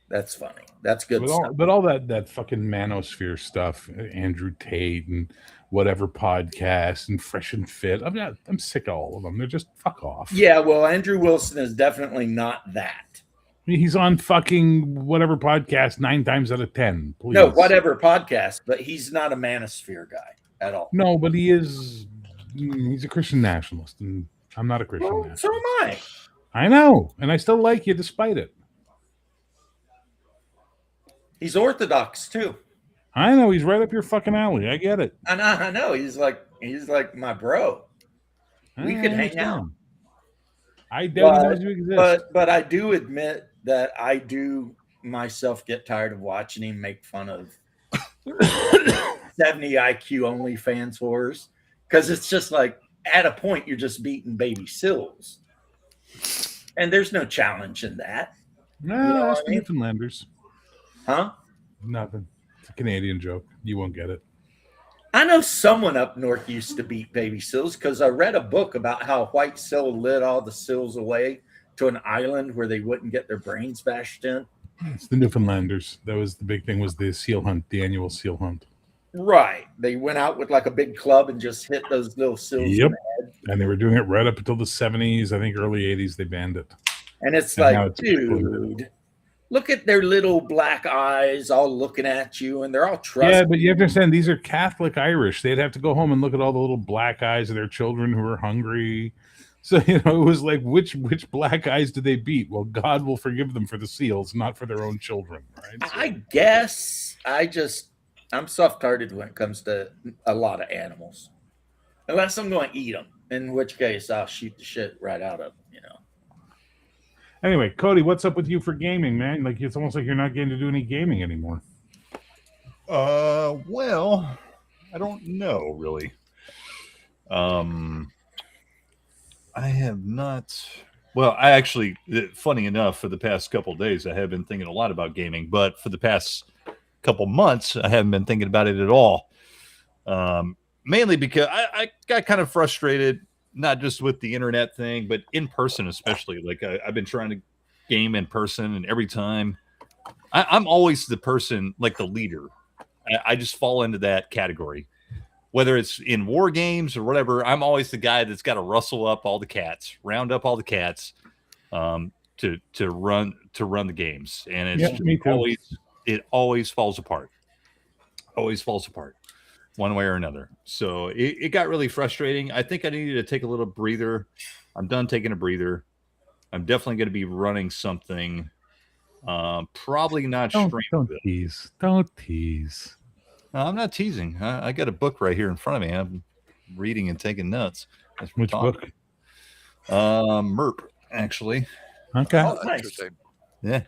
That's funny. That's good stuff. But all that fucking manosphere stuff, Andrew Tate and whatever podcast and Fresh and Fit. I'm sick of all of them. They're just fuck off. Yeah, well, Andrew Wilson is definitely not that. He's on fucking whatever podcast 9 times out of 10. Please. No, whatever podcast, but he's not a manosphere guy at all. No, but he's a Christian nationalist, and I'm not a Christian nationalist. So am I. I know, and I still like you despite it. He's Orthodox too. I know, he's right up your fucking alley. I get it. I know. He's like my bro. We could hang out. I doubt you exist. But I do admit that I do myself get tired of watching him make fun of 70 IQ OnlyFans whores, because it's just like at a point you're just beating baby sills, and there's no challenge in that. No, that's the Newfoundlanders. Huh? Nothing. It's a Canadian joke. You won't get it. I know someone up north used to beat baby sills because I read a book about how White Sill led all the sills away to an island where they wouldn't get their brains bashed in. It's the Newfoundlanders. That was the big thing, was the seal hunt, the annual seal hunt. Right. They went out with like a big club and just hit those little sills in the head. And they were doing it right up until the 70s. I think early 80s they banned it. And it's like, dude, Look at their little black eyes all looking at you, and they're all Yeah, trusting. but you have to understand these are Catholic Irish. They'd have to go home and look at all the little black eyes of their children who are hungry. So it was like which black eyes do they beat? Well, God will forgive them for the seals, not for their own children, right? So, I guess I'm soft-hearted when it comes to a lot of animals, unless I'm going to eat them, in which case I'll shoot the shit right out of them. anyway, Cody, what's up with you for gaming, man? Like it's almost like you're not getting to do any gaming anymore. Well, I don't know really. I have not. Well, I actually, funny enough, for the past couple of days, I have been thinking a lot about gaming, but for the past couple months, I haven't been thinking about it at all. Mainly because I got kind of frustrated, not just with the internet thing, but in person especially. Like I've been trying to game in person, and every time I'm always the person, like the leader. I just fall into that category. Whether it's in war games or whatever, I'm always the guy that's got to rustle up all the cats, round up all the cats, to run the games, and it's me too. always falls apart. Always falls apart, one way or another. So it got really frustrating. I think I needed to take a little breather. I'm done taking a breather. I'm definitely going to be running something. Probably not Don't streaming. tease. Don't tease. No, I'm not teasing. I got a book right here in front of me. I'm reading and taking notes. Which book? MERP, actually. Okay. Oh, nice. Interesting. Yeah.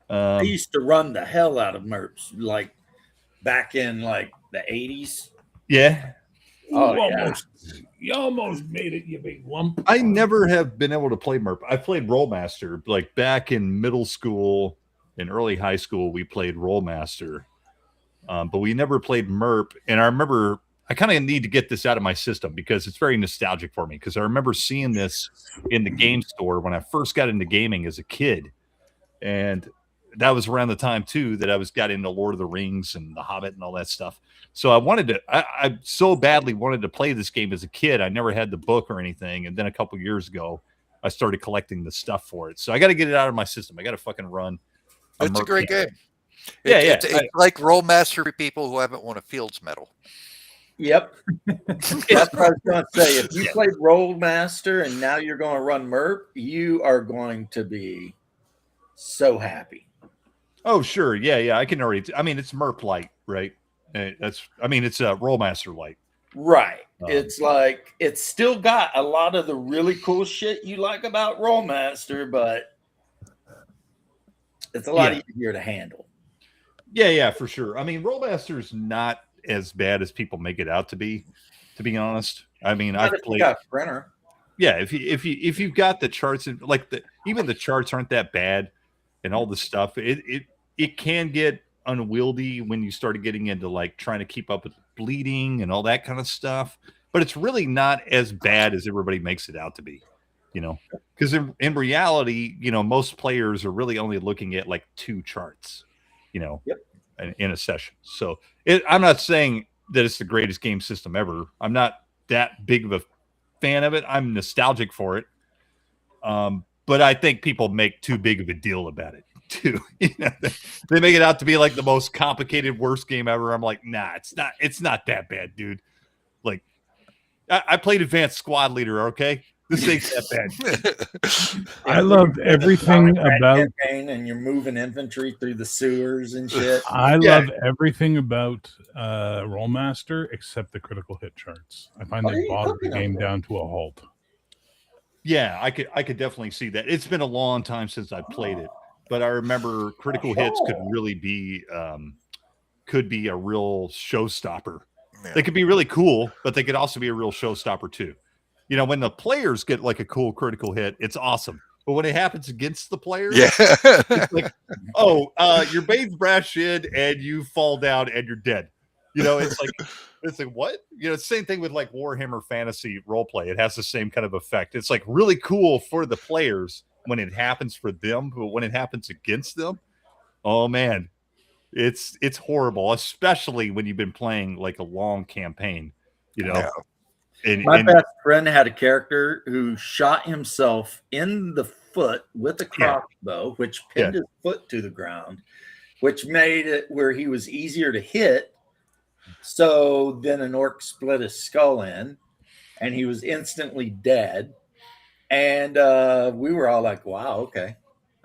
I used to run the hell out of MERPs, like back in like the 80s. Yeah. Oh, You almost made it, you big lump. I never have been able to play MERP. I played Rollmaster. Like back in middle school and early high school, we played Rollmaster. But we never played MERP. And I remember I kind of need to get this out of my system because it's very nostalgic for me. Because I remember seeing this in the game store when I first got into gaming as a kid. And that was around the time, too, that I got into Lord of the Rings and The Hobbit and all that stuff. So I so badly wanted to play this game as a kid. I never had the book or anything. And then a couple years ago, I started collecting the stuff for it. So I got to get it out of my system. I got to fucking run. It's a great game. Yeah, It's like Rollmaster for people who haven't won a Fields medal. Yep. That's what I was going to say. If you played Rollmaster and now you're going to run MERP, you are going to be so happy. Oh, sure. Yeah. I can already. I mean, it's MERP Light, right? It's a Rollmaster Light. Right. It's like it's still got a lot of the really cool shit you like about Rollmaster, but it's a lot easier to handle. Yeah, for sure. I mean, Rollmaster's not as bad as people make it out to be honest. I mean, I've played got a printer. Yeah, if you've got the charts and like even the charts aren't that bad and all the stuff, it can get unwieldy when you start getting into like trying to keep up with bleeding and all that kind of stuff. But it's really not as bad as everybody makes it out to be, because in reality, most players are really only looking at like 2 charts, in a session. So I'm not saying that it's the greatest game system ever. I'm not that big of a fan of it. I'm nostalgic for it. But I think people make too big of a deal about it too. They make it out to be like the most complicated, worst game ever. I'm like, nah, it's not that bad, dude. Like I played Advanced Squad Leader. Okay. This ain't that bad. I loved everything about and you're moving infantry through the sewers and shit. I love everything about Rollmaster except the critical hit charts. I find they bog the game down to a halt. Yeah, I could definitely see that. It's been a long time since I played it, but I remember critical hits could really be a real showstopper. Yeah. They could be really cool, but they could also be a real showstopper too. When the players get like a cool critical hit, it's awesome. But when it happens against the players, it's like, your bane's brash in and you fall down and you're dead. It's like what? Same thing with like Warhammer Fantasy roleplay. It has the same kind of effect. It's like really cool for the players when it happens for them, but when it happens against them, oh man, it's horrible, especially when you've been playing like a long campaign, My best friend had a character who shot himself in the foot with a Yeah. crossbow, which pinned his foot to the ground, which made it where he was easier to hit. So then an orc split his skull in, and he was instantly dead. And we were all like, wow, okay.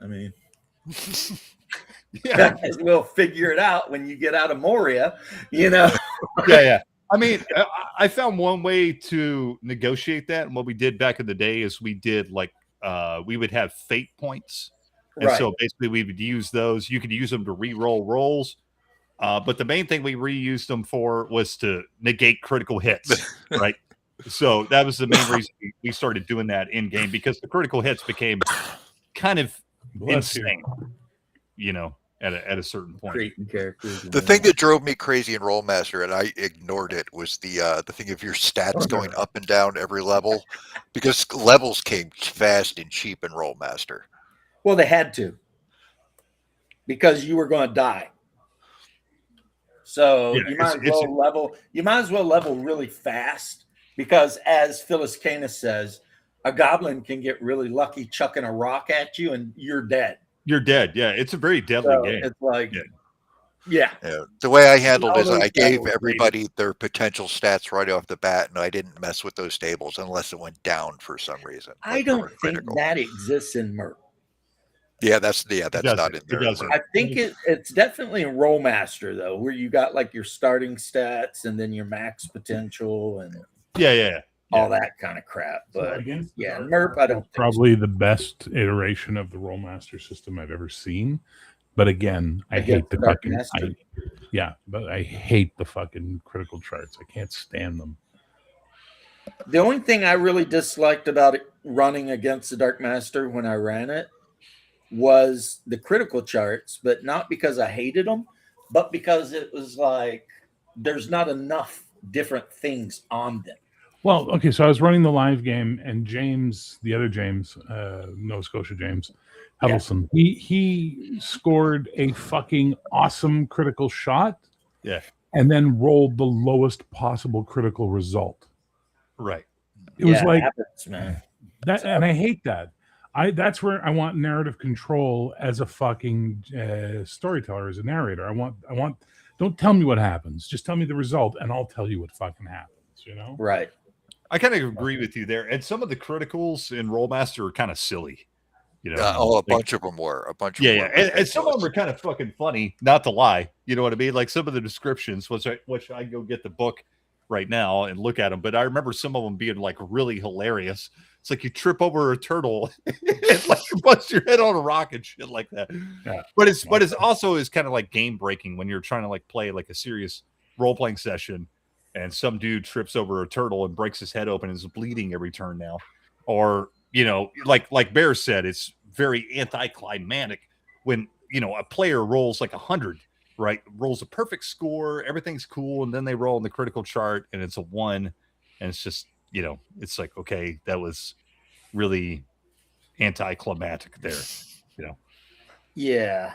I mean, Yeah. we'll figure it out when you get out of Moria, you know. Yeah. I mean, I found one way to negotiate that, and what we did back in the day is we did like we would have fate points, and so basically we would use those. You could use them to re-roll rolls, but the main thing we reused them for was to negate critical hits, right? So that was the main reason we started doing that in game, because the critical hits became kind of insane, you know, at a certain point. Creating characters. The thing that drove me crazy in Rollmaster, and I ignored it, was the thing of your stats going up and down every level, because levels came fast and cheap in Rollmaster. Well, they had to, because you were going to die. So you might as well level really fast, because as Phyllis Canis says, a goblin can get really lucky chucking a rock at you and you're dead. You're dead. Yeah, it's a very deadly game. It's like, yeah. The way I handled it is I gave everybody their potential stats right off the bat, and I didn't mess with those tables unless it went down for some reason. I don't think that exists in Merc. Yeah, that's not in there. I think it's definitely in Rollmaster though, where you got like your starting stats and then your max potential and all that kind of crap. But Merp, I don't think probably the best iteration of the Rollmaster system I've ever seen. But again, I hate the fucking but I hate the fucking critical charts. I can't stand them. The only thing I really disliked about it running against the Dark Master when I ran it was the critical charts, but not because I hated them, but because it was like there's not enough different things on them. Well, okay, so I was running the live game, and James, the other James, Nova Scotia James Huddleston, he scored a fucking awesome critical shot, and then rolled the lowest possible critical result. Right. It was like happens, man. That, and I hate that. That's where I want narrative control as a fucking storyteller, as a narrator. I want. Don't tell me what happens. Just tell me the result, and I'll tell you what fucking happens. You know, right? I kind of agree with you there. And some of the criticals in Rollmaster are kind of silly. You know, a bunch of them were. A bunch of them were. And some of them are kind of fucking funny. Not to lie, you know what I mean? Like some of the descriptions, which I go get the book right now and look at them. But I remember some of them being like really hilarious. It's like you trip over a turtle and like you bust your head on a rock and shit like that. Yeah. But it's also is kind of like game breaking when you're trying to like play like a serious role playing session, and some dude trips over a turtle and breaks his head open and is bleeding every turn now. Or, you know, like Bear said, it's very anticlimactic when, you know, a player rolls like 100, right? Rolls a perfect score, everything's cool, and then they roll in the critical chart and it's a 1, and it's just, you know, it's like, okay, that was really anticlimactic there, you know. Yeah.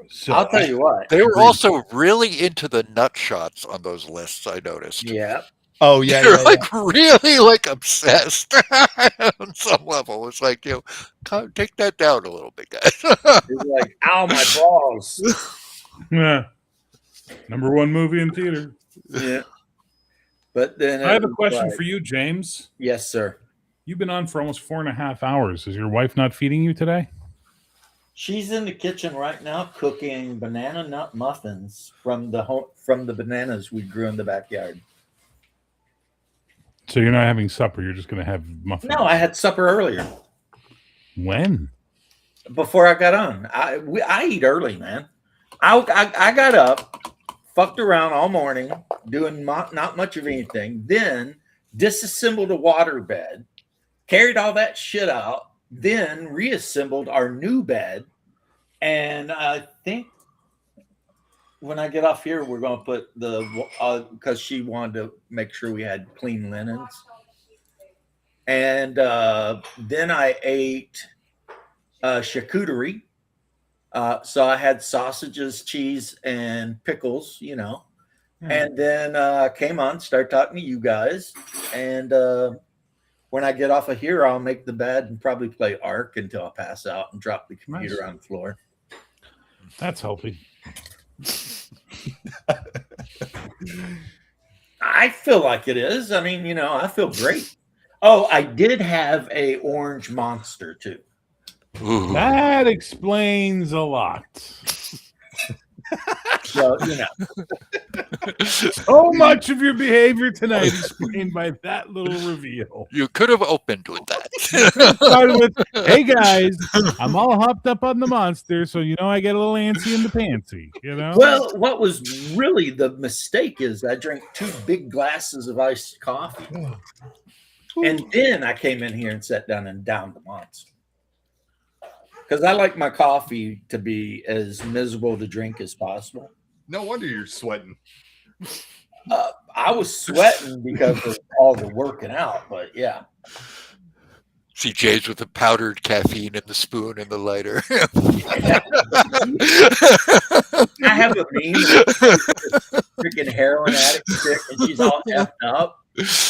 So I'll tell you what. They were also really into the nut shots on those lists, I noticed. Yeah. Oh yeah, they're really like obsessed on some level. It's like, you know, take that down a little bit, guys. It's like, ow, my balls. Yeah. Number 1 movie in theater. Yeah. But then I have a question for you, James. Yes, sir. You've been on for almost 4.5 hours. Is your wife not feeding you today? She's in the kitchen right now cooking banana nut muffins from the bananas we grew in the backyard. So you're not having supper. You're just going to have muffins. No, I had supper earlier. When? Before I got on. I eat early, man. I got up, fucked around all morning, doing not much of anything. Then disassembled a waterbed, carried all that shit out, then reassembled our new bed. And I think when I get off here, we're going to put because she wanted to make sure we had clean linens. And then I ate charcuterie. So I had sausages, cheese, and pickles, you know. And then came on, started talking to you guys. And when I get off of here, I'll make the bed and probably play Ark until I pass out and drop the computer Nice. on the floor. That's healthy. I feel like it is. I mean, you know, I feel great. Oh, I did have a orange monster too. Ooh. That explains a lot. So, you know, So much of your behavior tonight explained by that little reveal. You could have opened with that. Started with, hey guys, I'm all hopped up on the monster, so you know I get a little antsy in the pantsy, you know? well, what was really the mistake is I drank 2 big glasses of iced coffee. And then I came in here and sat down and downed the monster. Because I like my coffee to be as miserable to drink as possible. No wonder you're sweating. I was sweating because of all the working out, but yeah. See James with the powdered caffeine in the spoon and the lighter. I have a meme of freaking heroin addict chick, and she's all effed up.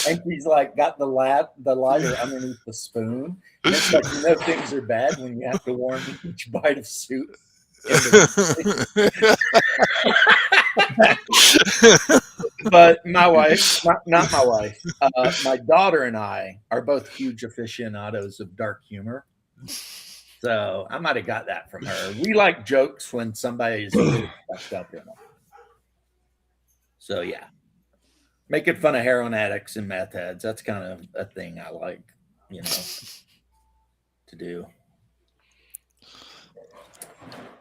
And she's like got the lighter underneath the spoon. And it's like, you know, things are bad when you have to warm each bite of soup. But my wife, not my wife, my daughter and I are both huge aficionados of dark humor. So I might have got that from her. We like jokes when somebody's really fucked up in them. So yeah. Making fun of heroin addicts and meth heads. That's kind of a thing I like, you know, to do.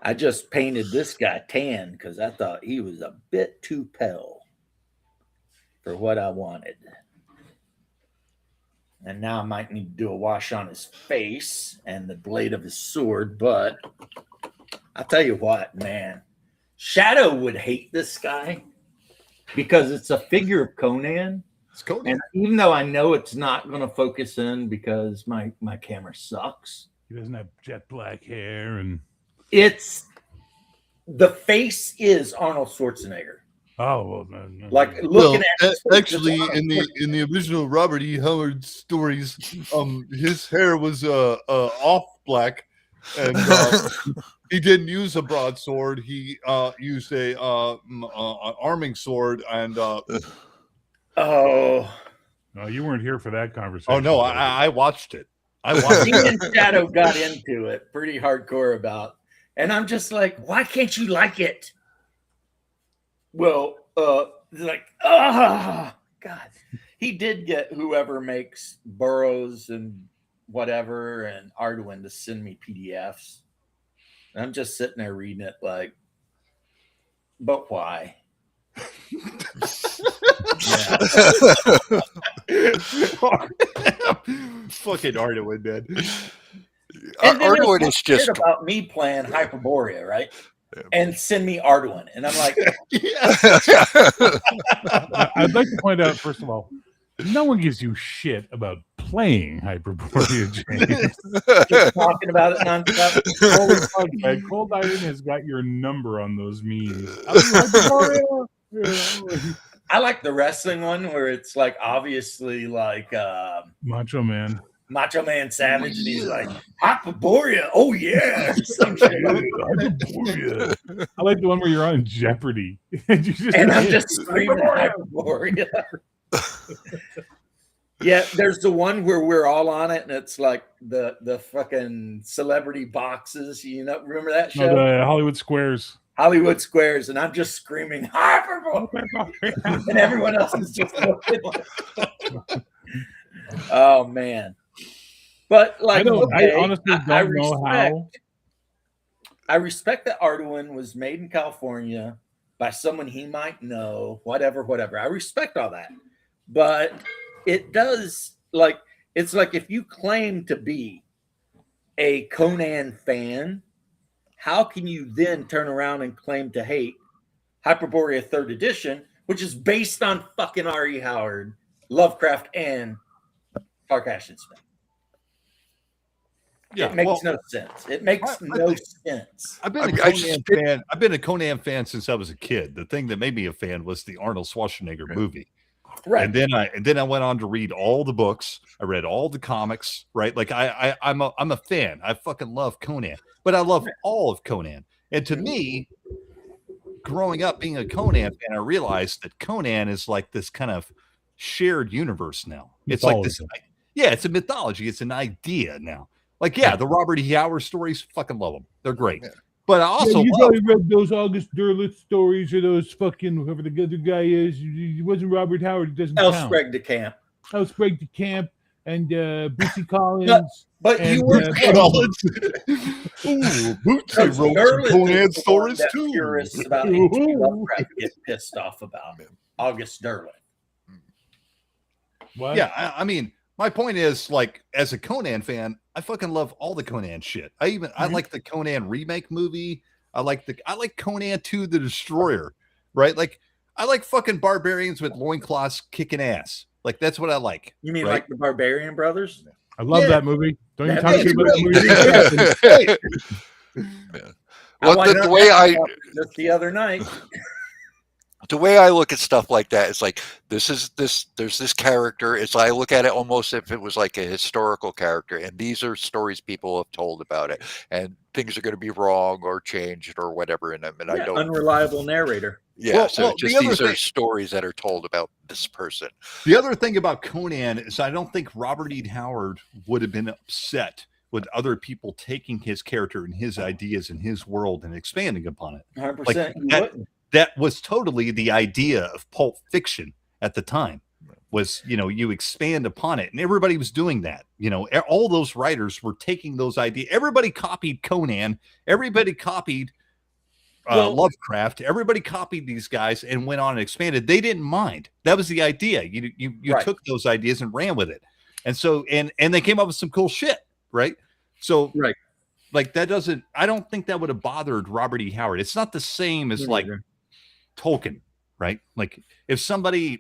I just painted this guy tan because I thought he was a bit too pale for what I wanted. And now I might need to do a wash on his face and the blade of his sword. But I'll tell you what, man. Shadow would hate this guy. Because it's a figure of Conan. It's Conan. And even though I know it's not going to focus in because my camera sucks. He doesn't have jet black hair and It's the face is Arnold Schwarzenegger. oh well, no. Like looking at his face, actually it's in the original Robert E. Howard stories, his hair was off black, and he didn't use a broadsword. He used a an arming sword, and oh, No, you weren't here for that conversation. Oh no, I watched it. I watched me and Shadow got into it pretty hardcore about, and I'm just like, why can't you like it? Well, like, God, he did get whoever makes Burroughs and whatever and Arduin to send me PDFs. And I'm just sitting there reading it like, but why? Fucking Arduin, man. Arduin is just about me playing Hyperborea, right? And send me Arduin, and I'm like, I'd like to point out first of all, no one gives you shit about playing Hyperborea, James. just talking about it nonstop. Cold Iron has got your number on those memes. I like the wrestling one where it's like obviously like Macho Man Savage, and he's like Hyperborea, oh yeah, some shit. Hyperborea. I like the one where you're on Jeopardy and I'm just screaming Hyperborea. Yeah, there's the one where we're all on it, and it's like the fucking celebrity boxes. You know, remember that show? No, the Hollywood Squares. Hollywood Squares, and I'm just screaming Hyperborea, and everyone else is just looking like, oh man. But like, I honestly don't know how. I respect that Arduin was made in California by someone he might know, whatever. I respect all that. But it does, like, it's like if you claim to be a Conan fan, how can you then turn around and claim to hate Hyperborea 3rd edition, which is based on fucking R.E. Howard, Lovecraft, and Tarkashian Smith? Yeah, it makes no sense. It makes no sense. I've been a Conan fan. I've been a Conan fan since I was a kid. The thing that made me a fan was the Arnold Schwarzenegger movie. Right. And then I went on to read all the books. I read all the comics, right? Like I'm a fan. I fucking love Conan, but I love all of Conan. And to me, growing up being a Conan fan, I realized that Conan is like this kind of shared universe now. It's like this, yeah, it's a mythology. It's an idea now. Like, yeah, the Robert E. Howard stories, fucking love them. They're great. Yeah. But I also you probably read those August Derleth stories or those fucking whoever the other guy is. It wasn't Robert Howard. It doesn't count. Sprague de Camp. Sprague de Camp and Bootsy Collins. But and, you were Collins. Ooh, Bootsy wrote some Conan stories too. Curious about H.P. Lovecraft get pissed off about August Derleth. What? Yeah, I mean, my point is, like, as a Conan fan, I fucking love all the Conan shit. I like the Conan remake movie. I like Conan 2 the Destroyer, right? Like, I like fucking barbarians with loincloths kicking ass. Like, that's what I like. You mean like the Barbarian Brothers? I love that movie. Don't you talk to me about that movie. Well, the way just the other night. The way I look at stuff like that is like there's this character. It's I look at it almost if it was like a historical character, and these are stories people have told about it, and things are going to be wrong or changed or whatever in them. And I don't unreliable narrator. Yeah, these are stories that are told about this person. The other thing about Conan is I don't think Robert E. Howard would have been upset with other people taking his character and his ideas and his world and expanding upon it. 100%. That was totally the idea of Pulp Fiction at the time. Was, you expand upon it, and everybody was doing that. All those writers were taking those ideas. Everybody copied Conan. Everybody copied Lovecraft. Everybody copied these guys and went on and expanded. They didn't mind. That was the idea. You took those ideas and ran with it, and so and they came up with some cool shit, right? So like that doesn't. I don't think that would have bothered Robert E. Howard. It's not the same as like Tolkien, right? Like if somebody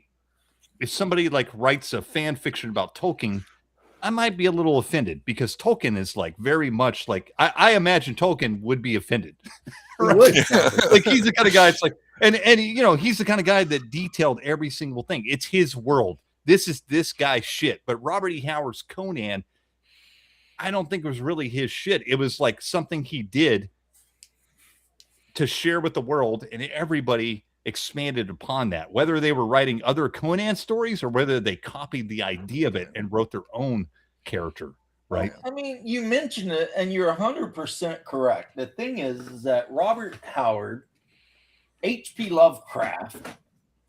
like writes a fan fiction about Tolkien, I might be a little offended because Tolkien is like very much like I imagine Tolkien would be offended. Right? Like he's the kind of guy. It's like and he's the kind of guy that detailed every single thing. It's his world. This is this guy's shit. But Robert E. Howard's Conan, I don't think it was really his shit. It was like something he did to share with the world, and everybody expanded upon that, whether they were writing other Conan stories or whether they copied the idea of it and wrote their own character, right? I mean, you mentioned it, and you're 100% correct. The thing is that Robert Howard, H.P. Lovecraft,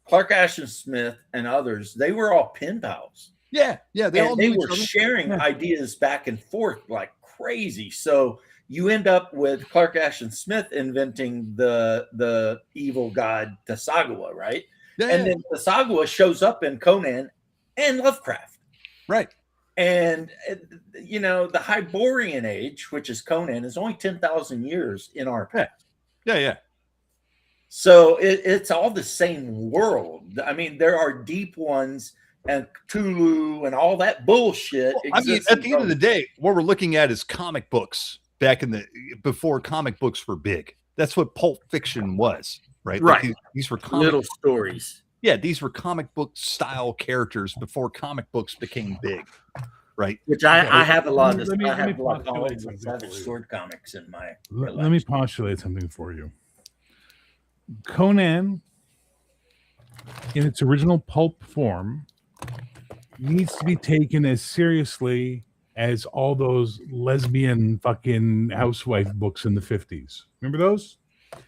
Clark Ashton Smith, and others, they were all pen pals. Yeah, they were sharing ideas back and forth like crazy. So you end up with Clark Ashton Smith inventing the evil god Tasagawa, right? Yeah, and then Tasagawa shows up in Conan and Lovecraft. Right. And, the Hyborian age, which is Conan, is only 10,000 years in our past. Yeah. So it's all the same world. I mean, there are deep ones and Cthulhu and all that bullshit. Well, I mean, at the end of the day, what we're looking at is comic books back before comic books were big. That's what Pulp Fiction was, right? Right. Like these were little stories. Yeah, these were comic book style characters before comic books became big, right? Which I have a lot of. I have a lot of Savage Sword comics in my. Let me postulate something for you. Conan, in its original pulp form, needs to be taken as seriously as all those lesbian fucking housewife books in the 50s. Remember those?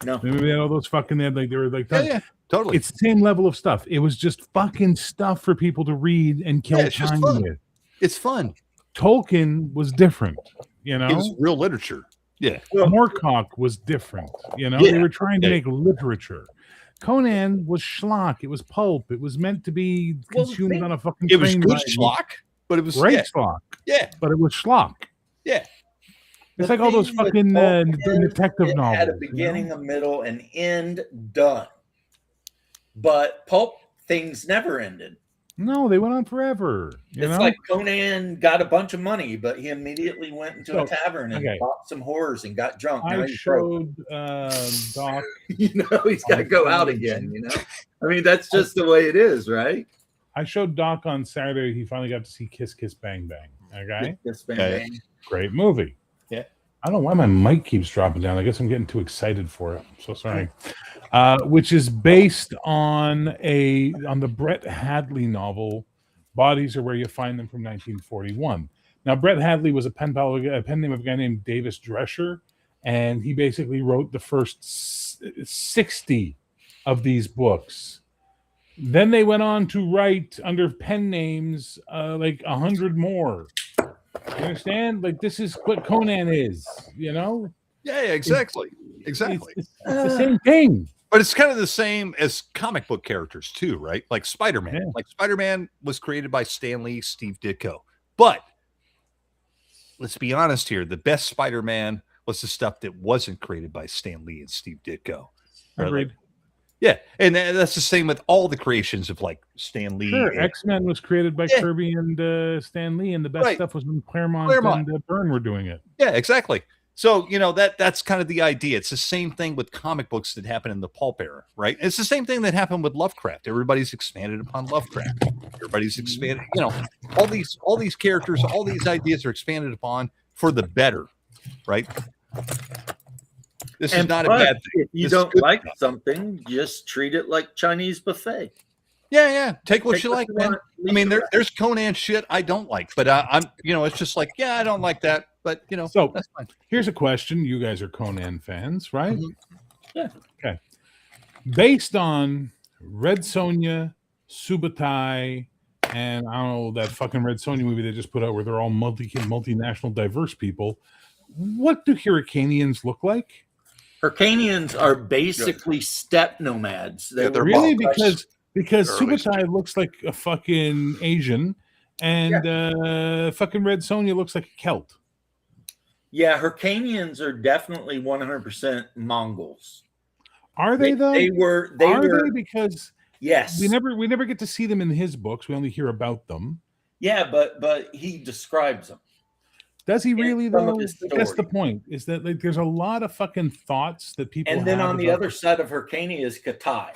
No. Remember they had all those fucking they were like yeah, totally. It's the same level of stuff. It was just fucking stuff for people to read and kill time with. It's fun. Tolkien was different, It was real literature. Yeah. Moorcock was different, They were trying to make literature. Conan was schlock. It was pulp. It was meant to be consumed on a fucking train. It was good schlock, but it was great schlock. Yeah. But it was schlock. Yeah. It's like all those fucking detective novels. Had a beginning, a middle, an end, done. But pulp things never ended. No, they went on forever. It's like Conan got a bunch of money, but he immediately went into a tavern and bought some whores and got drunk. I showed Doc. He's got to go out again. I mean, that's just the way it is, right? I showed Doc on Saturday. He finally got to see Kiss Kiss Bang Bang. Okay, Kiss, bang, Yeah. bang. great movie. Yeah. I don't know why my mic keeps dropping down. I guess I'm getting too excited for it. I'm so sorry. Which is based on the Brett Hadley novel, Bodies Are Where You Find Them, from 1941. Now, Brett Hadley was a pen name of a guy named Davis Drescher, and he basically wrote the first 60 of these books. Then they went on to write under pen names like 100 more. You understand? Like, this is what Conan is, you know? Yeah, exactly. Exactly. It's the same thing. But it's kind of the same as comic book characters too, right? Like Spider-Man. Yeah. Like Spider-Man was created by Stan Lee, Steve Ditko. But let's be honest here, the best Spider-Man was the stuff that wasn't created by Stan Lee and Steve Ditko. Right? Agreed. Yeah, and that's the same with all the creations of like Stan Lee. Sure, and- X-Men was created by Yeah. Kirby and Stan Lee, and the best Right. stuff was when Claremont. And Byrne were doing it. Yeah, exactly. So, that's kind of the idea. It's the same thing with comic books that happened in the pulp era, right? It's the same thing that happened with Lovecraft. Everybody's expanded upon Lovecraft. Everybody's expanded, all these characters, all these ideas are expanded upon for the better, right? This is not a but bad thing. If you This is don't good like stuff. something, just treat it like Chinese buffet. Yeah. Take what you like, man. want, I leave mean, the there's Conan shit I don't like, but I'm, it's just like, yeah, I don't like that, but So- that's fine. Here's a question. You guys are Conan fans, right? Mhm. Yeah. Okay. Based on Red Sonja, Subutai, and I don't know, that fucking Red Sonja movie they just put out where they're all multinational diverse people, what do Hyrcanians look like? Hyrcanians are basically steppe nomads. Yeah, they're Really? Mongols. Because Early Subutai looks like a fucking Asian, and fucking Red Sonja looks like a Celt. Yeah, Hyrcanians are definitely 100% Mongols. Are they though? They were. Because Yes. we never get to see them in his books. We only hear about them. Yeah, but he describes them. Does he In really some of though? his That's the story. point. Is that like there's a lot of fucking thoughts that people And then have on the about- other side of Hyrcania is Katai,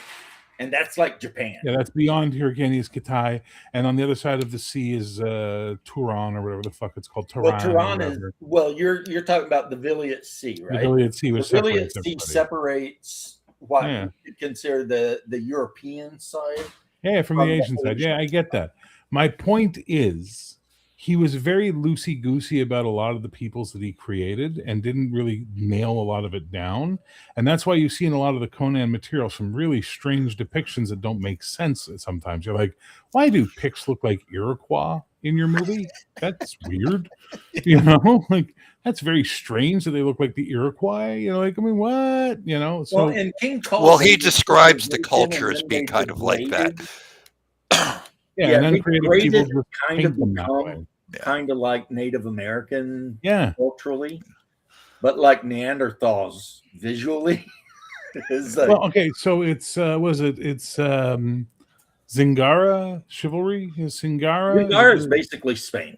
and that's like Japan. Yeah, that's beyond Hyrcania's Katai, and on the other side of the sea is Turan or whatever the fuck it's called. Well, Turan. Turan is you're talking about the Viliot Sea, the right? Viliot Sea, The which Viliot separates Sea everybody. separates what Yeah. you consider the European side. Yeah, from the Asian side. Yeah, I get that. My point is, he was very loosey-goosey about a lot of the peoples that he created and didn't really nail a lot of it down. And that's why you see in a lot of the Conan material some really strange depictions that don't make sense sometimes. You're like, why do Picts look like Iroquois in your movie? That's weird. Like, that's very strange that they look like the Iroquois. Like, I mean, what? So Well, and King Tall. Well, he describes the culture as being kind of like that. yeah, and then they creative graded people just kind paint of them that way. become kind of like Native American Yeah. culturally, but like Neanderthals visually. is like, Well, okay, so it's was it? It's Zingara chivalry. Is Zingara? Bulgaria is basically Spain.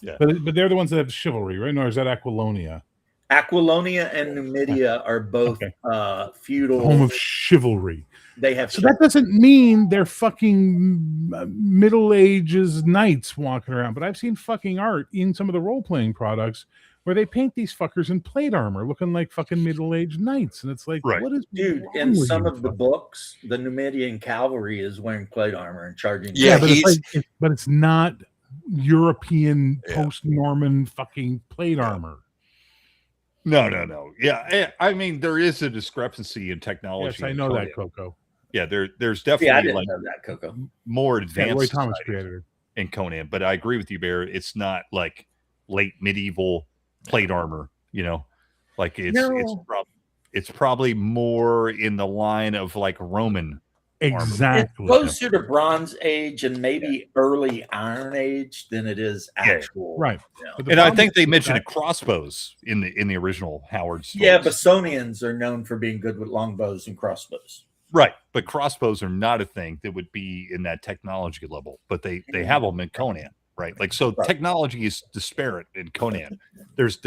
But they're the ones that have chivalry, right? Or is that Aquilonia? Aquilonia and Numidia are both Okay. feudal. Home of chivalry. They have So that doesn't mean they're fucking Middle Ages knights walking around. But I've seen fucking art in some of the role playing products where they paint these fuckers in plate armor, looking like fucking middle aged knights, and it's like, Right. what is dude. wrong In with some you of the fuckers? books, the Numidian cavalry is wearing plate armor and charging. Yeah, but it's, he's- but it's not European Yeah. post-Norman fucking plate armor. No. Yeah, I mean, there is a discrepancy in technology. Yes, I in know Conan. that, Coco. Yeah, there's Yeah, I definitely didn't like know that, Coco. more Yeah, advanced Roy Thomas societies created it. in Conan, but I agree with you, Bear. It's not like late medieval plate armor. Like it's probably more in the line of like Roman. Exactly. It's closer to Bronze Age and maybe early Iron Age than it is actual. Right. you know. But the And I problem think they is mentioned that- crossbows in the original Howard stories. Yeah, Bessonians are known for being good with longbows and crossbows. right. But crossbows are not a thing that would be in that technology level, but they have them in Conan, right? Like, so Right. technology is disparate in Conan. There's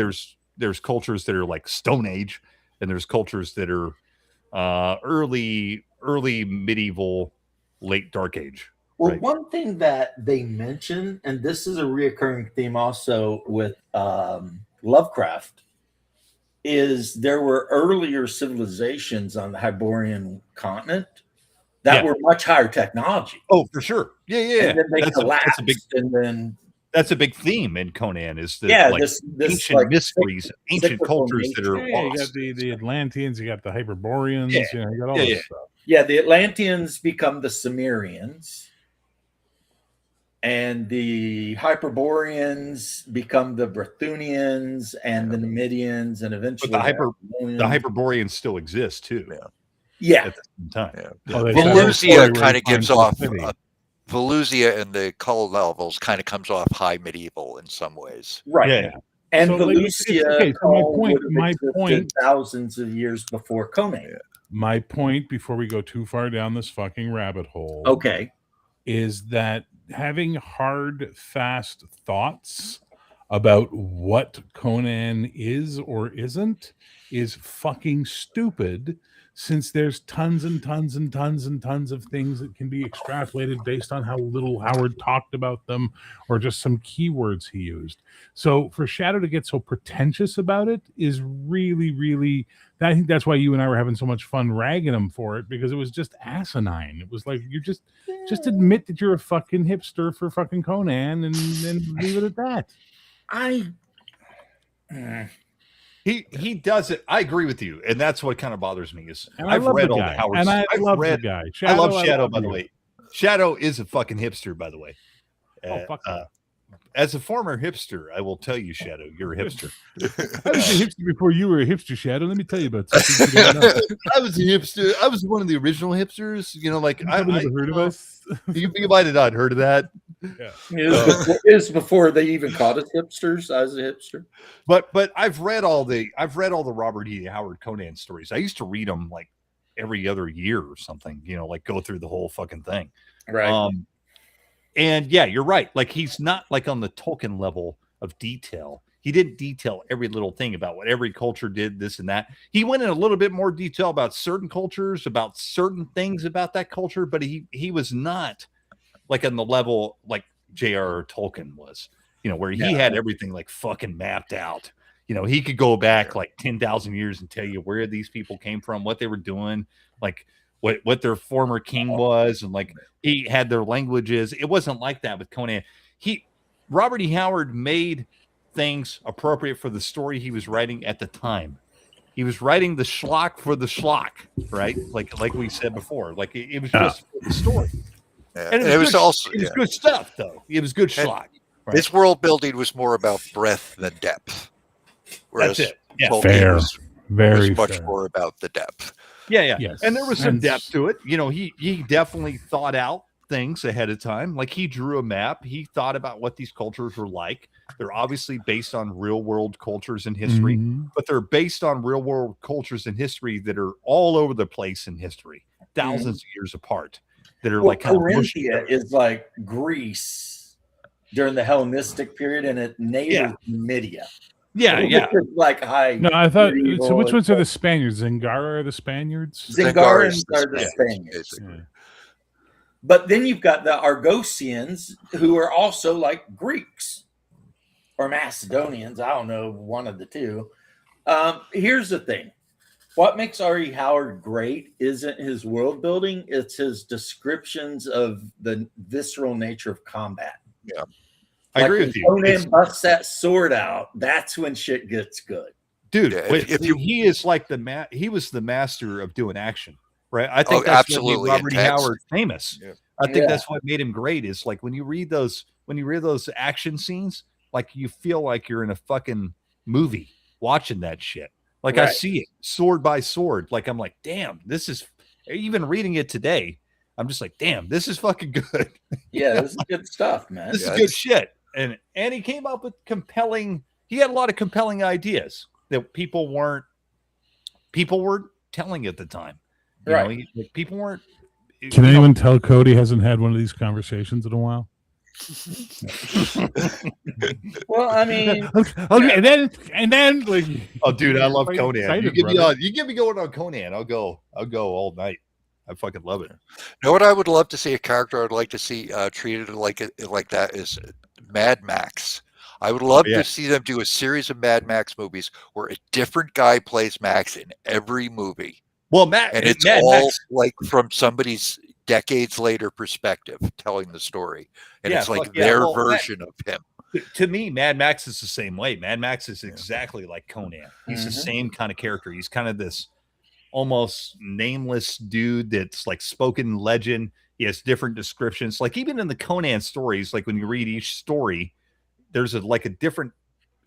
cultures that are like Stone Age, and there's cultures that are early medieval, late Dark Age, Well, Right. one thing that they mention, and this is a reoccurring theme also with Lovecraft, is there were earlier civilizations on the Hyborian continent that Yeah. were much higher technology. Oh, for sure. Yeah, yeah. And then they That's collapsed, a big and then theme in Conan is the this ancient like mysteries, ancient cyclical cultures that are nature. Yeah, you got lost. the Atlanteans, you got the Hyperboreans, Yeah. you know, you got all Yeah, this yeah. stuff. Yeah, the Atlanteans become the Cimmerians, and the Hyperboreans become the Brythunians and the Numidians, and eventually the Babylonians. Hyperboreans still exist too. Yeah, At the same time. Yeah. Oh, they said that's the story Volusia where kind he of gives finds the off. city. Volusia and the color levels kind of comes off high medieval in some ways. right. Yeah. And So, like, Volusia okay, so my point- thousands of years before Conan. Yeah. My point, before we go too far down this fucking rabbit hole, Okay. is that having hard, fast thoughts about what Conan is or isn't is fucking stupid, since there's tons and tons and tons and tons of things that can be extrapolated based on how little Howard talked about them or just some keywords he used. So for Shadow to get so pretentious about it is really, really, I think that's why you and I were having so much fun ragging him for it, because it was just asinine. It was like, you just admit that you're a fucking hipster for fucking Conan and leave it at that. He does it. I agree with you, and that's what kind of bothers me is And I I've love read the all guy. the Howard. And I I've love the read. guy. I love Shadow, love by the you. way. Shadow is a fucking hipster, by the way. Oh, fuck yeah. As a former hipster, I will tell you, Shadow, you're a hipster. I was a hipster before you were a hipster, Shadow. Let me tell you about something you don't know. I was a hipster. I was one of the original hipsters. You know, like You probably never heard of us. You might have not heard of that. It was before they even called us hipsters. I was a hipster. But I've read all the Robert E. Howard Conan stories. I used to read them like every other year or something. You know, like go through the whole fucking thing. Right. And yeah, you're right. Like he's not like on the Tolkien level of detail. He didn't detail every little thing about what every culture did, this and that. He went in a little bit more detail about certain cultures, about certain things about that culture, but he was not like on the level like J.R.R. Tolkien was, you know, where he had everything like fucking mapped out. You know, he could go back like 10,000 years and tell you where these people came from, what they were doing, like what their former king was, and like he had their languages. It wasn't like that with Conan. Robert E. Howard made things appropriate for the story he was writing at the time. He was writing the schlock for the schlock, right? Like we said before, like it was just for the story. Yeah. And it was good stuff, though. It was good schlock. Right. His world building was more about breadth than depth. Whereas That's it. Yeah. Tolkien Fair. was Very much fair. more about the depth. Yeah. Yes. And there was some And- depth to it. You know, he definitely thought out things ahead of time. Like he drew a map. He thought about what these cultures were like. They're obviously based on real world cultures and history, Mhm. but they're based on real world cultures and history that are all over the place in history, thousands of years apart. That are like kind of mushy. Corinthia is like Greece during the Hellenistic period, and it neighbors Numidia. Yeah. It's like high. No, I thought. medieval So which ones are and- the Spaniards? Zingara are the Spaniards? Zingarans Zingaras, are the yeah, Spaniards. basically. Yeah. But then you've got the Argosians, who are also like Greeks or Macedonians. I don't know, one of the two. Here's the thing. What makes R.E. Howard great isn't his world building, it's his descriptions of the visceral nature of combat. Yeah. I agree when with you. Conan busts that sword out, that's when shit gets good. Dude, Yeah, if you- he is like he was the master of doing action, right? I think Oh, that's absolutely what made Robert E. intense. Howard famous. Yeah. I think Yeah. that's what made him great. Is like when you read those action scenes, like you feel like you're in a fucking movie watching that shit. Like I Right. see it sword by sword. Like I'm like, damn, this is. Even reading it today, I'm just like, damn, this is fucking good. Yeah, this is good stuff, man. This Yeah, is good shit. And he came up with compelling. He had a lot of compelling ideas that people weren't telling at the time. You know, Right. like, people weren't. Can you know, anyone tell Cody hasn't had one of these conversations in a while? Well, I mean, Okay, and then like, Oh, dude, I love quite Conan. excited, You get me brother. on. You get me going on Conan. I'll go all night. I fucking love it. You know what I would love to see, a character I'd like to see treated like that is Mad Max. I would love to see them do a series of Mad Max movies where a different guy plays Max in every movie. Well, and it's Mad all Max, like from somebody's decades later perspective telling the story, and it's like fuck yeah. their Well, version of him. To me, Mad Max is the same way. Mad Max is exactly like Conan. He's the same kind of character. He's kind of this almost nameless dude that's like spoken legend. He has different descriptions. Like even in the Conan stories, like when you read each story, there's like a different,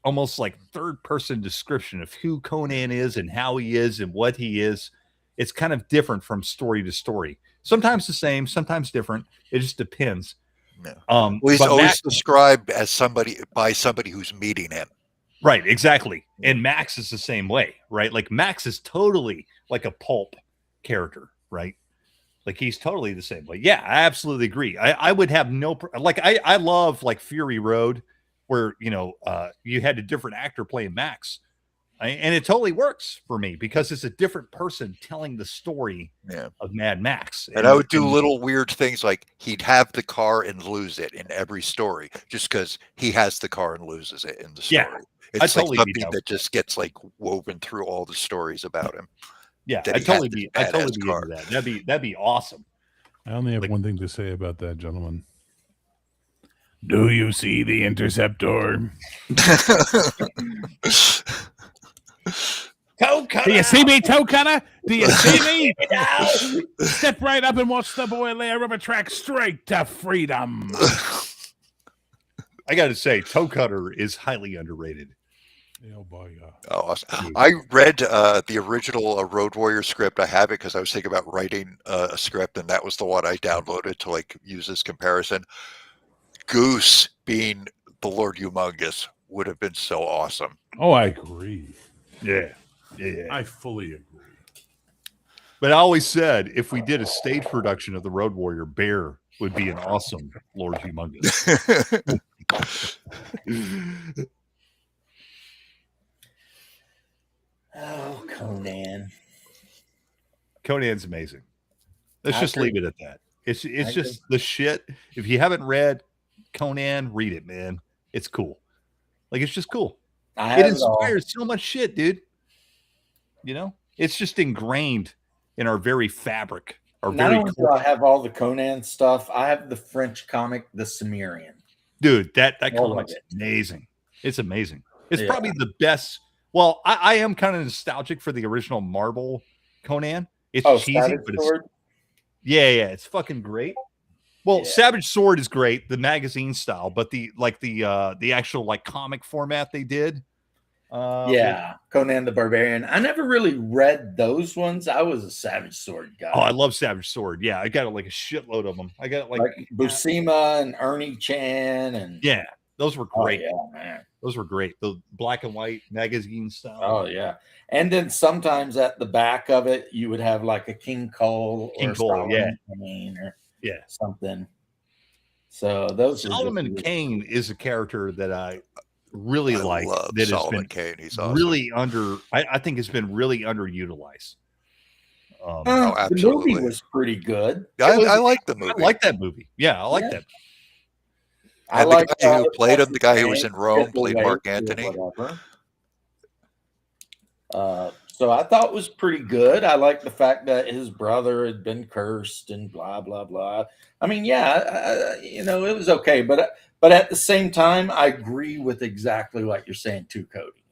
almost like third person description of who Conan is and how he is and what he is. It's kind of different from story to story. Sometimes the same, sometimes different. It just depends. Yeah. Well, he's always described as somebody who's meeting him. Right, exactly. And Max is the same way, right? Like Max is totally like a pulp character, right? Like he's totally the same way. Yeah, I absolutely agree. I would have no like I love like Fury Road, where you had a different actor playing Max. And it totally works for me because it's a different person telling the story of Mad Max. And I would do little weird things like he'd have the car and lose it in every story just because he has the car and loses it in the story. Yeah, it's like something that just gets like woven through all the stories about him. Yeah, I'd totally be into that. That'd be awesome. I only have one thing to say about that, gentlemen. Do you see the Interceptor? Toe cutter. Do you see me, toe cutter? Do you see me? Step right up and watch the boy lay a rubber track straight to freedom. I got to say, Toe Cutter is highly underrated. Oh boy! Oh, awesome. I read the original Road Warrior script. I have it because I was thinking about writing a script, and that was the one I downloaded to like use as comparison. Goose being the Lord Humongous would have been so awesome. Oh, I agree. Yeah. I fully agree. But I always said if we did a stage production of the Road Warrior, Bear would be an awesome Lord Humongous. Oh, Conan. Conan's amazing. Let's just leave it at that. It's just the shit. If you haven't read Conan, read it, man. It's cool. Like it's just cool. It inspires so much shit, dude. It's just ingrained in our very fabric. Not only do I have all the Conan stuff, I have the French comic, The Cimmerian. Dude, that comic's amazing. It's amazing. It's probably the best. Well, I am kind of nostalgic for the original Marvel Conan. It's cheesy, but it's fucking great. Well, Savage Sword is great, the magazine style, but the actual like comic format they did. Conan the Barbarian. I never really read those ones. I was a Savage Sword guy. Oh, I love Savage Sword. Yeah, I got like a shitload of them. I got like Buscema and Ernie Chan and those were great. Oh, yeah, man. Those were great. The black and white magazine style. Oh yeah. And then sometimes at the back of it, you would have like a King Cole or something. So those Solomon Kane is a character that I really like. That Solomon has been Kane. He's awesome. Really I think it's been really underutilized. The movie was pretty good. I like the movie. I like that movie. Yeah, I like that. I like the guy who played him. The guy who was in Rome played Mark Antony. So I thought it was pretty good. I like the fact that his brother had been cursed and blah blah blah. I mean, it was okay, but at the same time, I agree with exactly what you're saying too, Cody.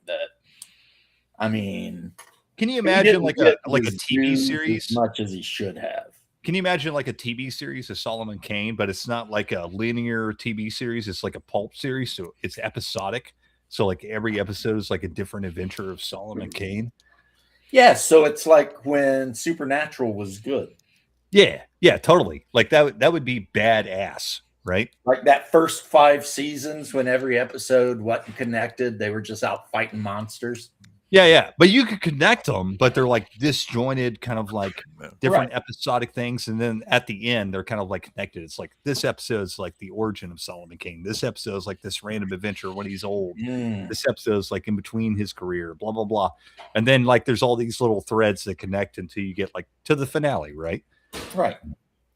Can you imagine like a TV series as much as he should have? Can you imagine like a TV series of Solomon Kane, but it's not like a linear TV series. It's like a pulp series. So it's episodic. So like every episode is like a different adventure of Solomon Kane. Yeah. So it's like when Supernatural was good. Yeah. Yeah, totally. Like that would be badass, right? Like that first 5 seasons when every episode wasn't connected. They were just out fighting monsters. Yeah. But you could connect them, but they're like disjointed, kind of like different episodic things. And then at the end, they're kind of like connected. It's like this episode is like the origin of Solomon Kane. This episode is like this random adventure when he's old. This episode is like in between his career, blah, blah, blah. And then like there's all these little threads that connect until you get like to the finale, right? Right.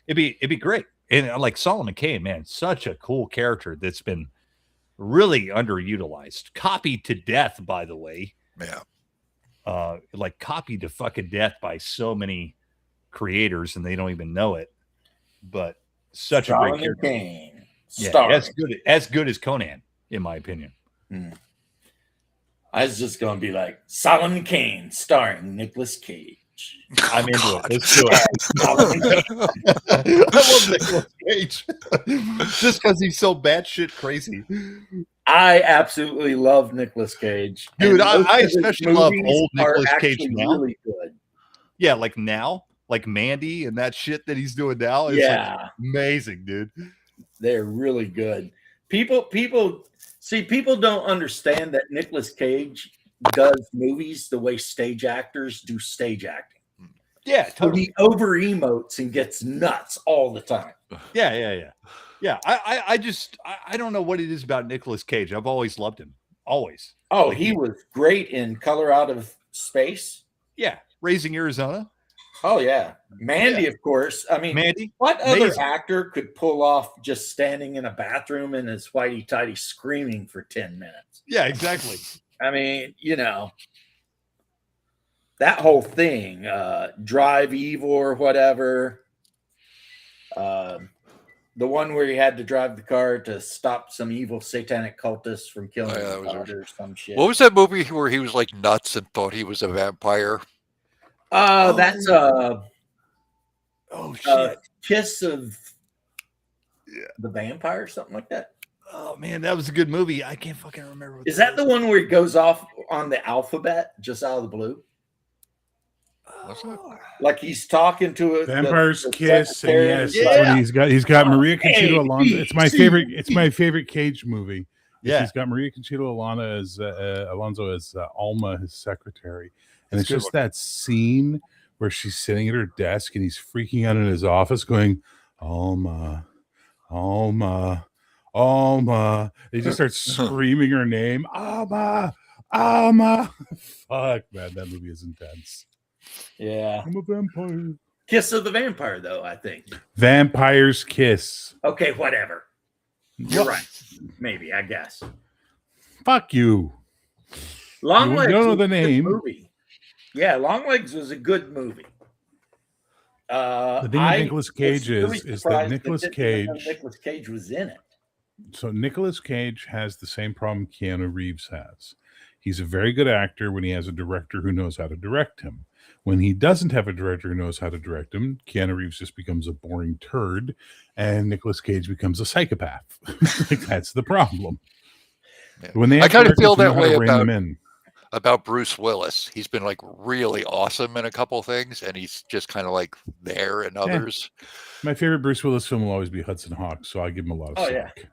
It'd be great. And like Solomon Kane, man, such a cool character that's been really underutilized, copied to death, by the way. Yeah. Like copied to fucking death by so many creators, and they don't even know it. But such a great Solomon character. Kane. Yeah, Starring. as good as Conan, in my opinion. I was just going to be like Solomon Kane, starring Nicolas Cage. I'm into it. Let's do it. I love Nicolas Cage just because he's so batshit crazy. I absolutely love Nicolas Cage, Dude. And I most of his especially love movies old are Nicolas Cage actually now. Really good. Yeah, like now, like Mandy and that shit that he's doing now is like amazing, dude. They're really good. People don't understand that Nicolas Cage does movies the way stage actors do stage acting. Yeah, So totally. he over emotes and gets nuts all the time. Yeah. I don't know what it is about Nicolas Cage. I've always loved him. Always. Oh, Like he was great in Color Out of Space. Yeah, Raising Arizona. Oh yeah, Mandy, of course. I mean, Mandy. what other Amazing. actor could pull off just standing in a bathroom in his whitey tighty screaming for 10 minutes? Yeah, exactly. I mean, that whole thing, Drive Evil or whatever. The one where he had to drive the car to stop some evil satanic cultists from killing his daughter or some shit. What was that movie where he was like nuts and thought he was a vampire? That's shit. Kiss of the Vampire or something like that. Oh man, that was a good movie. I can't fucking remember. Is that the one where he goes off on the alphabet just out of the blue? What's that? Like he's talking to a Vampire's the Kiss, and secretary yes, and it's when he's got Maria Conchita A, Alonso. B, It's my C. favorite. It's my favorite Cage movie. Yeah. He's got Maria Conchita Alonso as Alma, his secretary, and That's it's just that scene where she's sitting at her desk and he's freaking out in his office, going, "Alma, Alma, Alma." He just starts screaming her name, "Alma, Alma." Fuck, man, that movie is intense. Yeah. I'm a vampire. Kiss of the Vampire, though, I think. Vampire's Kiss. Okay, whatever. You're right. Maybe, I guess. Fuck you. Longlegs You don't know was the a good name. movie. Yeah, Longlegs was a good movie. The thing with Nicolas Cage is that Nicolas Cage was in it. So Nicolas Cage has the same problem Keanu Reeves has. He's a very good actor when he has a director who knows how to direct him. When he doesn't have a director who knows how to direct him, Keanu Reeves just becomes a boring turd, and Nicolas Cage becomes a psychopath. Like, that's the problem. Yeah. When they I have kind of directors feel who know that how to way rein them in. about Bruce Willis. He's been like really awesome in a couple things, and he's just kind of like there in others. My favorite Bruce Willis film will always be Hudson Hawk, so I give him a lot of slack.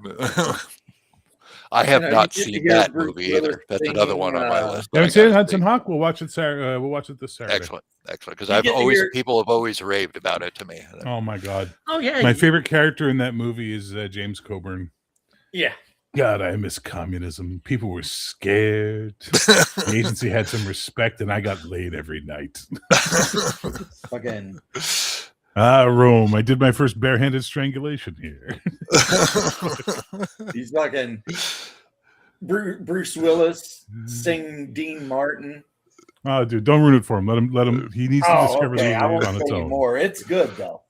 I have not seen that movie either. That's another one on my list. You haven't seen Hudson Hawk? We'll watch it Saturday. We'll watch it this Saturday. Excellent. Because people have always raved about it to me. Oh my god. Oh yeah. My favorite character in that movie is James Coburn. Yeah. God, I miss communism. People were scared. The agency had some respect, and I got laid every night. Fucking. Rome. I did my first barehanded strangulation here. He's fucking Bruce Willis sing Dean Martin. Oh, dude, don't ruin it for him. Let him. He needs to discover the movie on its own. More. It's good though.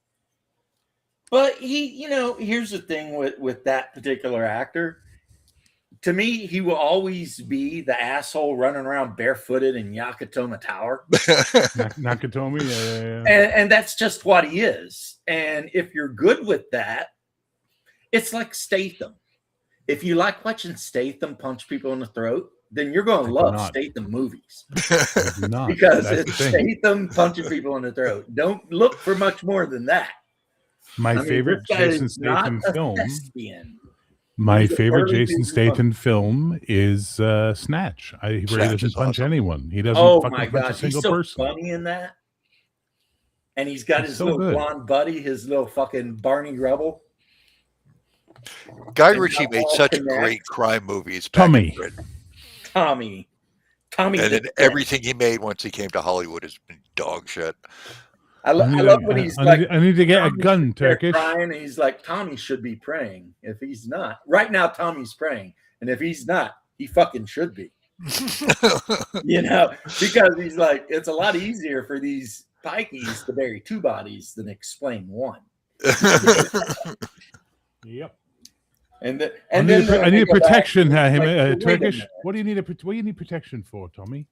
But here's the thing with that particular actor. To me, he will always be the asshole running around barefooted in Yakatoma Tower. Nakatomi, yeah. And that's just what he is. And if you're good with that, it's like Statham. If you like watching Statham punch people in the throat, then you're going to love Statham movies. Because it's Statham punching people in the throat. Don't look for much more than that. My favorite Jason Statham film. My favorite Jason Statham film is Snatch. Where he doesn't punch anyone. He doesn't fucking punch a single person. He's so funny in that. And he's got his little blonde buddy, his little fucking Barney Rubble. Guy Ritchie made such great crime movies. Tommy. And then everything he made once he came to Hollywood has been dog shit. I love when he's like, I need to get a Tommy's gun, sitting there Turkish. crying, and he's like, Tommy should be praying. If he's not, right now, Tommy's praying, and if he's not, he fucking should be. You know, because he's like, it's a lot easier for these pikeys to bury two bodies than explain one. Yep. And then I need protection, like, Turkish. minute. What do you need protection for, Tommy?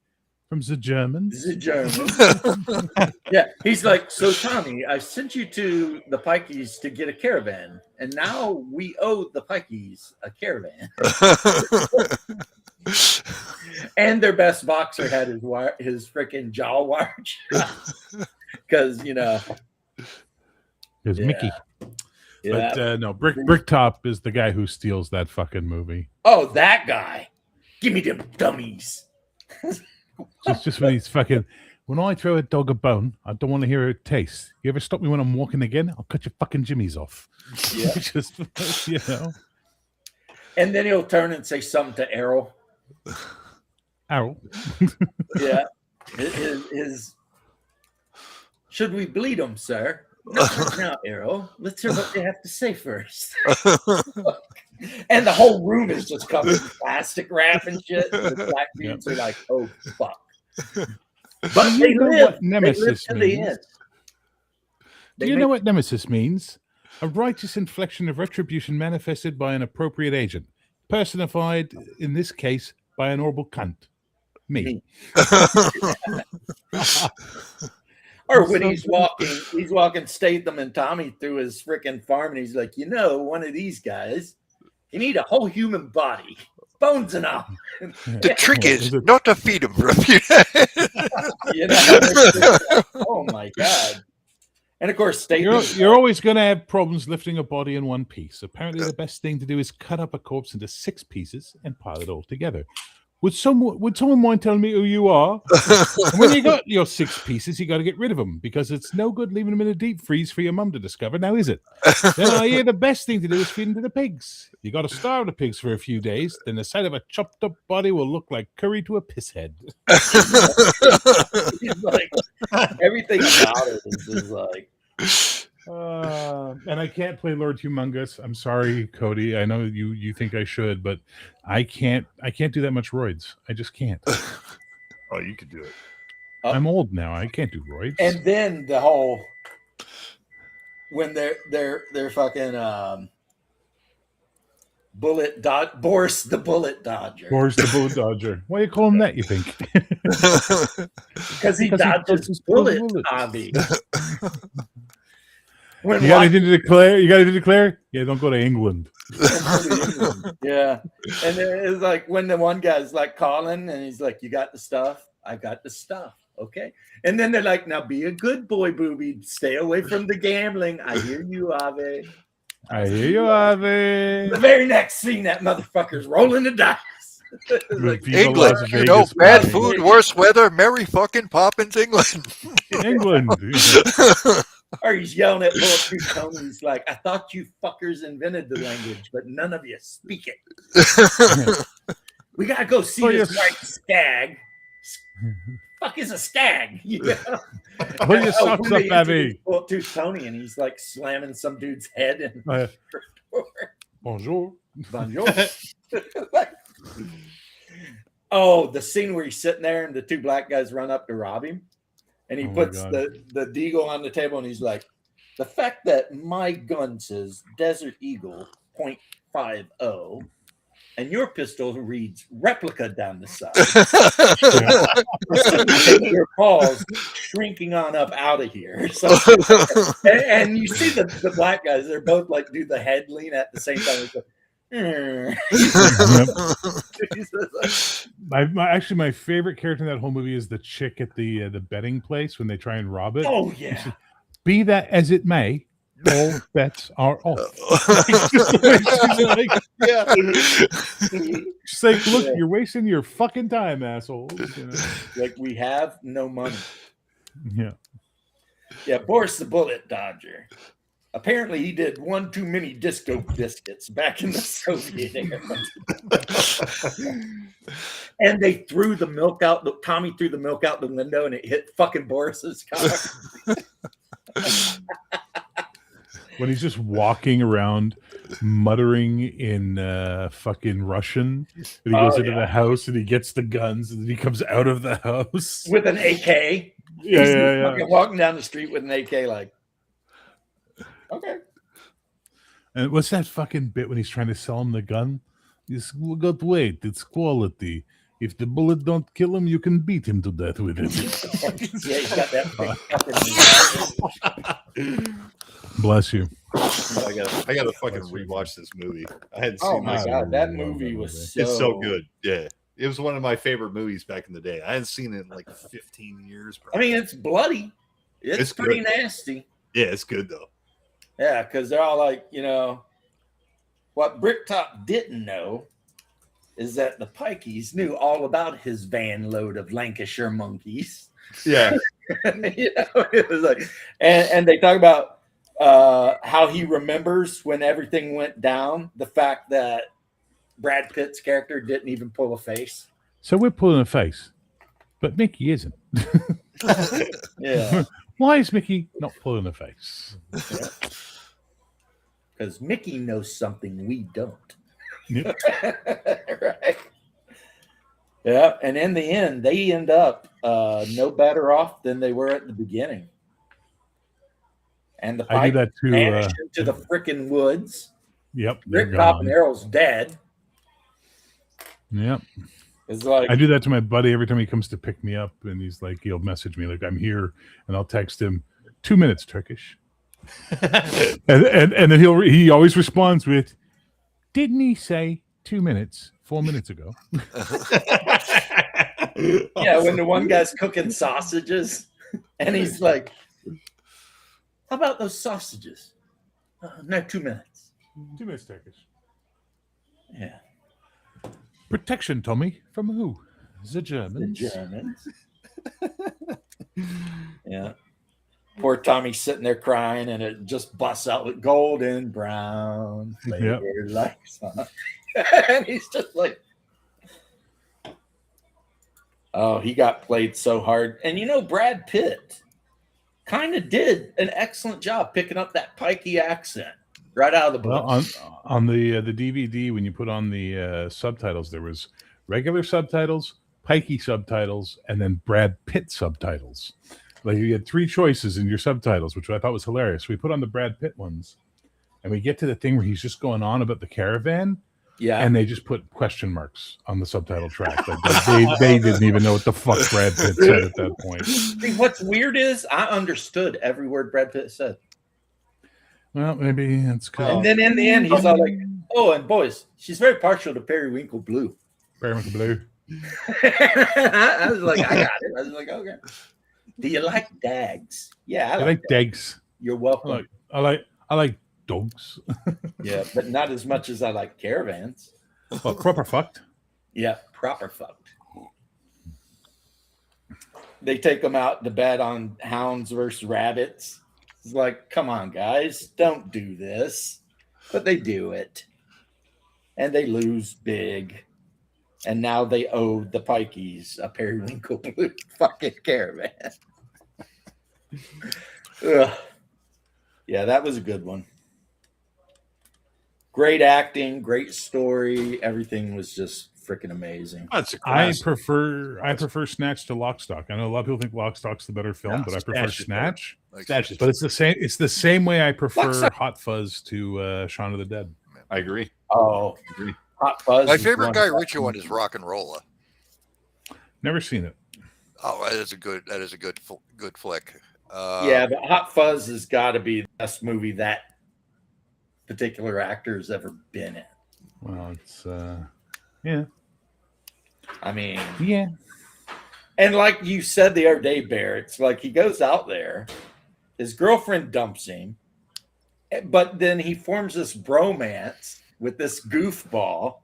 From the Germans? The Germans. Yeah, he's like, so Tommy, I sent you to the pikeys to get a caravan, and now we owe the pikeys a caravan. And their best boxer had his freaking jaw wired because There's Mickey. Yeah. But no, Bricktop is the guy who steals that fucking movie. Oh, that guy! Give me them dummies. Just when he's fucking. When I throw a dog a bone, I don't want to hear it taste. You ever stop me when I'm walking again? I'll cut your fucking jimmies off. Yeah. Just And then he'll turn and say something to Errol. Errol. Yeah. His should we bleed him, sir? Not right now, Errol. Let's hear what they have to say first. And the whole room is just covered in plastic wrap and shit. The black dudes are like, oh, fuck. But they live. Nemesis they live to the means? end. Do you know what nemesis means? A righteous inflection of retribution manifested by an appropriate agent, personified, in this case, by an horrible cunt. Me. Or when he's walking Statham and Tommy through his freaking farm, and he's like, one of these guys, you need a whole human body, bones and all. The trick is not to feed him for a few oh my God. And of course, Statham. You're always going to have problems lifting a body in one piece. Apparently, the best thing to do is cut up a corpse into 6 pieces and pile it all together. Would someone mind telling me who you are? And when you got your 6 pieces, you got to get rid of them because it's no good leaving them in a deep freeze for your mum to discover. Now, is it? Then I hear the best thing to do is feed them to the pigs. You got to starve the pigs for a few days. Then the sight of a chopped up body will look like curry to a piss head. Like, everything about it is just like. And I can't play Lord Humongous. I'm sorry, Cody. I know you think I should, but I can't do that much roids. I just can't. Oh, you could do it. I'm old now. I can't do roids. And then the whole when they're fucking Boris the Bullet Dodger. Boris the Bullet Dodger. Why do you call him that, you think? Because he dodges bullets, Avi. You got anything to declare? Yeah, don't go to England. Yeah. And it's like when the one guy's like calling and he's like, you got the stuff? I got the stuff. Okay. And then they're like, now be a good boy, booby. Stay away from the gambling. I hear you, Ave. I hear you, Ave. The very next scene, that motherfucker's rolling the dice. Like, England, bad food, worse weather, Merry fucking Poppins, England. England. Or he's yelling at Bulletproof Tony. He's like, I thought you fuckers invented the language, but none of you speak it. We gotta go see this white stag. Fuck is a stag? Yeah. Put your socks up, Abby. Bulletproof Tony, and he's like slamming some dude's head in the door. Bonjour. Bonjour. Oh, the scene where he's sitting there and the 2 black guys run up to rob him. And he puts the deagle on the table and he's like, the fact that my gun says Desert Eagle .50 and your pistol reads replica down the side. Your paws shrinking on up out of here. So, and you see the black guys, they're both like do the head lean at the same time. My favorite character in that whole movie is the chick at the betting place when they try and rob it. Oh yeah. Be that as it may, all bets are off. She's like, look, you're wasting your fucking time, assholes. You know? Like we have no money. Yeah, Boris the Bullet Dodger. Apparently, he did one too many disco biscuits back in the Soviet era. And they threw the milk out. Tommy threw the milk out the window, and it hit fucking Boris's car. When he's just walking around muttering in fucking Russian. And he goes into the house and he gets the guns and then he comes out of the house. With an AK. Yeah, He's yeah, fucking walking down the street with an AK like, okay. And what's that fucking bit when he's trying to sell him the gun? He's got weight, it's quality. If the bullet don't kill him, you can beat him to death with it. Yeah, he's got that big fucking Bless you. I gotta fucking rewatch this movie. I hadn't seen Oh my this. god, that movie was It's so good. Yeah. It was one of my favorite movies back in the day. I hadn't seen it in like 15 years. Bro. I mean, it's bloody. It's pretty good. nasty. Yeah, it's good though. Yeah, because they're all like, what Bricktop didn't know is that the Pikeys knew all about his van load of Lancashire monkeys. Yeah. It was like, and they talk about how he remembers when everything went down, the fact that Brad Pitt's character didn't even pull a face. So we're pulling a face, but Mickey isn't. Yeah. Why is Mickey not pulling a face? Because Mickey knows something we don't. Yep. Right. Yeah, and in the end, they end up no better off than they were at the beginning. And the I do Pike that too. vanished into the freaking woods. Yep. they're Rick Top gone. and Errol's dead. Yep. It's like I do that to my buddy every time he comes to pick me up, and he's like, he'll message me like, "I'm here," and I'll text him, 2 minutes, Turkish, and then he always responds with, "Didn't he say 2 minutes 4 minutes ago?" yeah, when the one guy's cooking sausages, and he's like, "How about those sausages?" No, 2 minutes. 2 minutes, Turkish. Yeah. Protection, Tommy, from who? The The Germans. Germans. Yeah. Poor Tommy's sitting there crying, and it just busts out with golden brown flavored like sauce. And he's just like, oh, he got played so hard. And Brad Pitt kind of did an excellent job picking up that pikey accent right out of the book. Well, on the DVD, when you put on the subtitles, there was regular subtitles, pikey subtitles, and then Brad Pitt subtitles. Like you had 3 choices in your subtitles, which I thought was hilarious. We put on the Brad Pitt ones, and we get to the thing where he's just going on about the caravan. Yeah. And they just put question marks on the subtitle track. Like they didn't even know what the fuck Brad Pitt said at that point. See, what's weird is I understood every word Brad Pitt said. Well, maybe it's cool. And then in the end, he's all like, oh, and boys, she's very partial to Periwinkle Blue. Periwinkle Blue. I was like, I got it. I was like, okay. Do you like dags? Yeah, I like dags. You're welcome. I like dogs. Yeah, but not as much as I like caravans. Well, proper fucked. Yeah, proper fucked. They take them out to bet on hounds versus rabbits. It's like, come on, guys, don't do this. But they do it. And they lose big. And now they owe the Pikeys a Periwinkle Blue fucking caravan. Ugh. Yeah, that was a good one. Great acting, great story. Everything was just freaking amazing. That's a I classic. prefer Snatch to Lock, Stock. I know a lot of people think Lock, Stock's the better film, No, but I prefer Snatch is Snatch. Snatch is- But it's the same way I prefer Stock. Hot Fuzz to Shaun of the Dead. I agree. Oh, Hot Fuzz. My is favorite one Guy of- Ritchie one is Rock and Rolla. Never seen it. Oh, that is a good flick. Yeah, but Hot Fuzz has got to be the best movie that particular actor has ever been in. Well, it's yeah. I mean, Yeah. and like you said the other day, Bear, it's like he goes out there, his girlfriend dumps him, but then he forms this bromance with this goofball.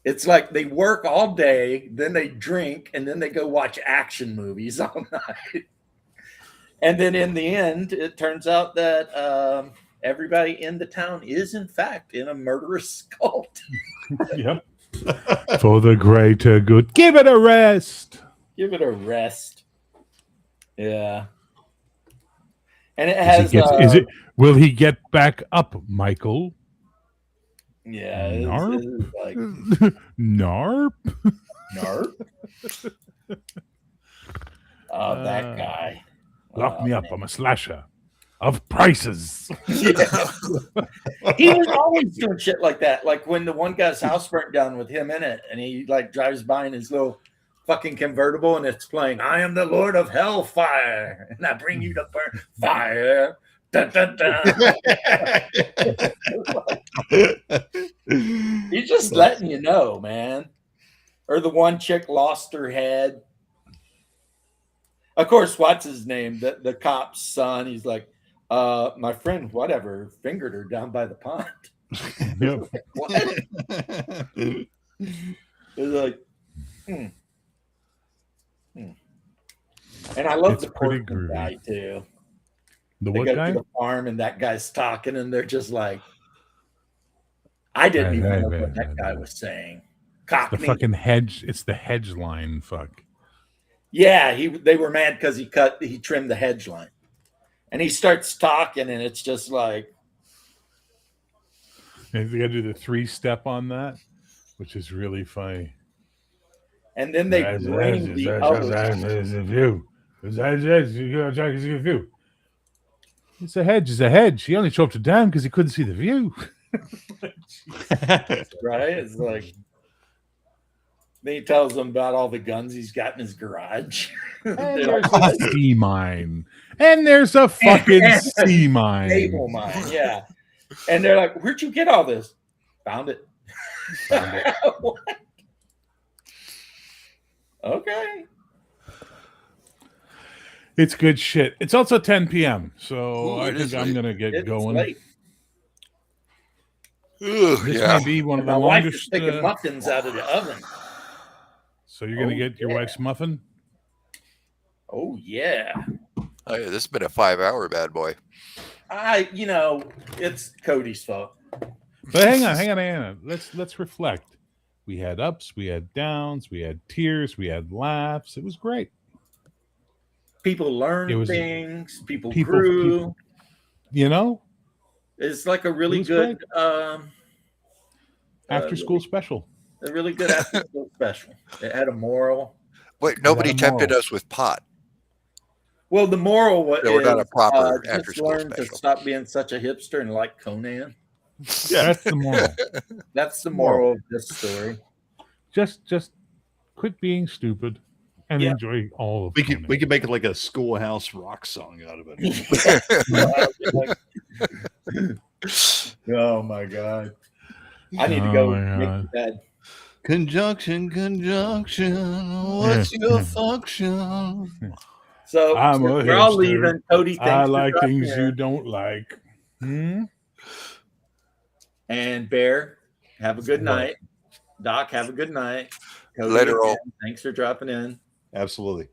It's like they work all day, then they drink, and then they go watch action movies all night. And then in the end, it turns out that everybody in the town is, in fact, in a murderous cult. Yep. For the greater good. Give it a rest. Give it a rest. Yeah. And it Is he has is it? Will he get back up, Michael? yeah, Narp. it's like Narp. Narp. Oh, that guy. Lock Oh, me up. man. I'm a slasher of prices. Yeah. He was always doing shit like that. Like when the one guy's house burnt down with him in it, and he like drives by in his little fucking convertible, and it's playing "I am the Lord of Hellfire, and I bring you to burn fire." Dun, dun, dun. He's just letting you know, man. Or the one chick lost her head. Of course, what's his name? The cop's son. He's like, my friend, whatever, fingered her down by the pond. Yep. What? It's like, And I love It's the pretty Portland groovy. guy too. The They what go guy? to the farm and that guy's talking, and they're just like, I didn't even know what that guy was saying. The Cockney. fucking hedge. It's the hedge line. Fuck. Yeah, they were mad because he trimmed the hedge line. And he starts talking, and it's just like, And you got to do the 3-step on that, which is really funny. and then they bring the other. view. It's a hedge. It's a hedge. He only chopped it down because he couldn't see the view. Right? It's like, then he tells them about all the guns he's got in his garage. And They're there's like, a sea mine. And there's a fucking sea mine. Naval mine, yeah. And they're like, where'd you get all this? Found it. What? Okay. It's good shit. It's also 10 p.m. So Ooh, I it is think I'm late. going to get It's going. late. Ugh, This yeah. may be one of My the wife is longest. taking muffins out of the oven. So you're going to Oh, get your yeah. wife's muffin? Oh, yeah. Oh, yeah, this has been a 5-hour bad boy. It's Cody's fault. But hang on. Let's reflect. We had ups, we had downs, we had tears, we had laughs. It was great. People learn It was- things. People people- grew. people- You know, It's like a really was good after school special. a really good after school special. It had a moral. Wait, nobody a tempted moral. us with pot. Well, the moral was They were not a proper just after-school learn to special. stop being such a hipster and like Conan. That's the moral. That's the moral of this story. just quit being stupid and Yeah. enjoy all of We Conan. could make it like a schoolhouse rock song out of it. Oh my god! I need to go Oh, my make God. the bed. Conjunction. What's your function? So I'm a we're all hipster. leaving. Cody, I thanks for like dropping things in. you don't like. And Bear, have a good What? night. Doc, have a good night. Cody, Later, all. again, thanks for dropping in. Absolutely.